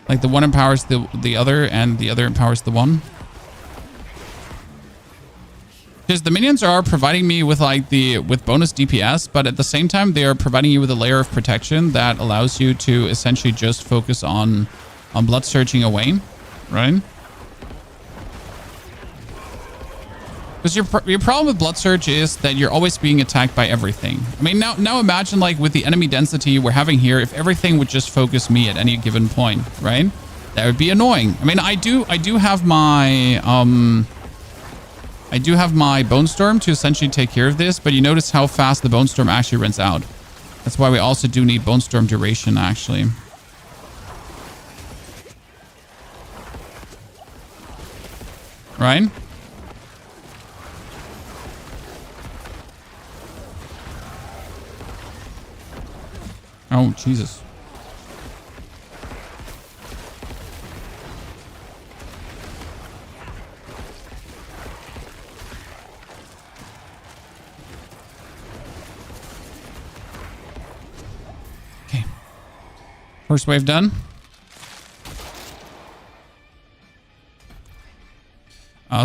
Like the one empowers the other, and the other empowers the one. Because the minions are providing me with with bonus DPS, but at the same time they are providing you with a layer of protection that allows you to essentially just focus on blood surging away, right? Because your problem with blood surge is that you're always being attacked by everything. I mean, now imagine like with the enemy density we're having here, if everything would just focus me at any given point, right? That would be annoying. I mean, I do have my Bone Storm to essentially take care of this, but you notice how fast the Bone Storm actually runs out. That's why we also do need Bone Storm duration, actually. Right? Oh, Jesus. Okay. First wave done.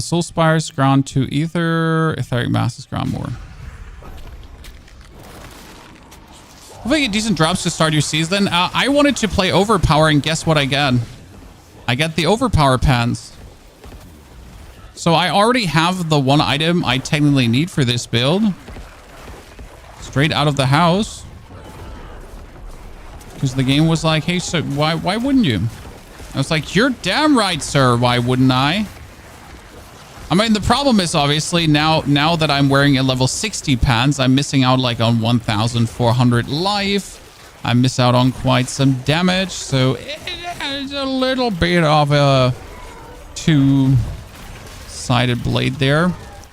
Soul Spires ground 2 ether. Etheric Masses ground more. Hopefully you get decent drops to start your season. I wanted to play Overpower, and guess what I get? I get the Overpower pants. So I already have the one item I technically need for this build. Straight out of the house. Because the game was like, hey, so why wouldn't you? I was like, you're damn right, sir. Why wouldn't I? I mean, the problem is obviously now that I'm wearing a level 60 pants, I'm missing out like on 1,400 life. I miss out on quite some damage. So it's a little bit of a two-sided blade there.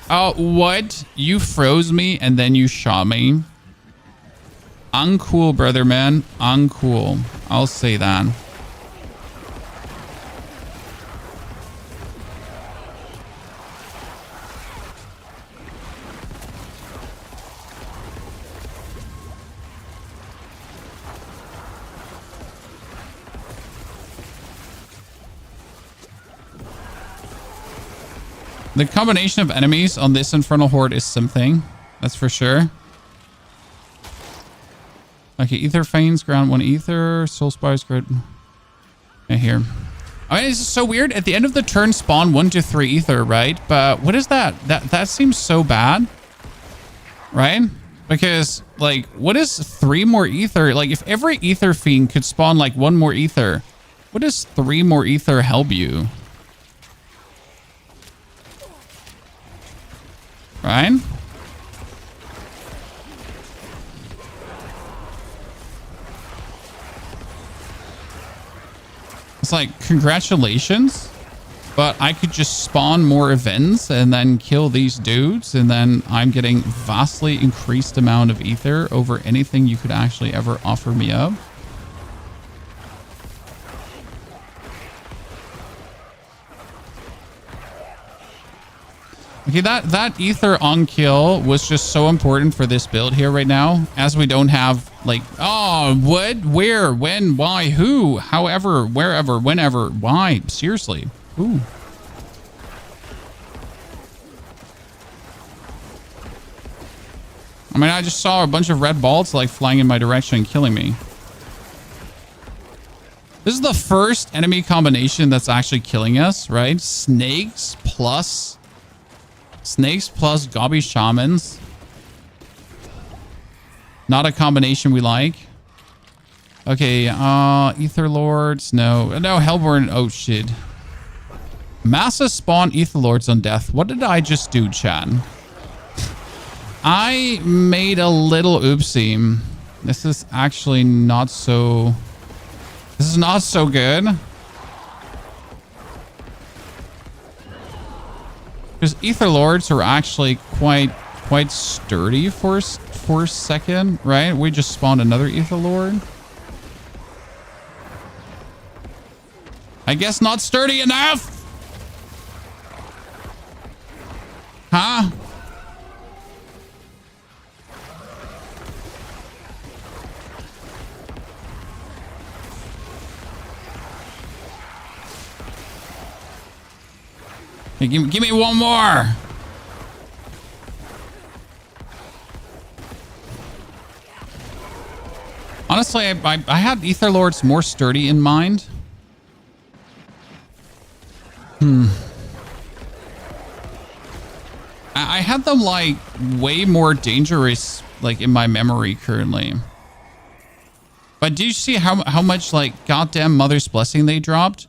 Oh, what? You froze me and then you shot me. Uncool, brother, man. Uncool. I'll say that. The combination of enemies on this Infernal Horde is something. That's for sure. Okay, Ether Fanes, ground 1 ether. Soul Spires, good. Yeah, here. I mean, it's so weird. At the end of the turn, spawn 1 to 3 ether, right? But what is that? That seems so bad. Right? Because, like, what is 3 more ether? Like, if every ether fiend could spawn, like, 1 more ether, what does 3 more ether help you? Right? It's like, congratulations, but I could just spawn more events and then kill these dudes, and then I'm getting vastly increased amount of ether over anything you could actually ever offer me up. Okay, that ether on kill was just so important for this build here right now, as we don't have like, oh, what, where, when, why, who, however, wherever, whenever, why, seriously, who? I mean, I just saw a bunch of red balls like flying in my direction and killing me. This is the first enemy combination that's actually killing us, right? Snakes plus gobby shamans. Not a combination we like. Okay, ether lords. No, hellborn. Oh shit. Massive spawn ether lords on death. What did I just do, chat? I made a little oopsie. This is actually not so... This is not so good. Because ether lords are actually quite sturdy for a second, right? We just spawned another ether lord. I guess not sturdy enough. Huh? Hey, give me one more. Honestly, I had ether lords more sturdy in mind. I had them like way more dangerous, like in my memory currently. But do you see how much like goddamn Mother's Blessing they dropped?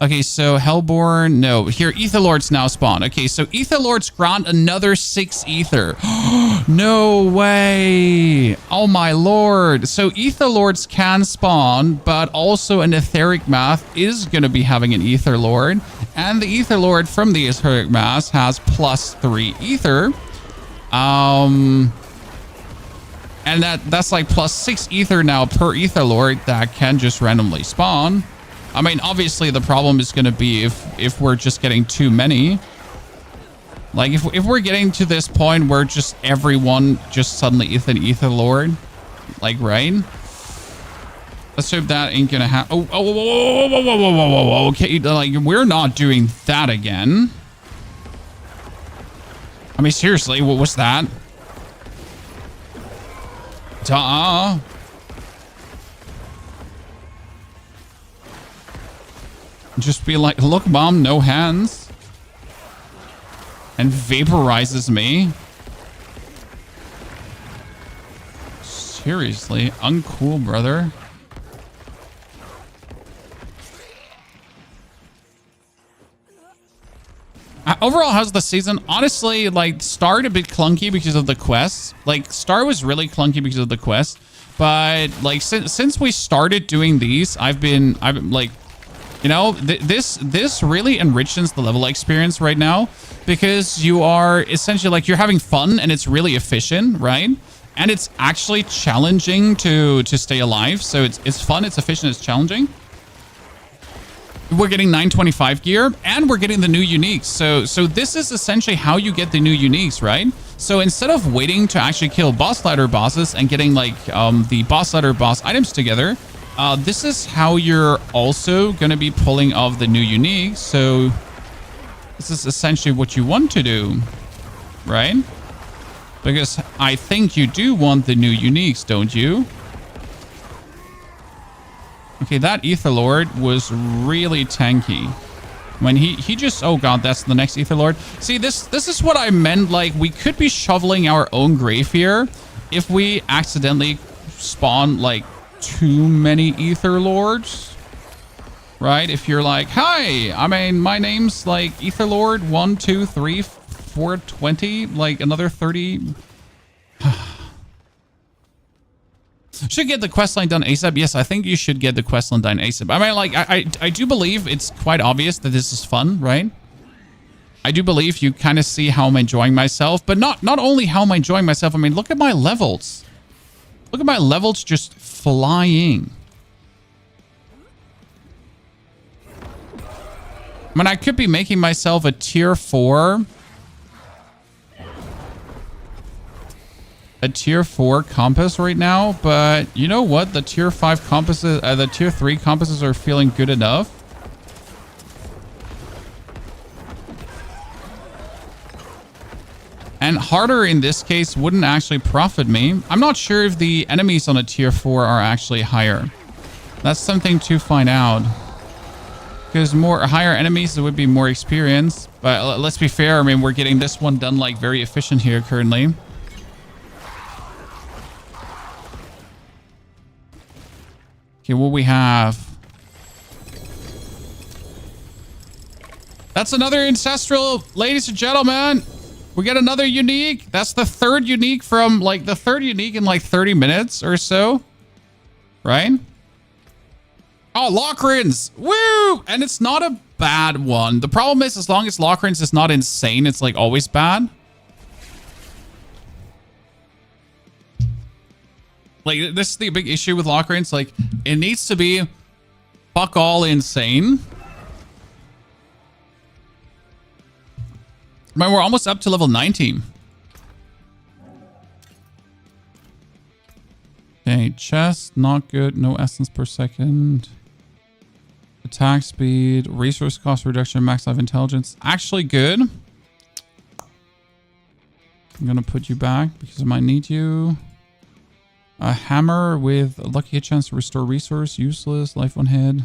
Okay, so Hellborn, no. Here, Ether Lords now spawn. Okay, so Ether Lords grant another 6 ether. No way. Oh my lord. So Ether Lords can spawn, but also an Etheric Mass is going to be having an Ether Lord. And the Ether Lord from the Etheric Mass has +3 ether. And that's like +6 ether now per Ether Lord that can just randomly spawn. I mean, obviously the problem is going to be if we're just getting too many. Like if we're getting to this point where just everyone just suddenly is an Ether Lord, like, right? Let's hope that ain't gonna happen. Oh, whoa, okay, like we're not doing that again. I mean, seriously, what was that? Duh. Just be like, look, mom, no hands. And vaporizes me. Seriously, uncool, brother. Overall, how's the season? Honestly, like, started a bit clunky because of the quests. Like, Star was really clunky because of the quest. But, like, since we started doing these, I've been like, you know, this really enriches the level experience right now, because you are essentially, like, you're having fun and it's really efficient, right? And it's actually challenging to stay alive. So it's fun, it's efficient, it's challenging. We're getting 925 gear and we're getting the new uniques. So this is essentially how you get the new uniques, right? So instead of waiting to actually kill boss ladder bosses and getting like the boss ladder boss items together, this is how you're also going to be pulling off the new uniques. So this is essentially what you want to do, right? Because I think you do want the new uniques, don't you? Okay, that Ether Lord was really tanky. When he just... Oh god, that's the next Ether Lord. See, this is what I meant. Like, we could be shoveling our own grave here if we accidentally spawn, like, too many Ether Lords. Right? If you're like, hi, I mean, my name's, like, Ether Lord 1, 2, 3, 4, 20. Like, another 30... Should get the questline done ASAP. Yes, I think you should get the questline done ASAP. I mean, like, I do believe it's quite obvious that this is fun, right? I do believe you kind of see how I'm enjoying myself, but not only how I'm enjoying myself. I mean, look at my levels. Look at my levels just flying. I mean, I could be making myself a tier 4. A tier 4 compass right now, but you know what? The tier 5 compasses, the tier 3 compasses are feeling good enough. And harder in this case wouldn't actually profit me. I'm not sure if the enemies on a tier 4 are actually higher. That's something to find out. Because higher enemies, there would be more experience. But let's be fair. I mean, we're getting this one done like very efficient here currently. Okay, what we have? That's another ancestral, ladies and gentlemen. We get another unique. That's the third unique from like the third unique in like 30 minutes or so. Right? Oh, Lockrins. Woo! And it's not a bad one. The problem is, as long as Lockrins is not insane, it's like always bad. Like, this is the big issue with Lockrins. Like, it needs to be fuck all insane. Man, we're almost up to level 19. Okay, chest, not good. No essence per second. Attack speed, resource cost reduction, max life intelligence. Actually good. I'm gonna put you back because I might need you. A hammer with a lucky hit chance to restore resource. Useless. Life on head.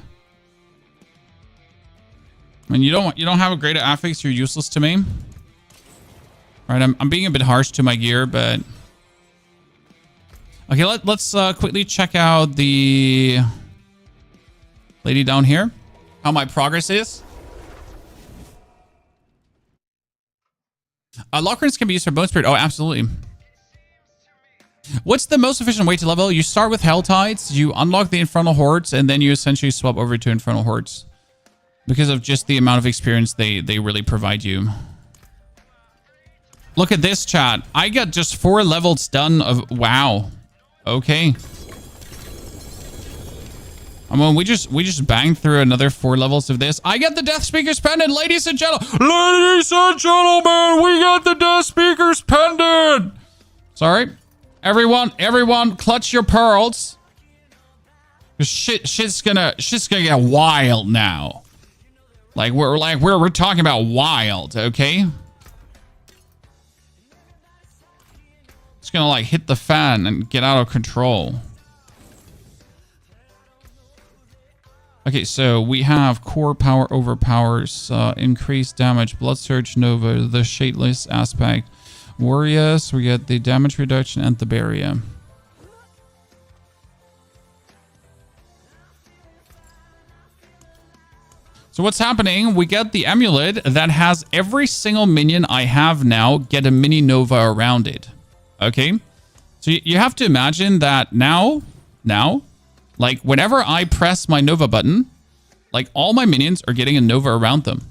I mean, you don't have a great affix. You're useless to me. All right, I'm being a bit harsh to my gear, but okay. Let's quickly check out the lady down here. How my progress is. Lockrins can be used for bone spirit. Oh, absolutely. What's the most efficient way to level? You start with helltides, you unlock the Infernal Hordes, and then you essentially swap over to Infernal Hordes. Because of just the amount of experience they really provide you. Look at this, chat. I got just 4 levels done of... Wow. Okay. I mean, we just banged through another 4 levels of this. I got the Death Speaker's Pendant, ladies and gentlemen. Ladies and gentlemen, we got the Death Speaker's Pendant. Sorry. Everyone, clutch your pearls. Shit's gonna get wild now. We're talking about wild, okay? It's gonna like hit the fan and get out of control. Okay, so we have core power overpowers, increased damage, blood surge nova, the shadeless aspect, warriors. We get the damage reduction and the barrier. So what's happening? We get the amulet that has every single minion I have now get a mini nova around it. Okay, so you have to imagine that now, like whenever I press my nova button, like all my minions are getting a nova around them.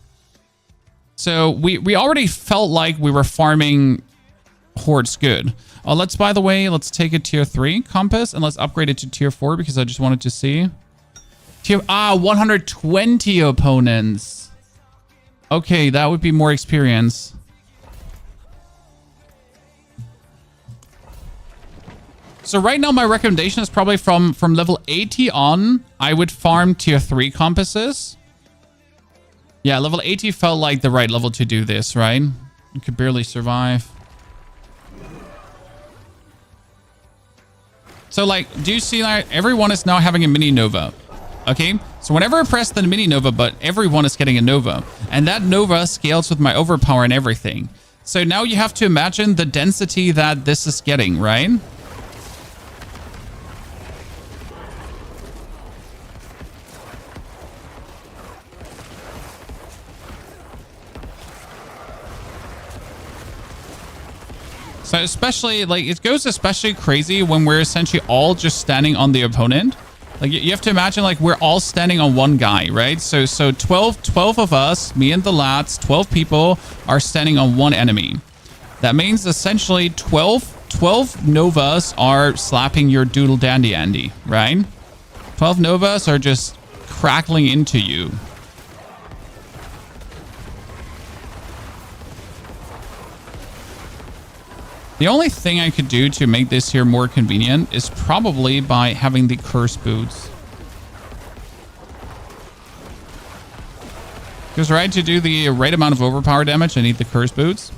So we already felt like we were farming hordes good. By the way, let's take a tier 3 compass and let's upgrade it to tier 4 because I just wanted to see. 120 opponents. Okay, that would be more experience. So right now, my recommendation is probably from level 80 on, I would farm tier 3 compasses. Yeah, level 80 felt like the right level to do this, right? You could barely survive. So like, do you see that everyone is now having a mini nova? Okay, so whenever I press the mini nova, but everyone is getting a nova, and that nova scales with my overpower and everything. So now you have to imagine the density that this is getting, right? So especially, like, it goes especially crazy when we're essentially all just standing on the opponent. Like, you have to imagine, like, we're all standing on one guy, right? So 12 of us, me and the lads, 12 people are standing on one enemy. That means essentially 12 novas are slapping your doodle dandy Andy, right? 12 novas are just crackling into you. The only thing I could do to make this here more convenient is probably by having the curse boots. Because right, to do the right amount of overpower damage, I need the curse boots.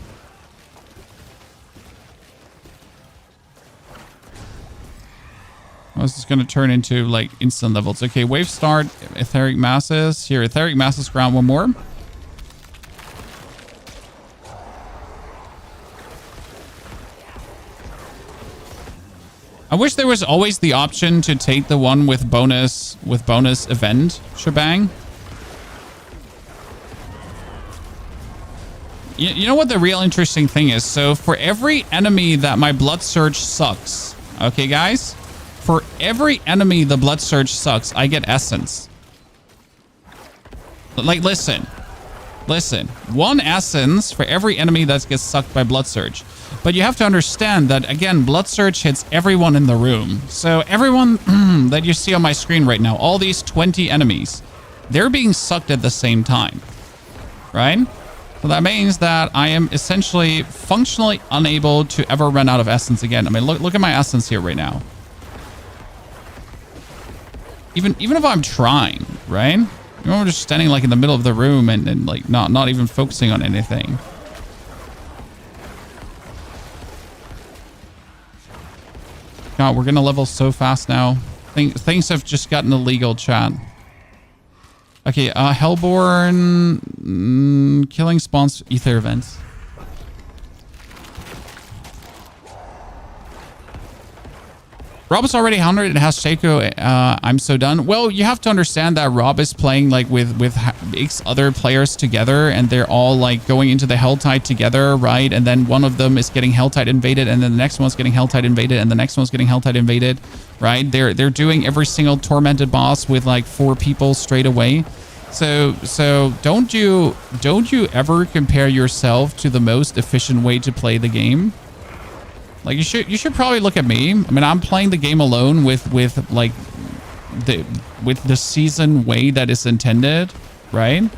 Well, this is going to turn into like instant levels. Okay, wave start, etheric masses. Here, etheric masses ground one more. I wish there was always the option to take the one with bonus event shebang. You know what the real interesting thing is? So for every enemy that my blood surge sucks, okay guys? For every enemy the blood surge sucks, I get essence. Like, listen. 1 essence for every enemy that gets sucked by blood surge. But you have to understand that, again, blood surge hits everyone in the room. So everyone that you see on my screen right now, all these 20 enemies, they're being sucked at the same time, right? So that means that I am essentially functionally unable to ever run out of essence again. I mean, look at my essence here right now. Even if I'm trying, right? You know, I'm just standing like in the middle of the room and like not even focusing on anything. God, we're gonna level so fast now. Things have just gotten illegal, chat. Okay, Hellborn killing spawns ether events. Rob is already 100 and has Shaco. I'm so done. Well, you have to understand that Rob is playing like with X other players together, and they're all like going into the helltide together, right? And then one of them is getting helltide invaded, and then the next one's getting helltide invaded, and the next one's getting helltide invaded, right? They're doing every single tormented boss with like 4 people straight away. So don't you ever compare yourself to the most efficient way to play the game. Like, you should probably look at me. I mean, I'm playing the game alone with the season way that is intended, right?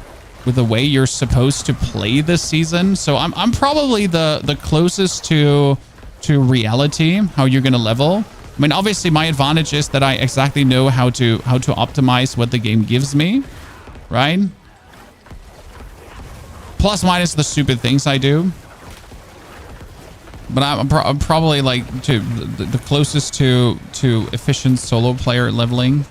With the way you're supposed to play this season. So I'm probably the closest to reality, how you're gonna level. I mean, obviously my advantage is that I exactly know how to optimize what the game gives me, right? Plus minus the stupid things I do. But I'm probably like the closest to efficient solo player leveling.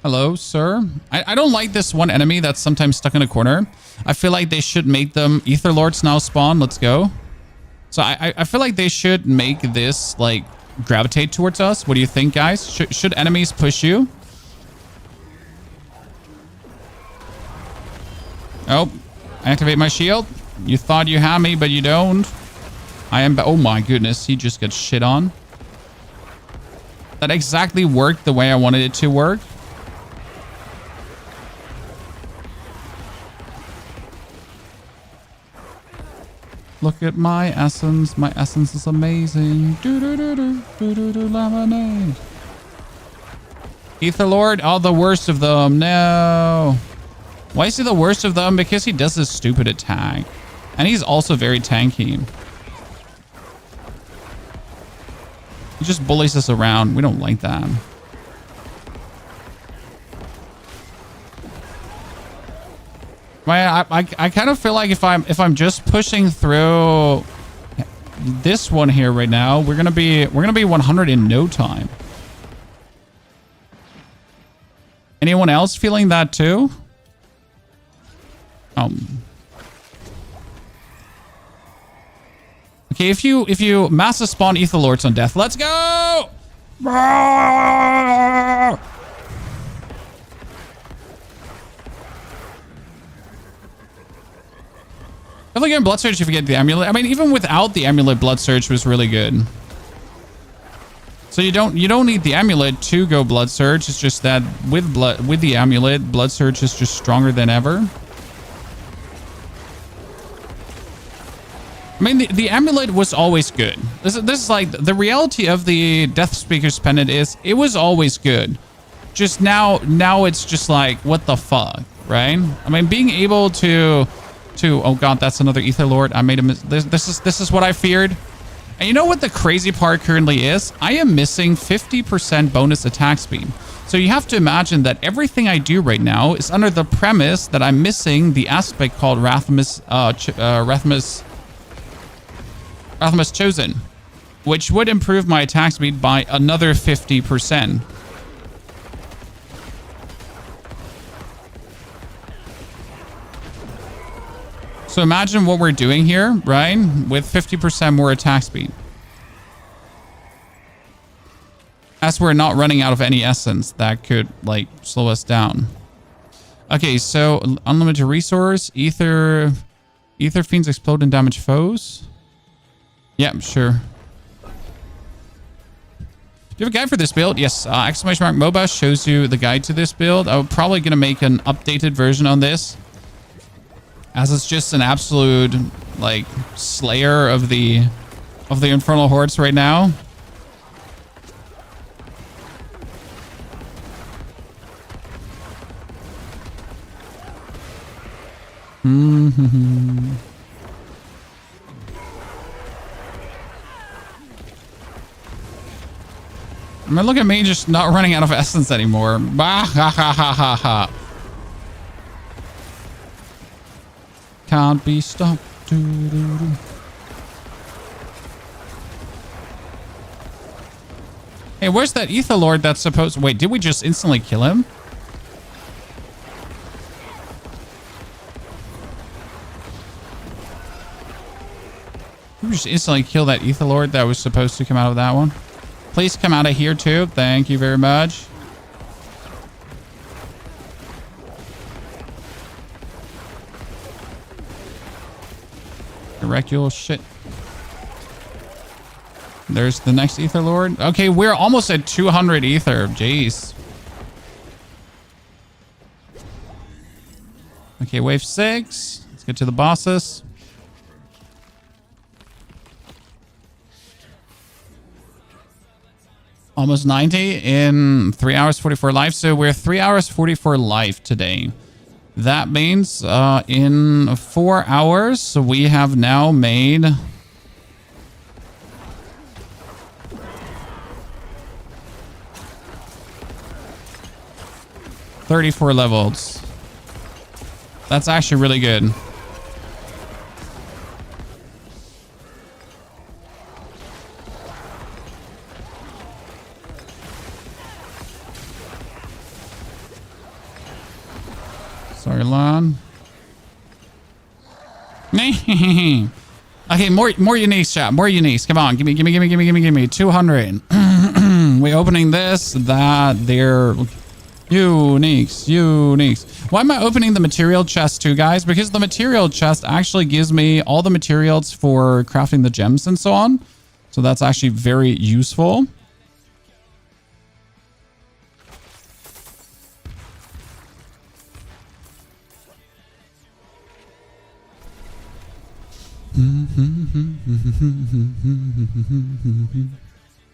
Hello, sir. I don't like this one enemy that's sometimes stuck in a corner. I feel like they should make them Ether Lords now spawn. Let's go. So I feel like they should make this like gravitate towards us. What do you think, guys? Should enemies push you? Oh, activate my shield. You thought you had me, but you don't. I am... Oh my goodness, he just got shit on. That exactly worked the way I wanted it to work. Look at my essence. My essence is amazing. Lemonade. Ether Lord. Oh, the worst of them. No. Why is he the worst of them? Because he does this stupid attack. And he's also very tanky. He just bullies us around. We don't like that. I kind of feel like if I'm just pushing through this one here right now, we're gonna be 100 in no time. Anyone else feeling that too? Okay, if you massive spawn Ether Lords on death, let's go! Definitely getting Blood Surge if you get the amulet. I mean, even without the amulet, Blood Surge was really good. So you don't need the amulet to go Blood Surge. It's just that with the amulet, Blood Surge is just stronger than ever. I mean, the amulet was always good. This is like the reality of the Death Speaker's Pendant is it was always good. Just now it's just like, what the fuck, right? I mean, being able to oh god, that's another Ether Lord. I made a this is what I feared. And you know what the crazy part currently is? I am missing 50% bonus attack speed. So you have to imagine that everything I do right now is under the premise that I'm missing the aspect called Rathamus Chosen, which would improve my attack speed by another 50%. So imagine what we're doing here, right? With 50% more attack speed. As we're not running out of any essence that could, like, slow us down. Okay, so unlimited resource. Ether fiends explode and damage foes. Yeah, sure. Do you have a guide for this build? Yes. Exclamation mark MOBA shows you the guide to this build. I'm probably going to make an updated version on this, as it's just an absolute, like, slayer of the Infernal Hordes right now. I mean, look at me just not running out of essence anymore. Bah, ha, ha, ha, ha, ha. Can't be stopped. Hey, where's that Ether Lord that's supposed... Wait, did we just instantly kill him? Did we just instantly kill that Ether Lord that was supposed to come out of that one? Please come out of here too. Thank you very much. Recule shit. There's the next Ether Lord. Okay, we're almost at 200 Ether. Jeez. Okay, wave 6. Let's get to the bosses. Almost 90 in 3 hours 44 life. So we're 3 hours 44 life today. That means in 4 hours, we have now made... 34 levels. That's actually really good. Sorry, Lon. Okay, more uniques, chat. More uniques. Come on, give me 200. We opening this, that, there. Uniques. Why am I opening the material chest too, guys? Because the material chest actually gives me all the materials for crafting the gems and so on. So that's actually very useful.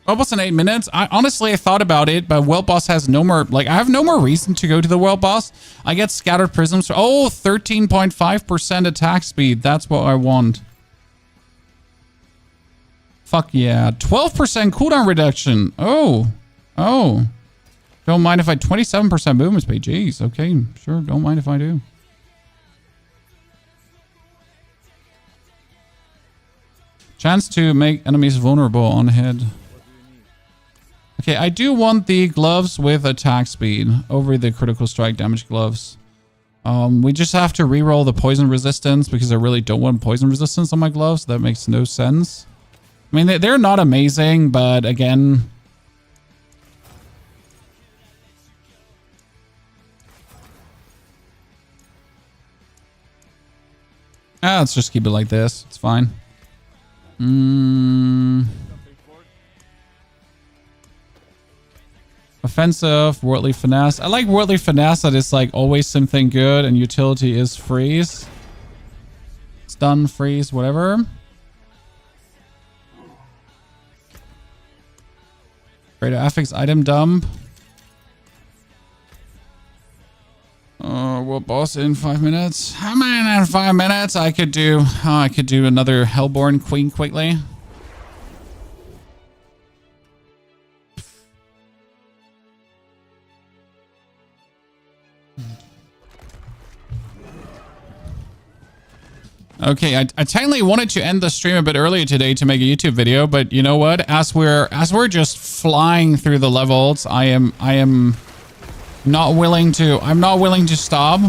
World boss in 8 minutes. I thought about it, but world boss has no more, like, I have no more reason to go to the world boss. I get scattered prisms. Oh, 13.5% attack speed. That's what I want. Fuck yeah. 12% cooldown reduction. Oh. Don't mind if I 27% movement speed. Jeez. Okay. Sure. Don't mind if I do. Chance to make enemies vulnerable on head. Okay, I do want the gloves with attack speed over the critical strike damage gloves. We just have to reroll the poison resistance because I really don't want poison resistance on my gloves. That makes no sense. I mean, they're not amazing, but again... let's just keep it like this. It's fine. Offensive, worldly finesse. I like worldly finesse that it's like always something good, and utility is freeze. Stun, freeze, whatever. Greater affix item dump. World boss in 5 minutes. I mean, in 5 minutes I could do another Hellborn Queen quickly. Okay, I technically wanted to end the stream a bit earlier today to make a YouTube video, but you know what? As we're just flying through the levels, I am not willing to stop.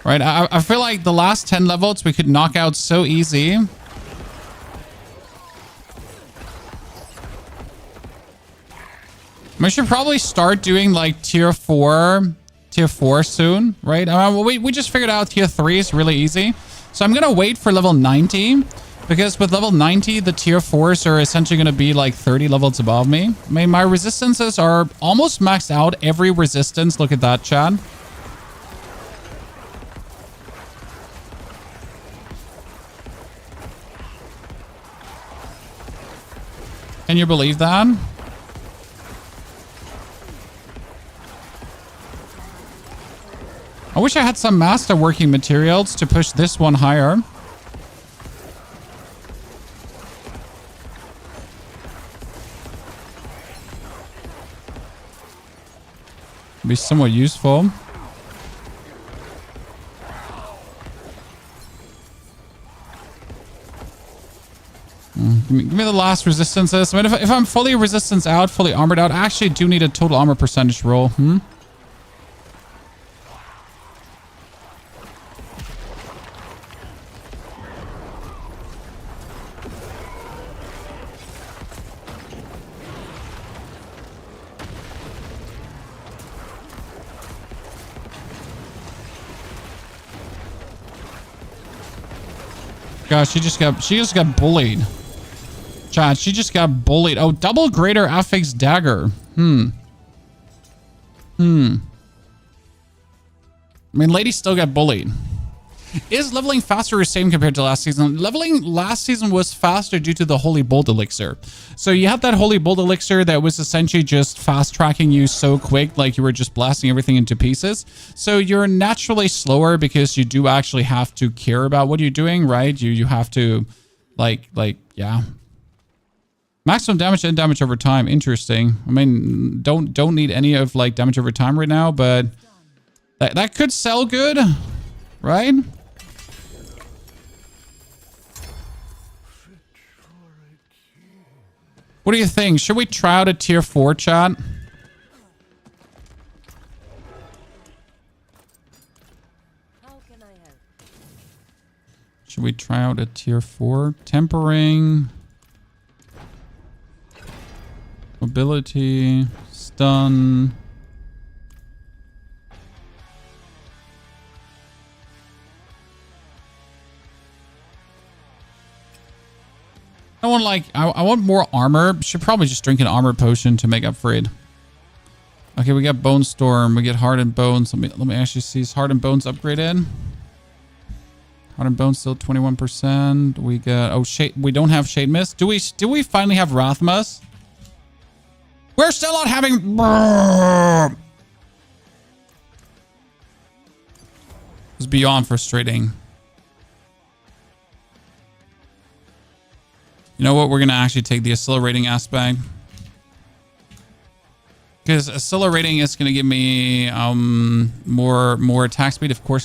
Right? I feel like the last 10 levels we could knock out so easy. We should probably start doing like tier 4 soon, right? We just figured out tier 3 is really easy. So I'm going to wait for level 90 because with level 90, the tier 4s are essentially going to be like 30 levels above me. I mean, my resistances are almost maxed out. Every resistance. Look at that, Chad. Can you believe that? I wish I had some master working materials to push this one higher. Be somewhat useful. Give me the last resistances. I mean, if I'm fully resistance out, fully armored out, I actually do need a total armor percentage roll. Gosh, she just got bullied. Chat, she just got bullied. Oh, double greater affix dagger. I mean, lady still got bullied. Is leveling faster or same compared to last season? Leveling last season was faster due to the Holy Bolt Elixir. So you had that Holy Bolt Elixir that was essentially just fast tracking you so quick, like you were just blasting everything into pieces. So you're naturally slower because you do actually have to care about what you're doing, right? You have to, yeah. Maximum damage and damage over time. Interesting. I mean, don't need any of like damage over time right now, but that could sell good, right? What do you think? Should we try out a tier 4, chat? Should we try out a tier 4? Tempering. Mobility. Stun. I want more armor. Should probably just drink an armor potion to make up for it. Okay, we got Bone Storm. We get Hardened Bones. Let me actually see. Is Hardened Bones upgraded? Hardened Bones still 21%. We got Shade. We don't have Shade Mist. Do we finally have Rathmas? We're still not having. It's beyond frustrating. You know what? We're gonna actually take the accelerating aspect. Because accelerating is going to give me more attack speed if core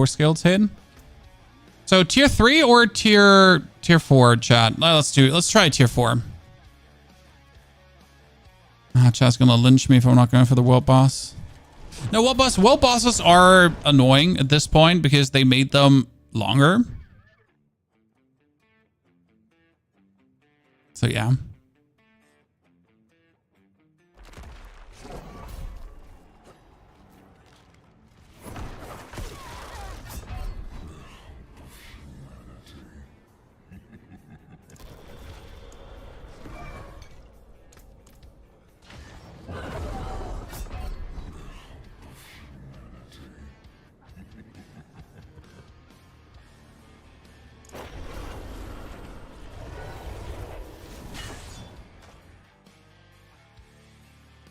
skills hit. So tier 3 or tier 4, chat? Let's try tier 4. Chat's going to lynch me if I'm not going for the world boss. No, world bosses are annoying at this point because they made them longer. So yeah.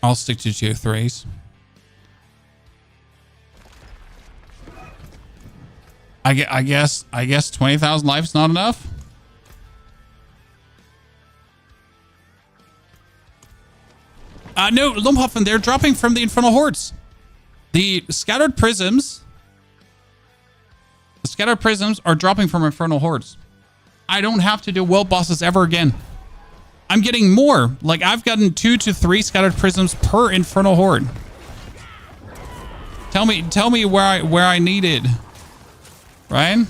I'll stick to tier 3s. I guess 20,000 life is not enough. No, Lumhoffen, they're dropping from the Infernal Hordes. The scattered prisms are dropping from Infernal Hordes. I don't have to do world bosses ever again. I'm getting more. Like, I've gotten 2 to 3 scattered prisms per Infernal Horde. Tell me where I need it. Right?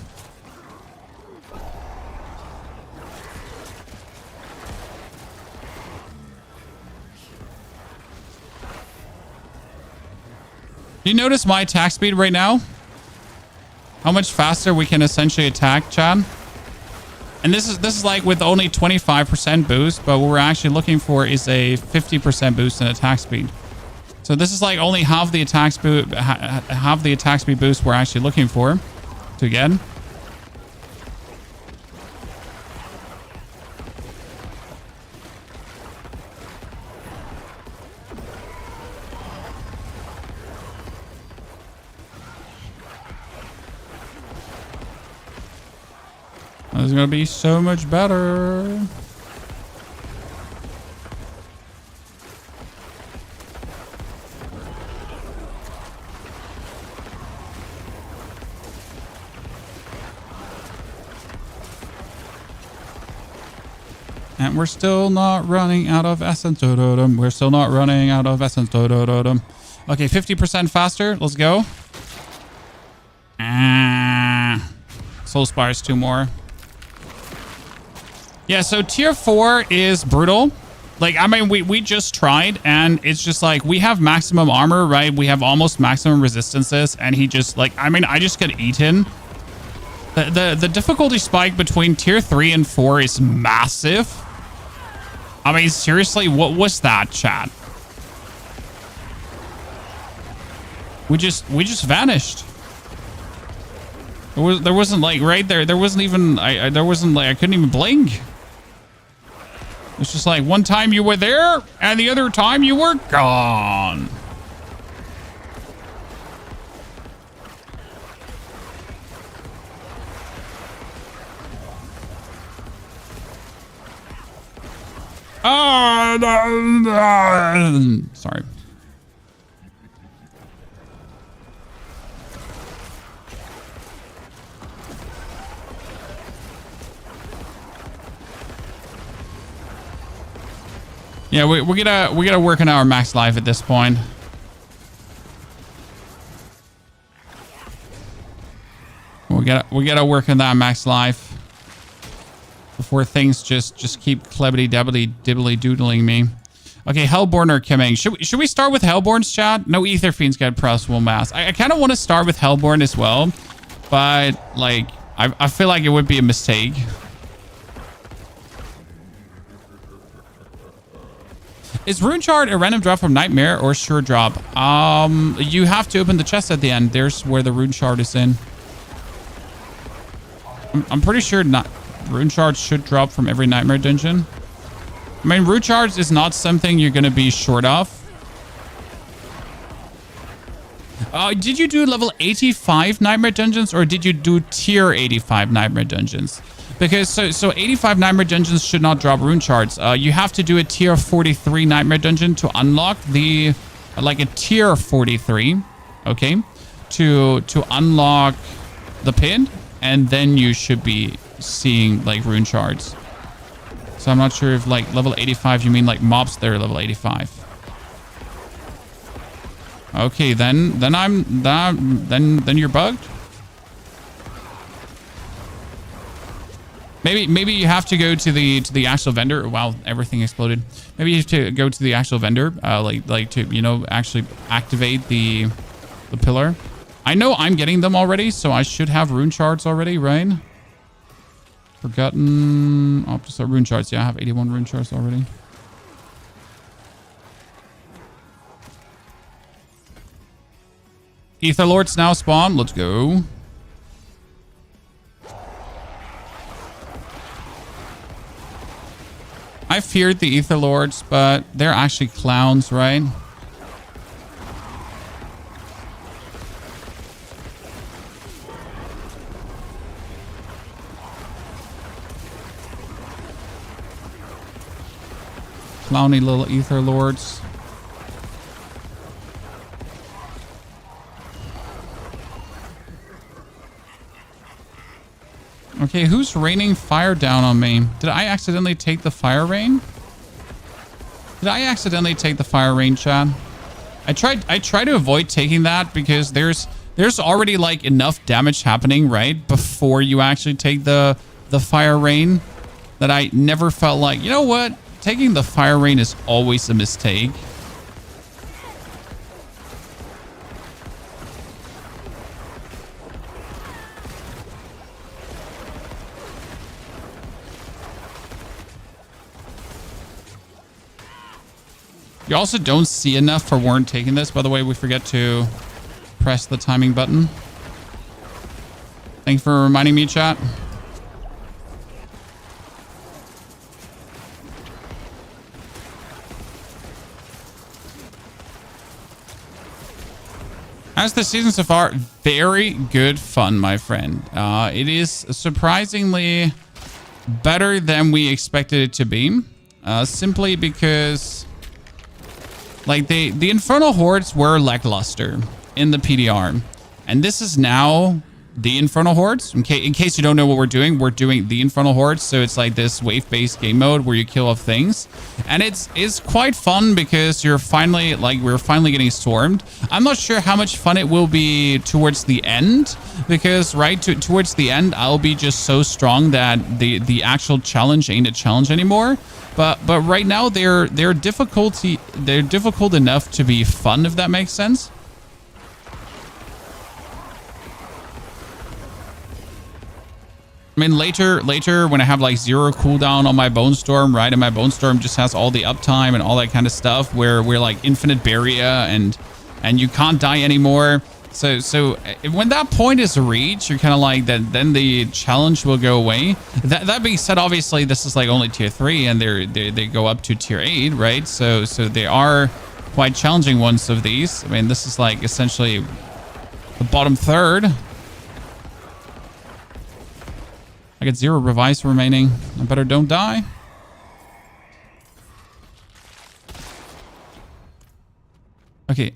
Do you notice my attack speed right now? How much faster we can essentially attack, Chad? And this is like with only 25% boost, but what we're actually looking for is a 50% boost in attack speed. So this is like only half the attack speed boost we're actually looking for to get. This is going to be so much better. And we're still not running out of essence. We're still not running out of essence. Okay, 50% faster. Let's go. Soul Spires 2 more. Yeah, so tier 4 is brutal. Like, I mean, we just tried, and it's just like, we have maximum armor, right? We have almost maximum resistances, and he just, like, I mean, I just get eaten. The difficulty spike between tier 3 and 4 is massive. I mean, seriously, what was that, chat? We just vanished. There wasn't like right there. There wasn't even I couldn't even blink. It's just like one time you were there and the other time you were gone. Sorry. Yeah, we gotta work on our max life at this point. We gotta work on that max life before things just keep clebbity debbity dibbly doodling me. Okay, Hellborn are coming. Should we start with Hellborn's chat? No, Ether Fiends get press will mass. I kind of want to start with Hellborn as well, but like I feel like it would be a mistake. Is Rune Shard a random drop from Nightmare or sure drop? You have to open the chest at the end. There's where the Rune Shard is in. I'm pretty sure not. Rune Shards should drop from every Nightmare dungeon. I mean, Rune Shards is not something you're going to be short of. Did you do level 85 Nightmare dungeons or did you do tier 85 Nightmare dungeons? Because so 85 Nightmare dungeons should not drop Rune Shards. You have to do a tier 43 Nightmare dungeon to unlock the, like a tier 43, okay? To unlock the pin, and then you should be seeing like Rune Shards. So I'm not sure if like level 85 you mean like mobs that are level 85. Okay, then you're bugged. Maybe you have to go to the actual vendor. Wow, everything exploded. Maybe you have to go to the actual vendor, like to, you know, actually activate the pillar. I know I'm getting them already, so I should have Rune Shards already, right? Forgotten. Oh, just Rune Shards. Yeah, I have 81 Rune Shards already. Ether Lords now spawn. Let's go. I feared the Ether Lords, but they're actually clowns, right? Clowny little Ether Lords. Okay, who's raining fire down on me? Did I accidentally take the fire rain? Did I accidentally take the fire rain, chat? I try to avoid taking that because there's already like enough damage happening, right? Before you actually take the fire rain, that I never felt like, you know what? Taking the fire rain is always a mistake. You also don't see enough for Warren taking this. By the way, we forget to press the timing button. Thanks for reminding me, chat. How's the season so far? Very good fun, my friend. It is surprisingly better than we expected it to be. Simply because like the Infernal Hordes were lackluster in the PDR. And this is now the Infernal Hordes. In case you don't know what we're doing the Infernal Hordes. So it's like this wave-based game mode where you kill off things. And it's quite fun because we're finally getting stormed. I'm not sure how much fun it will be towards the end. Because towards the end, I'll be just so strong that the actual challenge ain't a challenge anymore. But right now they're difficult enough to be fun, if that makes sense. I mean, later when I have like 0 cooldown on my Bone Storm, right? And my Bone Storm just has all the uptime and all that kind of stuff where we're like infinite barrier and you can't die anymore. So when that point is reached, you're kind of like that. Then the challenge will go away. That being said, obviously this is like only tier 3 and they go up to tier 8, right? So they are quite challenging ones of these. I mean, this is like essentially the bottom third. I got 0 revives remaining. I better don't die. Okay,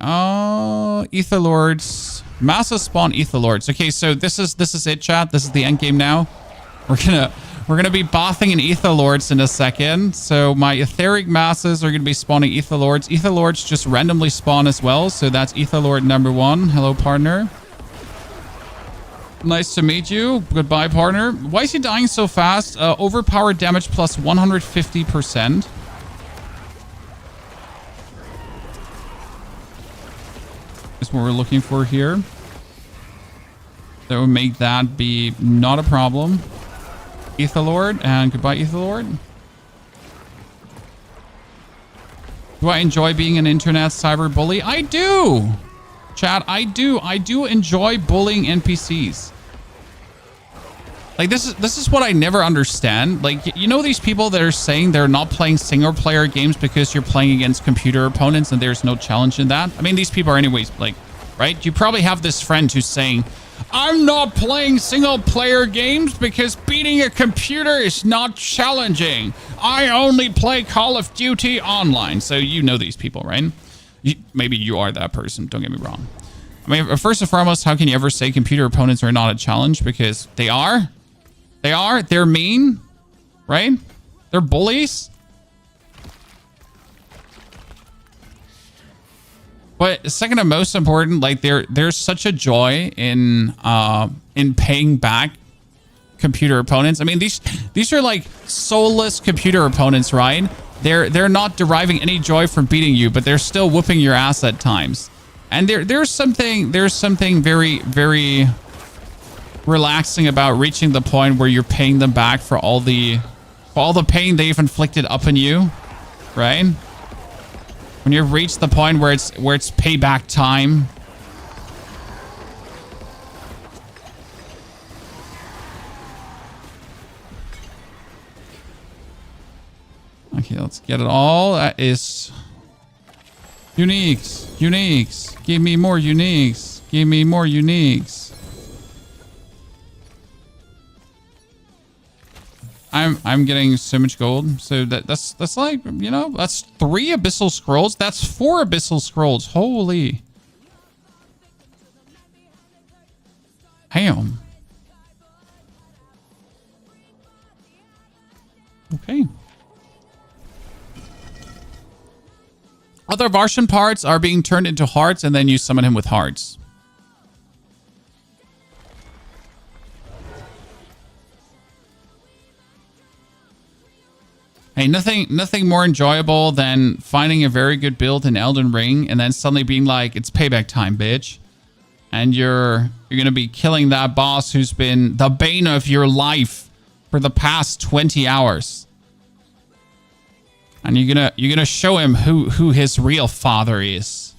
Ether Lords. Massive spawn Ether Lords. Okay, so this is it, chat. This is the end game now. We're gonna be bothing in Ether Lords in a second. So my etheric masses are gonna be spawning Ether Lords. Ether Lords just randomly spawn as well. So that's Ether Lord number 1. Hello, partner. Nice to meet you. Goodbye, partner. Why is he dying so fast? Overpowered damage plus 150%. That's what we're looking for here. That would make that be not a problem. Etherlord, and goodbye, Etherlord. Do I enjoy being an internet cyber bully? I do! Chat, I do. I do enjoy bullying NPCs. Like, this is what I never understand. Like, you know these people that are saying they're not playing single-player games because you're playing against computer opponents and there's no challenge in that? I mean, these people are anyways, like, right? You probably have this friend who's saying, I'm not playing single-player games because beating a computer is not challenging. I only play Call of Duty online. So you know these people, right? Maybe you are that person. Don't get me wrong. I mean, first and foremost, how can you ever say computer opponents are not a challenge? Because they are. They are. They're mean, right? They're bullies. But second and most important, like there's such a joy in paying back computer opponents. I mean, these are like soulless computer opponents, right? They're not deriving any joy from beating you, but they're still whooping your ass at times. And there's something very, very relaxing about reaching the point where you're paying them back for all the pain they've inflicted upon you, right? When you've reached the point where it's payback time. Okay, let's get it all. That is Uniques. Uniques. Give me more Uniques. Give me more Uniques. I'm getting so much gold. So that's like, you know, that's 3 abyssal scrolls. That's 4 abyssal scrolls. Holy. Damn. Okay. Other Varshan parts are being turned into hearts, and then you summon him with hearts. Hey, nothing more enjoyable than finding a very good build in Elden Ring and then suddenly being like, it's payback time, bitch. And you're gonna be killing that boss who's been the bane of your life for the past 20 hours. And you're gonna show him who his real father is.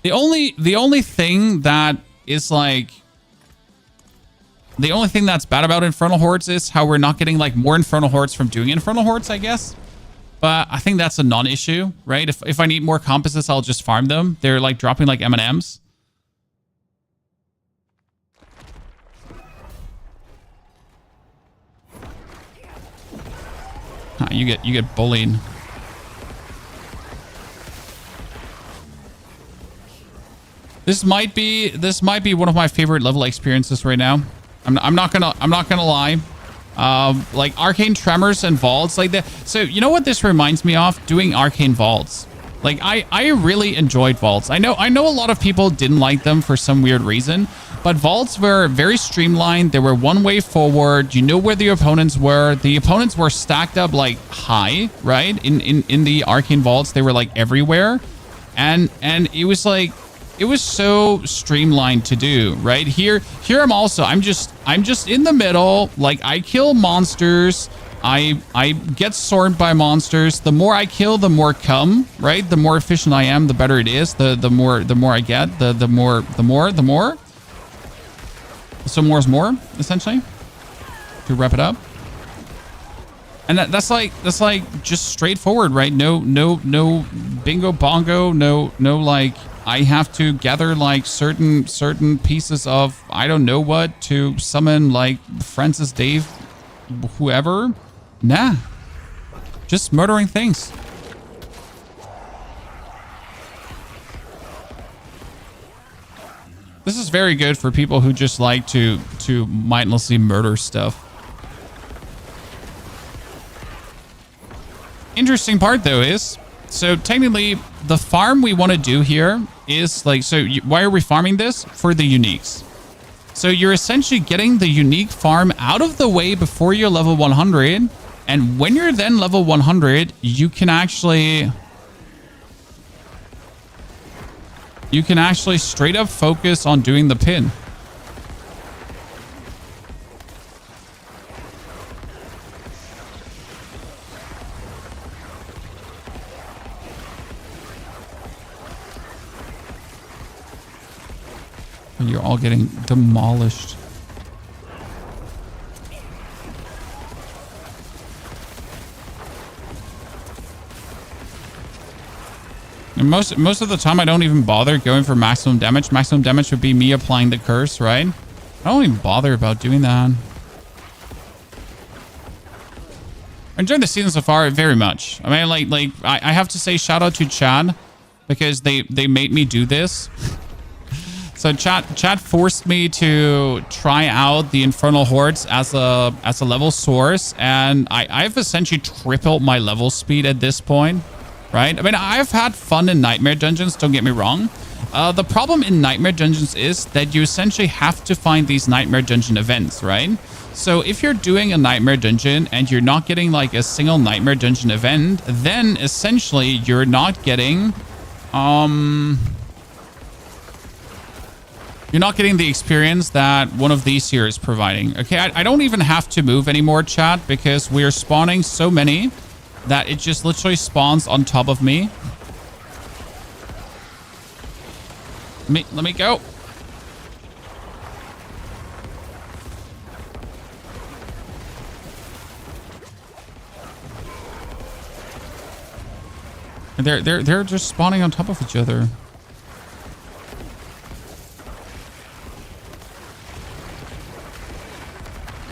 The only thing that is like, the only thing that's bad about Infernal Hordes is how we're not getting like more Infernal Hordes from doing Infernal Hordes, I guess. But I think that's a non-issue, right? If I need more composites, I'll just farm them. They're like dropping like M&Ms. You get bullied. This might be one of my favorite level experiences right now. I'm not gonna lie. Like arcane tremors and vaults like that. So you know what this reminds me of? Doing arcane vaults. Like I really enjoyed vaults. I know a lot of people didn't like them for some weird reason, but vaults were very streamlined. They were one way forward. You know where the opponents were. The opponents were stacked up like high, right? In the arcane vaults, they were like everywhere, and it was like, it was so streamlined to do, right? Here I'm just in the middle. Like I kill monsters. I get swarmed by monsters. The more I kill, the more come, right? The more efficient I am, the better it is. The more I get, the more. So more is more, essentially. To wrap it up. And that's like just straightforward, right? No bingo bongo, no like I have to gather like certain pieces of I don't know what to summon like Francis Dave whoever. Nah. just murdering things. This is very good for people who just like to mindlessly murder stuff. Interesting part though is, so technically the farm we want to do here is like, so why are we farming this? For the uniques. So you're essentially getting the unique farm out of the way before you're level 100. And when you're then level 100, you can actually straight up focus on doing the pin. And you're all getting demolished. And most of the time, I don't even bother going for maximum damage. Maximum damage would be me applying the curse, right? I don't even bother about doing that. I enjoyed the season so far very much. I mean, I have to say shout out to Chad because they made me do this. So Chad forced me to try out the Infernal Hordes as a level source, and I've essentially tripled my level speed at this point. Right? I mean, I've had fun in Nightmare Dungeons, don't get me wrong. The problem in Nightmare Dungeons is that you essentially have to find these Nightmare Dungeon events, right? So if you're doing a Nightmare Dungeon and you're not getting like a single Nightmare Dungeon event, then essentially you're not getting... you're not getting the experience that one of these here is providing. Okay, I don't even have to move anymore, chat, because we're spawning so many that it just literally spawns on top of me. Let me go. They're just spawning on top of each other.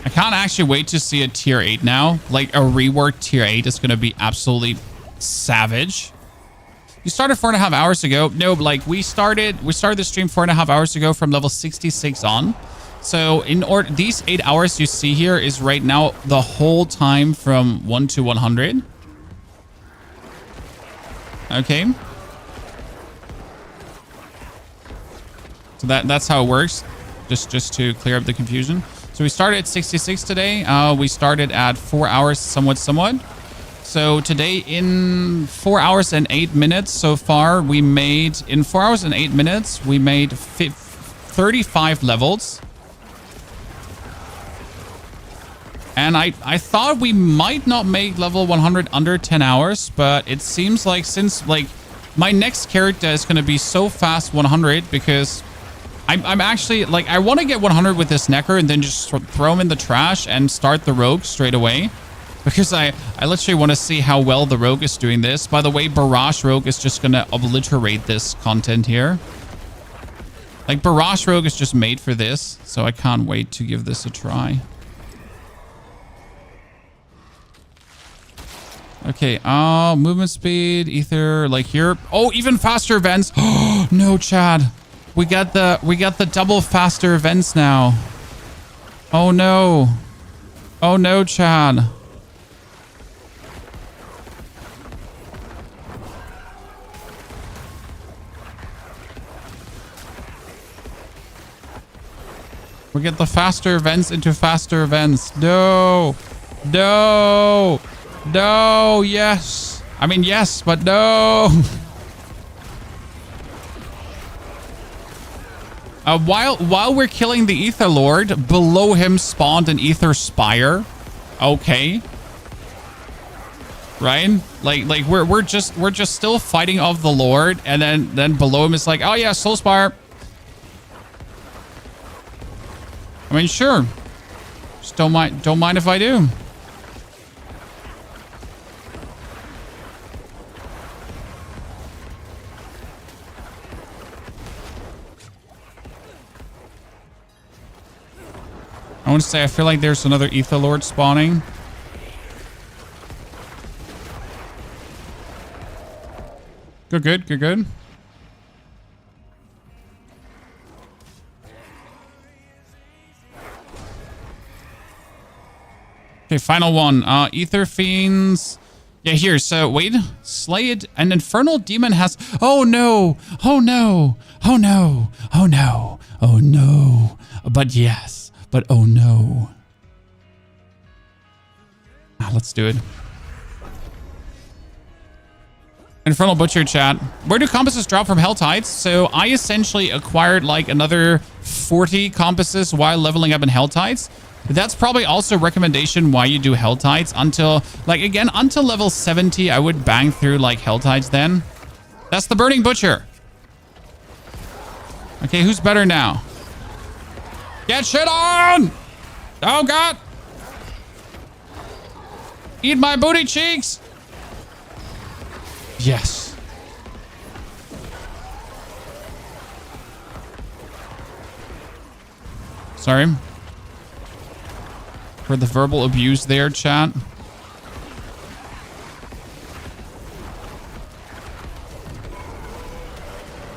I can't actually wait to see a tier 8 now. Like a reworked tier 8 is going to be absolutely savage. You started 4.5 hours ago. No, like we started the stream 4.5 hours ago from level 66 on. So in order, these 8 hours you see here is right now the whole time from 1 to 100. Okay. So that's how it works. Just to clear up the confusion. So we started at 66 today. We started at 4 hours, somewhat. So today in 4 hours and 8 minutes so far, we made 35 levels. And I thought we might not make level 100 under 10 hours, but it seems like since like my next character is going to be so fast 100 because I'm actually like, I want to get 100 with this Necro and then just throw him in the trash and start the Rogue straight away. Because I literally want to see how well the Rogue is doing this. By the way, Barrage Rogue is just going to obliterate this content here. Like Barrage Rogue is just made for this. So I can't wait to give this a try. Okay, movement speed, ether, like here. Oh, even faster events. Oh, no, Chad. We got the double faster events now. Oh no. Oh no, Chad. We get the faster events into faster events. No. No. No, yes. I mean, yes, but no. While we're killing the Ether Lord, below him spawned an Ether Spire. Okay. Right? Like we're just still fighting off the Lord, and then below him is like, oh yeah, Soul Spire. I mean, sure. Just don't mind if I do. I want to say, I feel like there's another Ether Lord spawning. Good, good, good, good. Okay, final one. Ether Fiends. Yeah, here. So, wait. Slay it. An Infernal Demon has... Oh, no. Oh, no. Oh, no. Oh, no. Oh, no. But yes. But oh, no. Let's do it. Infernal Butcher chat. Where do compasses drop from helltides? So I essentially acquired like another 40 compasses while leveling up in helltides. That's probably also a recommendation why you do helltides until, like, again, until level 70, I would bang through like helltides then. That's the Burning Butcher. Okay, who's better now? Get shit on! Oh, God. Eat my booty cheeks. Yes. Sorry. For the verbal abuse there, chat.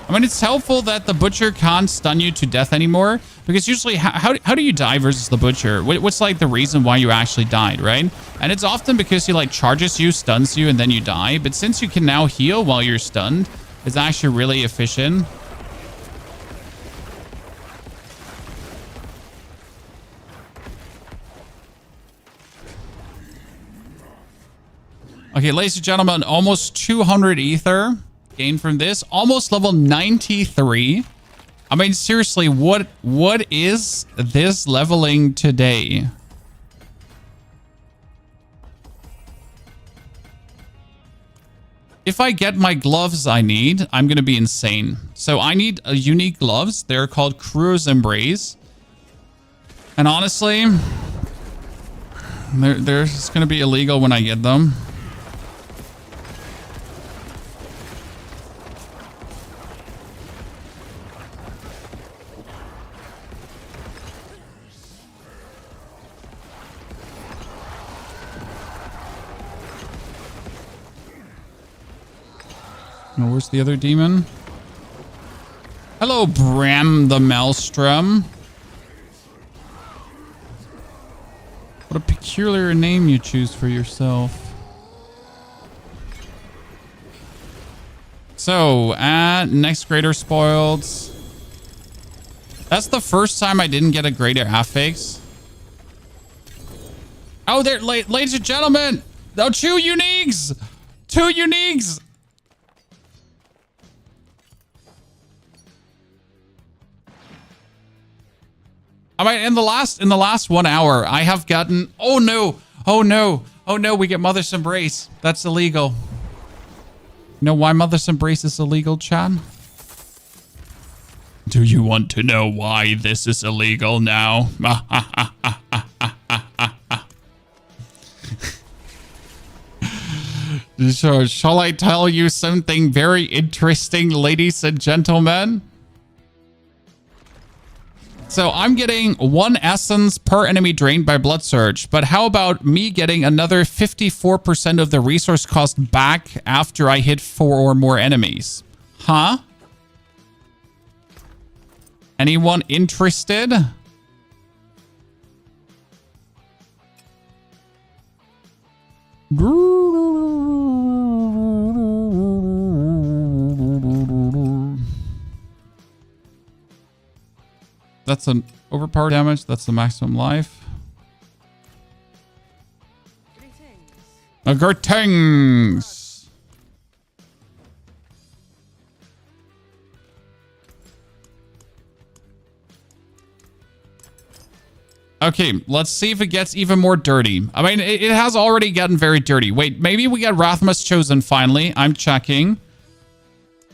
I mean, it's helpful that the Butcher can't stun you to death anymore. Because usually, how do you die versus the Butcher? What's like the reason why you actually died, right? And it's often because he like charges you, stuns you, and then you die. But since you can now heal while you're stunned, it's actually really efficient. Okay, ladies and gentlemen, almost 200 ether gained from this. Almost level 93. I mean, seriously, what is this leveling today? If I get my gloves I need, I'm going to be insane. So I need unique gloves. They're called Crew's Embrace. And honestly, they're just going to be illegal when I get them. Now, where's the other demon? Hello, Bram the Maelstrom. What a peculiar name you choose for yourself. So, next greater spoiled. That's the first time I didn't get a greater affix. Oh, there, ladies and gentlemen. Oh, 2 uniques. 2 uniques. I mean, in the last 1 hour, I have gotten... Oh, no. Oh, no. Oh, no. We get Mother's Embrace. That's illegal. You know why Mother's Embrace is illegal, Chan? Do you want to know why this is illegal now? Shall I tell you something very interesting, ladies and gentlemen? So I'm getting 1 essence per enemy drained by Blood Surge. But how about me getting another 54% of the resource cost back after I hit 4 or more enemies? Huh? Anyone interested? That's an overpower damage. That's the maximum life. Greetings. Okay, let's see if it gets even more dirty. I mean, it has already gotten very dirty. Wait, maybe we get Rathmas Chosen finally. I'm checking.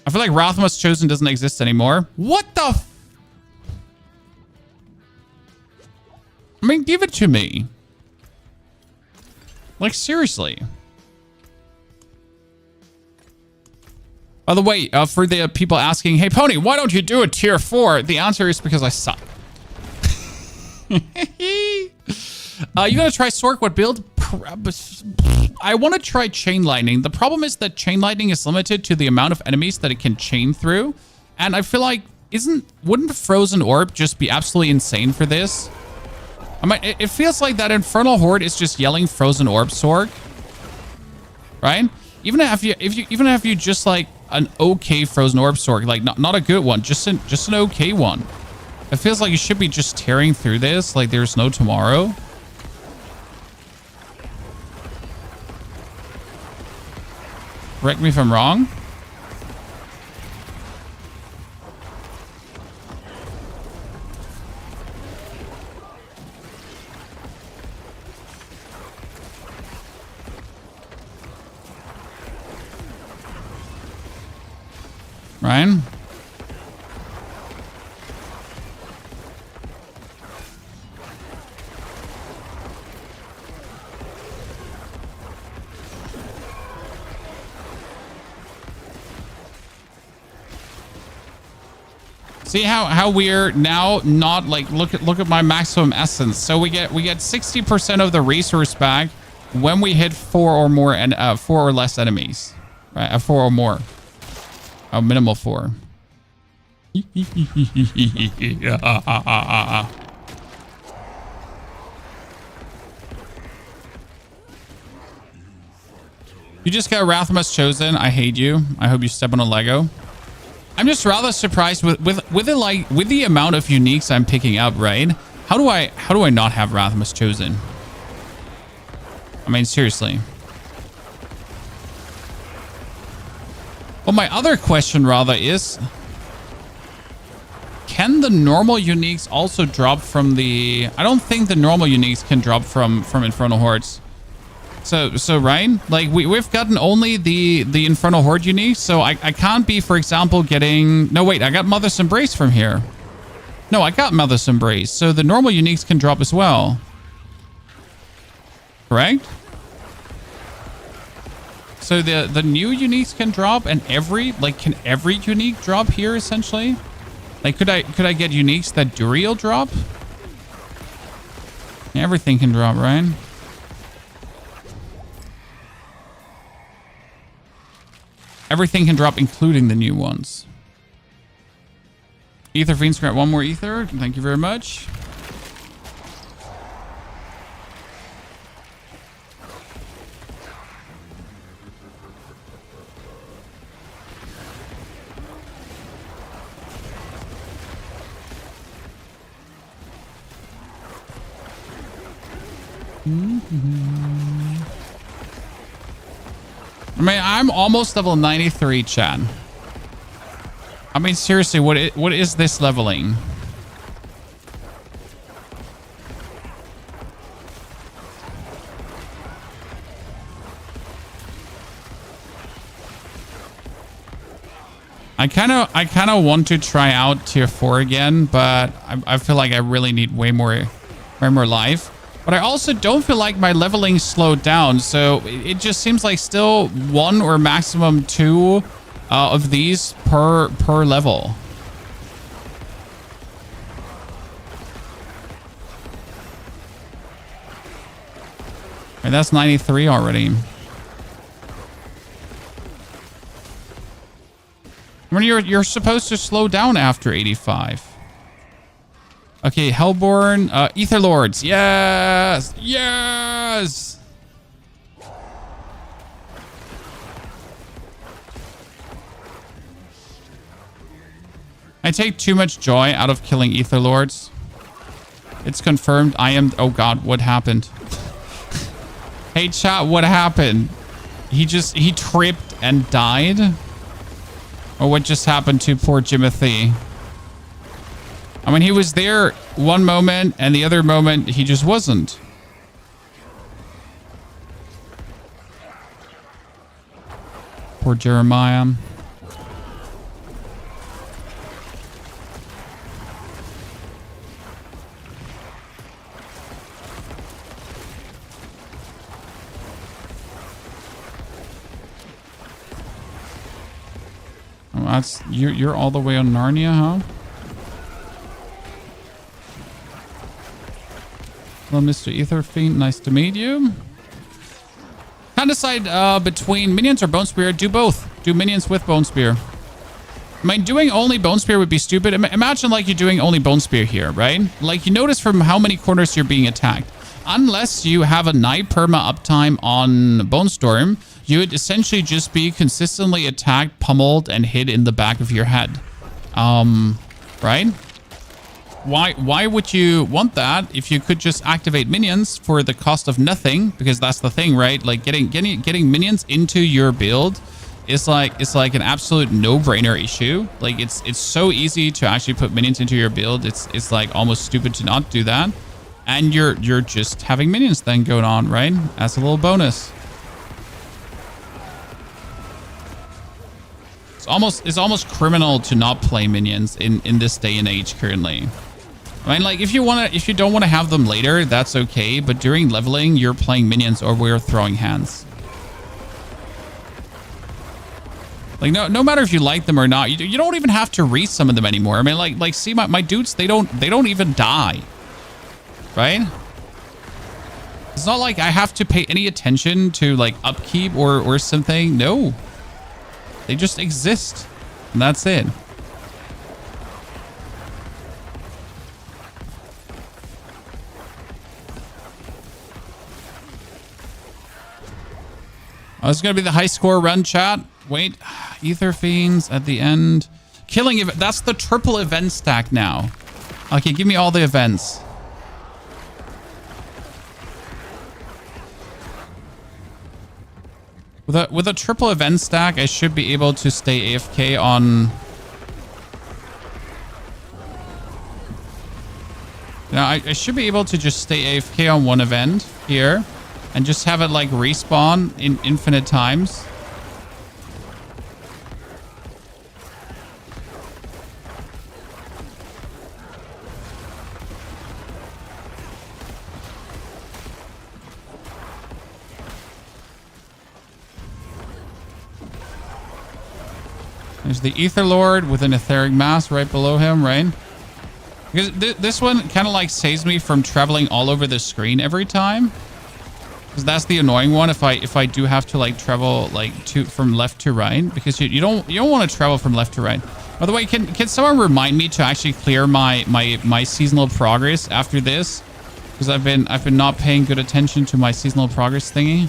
I feel like Rathmas Chosen doesn't exist anymore. What the f... I mean, give it to me. Like, seriously. By the way, for the people asking, hey, Pony, why don't you do a tier 4? The answer is because I suck. You gonna try Sork? What build? I want to try chain lightning. The problem is that chain lightning is limited to the amount of enemies that it can chain through. And I feel like, wouldn't Frozen Orb just be absolutely insane for this? I mean, it feels like that Infernal Horde is just yelling Frozen Orb Sorg. Right? Even if you just like an okay Frozen Orb Sorg, like not a good one, just an okay one. It feels like you should be just tearing through this like there's no tomorrow. Correct me if I'm wrong. Ryan? See how we're now not like look at my maximum essence. So we get 60% of the resource back when we hit 4 or more and 4 or less enemies. Right? 4 or more. Oh, minimal 4. You just got Rathmas chosen. I hate you. I hope you step on a Lego. I'm just rather surprised with the amount of uniques I'm picking up, right? How do I not have Rathmas chosen? I mean, seriously. Well, my other question rather is, can the normal uniques also drop from the... I don't think the normal uniques can drop from Infernal Hordes. So right? Like, we've gotten only the Infernal Horde unique, so I can't be, for example, getting... No, wait, I got Mother's Embrace from here. No, I got Mother's Embrace, so the normal uniques can drop as well. Correct? So the new uniques can drop, and can every unique drop here, essentially? Like, could I get uniques that Duriel drop? Everything can drop, right? Everything can drop, including the new ones. Ether Fiends, grab one more ether. Thank you very much. I mean, I'm almost level 93, Chan. I mean, seriously, what is this leveling? I kind of want to try out tier 4 again, but I feel like I really need way more life. But I also don't feel like my leveling slowed down, so it just seems like still 1 or maximum 2 of these per level. And that's 93 already. I mean, you're supposed to slow down after 85. Okay, Hellborn, Ether Lords. Yes! Yes! I take too much joy out of killing Ether Lords. It's confirmed I am... Oh god, what happened? Hey chat, what happened? He tripped and died? Or what just happened to poor Jimothy? I mean, he was there one moment, and the other moment, he just wasn't. Poor Jeremiah. Oh, that's... You're all the way on Narnia, huh? Hello, Mr. Ether Fiend. Nice to meet you. Can't decide between minions or bone spear. Do both. Do minions with bone spear. I mean, doing only bone spear would be stupid. Imagine like you're doing only bone spear here, right? Like you notice from how many corners you're being attacked. Unless you have a night perma uptime on Bone Storm, you would essentially just be consistently attacked, pummeled, and hit in the back of your head. Right? Why would you want that if you could just activate minions for the cost of nothing? Because that's the thing, right? Like getting minions into your build is like an absolute no-brainer issue. Like it's so easy to actually put minions into your build. It's like almost stupid to not do that. And you're just having minions then going on, right? As a little bonus. It's almost criminal to not play minions in this day and age currently. I mean, like if you don't want to have them later, that's okay. But during leveling, you're playing minions or we're throwing hands. Like no matter if you like them or not, you don't even have to resummon them anymore. I mean, like see my dudes, they don't even die, right? It's not like I have to pay any attention to like upkeep or something. No, they just exist, and that's it. Oh, this is going to be the high score run, chat. Wait, Ether Fiends at the end. Killing event. That's the triple event stack now. Okay, give me all the events. With a triple event stack, I should be able to stay AFK on... Now, I should be able to just stay AFK on one event here. And just have it like respawn in infinite times. There's the Ether Lord with an Etheric Mass right below him, right? Because this one kind of like saves me from traveling all over the screen every time. Because that's the annoying one if I do have to like travel like from left to right, because you don't want to travel from left to right. By the way, can someone remind me to actually clear my seasonal progress after this? Because I've been not paying good attention to my seasonal progress thingy.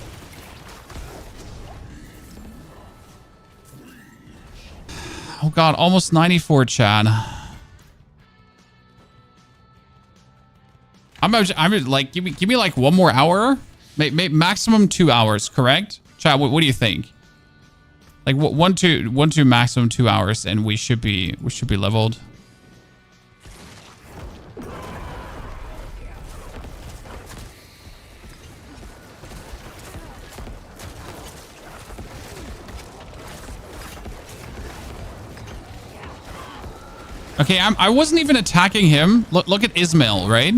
Oh god, almost 94, Chad. I'm like give me like one more hour. Maximum 2 hours, correct? Chat, what do you think? Like one to maximum 2 hours, and we should be leveled. Okay, I wasn't even attacking him. Look at Ismail, right?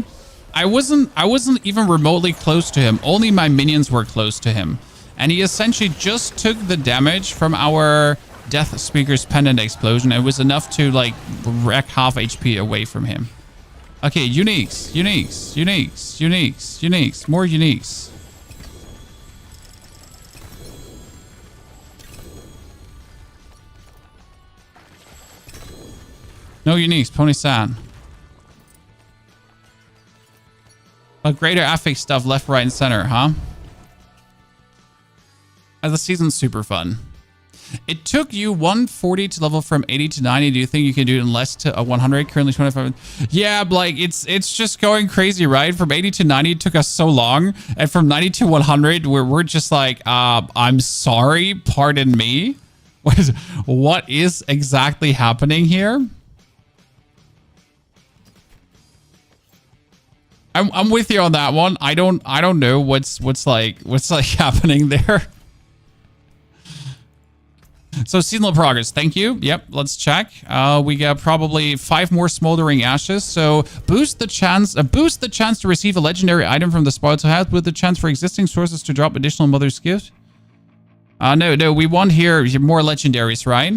I wasn't even remotely close to him. Only my minions were close to him. And he essentially just took the damage from our Death Speaker's Pendant explosion. It was enough to like wreck half HP away from him. Okay, uniques. More uniques. No uniques, Pony-san. Greater affix stuff left, right, and center, huh? The season's super fun. It took you 140 to level from 80 to 90. Do you think you can do it in less to 100? Currently 25. Yeah, like it's just going crazy, right? From 80 to 90 it took us so long, and from 90 to 100 we're just like, I'm sorry, pardon me. What is exactly happening here? I'm with you on that one. I don't know what's like happening there. So seasonal progress, thank you. Yep, let's check. We got probably 5 more smoldering ashes. So boost the chance to receive a legendary item from the spoils house with the chance for existing sources to drop additional mother's gift. No, we want here more legendaries, right?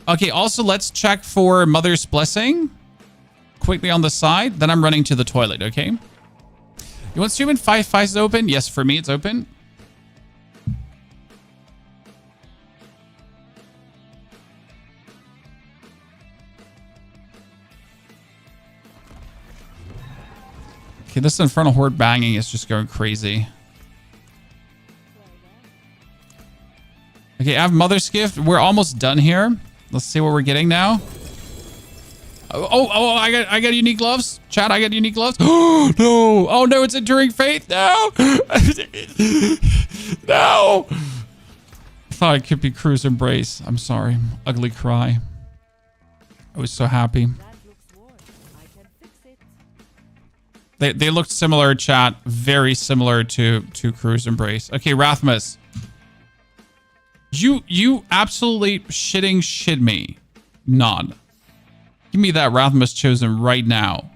Okay, also let's check for Mother's Blessing quickly on the side. Then I'm running to the toilet, okay? You want stream in 5 is open? Yes, for me it's open. Okay, this Infernal Horde banging is just going crazy. Okay, I have Mother's Gift. We're almost done here. Let's see what we're getting now. Oh, I got unique gloves. Chat, I got unique gloves. Oh, no. Oh, no, it's Enduring Faith. No. No. I thought it could be Crew's Embrace. I'm sorry. Ugly cry. I was so happy. They looked similar, chat. Very similar to Crew's Embrace. Okay, Rathmus. You absolutely shit me. Nod. Give me that Rathmus Chosen right now.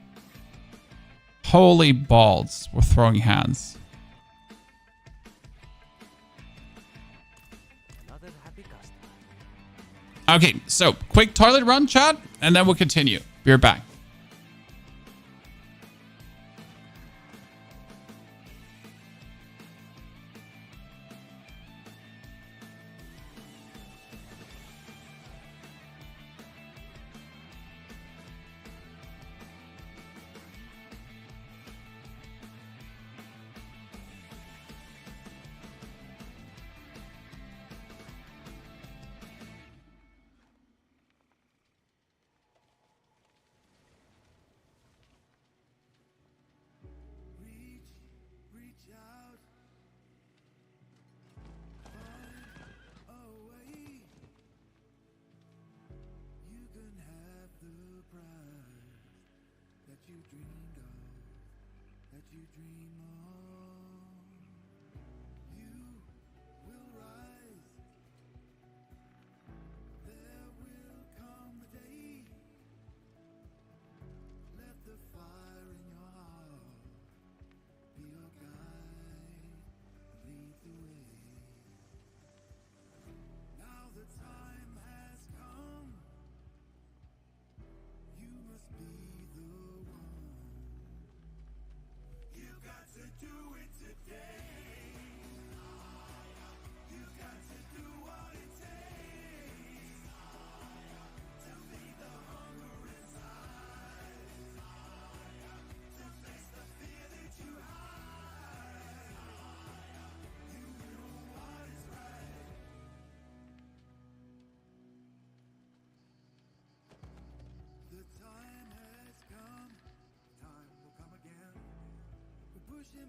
Holy balls. We're throwing hands. Okay, so quick toilet run, chat, and then we'll continue. Be right back.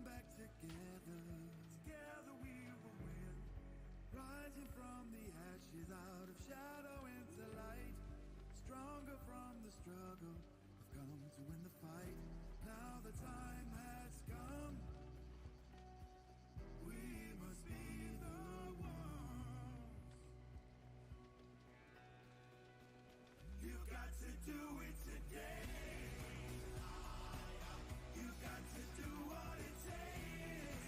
Back together, together we will win. Rising from the ashes, out of shadow into light. Stronger from the struggle, we've come to win the fight. Now the time has come. We must be the ones. You got to do it today. You got to do what it takes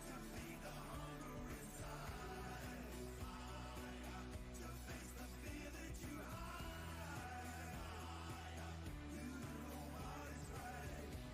to feed the hunger inside, to face the fear that you hide. You know what is right.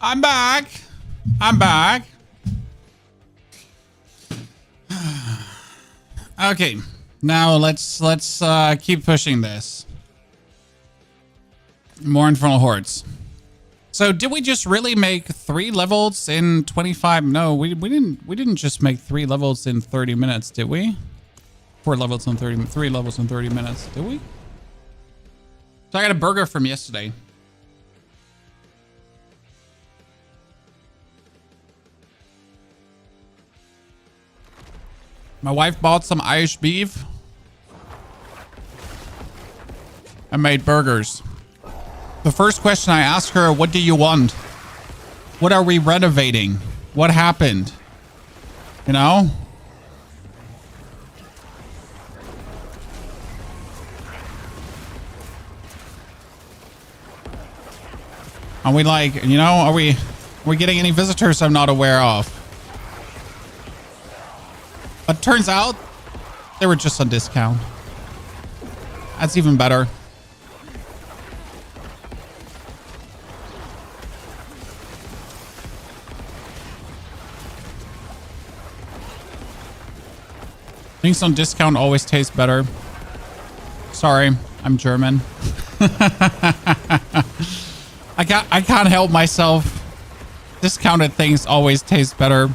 I'm back. I'm back. Okay. Now let's keep pushing this. More Infernal Hordes. So did we just really make 3 levels in 25? No, we didn't just make 3 levels in 30 minutes, did we? 3 levels in 30 minutes, did we? So I got a burger from yesterday. My wife bought some Irish beef. I made burgers. The first question I asked her, what do you want? What are we renovating? What happened? You know? Are we like, you know, are we getting any visitors I'm not aware of? But turns out they were just on discount. That's even better. Things on discount always taste better. Sorry, I'm German. I can't help myself. Discounted things always taste better.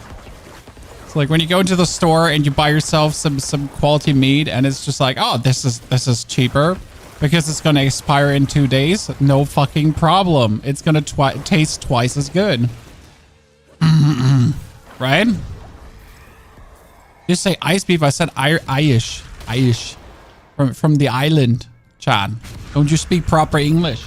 It's like when you go into the store and you buy yourself some quality meat and it's just like, oh, this is cheaper because it's going to expire in 2 days. No fucking problem. It's going to taste twice as good. Right? You say ice beef. I said Irish. Irish. From the island, Chad. Don't you speak proper English?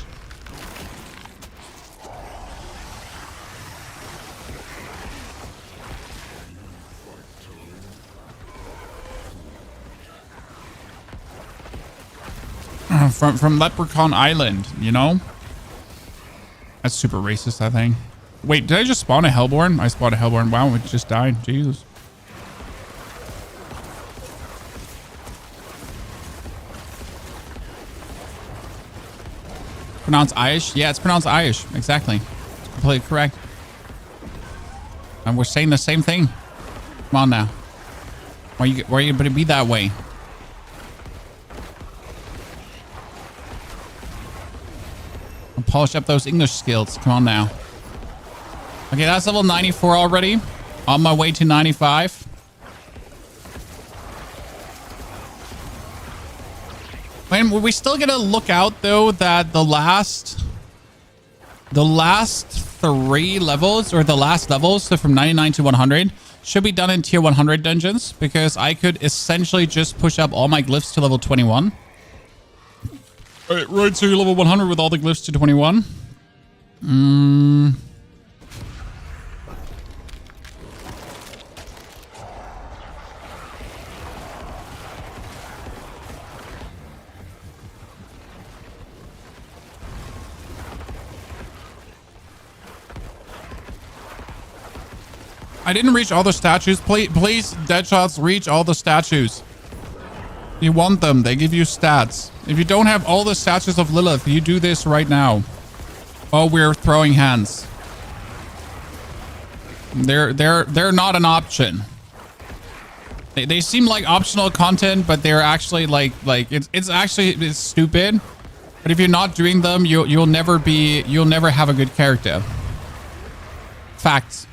From Leprechaun Island, you know? That's super racist, I think. Wait, did I just spawn a Hellborn? I spawned a Hellborn. Wow, it just died. Jesus. Pronounced Irish? Yeah, it's pronounced Irish. Exactly. It's completely correct. And we're saying the same thing. Come on now. Why are you going to be that way? I'll polish up those English skills. Come on now. Okay, that's level 94 already. On my way to 95. Man, we still gonna look out though that the last 3 levels, or the last levels, so from 99 to 100, should be done in tier 100 dungeons, because I could essentially just push up all my glyphs to level 21. Right, so you're level 100 with all the glyphs to 21. I didn't reach all the statues. Please, Deadshots, reach all the statues. You want them. They give you stats. If you don't have all the statues of Lilith, you do this right now. Oh, we're throwing hands. They're not an option. They seem like optional content, but they're actually like it's stupid. But if you're not doing them, you'll never have a good character. Facts.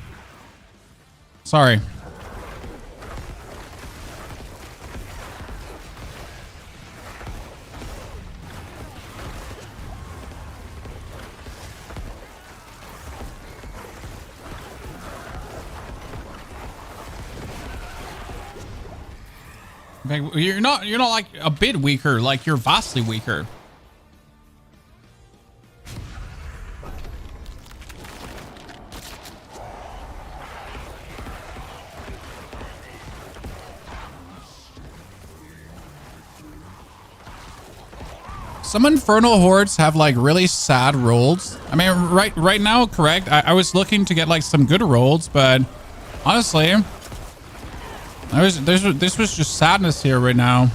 Sorry. Okay, you're not like a bit weaker, like you're vastly weaker. Some Infernal Hordes have like really sad rolls. I mean, right now, correct. I was looking to get like some good rolls, but honestly, this was just sadness here right now.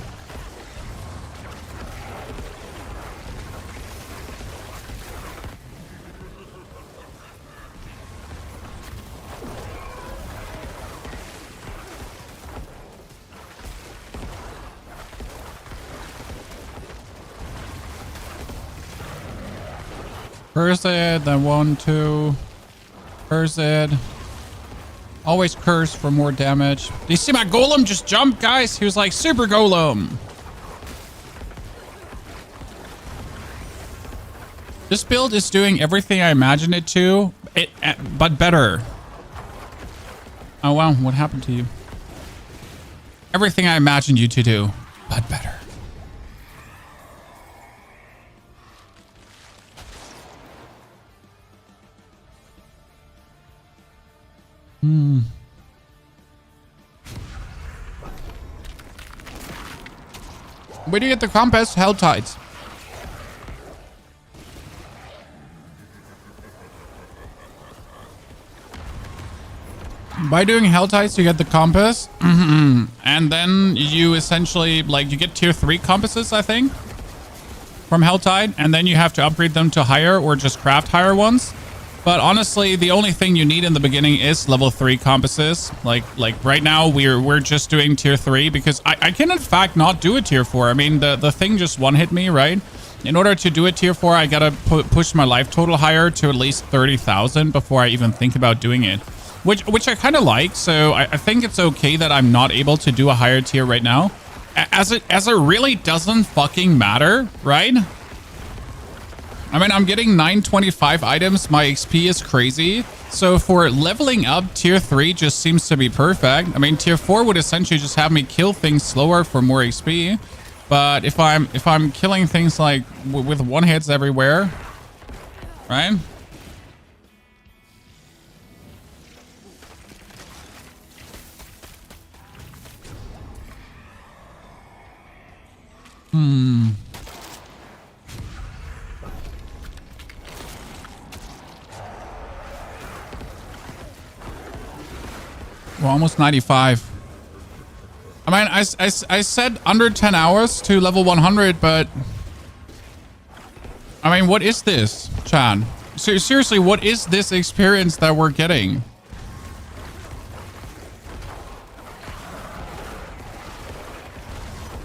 Curse it, then 1, 2. Curse it. Always curse for more damage. Do you see my golem just jump, guys? He was like, super golem. This build is doing everything I imagined it to, but better. Oh, wow. What happened to you? Everything I imagined you to do, but better. Where do you get the compass? Helltides. By doing helltides, you get the compass. And then you essentially, like, you get tier 3 compasses, I think, from helltide. And then you have to upgrade them to higher or just craft higher ones. But honestly, the only thing you need in the beginning is level 3 compasses. Like right now, we're just doing tier 3 because I can in fact not do a tier 4. I mean, the thing just one-hit me, right? In order to do a tier 4, I gotta push my life total higher to at least 30,000 before I even think about doing it. Which I kind of like, so I think it's okay that I'm not able to do a higher tier right now. As it really doesn't fucking matter, right? I mean, I'm getting 925 items. My XP is crazy. So for leveling up, tier 3 just seems to be perfect. I mean, tier 4 would essentially just have me kill things slower for more XP. But if I'm killing things like with one hits everywhere, right? We're almost 95. I mean, I said under 10 hours to level 100, but I mean, what is this, Chan? Seriously, what is this experience that we're getting?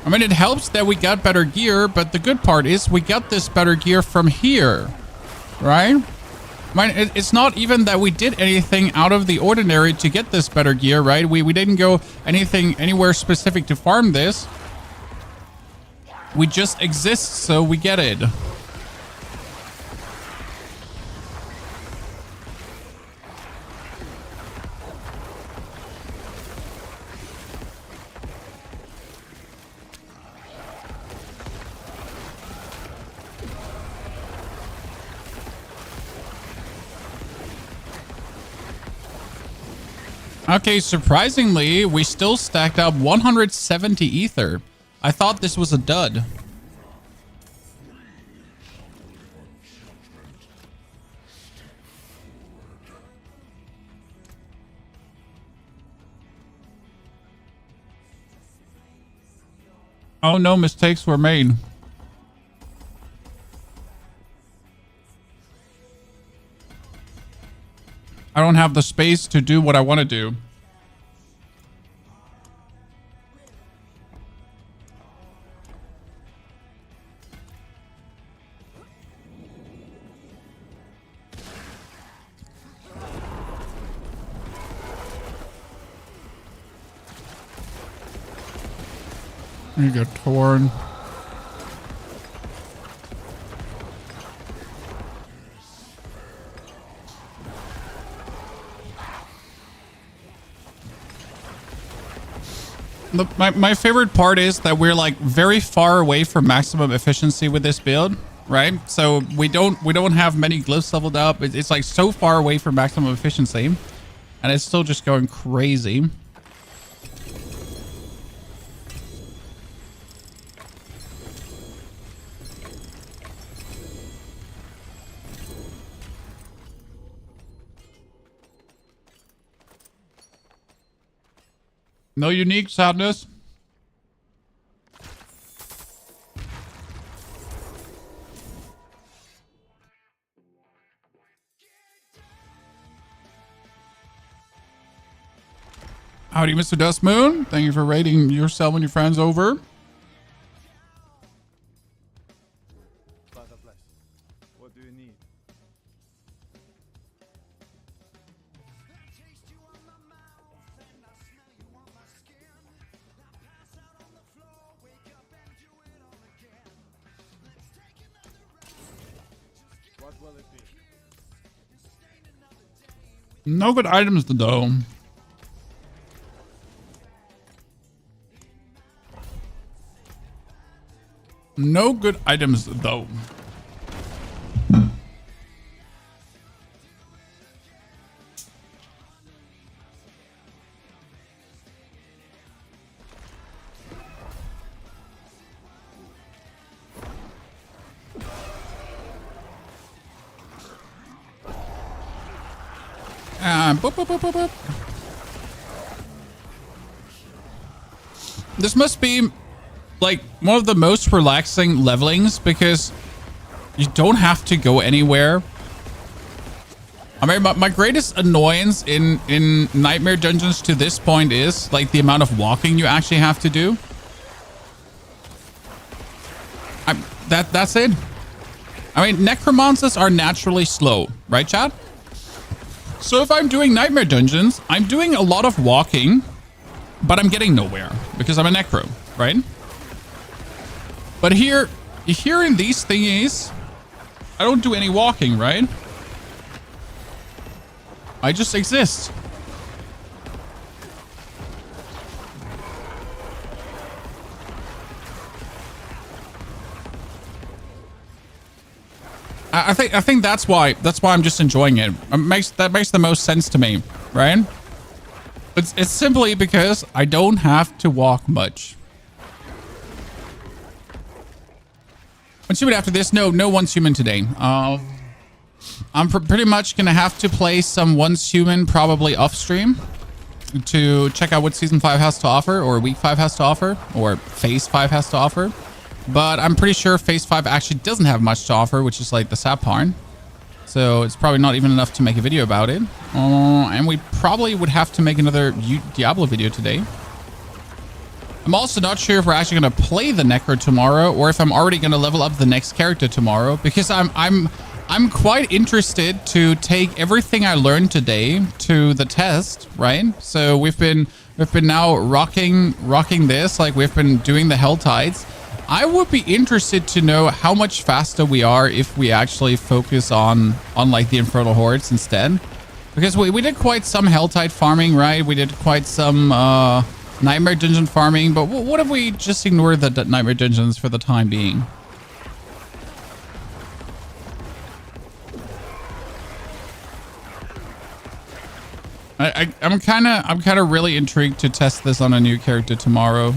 I mean, it helps that we got better gear, but the good part is we got this better gear from here, right? I mean, it's not even that we did anything out of the ordinary to get this better gear, right? We didn't go anywhere specific to farm this. We just exist, so we get it. Okay, surprisingly, we still stacked up 170 ether. I thought this was a dud. Oh, no mistakes were made. I don't have the space to do what I want to do. You get torn. My favorite part is that we're like very far away from maximum efficiency with this build, right? So we don't have many glyphs leveled up. It's like so far away from maximum efficiency, and it's still just going crazy. No unique sadness. Howdy, Mr. Dust Moon. Thank you for raiding yourself and your friends over. Father bless. What do you need? No good items though. No good items though. Boop, boop, boop, boop, boop. This must be like one of the most relaxing levelings because you don't have to go anywhere. I mean, my greatest annoyance in Nightmare Dungeons to this point is like the amount of walking you actually have to do. That's it. I mean, necromancers are naturally slow, right, chat? So if I'm doing Nightmare Dungeons, I'm doing a lot of walking, but I'm getting nowhere because I'm a necro, right? But here in these thingies, I don't do any walking, right? I just exist. I think that's why I'm just enjoying it. That makes the most sense to me, right? It's simply because I don't have to walk much. Once human after this? No once human today. I'm pretty much gonna have to play some once human probably off stream to check out what season 5 has to offer, or week 5 has to offer, or phase 5 has to offer. But I'm pretty sure phase 5 actually doesn't have much to offer, which is like the sap parn. So it's probably not even enough to make a video about it. And we probably would have to make another Diablo video today. I'm also not sure if we're actually going to play the necro tomorrow, or if I'm already going to level up the next character tomorrow, because I'm quite interested to take everything I learned today to the test, right? So we've been now rocking this, like we've been doing the helltides. I would be interested to know how much faster we are if we actually focus on like the Infernal Hordes instead. Because we did quite some helltide farming, right? We did quite some Nightmare Dungeon farming, but what if we just ignore the Nightmare Dungeons for the time being? I'm kind of really intrigued to test this on a new character tomorrow.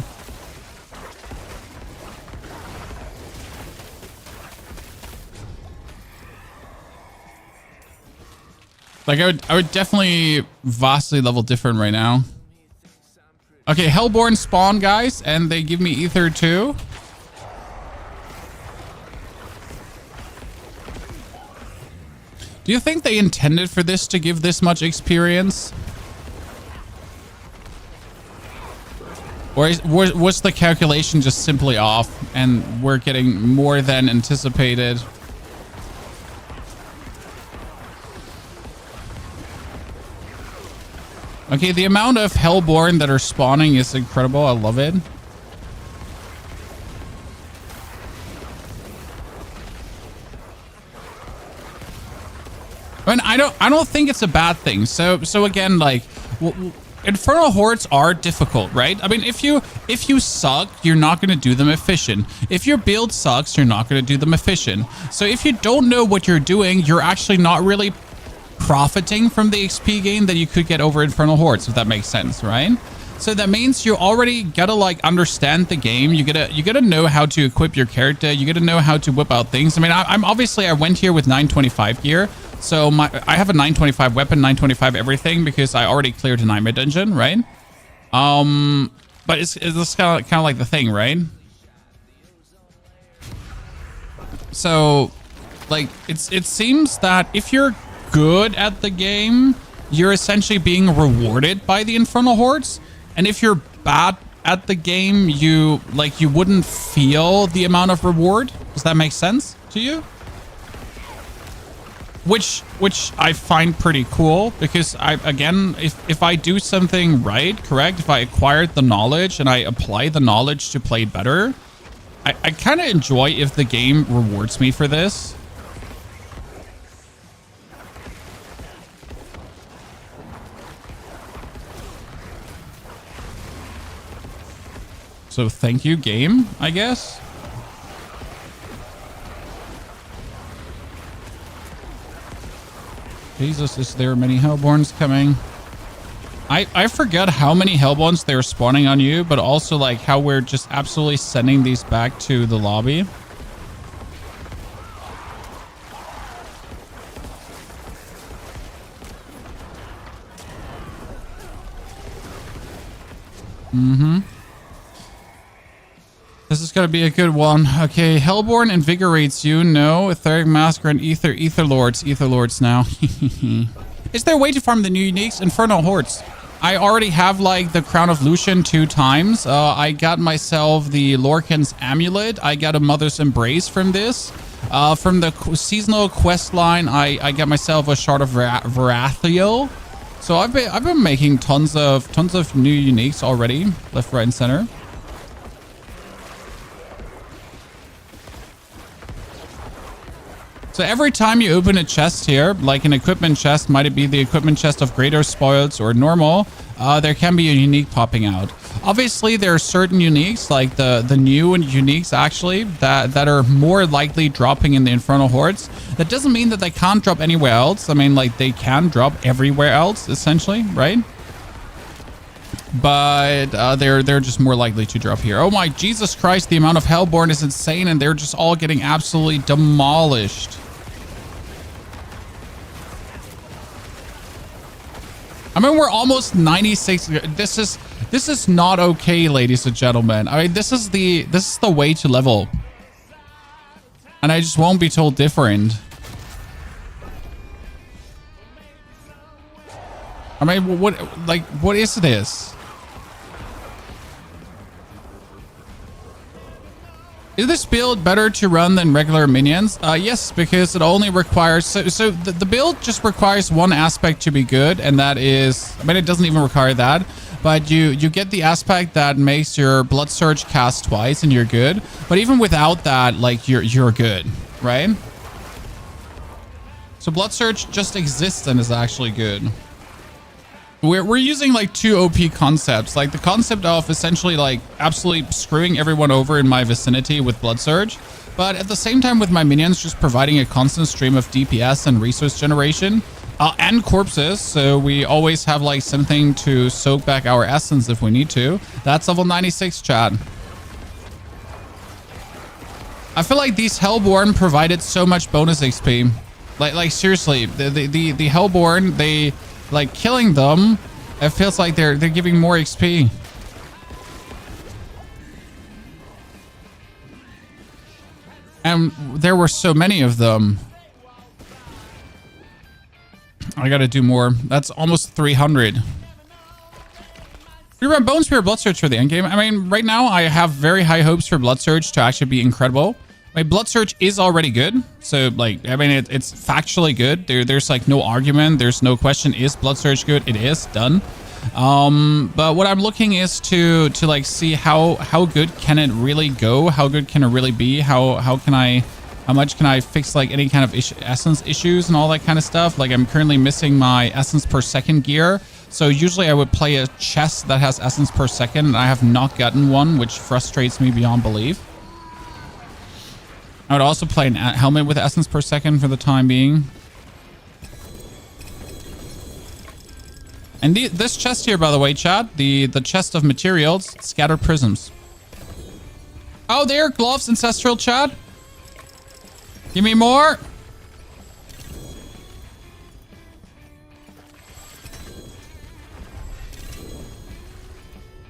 Like I would definitely vastly level different right now. Okay, Hellborn spawn, guys, and they give me ether too. Do you think they intended for this to give this much experience? Or was the calculation just simply off and we're getting more than anticipated? Okay, the amount of Hellborn that are spawning is incredible. I love it. I mean, I don't think it's a bad thing. So again, like, Infernal Hordes are difficult, right? I mean, if you suck, you're not going to do them efficient. If your build sucks, you're not going to do them efficient. So if you don't know what you're doing, you're actually not really profiting from the XP gain that you could get over Infernal Hordes, if that makes sense, right? So that means you already gotta like understand the game. You gotta know how to equip your character. You gotta know how to whip out things. I mean, I'm obviously I went here with 925 gear, so I have a 925 weapon, 925 everything because I already cleared a Nightmare Dungeon, right? But it's kind of like the thing, right? So, like, it seems that if you're good at the game, you're essentially being rewarded by the Infernal Hordes, and if you're bad at the game, you wouldn't feel the amount of reward. Does that make sense to you? Which I find pretty cool, because if I do something right, correct, if I acquired the knowledge and I apply the knowledge to play better, I kind of enjoy if the game rewards me for this. So thank you, game, I guess. Jesus, is there many Hellborns coming? I forget how many Hellborns they're spawning on you, but also like how we're just absolutely sending these back to the lobby. This is going to be a good one. Okay, Hellborn invigorates you. No, Etheric Masker and Ether Lords now. Is there a way to farm the new uniques? Infernal Hordes. I already have like the Crown of Lucian 2 times. I got myself the Lorcan's Amulet. I got a Mother's Embrace from this. From the seasonal quest line, I got myself a Shard of Varathiel. So I've been making tons of new uniques already, left, right, and center. So every time you open a chest here, like an equipment chest, might it be the equipment chest of greater spoils or normal, there can be a unique popping out. Obviously, there are certain uniques, like the new uniques actually, that are more likely dropping in the Infernal Hordes. That doesn't mean that they can't drop anywhere else. I mean, like, they can drop everywhere else, essentially, right? But they're just more likely to drop here. Oh my Jesus Christ, the amount of Hellborn is insane, and they're just all getting absolutely demolished. I mean, we're almost 96. This is not okay, ladies and gentlemen. I mean, this is the way to level. And I just won't be told different. I mean, what is this? Is this build better to run than regular minions? Yes, because it only requires... So the build just requires one aspect to be good, and that is... I mean, it doesn't even require that, but you get the aspect that makes your Blood Surge cast twice, and you're good. But even without that, like, you're good, right? So Blood Surge just exists and is actually good. We're using like 2 OP concepts, like the concept of essentially like absolutely screwing everyone over in my vicinity with Blood Surge, but at the same time with my minions just providing a constant stream of DPS and resource generation and corpses, so we always have like something to soak back our essence if we need to. That's level 96, chat. I feel like these Hellborn provided so much bonus XP. Like seriously, the Hellborn, they... like killing them, it feels like they're giving more XP. And there were so many of them. I gotta do more. That's almost 300. We run Bone Spear Blood Surge for the endgame. I mean, right now I have very high hopes for Blood Surge to actually be incredible. My Blood Surge is already good. So, like, I mean, it's factually good. There's like no argument. There's no question. Is Blood Surge good? It is done. But what I'm looking is to like see how good can it really go? How good can it really be? How much can I fix like any kind of essence issues and all that kind of stuff? Like, I'm currently missing my essence per second gear. So usually I would play a chest that has essence per second, and I have not gotten one, which frustrates me beyond belief. I would also play a helmet with essence per second for the time being. And this chest here, by the way, chat, the chest of materials, scattered prisms. Oh, there, gloves, ancestral, chat. Give me more.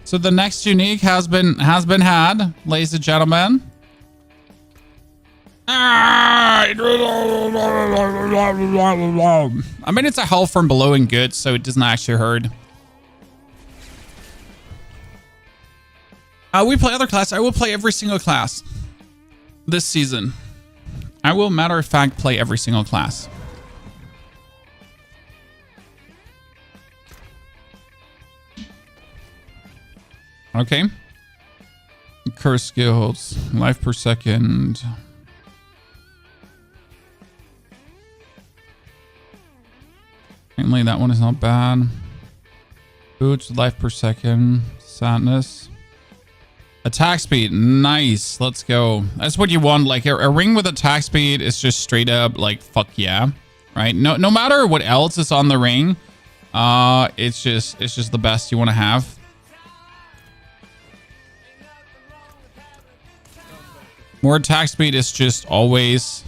So the next unique has been had, ladies and gentlemen. I mean, it's a hell from below and good, so it doesn't actually hurt. We play other classes. I will play every single class this season. I will, matter of fact, play every single class. Okay. Curse skills, life per second. Apparently that one is not bad. Boots, life per second, sadness. Attack speed. Nice. Let's go. That's what you want. Like a ring with attack speed is just straight up like, fuck yeah. Right? No matter what else is on the ring, it's just the best you want to have. More attack speed is just always...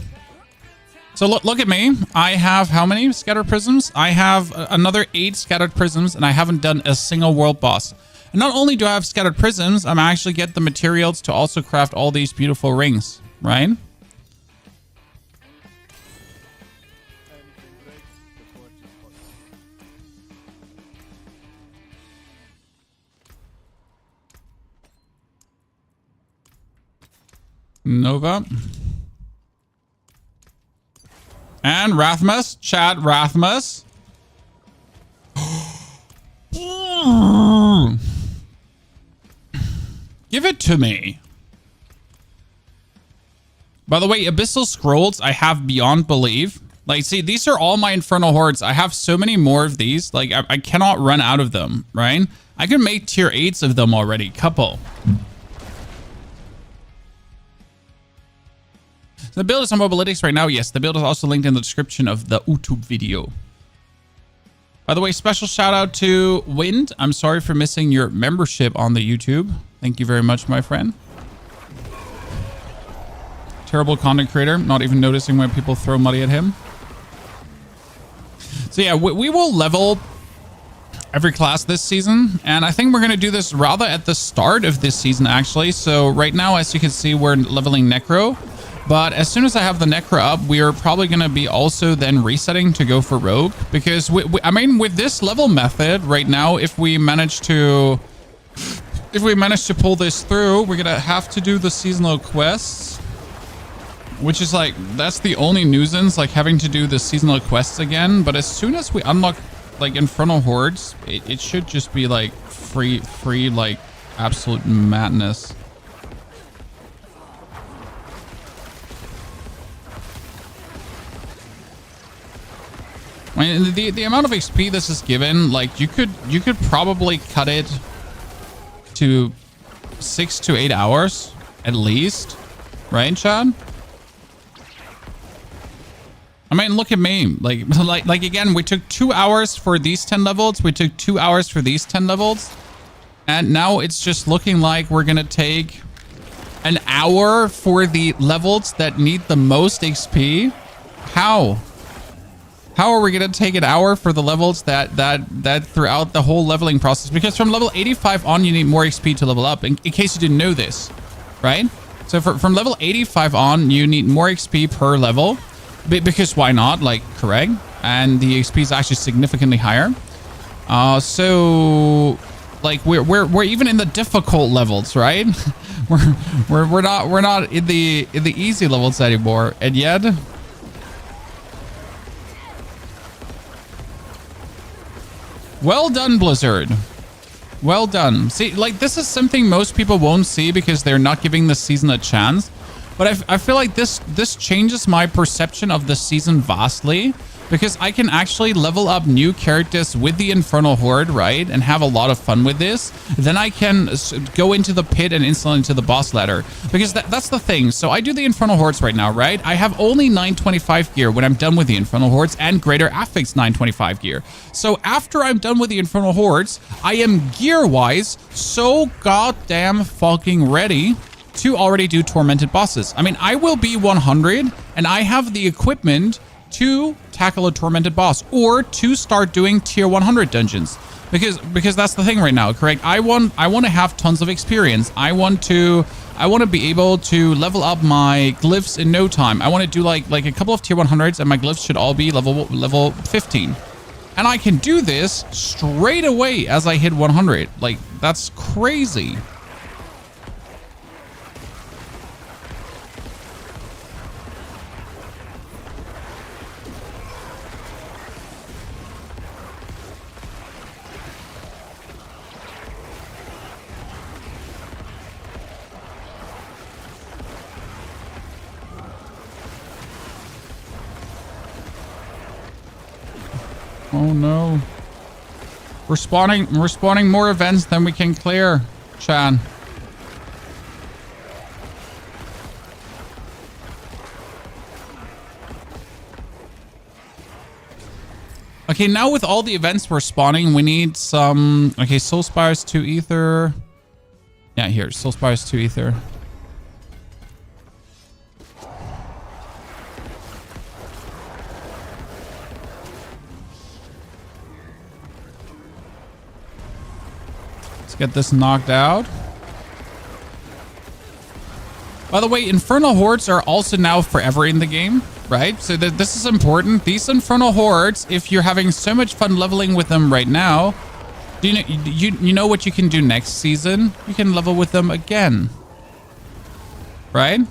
So look at me. I have how many scattered prisms? I have another 8 scattered prisms, and I haven't done a single world boss. And not only do I have scattered prisms, I'm actually get the materials to also craft all these beautiful rings, right? Nova. And Rathmas. Chat Rathmas. Give it to me. By the way, Abyssal Scrolls I have beyond belief. Like, see, these are all my Infernal Hordes. I have so many more of these. Like, I cannot run out of them, right? I can make tier 8s of them already. Couple. The build is on Mobalytics right now. Yes, the build is also linked in the description of the YouTube video. By the way, special shout out to Wind. I'm sorry for missing your membership on the YouTube. Thank you very much, my friend. Terrible content creator. Not even noticing when people throw money at him. So yeah, we will level every class this season. And I think we're going to do this rather at the start of this season, actually. So right now, as you can see, we're leveling Necro. But as soon as I have the Necro up, we are probably going to be also then resetting to go for Rogue. Because, I mean, with this level method right now, if we manage to pull this through, we're going to have to do the seasonal quests. Which is like, that's the only nuisance, like having to do the seasonal quests again. But as soon as we unlock, like, Infernal Hordes, it should just be, like, free, like, absolute madness. I mean, the amount of XP this is given, like, you could probably cut it to 6 to 8 hours at least, right, Chad? I mean, look at me. Like again, we took 2 hours for these 10 levels. We took 2 hours for these 10 levels, and now it's just looking like we're gonna take an hour for the levels that need the most XP. How? How are we going to take an hour for the levels that throughout the whole leveling process? Because from level 85 on, you need more XP to level up, in case you didn't know this, right? So from level 85 on, you need more XP per level. Because why not? Like, correct. And the XP is actually significantly higher. So, like, we're even in the difficult levels, right? we're not in the easy levels anymore. And yet... Well done, Blizzard. Well done. See, like, this is something most people won't see because they're not giving the season a chance. But I feel like this changes my perception of the season vastly. Because I can actually level up new characters with the Infernal Horde, right? And have a lot of fun with this. Then I can go into the pit and instantly into the boss ladder. Because that's the thing. So I do the Infernal Hordes right now, right? I have only 925 gear when I'm done with the Infernal Hordes and Greater Affix 925 gear. So after I'm done with the Infernal Hordes, I am gear-wise so goddamn fucking ready to already do Tormented bosses. I mean, I will be 100 and I have the equipment to tackle a Tormented boss or to start doing tier 100 dungeons, because that's the thing right now, correct? I want to have tons of experience. I want to be able to level up my glyphs in no time. I want to do like a couple of tier 100s and my glyphs should all be level 15, and I can do this straight away as I hit 100. Like, that's crazy. Oh no. We're spawning more events than we can clear, Chan. Okay, now with all the events we're spawning, we need some... Okay, Soul Spires 2 Ether. Yeah, here, Soul Spires 2 Ether. Let's get this knocked out. By the way, Infernal Hordes are also now forever in the game, right? So this is important. These Infernal Hordes, if you're having so much fun leveling with them right now, do you know what you can do next season? You can level with them again, right?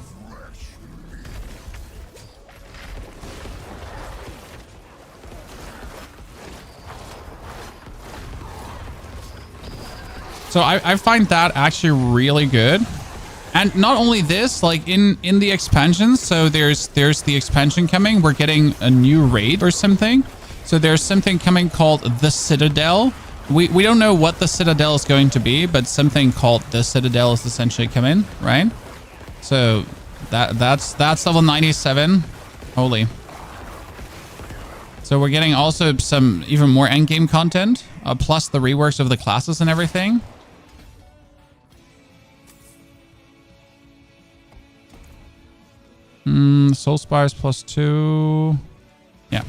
So I find that actually really good. And not only this, like in the expansions, so there's the expansion coming. We're getting a new raid or something. So there's something coming called the Citadel. We don't know what the Citadel is going to be, but something called the Citadel is essentially coming, right? So that's level 97. Holy. So we're getting also some even more endgame content, plus the reworks of the classes and everything. Soul Spires +2. Yeah.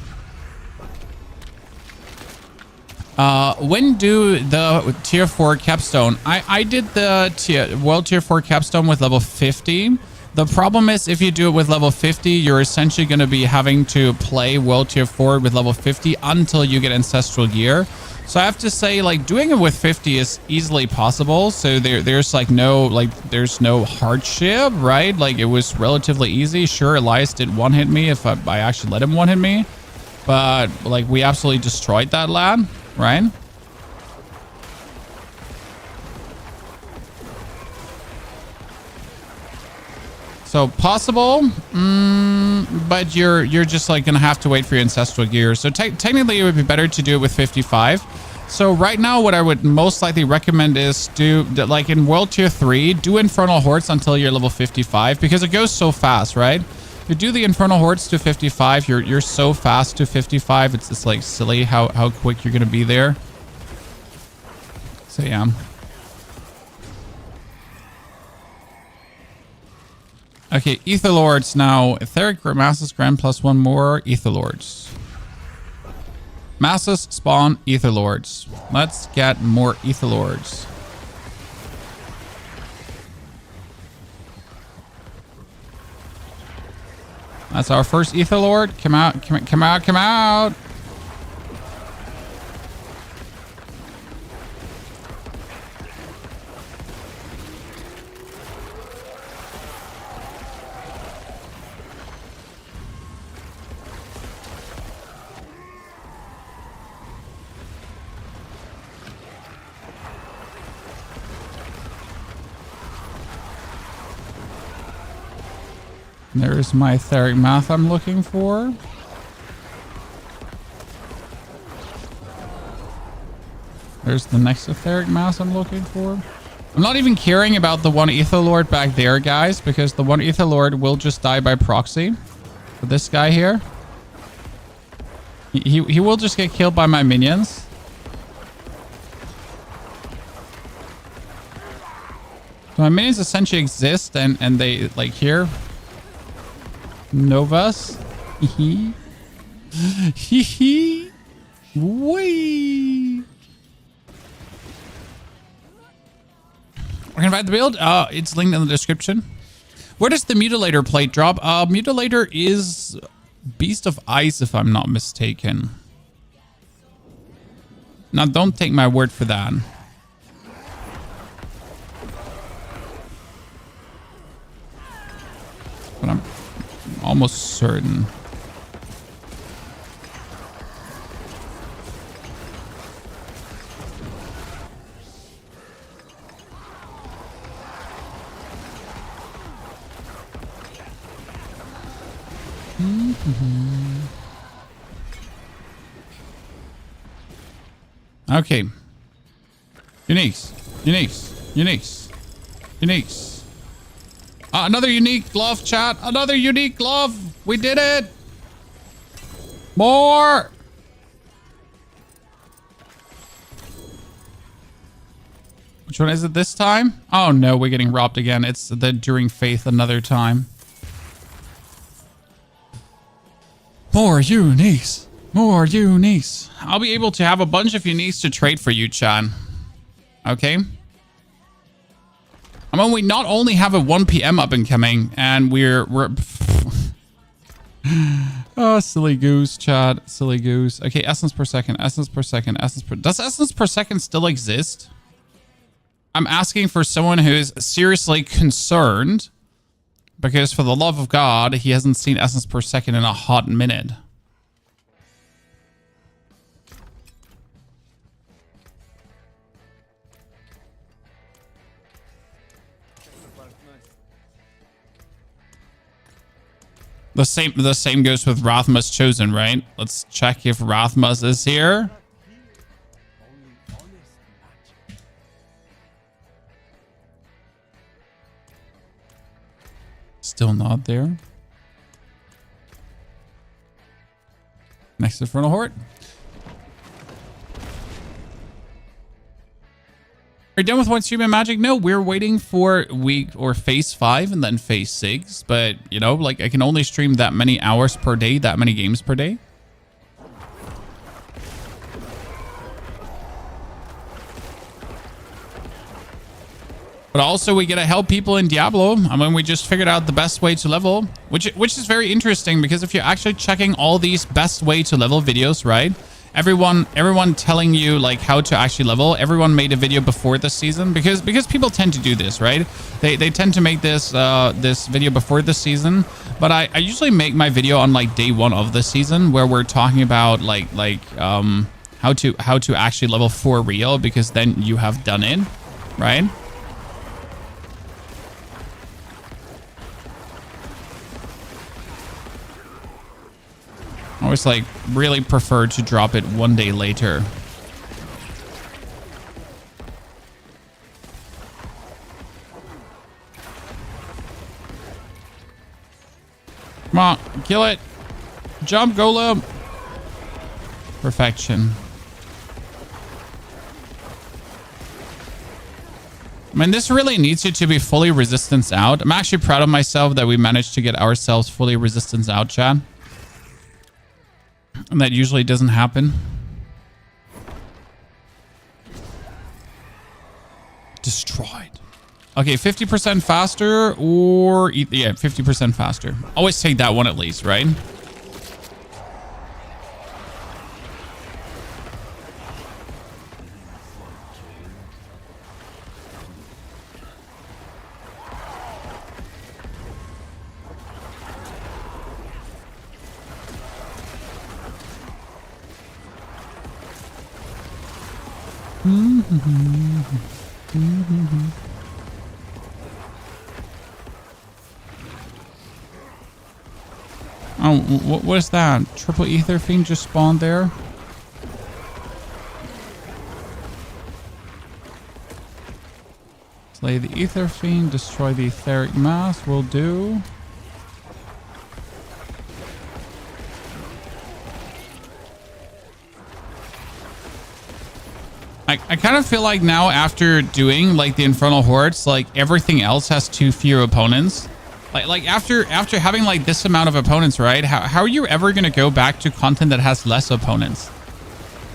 When do the tier 4 capstone? I did the world tier 4 capstone with level 50. The problem is if you do it with level 50, you're essentially going to be having to play world tier 4 with level 50 until you get ancestral gear. So I have to say, like, doing it with 50 is easily possible. So there's like there's no hardship, right? Like, it was relatively easy. Sure, Elias did one-hit me if I actually let him one-hit me. But, like, we absolutely destroyed that lad, right? So possible, but you're just like gonna have to wait for your ancestral gear. So technically it would be better to do it with 55. So right now what I would most likely recommend is do like in world tier 3, do Infernal Hordes until you're level 55 because it goes so fast, right? You do the Infernal Hordes to 55, you're so fast to 55. It's just like silly how quick you're gonna be there. So yeah. Okay, Ether Lords now. Etheric Masses grant +1 more Ether Lords. Masses spawn Ether Lords. Let's get more Ether Lords. That's our first Ether Lord. Come out, come out, come out. There's my etheric math I'm looking for. There's the next etheric mass I'm looking for. I'm not even caring about the one Ether Lord back there, guys, because the one Ether Lord will just die by proxy. But this guy here, he will just get killed by my minions. So my minions essentially exist and they like here. Novas. Hee hee. Hee. Wee. We're gonna find the build. It's linked in the description. Where does the Mutilator plate drop? Mutilator is Beast of Ice, if I'm not mistaken. Now, don't take my word for that. But I'm almost certain. Okay. Uniques. Uniques. Uniques. Uniques. Another unique glove, chat. Another unique glove. We did it. More. Which one is it this time? Oh no, we're getting robbed again. It's the Enduring Faith another time. More Uniques. More Uniques. I'll be able to have a bunch of Uniques to trade for you, Chan. Okay. I mean, we not only have a 1 p.m. up and coming, and we're oh, silly goose, Chad. Silly goose. Okay, essence per second, essence per second, essence per... Does essence per second still exist? I'm asking for someone who is seriously concerned, because for the love of God, he hasn't seen essence per second in a hot minute. The same goes with Rathmas Chosen, right? Let's check if Rathmas is here. Still not there. Next Infernal Horde. Are you done with one stream of Magic? No, we're waiting for week or phase 5 and then phase 6. But, you know, like I can only stream that many hours per day, that many games per day. But also we gotta help people in Diablo. I mean, we just figured out the best way to level, which is very interesting because if you're actually checking all these best way to level videos, right? Everyone telling you like how to actually level. Everyone made a video before the season because people tend to do this, right? They tend to make this this video before the season. But I usually make my video on like day 1 of the season where we're talking about how to actually level for real, because then you have done it, right? I always like really prefer to drop it 1 day later. Come on, kill it. Jump, Golem. Perfection. I mean, this really needs you to be fully resistance out. I'm actually proud of myself that we managed to get ourselves fully resistance out, Chad. And that usually doesn't happen. Destroyed. Okay, 50% faster or... Yeah, 50% faster. Always take that one at least, right? Oh, what is that? Triple Ether Fiend just spawned there? Slay the Ether Fiend, destroy the Etheric Mass, will do. I kind of feel like now after doing like the Infernal Hordes, like everything else has too few opponents. Like after having like this amount of opponents, right? How are you ever going to go back to content that has less opponents?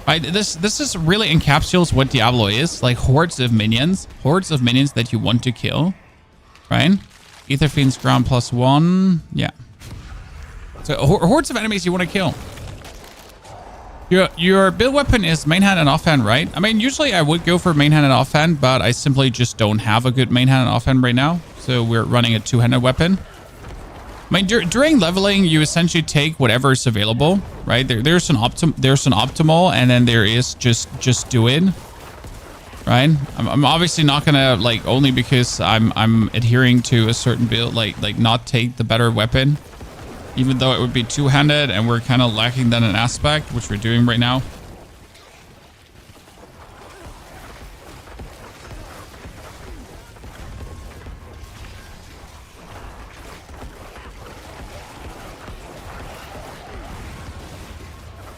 Right? This is really encapsulates what Diablo is, like hordes of minions that you want to kill, right? Ether Fiend's ground +1. Yeah. So hordes of enemies you want to kill. Your build weapon is main hand and offhand, right? I mean, usually I would go for main hand and offhand, but I simply just don't have a good main hand and offhand right now. So we're running a two-handed weapon. I mean, during leveling, you essentially take whatever is available, right? There's an optimal, and then there is just do it, right? I'm obviously not gonna like only because I'm adhering to a certain build, like not take the better weapon. Even though it would be two-handed and we're kind of lacking that in aspect, which we're doing right now.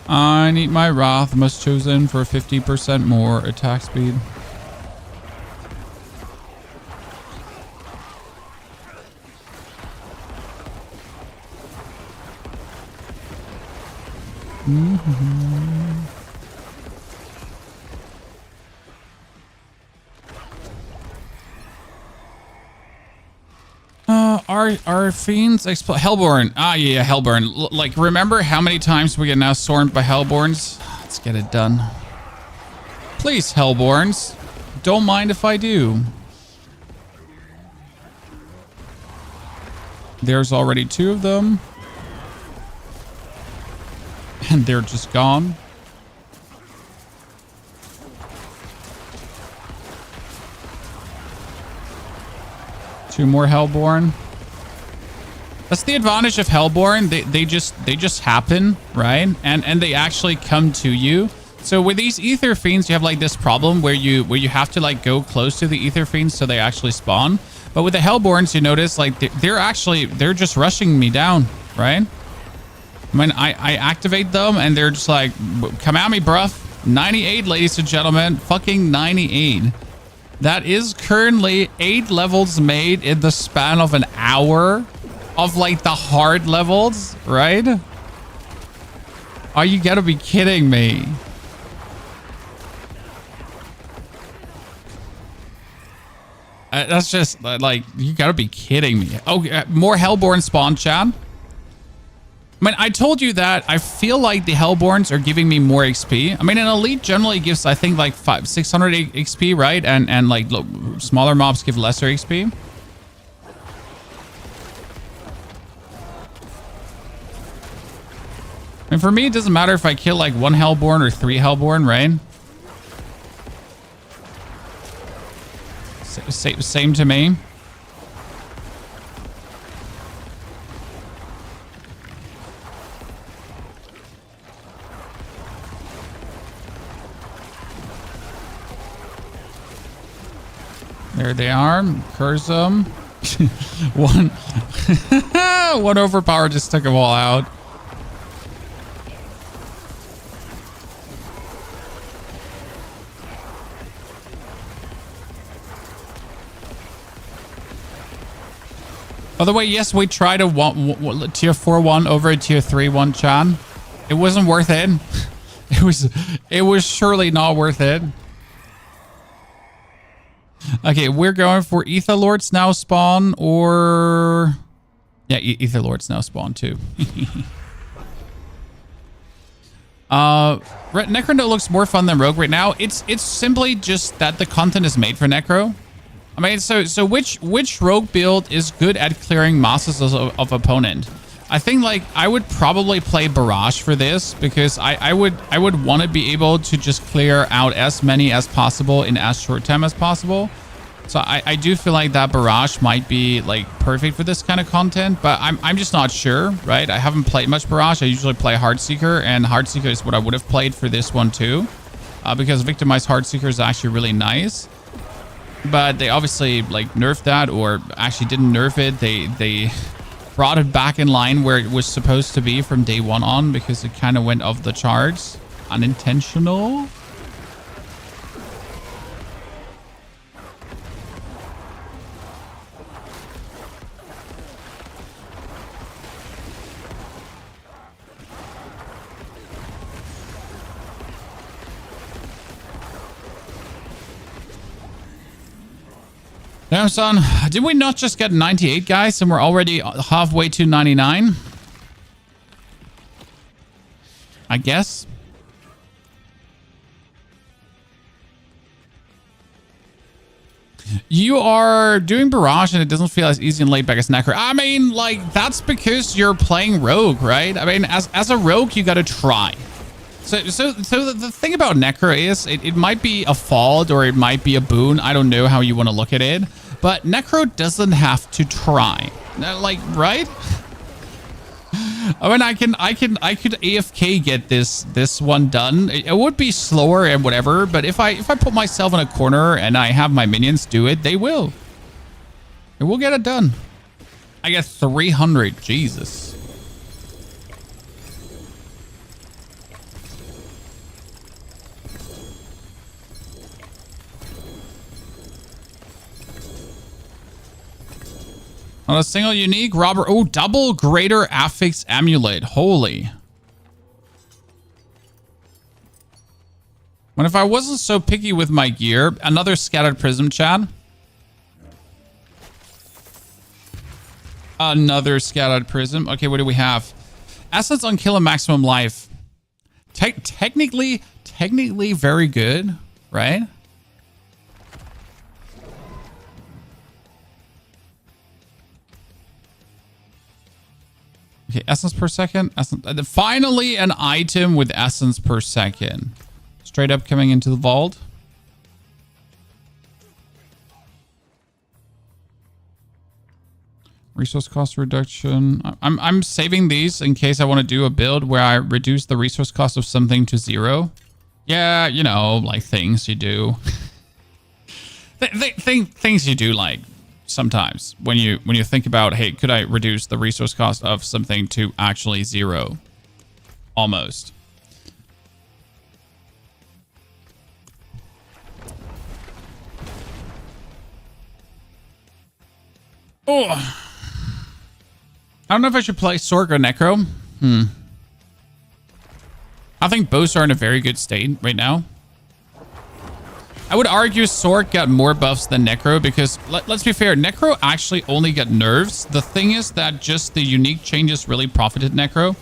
I need my Wrath must chosen for 50% more attack speed. Are fiends explode? Hellborn. Ah, yeah, Hellborn. Like, remember how many times we get now stormed by Hellborns? Let's get it done. Please, Hellborns. Don't mind if I do. There's already 2 of them. And they're just gone. Two more Hellborn. That's the advantage of Hellborn. They just happen, right? And they actually come to you. So with these Ether Fiends, you have like this problem where you have to like go close to the Ether Fiends so they actually spawn. But with the Hellborns, you notice like they're just rushing me down, right? I mean, I activate them and they're just like, come at me, bruh. 98, ladies and gentlemen, fucking 98. That is currently 8 levels made in the span of an hour of like the hard levels, right? Are you gotta be kidding me? That's just like, you gotta be kidding me. Oh, more Hellborn spawn, Chad. I mean, I told you that I feel like the Hellborns are giving me more XP. I mean, an elite generally gives, I think, like 600 XP, right? And like, look, smaller mobs give lesser XP. And for me, it doesn't matter if I kill like 1 Hellborn or 3 Hellborn, right? Same to me. There they are. Curse them. One overpower just took them all out. By the way, yes, we tried a tier 4 one over a tier 3 one, Chan. It wasn't worth it. It was surely not worth it. Okay, we're going for Ether Lords now spawn, or yeah, Ether Lords now spawn too. Necro looks more fun than Rogue right now. It's simply just that the content is made for Necro. I mean, so which Rogue build is good at clearing masses of opponent? I think like I would probably play Barrage for this because I would want to be able to just clear out as many as possible in as short time as possible. So I do feel like that Barrage might be like perfect for this kind of content, but I'm just not sure, right? I haven't played much Barrage. I usually play Heartseeker, and Heartseeker is what I would have played for this one too, because Victimized Heartseeker is actually really nice. But they obviously like nerfed that, or actually didn't nerf it. They brought it back in line where it was supposed to be from day 1 on, because it kind of went off the charts. Unintentional. Damn, son. Did we not just get 98, guys, and we're already halfway to 99? I guess. You are doing Barrage and it doesn't feel as easy and laid back as Necro. I mean, like, that's because you're playing Rogue, right? I mean, as a Rogue, you gotta try. So the thing about Necro is it might be a fault or it might be a boon. I don't know how you want to look at it, but Necro doesn't have to try. Like, right? I mean, I could AFK get this one done. It would be slower and whatever, but if I put myself in a corner and I have my minions do it, they will. It will get it done. I get 300. Jesus. On a single unique, Robert. Oh, double greater affix amulet. Holy. What if I wasn't so picky with my gear? Another scattered prism, Chad. Another scattered prism. Okay, what do we have? Assets on kill and maximum life. Technically very good, right? Okay, essence per second. Finally, an item with essence per second. Straight up coming into the vault. Resource cost reduction. I'm saving these in case I want to do a build where I reduce the resource cost of something to 0. Yeah, you know, like things you do. Things you do like sometimes when you think about, hey, could I reduce the resource cost of something to actually 0? Almost. Oh, I don't know if I should play Sork or Necro. I think both are in a very good state right now. I would argue Sork got more buffs than Necro because, let's be fair, Necro actually only got nerfs. The thing is that just the unique changes really profited Necro.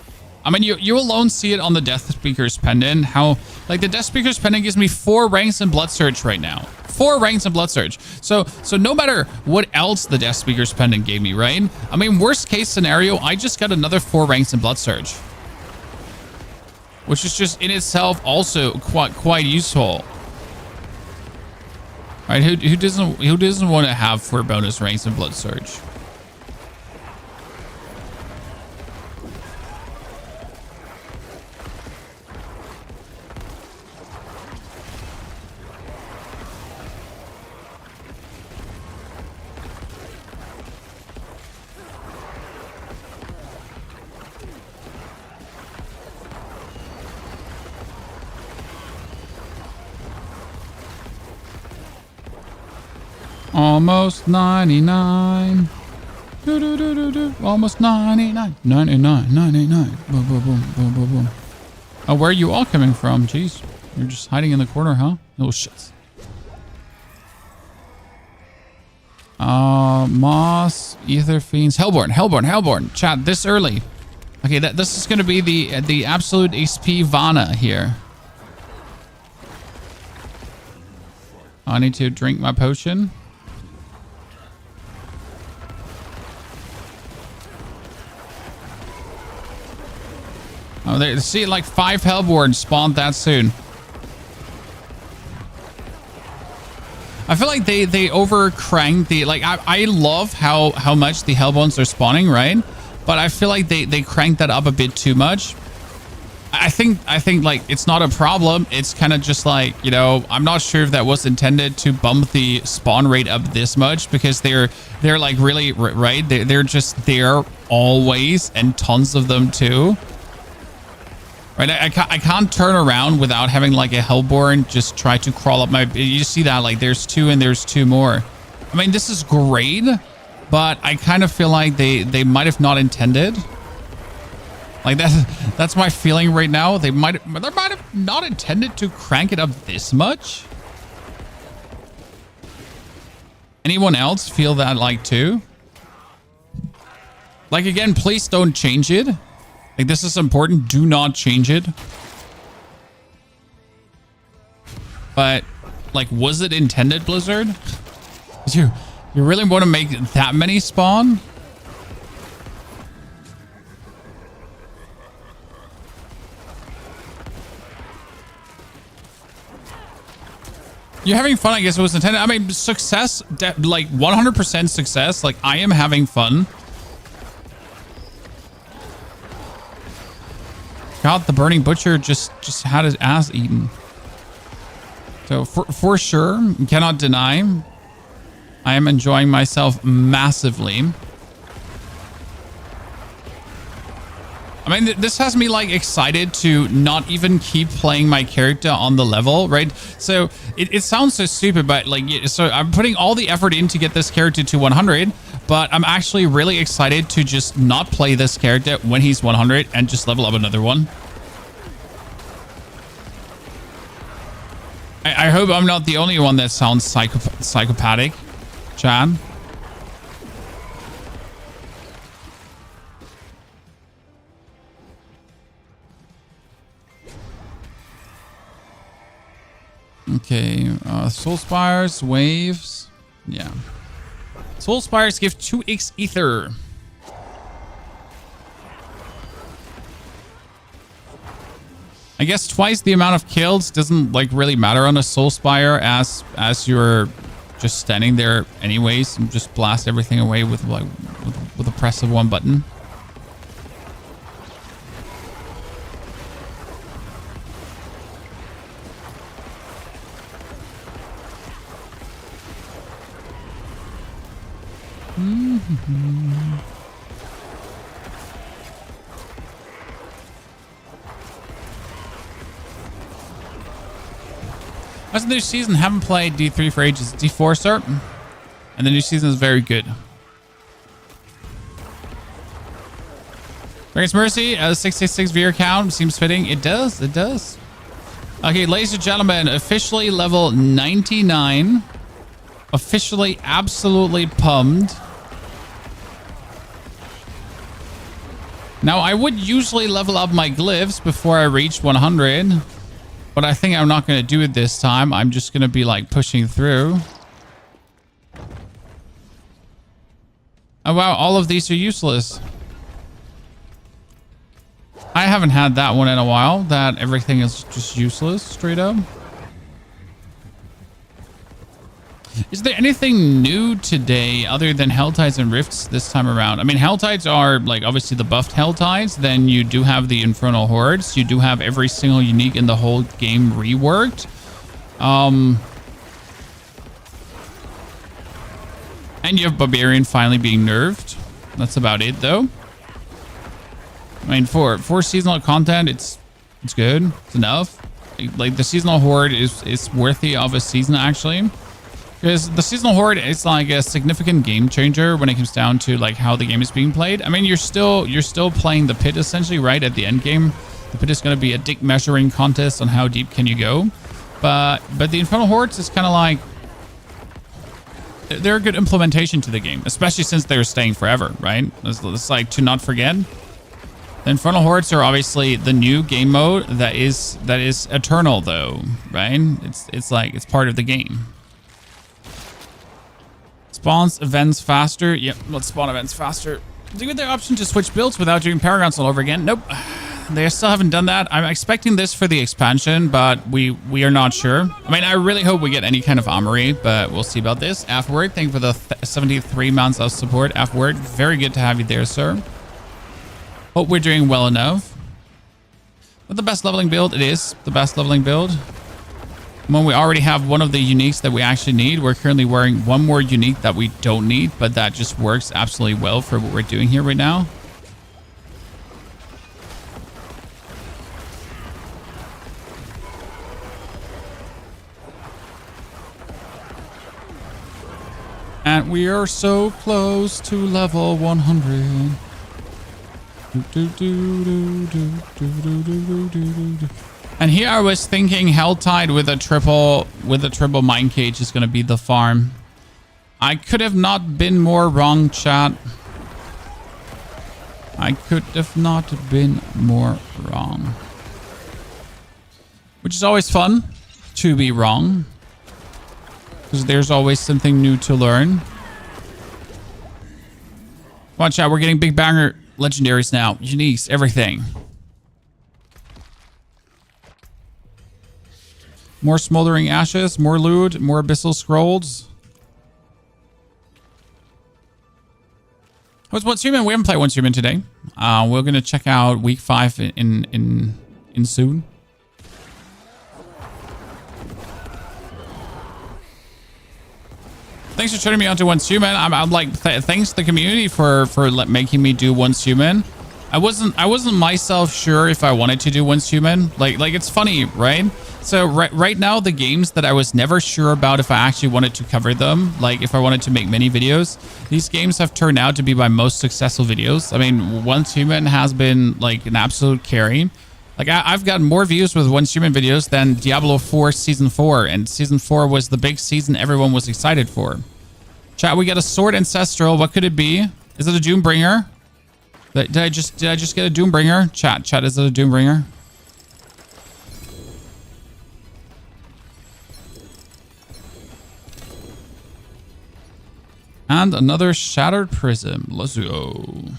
I mean, you alone see it on the Death Speaker's Pendant, how, like, the Death Speaker's Pendant gives me 4 ranks in Blood Surge right now. 4 ranks in Blood Surge. So no matter what else the Death Speaker's Pendant gave me, right? I mean, worst case scenario, I just got another 4 ranks in Blood Surge. Which is just in itself also quite useful. Right? Who doesn't want to have 4 bonus ranks in Blood Surge? Almost 99. Almost 99. 99. 99. Boom, boom, boom, boom, boom, boom. Oh, where are you all coming from? Jeez. You're just hiding in the corner, huh? Oh, shit. Moss, Ether Fiends, Hellborn. Chat, this early. Okay, this is going to be the absolute HP Vana here. I need to drink my potion. Oh, they see like 5 Hellborn spawned that soon. I feel like they over cranked the, like, I love how much the Hellborns are spawning, right? But I feel like they cranked that up a bit too much. I think like it's not a problem. It's kind of just like, you know, I'm not sure if that was intended to bump the spawn rate up this much because they're like really, right? They're just there always, and tons of them too. Right, I can't turn around without having like a Hellborn just try to crawl up my... You see that, like there's 2 and there's 2 more. I mean, this is great, but I kind of feel like they might have not intended. Like that's my feeling right now. They might have not intended to crank it up this much. Anyone else feel that like too? Like, again, please don't change it. Like, this is important. Do not change it. But, like, was it intended, Blizzard? You really want to make that many spawn? You're having fun, I guess it was intended. I mean, success, like 100% success. Like, I am having fun. God, the Burning Butcher just had his ass eaten. So for sure, cannot deny, I am enjoying myself massively. I mean, this has me like excited to not even keep playing my character on the level, right? So it sounds so stupid, but like, so I'm putting all the effort in to get this character to 100, but I'm actually really excited to just not play this character when he's 100 and just level up another one. I hope I'm not the only one that sounds psychopathic, Chan. Okay, Soul Spires, Waves. Yeah. Soul Spires give 2x Ether. I guess twice the amount of kills doesn't like really matter on a Soul Spire as you're just standing there anyways and just blast everything away with like with a press of one button. That's the new season. Haven't played D3 for ages. D4, sir. And the new season is very good. Dragon's Mercy, 666 viewer count. Seems fitting. It does. It does. Okay, ladies and gentlemen, officially level 99. Officially absolutely pumped. Now, I would usually level up my glyphs before I reach 100. But I think I'm not going to do it this time. I'm just going to be like pushing through. Oh, wow. All of these are useless. I haven't had that one in a while. That everything is just useless straight up. Is there anything new today other than helltides and rifts this time around? I mean, helltides are like obviously the buffed helltides. Then you do have the infernal hordes. You do have every single unique in the whole game reworked. And you have barbarian finally being nerfed. That's about it though. I mean, for seasonal content, it's good. It's enough. Like the seasonal horde is worthy of a season actually. Because the seasonal horde is like a significant game changer when it comes down to like how the game is being played. I mean, you're still playing the pit essentially, right? At the end game, the pit is going to be a dick measuring contest on how deep can you go. But the infernal hordes is kind of like they're a good implementation to the game, especially since they're staying forever, right? It's like to not forget. The infernal hordes are obviously the new game mode that is eternal though, right? It's like it's part of the game. Spawns events faster. Yep, let's spawn events faster. Do you get the option to switch builds without doing paragons all over again? Nope. They still haven't done that. I'm expecting this for the expansion, but we are not sure. I mean, I really hope we get any kind of armory, but we'll see about this. Afterward, thank you for the 73 months of support. Afterward, very good to have you there, sir. Hope we're doing well enough. But the best leveling build, it is the best leveling build. When we already have one of the uniques that we actually need, we're currently wearing one more unique that we don't need, but that just works absolutely well for what we're doing here right now. And we are so close to level 100. And here I was thinking helltide with a triple mine cage is going to be the farm. I could have not been more wrong, chat. I could have not been more wrong. Which is always fun to be wrong, because there's always something new to learn. Watch out, we're getting big banger legendaries now. Uniques, everything. More smoldering ashes, more loot, more abyssal scrolls. What's Once Human? We haven't played Once Human today. We're gonna check out week 5 in soon. Thanks for turning me on to Once Human. I'm like, thanks to the community for making me do Once Human. I wasn't myself sure if I wanted to do Once Human. Like it's funny, right? So right now, the games that I was never sure about if I actually wanted to cover them, like if I wanted to make many videos, these games have turned out to be my most successful videos. I mean, Once Human has been like an absolute carry. Like, I've gotten more views with one streaming videos than Diablo 4 Season 4. And Season 4 was the big season everyone was excited for. Chat, we got a Sword Ancestral. What could it be? Is it a Doombringer? Did I just get a Doombringer? Chat, is it a Doombringer? And another Shattered Prism. Let's go.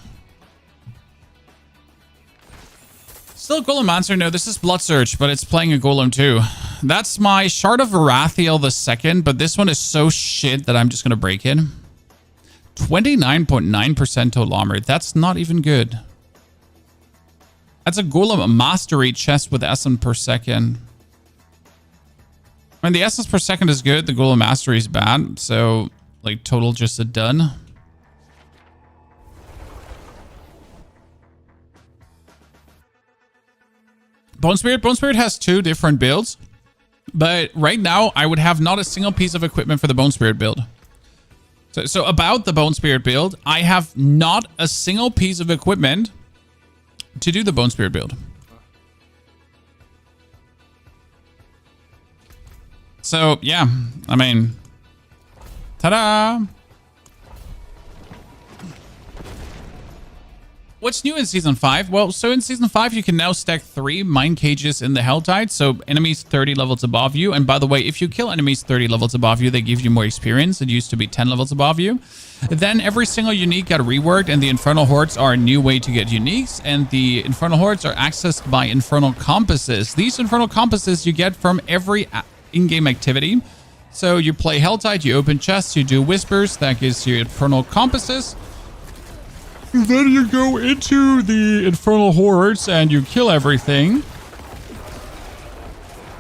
Still Golemancer. No, this is Blood Surge, but it's playing a Golem too. That's my Shard of Varathiel the second, but this one is so shit that I'm just going to break it. 29.9% total armor. That's not even good. That's a Golem Mastery chest with essence per second. I mean, the essence per second is good. The Golem Mastery is bad. So, like, total just a done. Bone Spirit has two different builds. But right now, I would have not a single piece of equipment for the Bone Spirit build. So about the Bone Spirit build, I have not a single piece of equipment to do the Bone Spirit build. So, yeah. I mean, ta-da! What's new in Season 5? Well, so in Season 5, you can now stack 3 mine cages in the helltide. So enemies 30 levels above you. And by the way, if you kill enemies 30 levels above you, they give you more experience. It used to be 10 levels above you. Then every single unique got reworked, and the Infernal Hordes are a new way to get uniques. And the Infernal Hordes are accessed by Infernal Compasses. These Infernal Compasses you get from every in-game activity. So you play helltide, you open chests, you do whispers. That gives you Infernal Compasses. Then you go into the Infernal Hordes and you kill everything.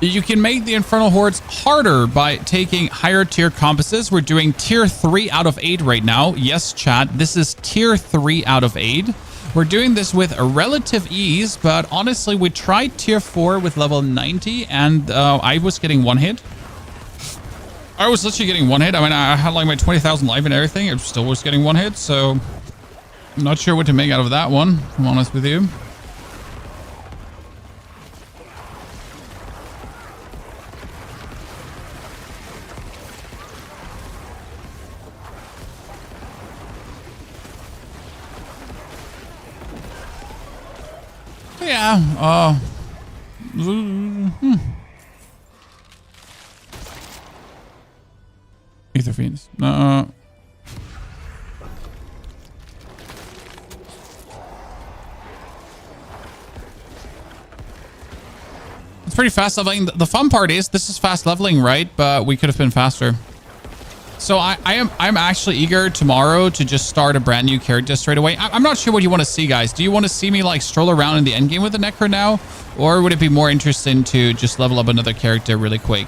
You can make the Infernal Hordes harder by taking higher tier compasses. We're doing tier 3 out of 8 right now. Yes, chat, this is tier 3 out of 8. We're doing this with a relative ease, but honestly, we tried tier 4 with level 90 and I was getting one hit. I was literally getting one hit. I mean, I had like my 20,000 life and everything. I still was getting one hit, so I'm not sure what to make out of that one, if I'm honest with you. Yeah, Ether Fiends. It's pretty fast leveling. The fun part is this is fast leveling, right? But we could have been faster. So I'm actually eager tomorrow to just start a brand new character straight away. I'm not sure what you want to see, guys. Do you want to see me like stroll around in the endgame with the necro now? Or would it be more interesting to just level up another character really quick?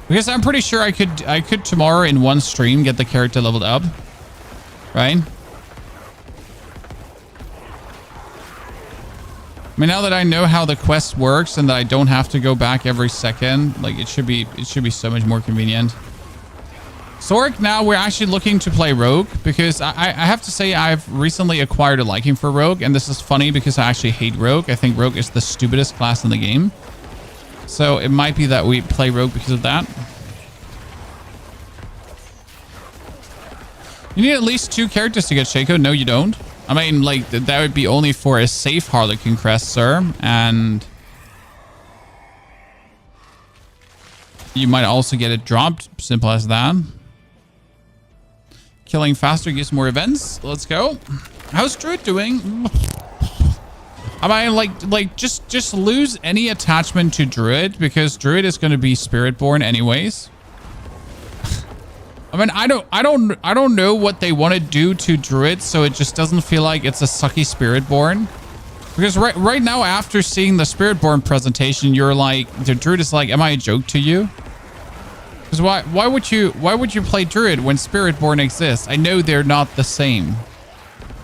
Because I'm pretty sure I could tomorrow in one stream get the character leveled up. Right? I mean, now that I know how the quest works and that I don't have to go back every second, like it should be so much more convenient. Sork, now we're actually looking to play Rogue because I have to say I've recently acquired a liking for Rogue, and this is funny because I actually hate Rogue. I think Rogue is the stupidest class in the game. So it might be that we play Rogue because of that. You need at least 2 characters to get Shaco. No, you don't. I mean, like, that would be only for a safe Harlequin crest, sir. And you might also get it dropped. Simple as that. Killing faster gives more events. Let's go. How's Druid doing? I mean, like just lose any attachment to Druid because Druid is going to be Spiritborn anyways. I mean, I don't know what they want to do to Druid, so it just doesn't feel like it's a sucky Spiritborn. Because right now, after seeing the Spiritborn presentation, you're like, the Druid is like, am I a joke to you? Because why would you play Druid when Spiritborn exists? I know they're not the same.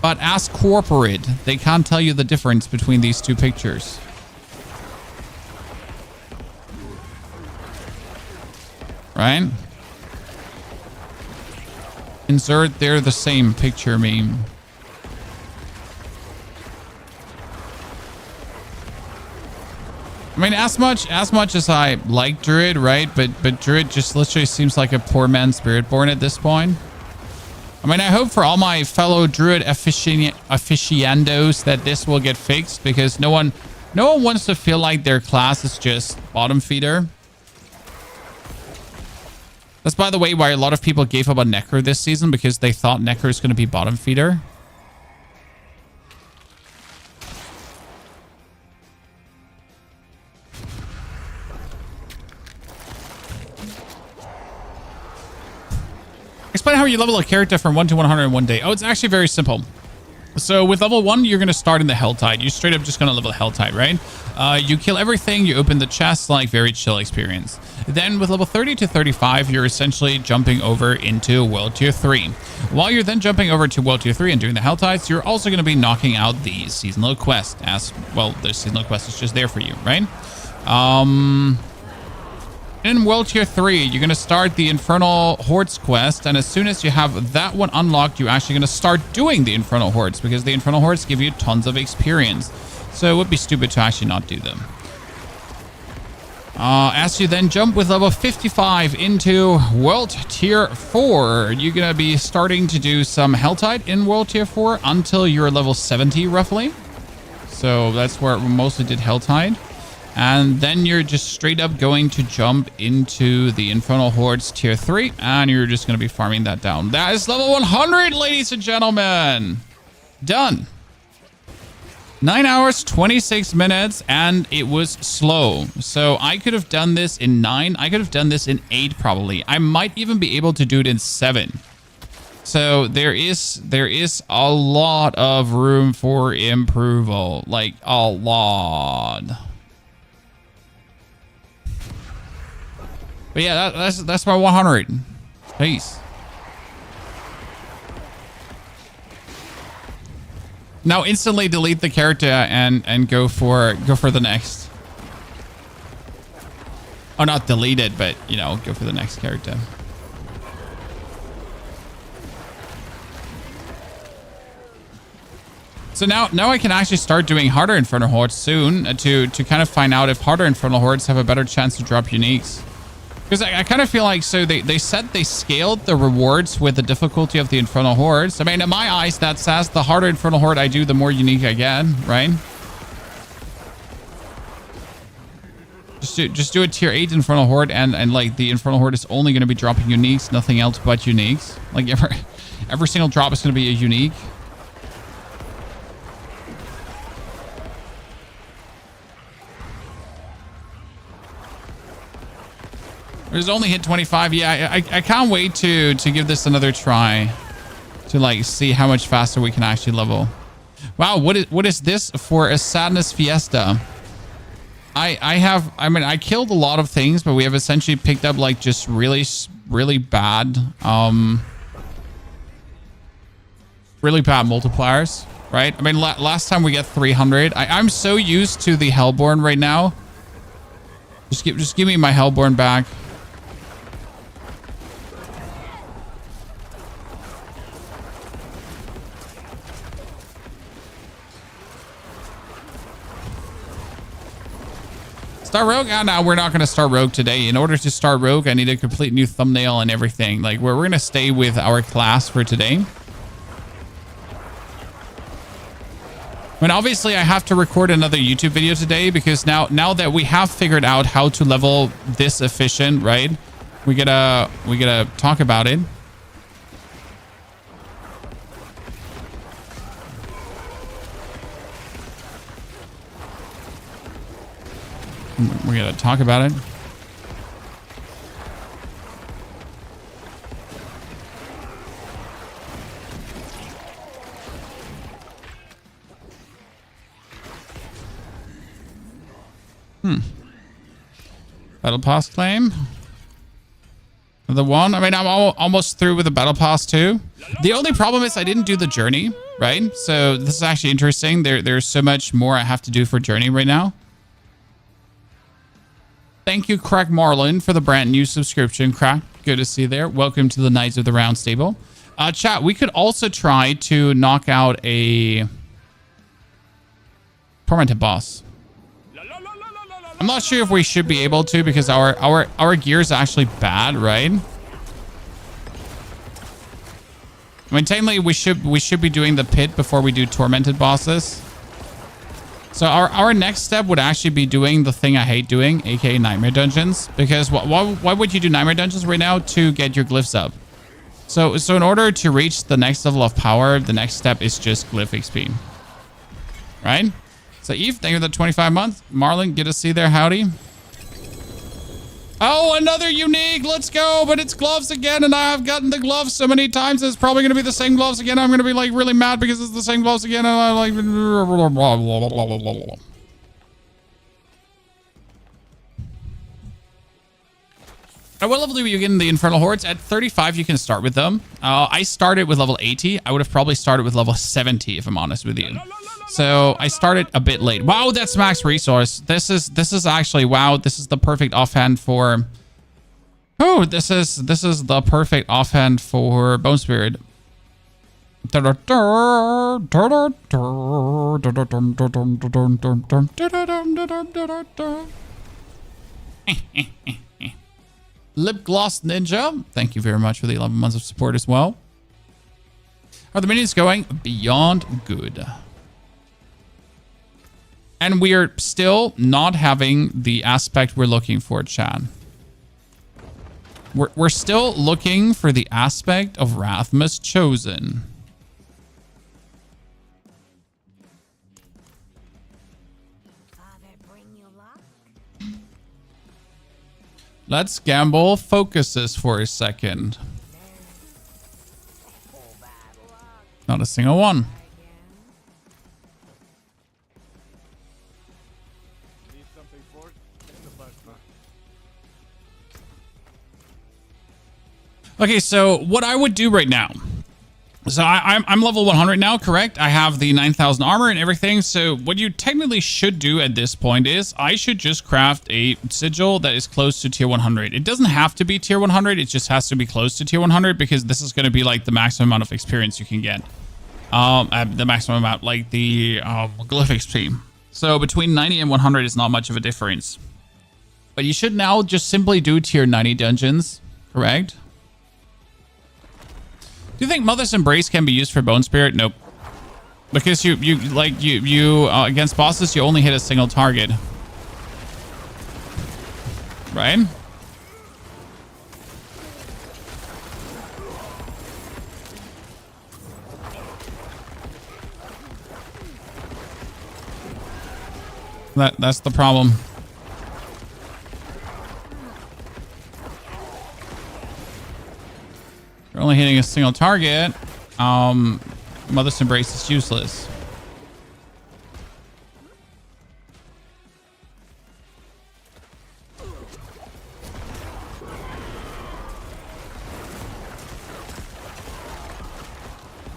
But as corporate, they can't tell you the difference between these two pictures. Right? Insert they're the same picture meme. I mean, as much as I like Druid, right? But Druid just literally seems like a poor man's Spiritborn at this point. I mean, I hope for all my fellow Druid aficionados that this will get fixed, because no one wants to feel like their class is just bottom feeder. That's, by the way, why a lot of people gave up on Necro this season, because they thought Necro is going to be bottom feeder. Explain how you level a character from 1 to 100 in one day. Oh, it's actually very simple. So with level 1, you're going to start in the helltide. You're straight up just going to level helltide, right? You kill everything. You open the chest, like very chill experience. Then with level 30 to 35, you're essentially jumping over into World Tier 3. While you're then jumping over to World Tier 3 and doing the helltides, you're also going to be knocking out the seasonal quest. As well, the seasonal quest is just there for you, right? In World Tier 3, you're going to start the Infernal Hordes quest, and as soon as you have that one unlocked, you're actually going to start doing the Infernal Hordes, because the Infernal Hordes give you tons of experience. So it would be stupid to actually not do them. As you then jump with level 55 into World Tier 4, you're going to be starting to do some helltide in World Tier 4 until you're level 70, roughly. So that's where we mostly did helltide. And then you're just straight up going to jump into the Infernal Hordes Tier 3. And you're just going to be farming that down. That is level 100, ladies and gentlemen. Done. 9 hours, 26 minutes. And it was slow. So I could have done this in 9. I could have done this in 8 probably. I might even be able to do it in 7. So there is a lot of room for improvement. Like a lot. But yeah, that's my 100. Peace. Now instantly delete the character and go for the next. Oh, not delete it, but you know, go for the next character. So now I can actually start doing harder Infernal Hordes soon to kind of find out if harder Infernal Hordes have a better chance to drop uniques. Because I kind of feel like, so they said they scaled the rewards with the difficulty of the Infernal Hordes. I mean, in my eyes, that says the harder Infernal Horde I do, the more unique I get, right? Just do a tier 8 Infernal Horde, and like the Infernal Horde is only going to be dropping uniques, nothing else but uniques. Like every single drop is going to be a unique. It's only hit 25. Yeah, I can't wait to give this another try to like see how much faster we can actually level. Wow, what is this for a sadness fiesta? I killed a lot of things, but we have essentially picked up like just really bad multipliers, right? I mean, last time we got 300. I'm so used to the Hellborn right now. Just give me my Hellborn back. Start Rogue? Oh, no, we're not going to start Rogue today. In order to start Rogue, I need a complete new thumbnail and everything. Like, we're going to stay with our class for today. I mean, obviously, I have to record another YouTube video today because now that we have figured out how to level this efficient, right? We gotta talk about it. We gotta talk about it. Battle Pass claim. The one. I mean, I'm almost through with the Battle Pass too. The only problem is I didn't do the journey, right? So this is actually interesting. There's so much more I have to do for journey right now. Thank you, Crack Marlin, for the brand new subscription. Crack, good to see you there. Welcome to the Knights of the Round Table. Chat, we could also try to knock out a Tormented boss. I'm not sure if we should be able to because our gear is actually bad, right? I mean, technically we should be doing the pit before we do tormented bosses. So our next step would actually be doing the thing I hate doing, aka nightmare dungeons. Because why would you do nightmare dungeons right now? To get your glyphs up. So in order to reach the next level of power, the next step is just glyph XP. Right? So Eve, thank you for the 25 months. Marlon, good to see you there. Howdy. Oh, another unique. Let's go. But it's gloves again. And I have gotten the gloves so many times. It's probably going to be the same gloves again. I'm going to be like really mad because it's the same gloves again. And I'm like... At what level do you get in the Infernal Hordes? At 35, you can start with them. I started with level 80. I would have probably started with level 70, if I'm honest with you. So I started a bit late. Wow, that's max resource. This is actually, wow, this is the perfect offhand for... Oh, this is the perfect offhand for Bone Spirit. Lip Gloss Ninja, thank you very much for the 11 months of support as well. Are the minions going beyond good? And we are still not having the aspect we're looking for, Chad. We're still looking for the aspect of Rathmas Chosen. Let's gamble focuses for a second. Not a single one. Okay, so what I would do right now. So I'm level 100 now, correct? I have the 9,000 armor and everything. So what you technically should do at this point is I should just craft a sigil that is close to tier 100. It doesn't have to be tier 100. It just has to be close to tier 100 because this is going to be like the maximum amount of experience you can get. The maximum amount, like the glyph XP. So between 90 and 100 is not much of a difference. But you should now just simply do tier 90 dungeons, correct? Do you think Mother's Embrace can be used for Bone Spirit? Nope. Because you against bosses, you only hit a single target. Right? That's the problem. You're only hitting a single target. Mother's Embrace is useless.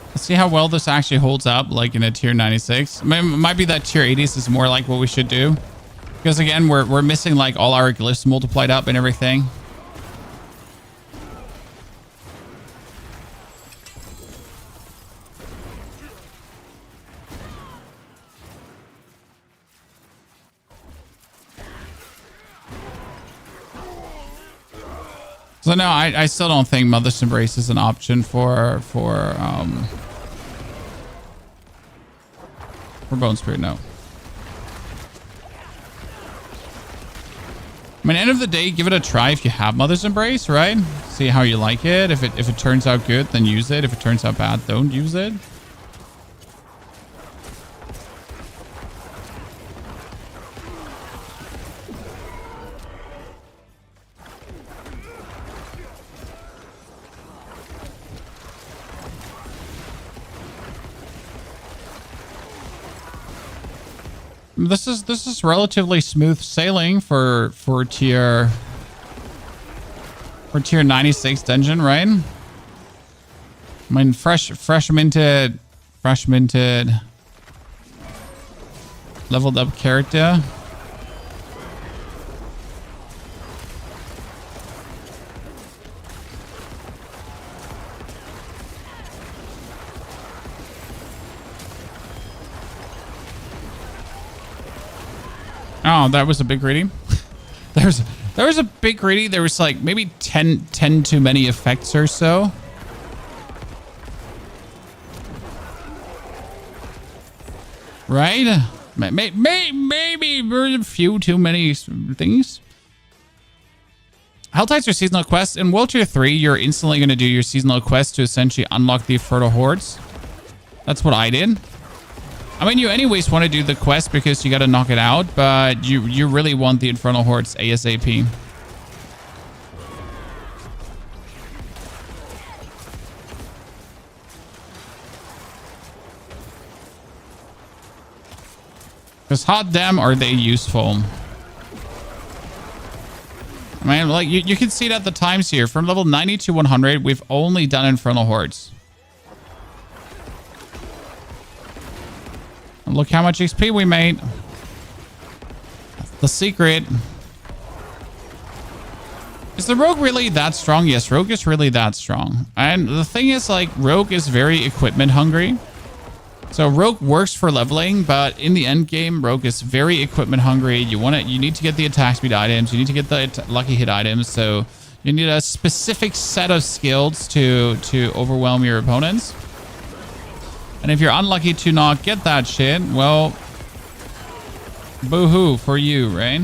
Let's see how well this actually holds up, like in a tier 96. It might be that tier 80s is more like what we should do. Because again, we're missing like all our glyphs multiplied up and everything. So no, I still don't think Mother's Embrace is an option for Bone Spirit, no. I mean, end of the day, give it a try if you have Mother's Embrace, right? See how you like it. If it turns out good, then use it. If it turns out bad, don't use it. This is relatively smooth sailing for tier 96 dungeon, right? I mean, fresh minted, leveled up character. Oh, that was a bit greedy. There was a bit greedy. There was like maybe 10 too many effects or so. Right? Maybe a few too many things. Helltides are seasonal quests. In World Tier 3, you're instantly going to do your seasonal quest to essentially unlock the Infernal Hordes. That's what I did. I mean, you anyways want to do the quest because you got to knock it out, but you really want the Infernal Hordes ASAP. Because hot damn are they useful. I mean, like, you can see it at the times here. From level 90 to 100, we've only done Infernal Hordes. And look how much XP we made. That's the secret. Is the Rogue really that strong? Yes, Rogue is really that strong. And the thing is, like, Rogue is very equipment hungry. So Rogue works for leveling, but in the end game, Rogue is very equipment hungry. You need to get the attack speed items. You need to get the lucky hit items. So you need a specific set of skills to overwhelm your opponents. And if you're unlucky to not get that shit, well, boo-hoo for you, right?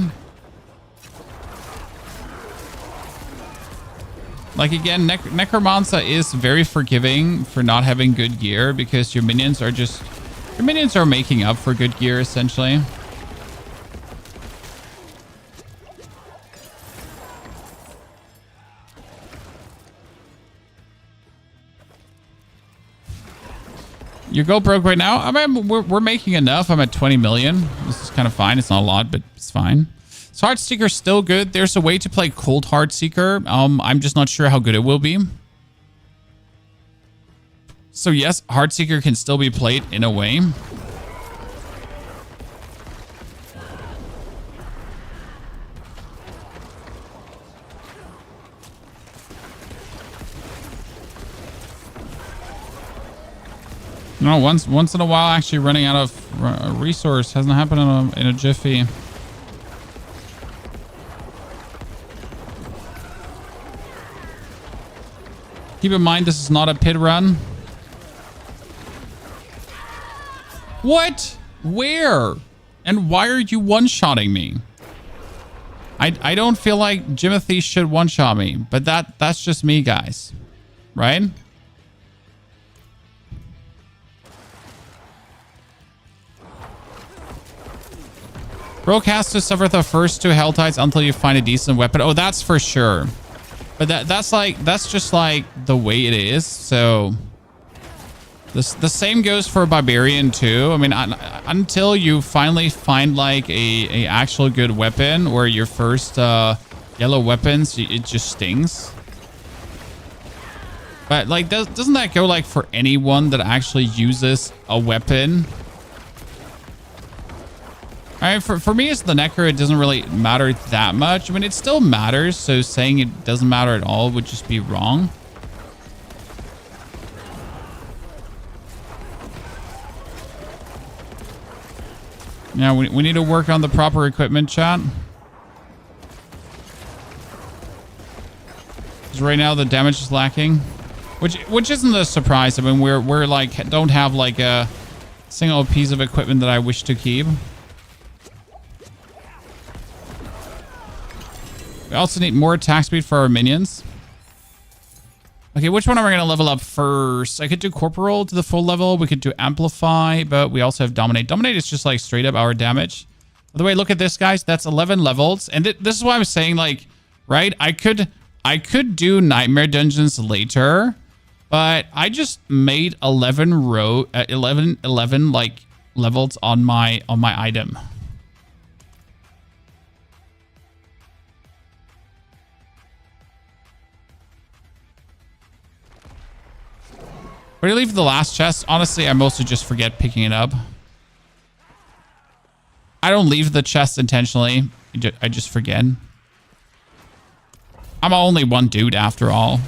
Like, again, Necromancer is very forgiving for not having good gear because your minions are making up for good gear, essentially. You go broke right now? I mean, we're making enough. I'm at 20 million. This is kind of fine. It's not a lot, but it's fine. So Heartseeker's still good. There's a way to play Cold Heartseeker. I'm just not sure how good it will be. So yes, Heartseeker can still be played in a way. No, once in a while, actually running out of resource hasn't happened in a jiffy. Keep in mind, this is not a pit run. What? Where? And why are you one-shotting me? I don't feel like Jimothy should one-shot me, but that's just me, guys. Right? Rogue has to suffer the first two helltides until you find a decent weapon. Oh, that's for sure. But that's just like the way it is. So the same goes for Barbarian too. I mean, until you finally find like a actual good weapon or your first yellow weapons, it just stings. But like, doesn't that go like for anyone that actually uses a weapon? All right, for me as the necro, it doesn't really matter that much. I mean, it still matters, so saying it doesn't matter at all would just be wrong. Yeah, we need to work on the proper equipment, chat. Because right now the damage is lacking, which isn't a surprise. I mean, we're like don't have like a single piece of equipment that I wish to keep. We also need more attack speed for our minions. Okay, which one are we going to level up first? I could do Corporal to the full level. We could do Amplify, but we also have Dominate. Dominate is just like straight up our damage. By the way, look at this, guys. That's 11 levels. And this is why I'm saying, like, right? I could do Nightmare Dungeons later, but I just made 11 like levels on my item. Where do you leave the last chest? Honestly, I mostly just forget picking it up. I don't leave the chest intentionally. I just forget. I'm only one dude after all.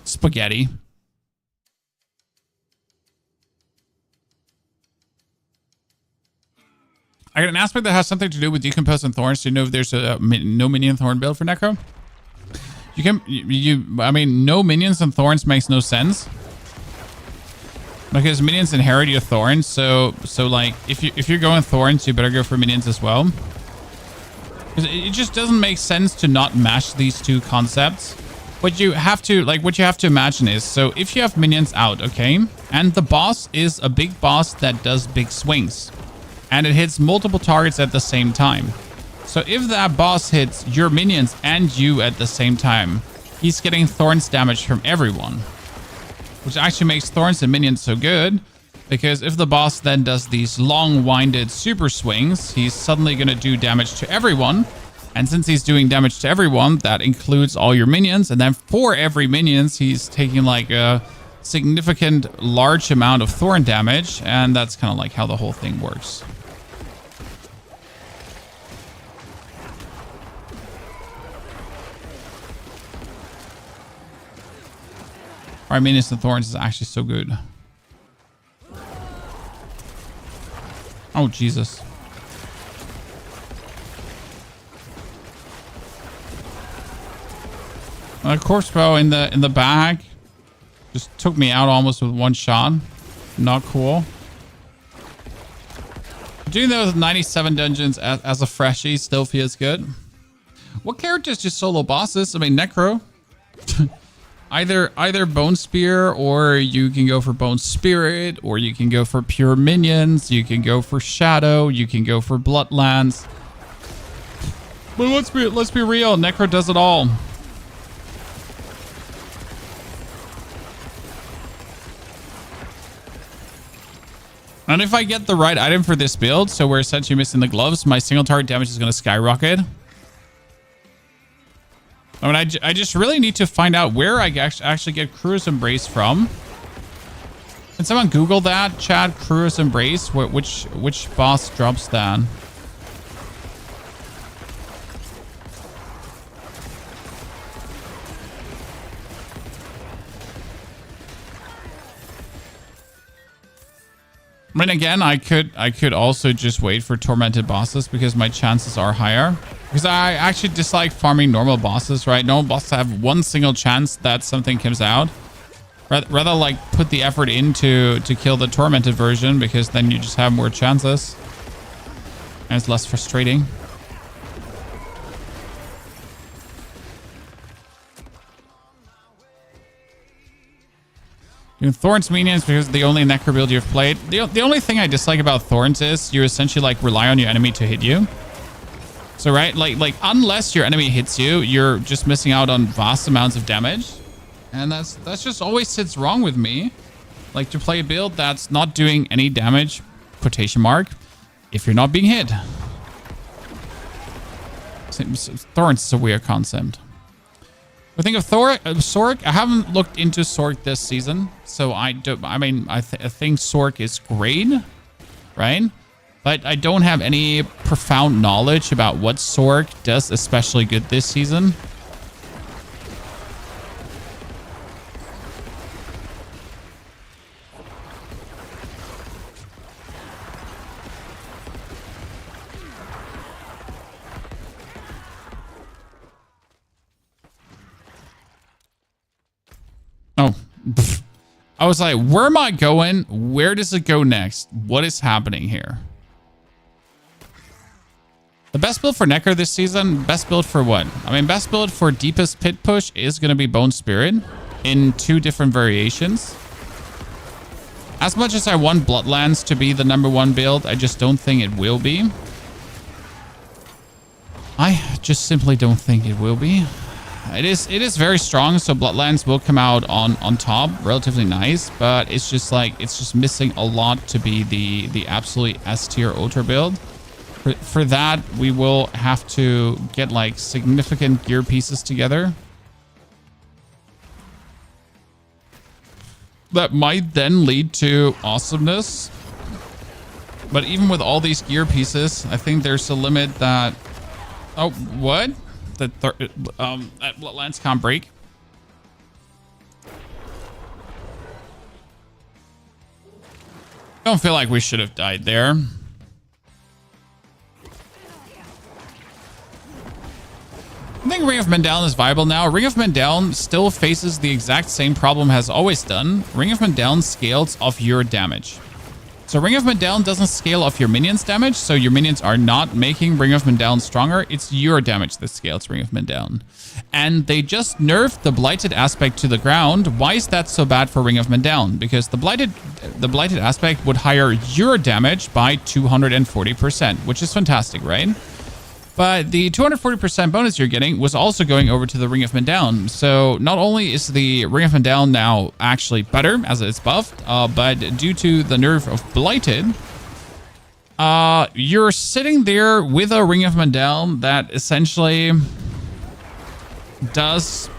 Spaghetti. I got an aspect that has something to do with decompose and thorns. Do you know if there's a no minion thorn build for necro? I mean, no minions and thorns makes no sense. Because minions inherit your thorns, so like if you're going thorns, you better go for minions as well. Because it just doesn't make sense to not mash these two concepts. What you have to imagine is, so if you have minions out, okay, and the boss is a big boss that does big swings, and it hits multiple targets at the same time. So if that boss hits your minions and you at the same time, he's getting thorns damage from everyone. Which actually makes thorns and minions so good, because if the boss then does these long-winded super swings, he's suddenly going to do damage to everyone. And since he's doing damage to everyone, that includes all your minions. And then for every minions, he's taking like a significant large amount of thorn damage. And that's kind of like how the whole thing works. All right, minions and thorns is actually so good. Oh, Jesus. A corpse bow in the bag just took me out almost with one shot. Not cool. Doing those 97 dungeons as a freshie still feels good. What characters just solo bosses? I mean, necro. Either bone spear, or you can go for bone spirit, or you can go for pure minions. You can go for shadow. You can go for bloodlands. But let's be real. Necro does it all. And if I get the right item for this build, so we're essentially missing the gloves, my single target damage is going to skyrocket. I mean, I just really need to find out where I actually get Crew's Embrace from. Can someone Google that? Chat, Crew's Embrace? Which boss drops that? I mean, again, I could also just wait for tormented bosses because my chances are higher. Because I actually dislike farming normal bosses, right? Normal bosses have one single chance that something comes out. Rather like put the effort into to kill the tormented version, because then you just have more chances. And it's less frustrating. Thorns minions because the only necro build you've played. The only thing I dislike about Thorns is you essentially like rely on your enemy to hit you. So right, like unless your enemy hits you, you're just missing out on vast amounts of damage. And that's just always sits wrong with me. Like to play a build that's not doing any damage, quotation mark, if you're not being hit. Thorns is a weird concept. I think of Sork. I haven't looked into Sork this season, so I don't. I mean, I think Sork is great, right? But I don't have any profound knowledge about what Sork does especially good this season. Oh, I was like, where am I going? Where does it go next? What is happening here? The best build for Necro this season, best build for what? I mean, best build for deepest pit push is going to be Bone Spirit in 2 different variations. As much as I want Bloodlands to be the #1 build, I just don't think it will be. I just simply don't think it will be. It is very strong, so Bloodlands will come out on top, relatively nice, but it's just missing a lot to be the absolute S tier ultra build. For that, we will have to get like significant gear pieces together. That might then lead to awesomeness. But even with all these gear pieces, I think there's a limit that... Oh, what? That Bloodlands can't break. Don't feel like we should have died there. Ring of Men Down is viable now. Ring of Men Down still faces the exact same problem has always done. Ring of Men Down scales off your damage. So Ring of Men Down doesn't scale off your minions' damage, so your minions are not making Ring of Men Down stronger. It's your damage that scales Ring of Men Down. And they just nerfed the blighted aspect to the ground. Why is that so bad for Ring of Men Down? Because the blighted aspect would higher your damage by 240%, which is fantastic, right? But the 240% bonus you're getting was also going over to the Ring of Men Down. So not only is the Ring of Men Down now actually better as it's buffed, but due to the nerf of Blighted, you're sitting there with a Ring of Men Down that essentially does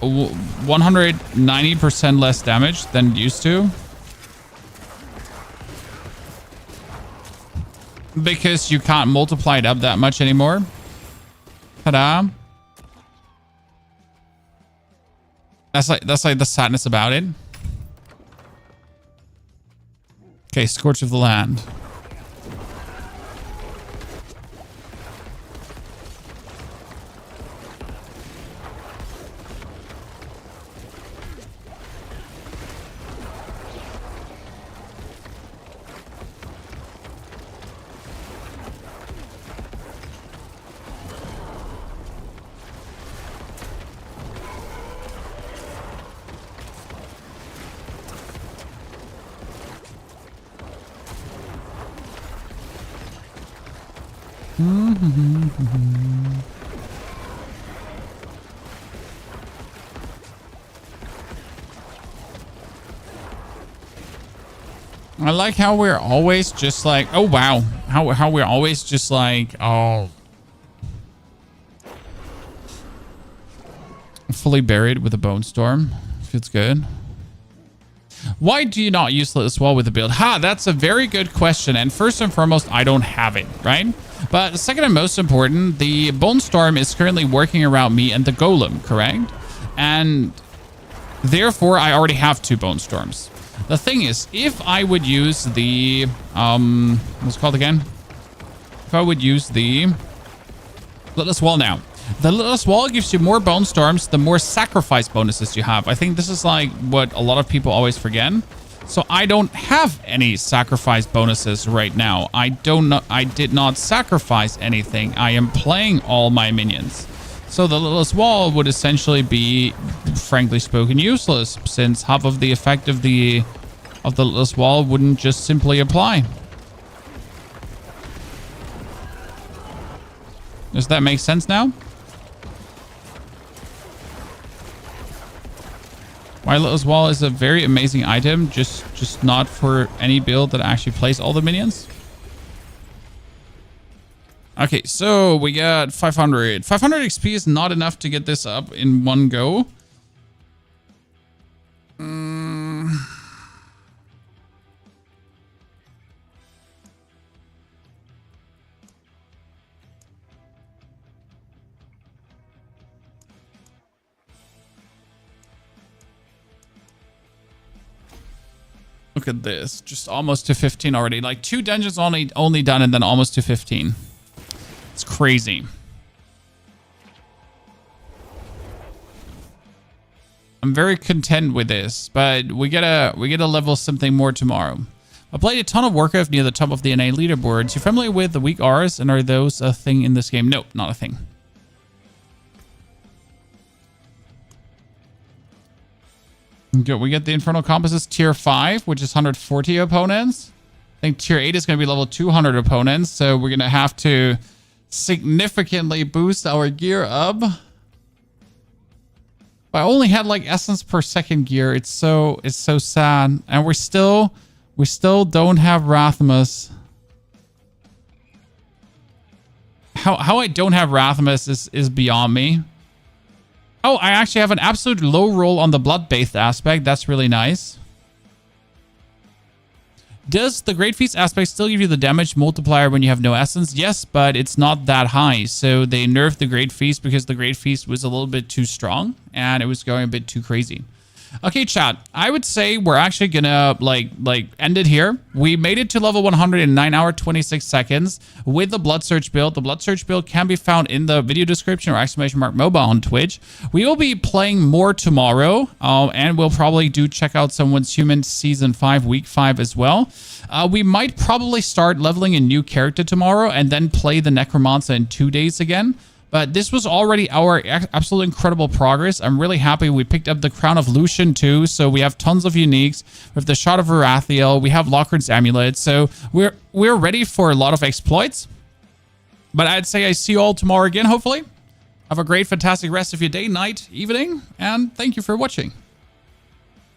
190% less damage than it used to. Because you can't multiply it up that much anymore. Ta-da. That's like the sadness about it. Okay, Scorch of the Land. I like how we're always just like, oh wow, how we're always just like, oh, fully buried with a bone storm. Feels good. Why do you not use Slitless Wall with the build? That's a very good question. And first and foremost, I don't have it, right? But second and most important, the Bone Storm is currently working around me and the Golem, correct? And therefore, I already have 2 Bone Storms. The thing is, if I would use the, what's it called again? If I would use the Slitless Wall now. The Slitless Wall gives you more Bone Storms, the more sacrifice bonuses you have. I think this is like what a lot of people always forget. So I don't have any sacrifice bonuses right now. I did not sacrifice anything. I am playing all my minions. So the Slitless Wall would essentially be, frankly spoken, useless, since half of the effect of the Slitless Wall wouldn't just simply apply. Does that make sense now? Slitless Wall is a very amazing item, just not for any build that actually plays all the minions. Okay, so we got 500. 500 XP is not enough to get this up in one go. Look at this, just almost to 15 already. Like 2 dungeons only done and then almost to 15. It's crazy. I'm very content with this, but we gotta level something more tomorrow. I played a ton of Warcraft near the top of the NA leaderboards. You familiar with the weak R's, and are those a thing in this game? Nope, not a thing. We get the Infernal Compasses tier 5, which is 140 opponents. I think tier 8 is going to be level 200 opponents, so we're going to have to significantly boost our gear up. I only had like essence per second gear. It's so sad, and we still don't have Rathamus. How I don't have Rathamus is beyond me. Oh, I actually have an absolute low roll on the blood-bathed aspect. That's really nice. Does the Great Feast aspect still give you the damage multiplier when you have no essence? Yes, but it's not that high. So they nerfed the Great Feast because the Great Feast was a little bit too strong and it was going a bit too crazy. Okay, chat. I would say we're actually gonna like end it here. We made it to level 100 in 9 hours 26 seconds with the Blood Surge build. The Blood Surge build can be found in the video description or !MOBA on Twitch. We will be playing more tomorrow, and we'll probably do check out someone's Human Season 5 Week 5 as well. We might probably start leveling a new character tomorrow and then play the Necromancer in 2 days again. But this was already our absolute incredible progress. I'm really happy we picked up the Crown of Lucian too. So we have tons of uniques. We have the Shot of Varathiel. We have Lockhard's Amulet. So we're ready for a lot of exploits. But I'd say I see you all tomorrow again, hopefully. Have a great, fantastic rest of your day, night, evening. And thank you for watching.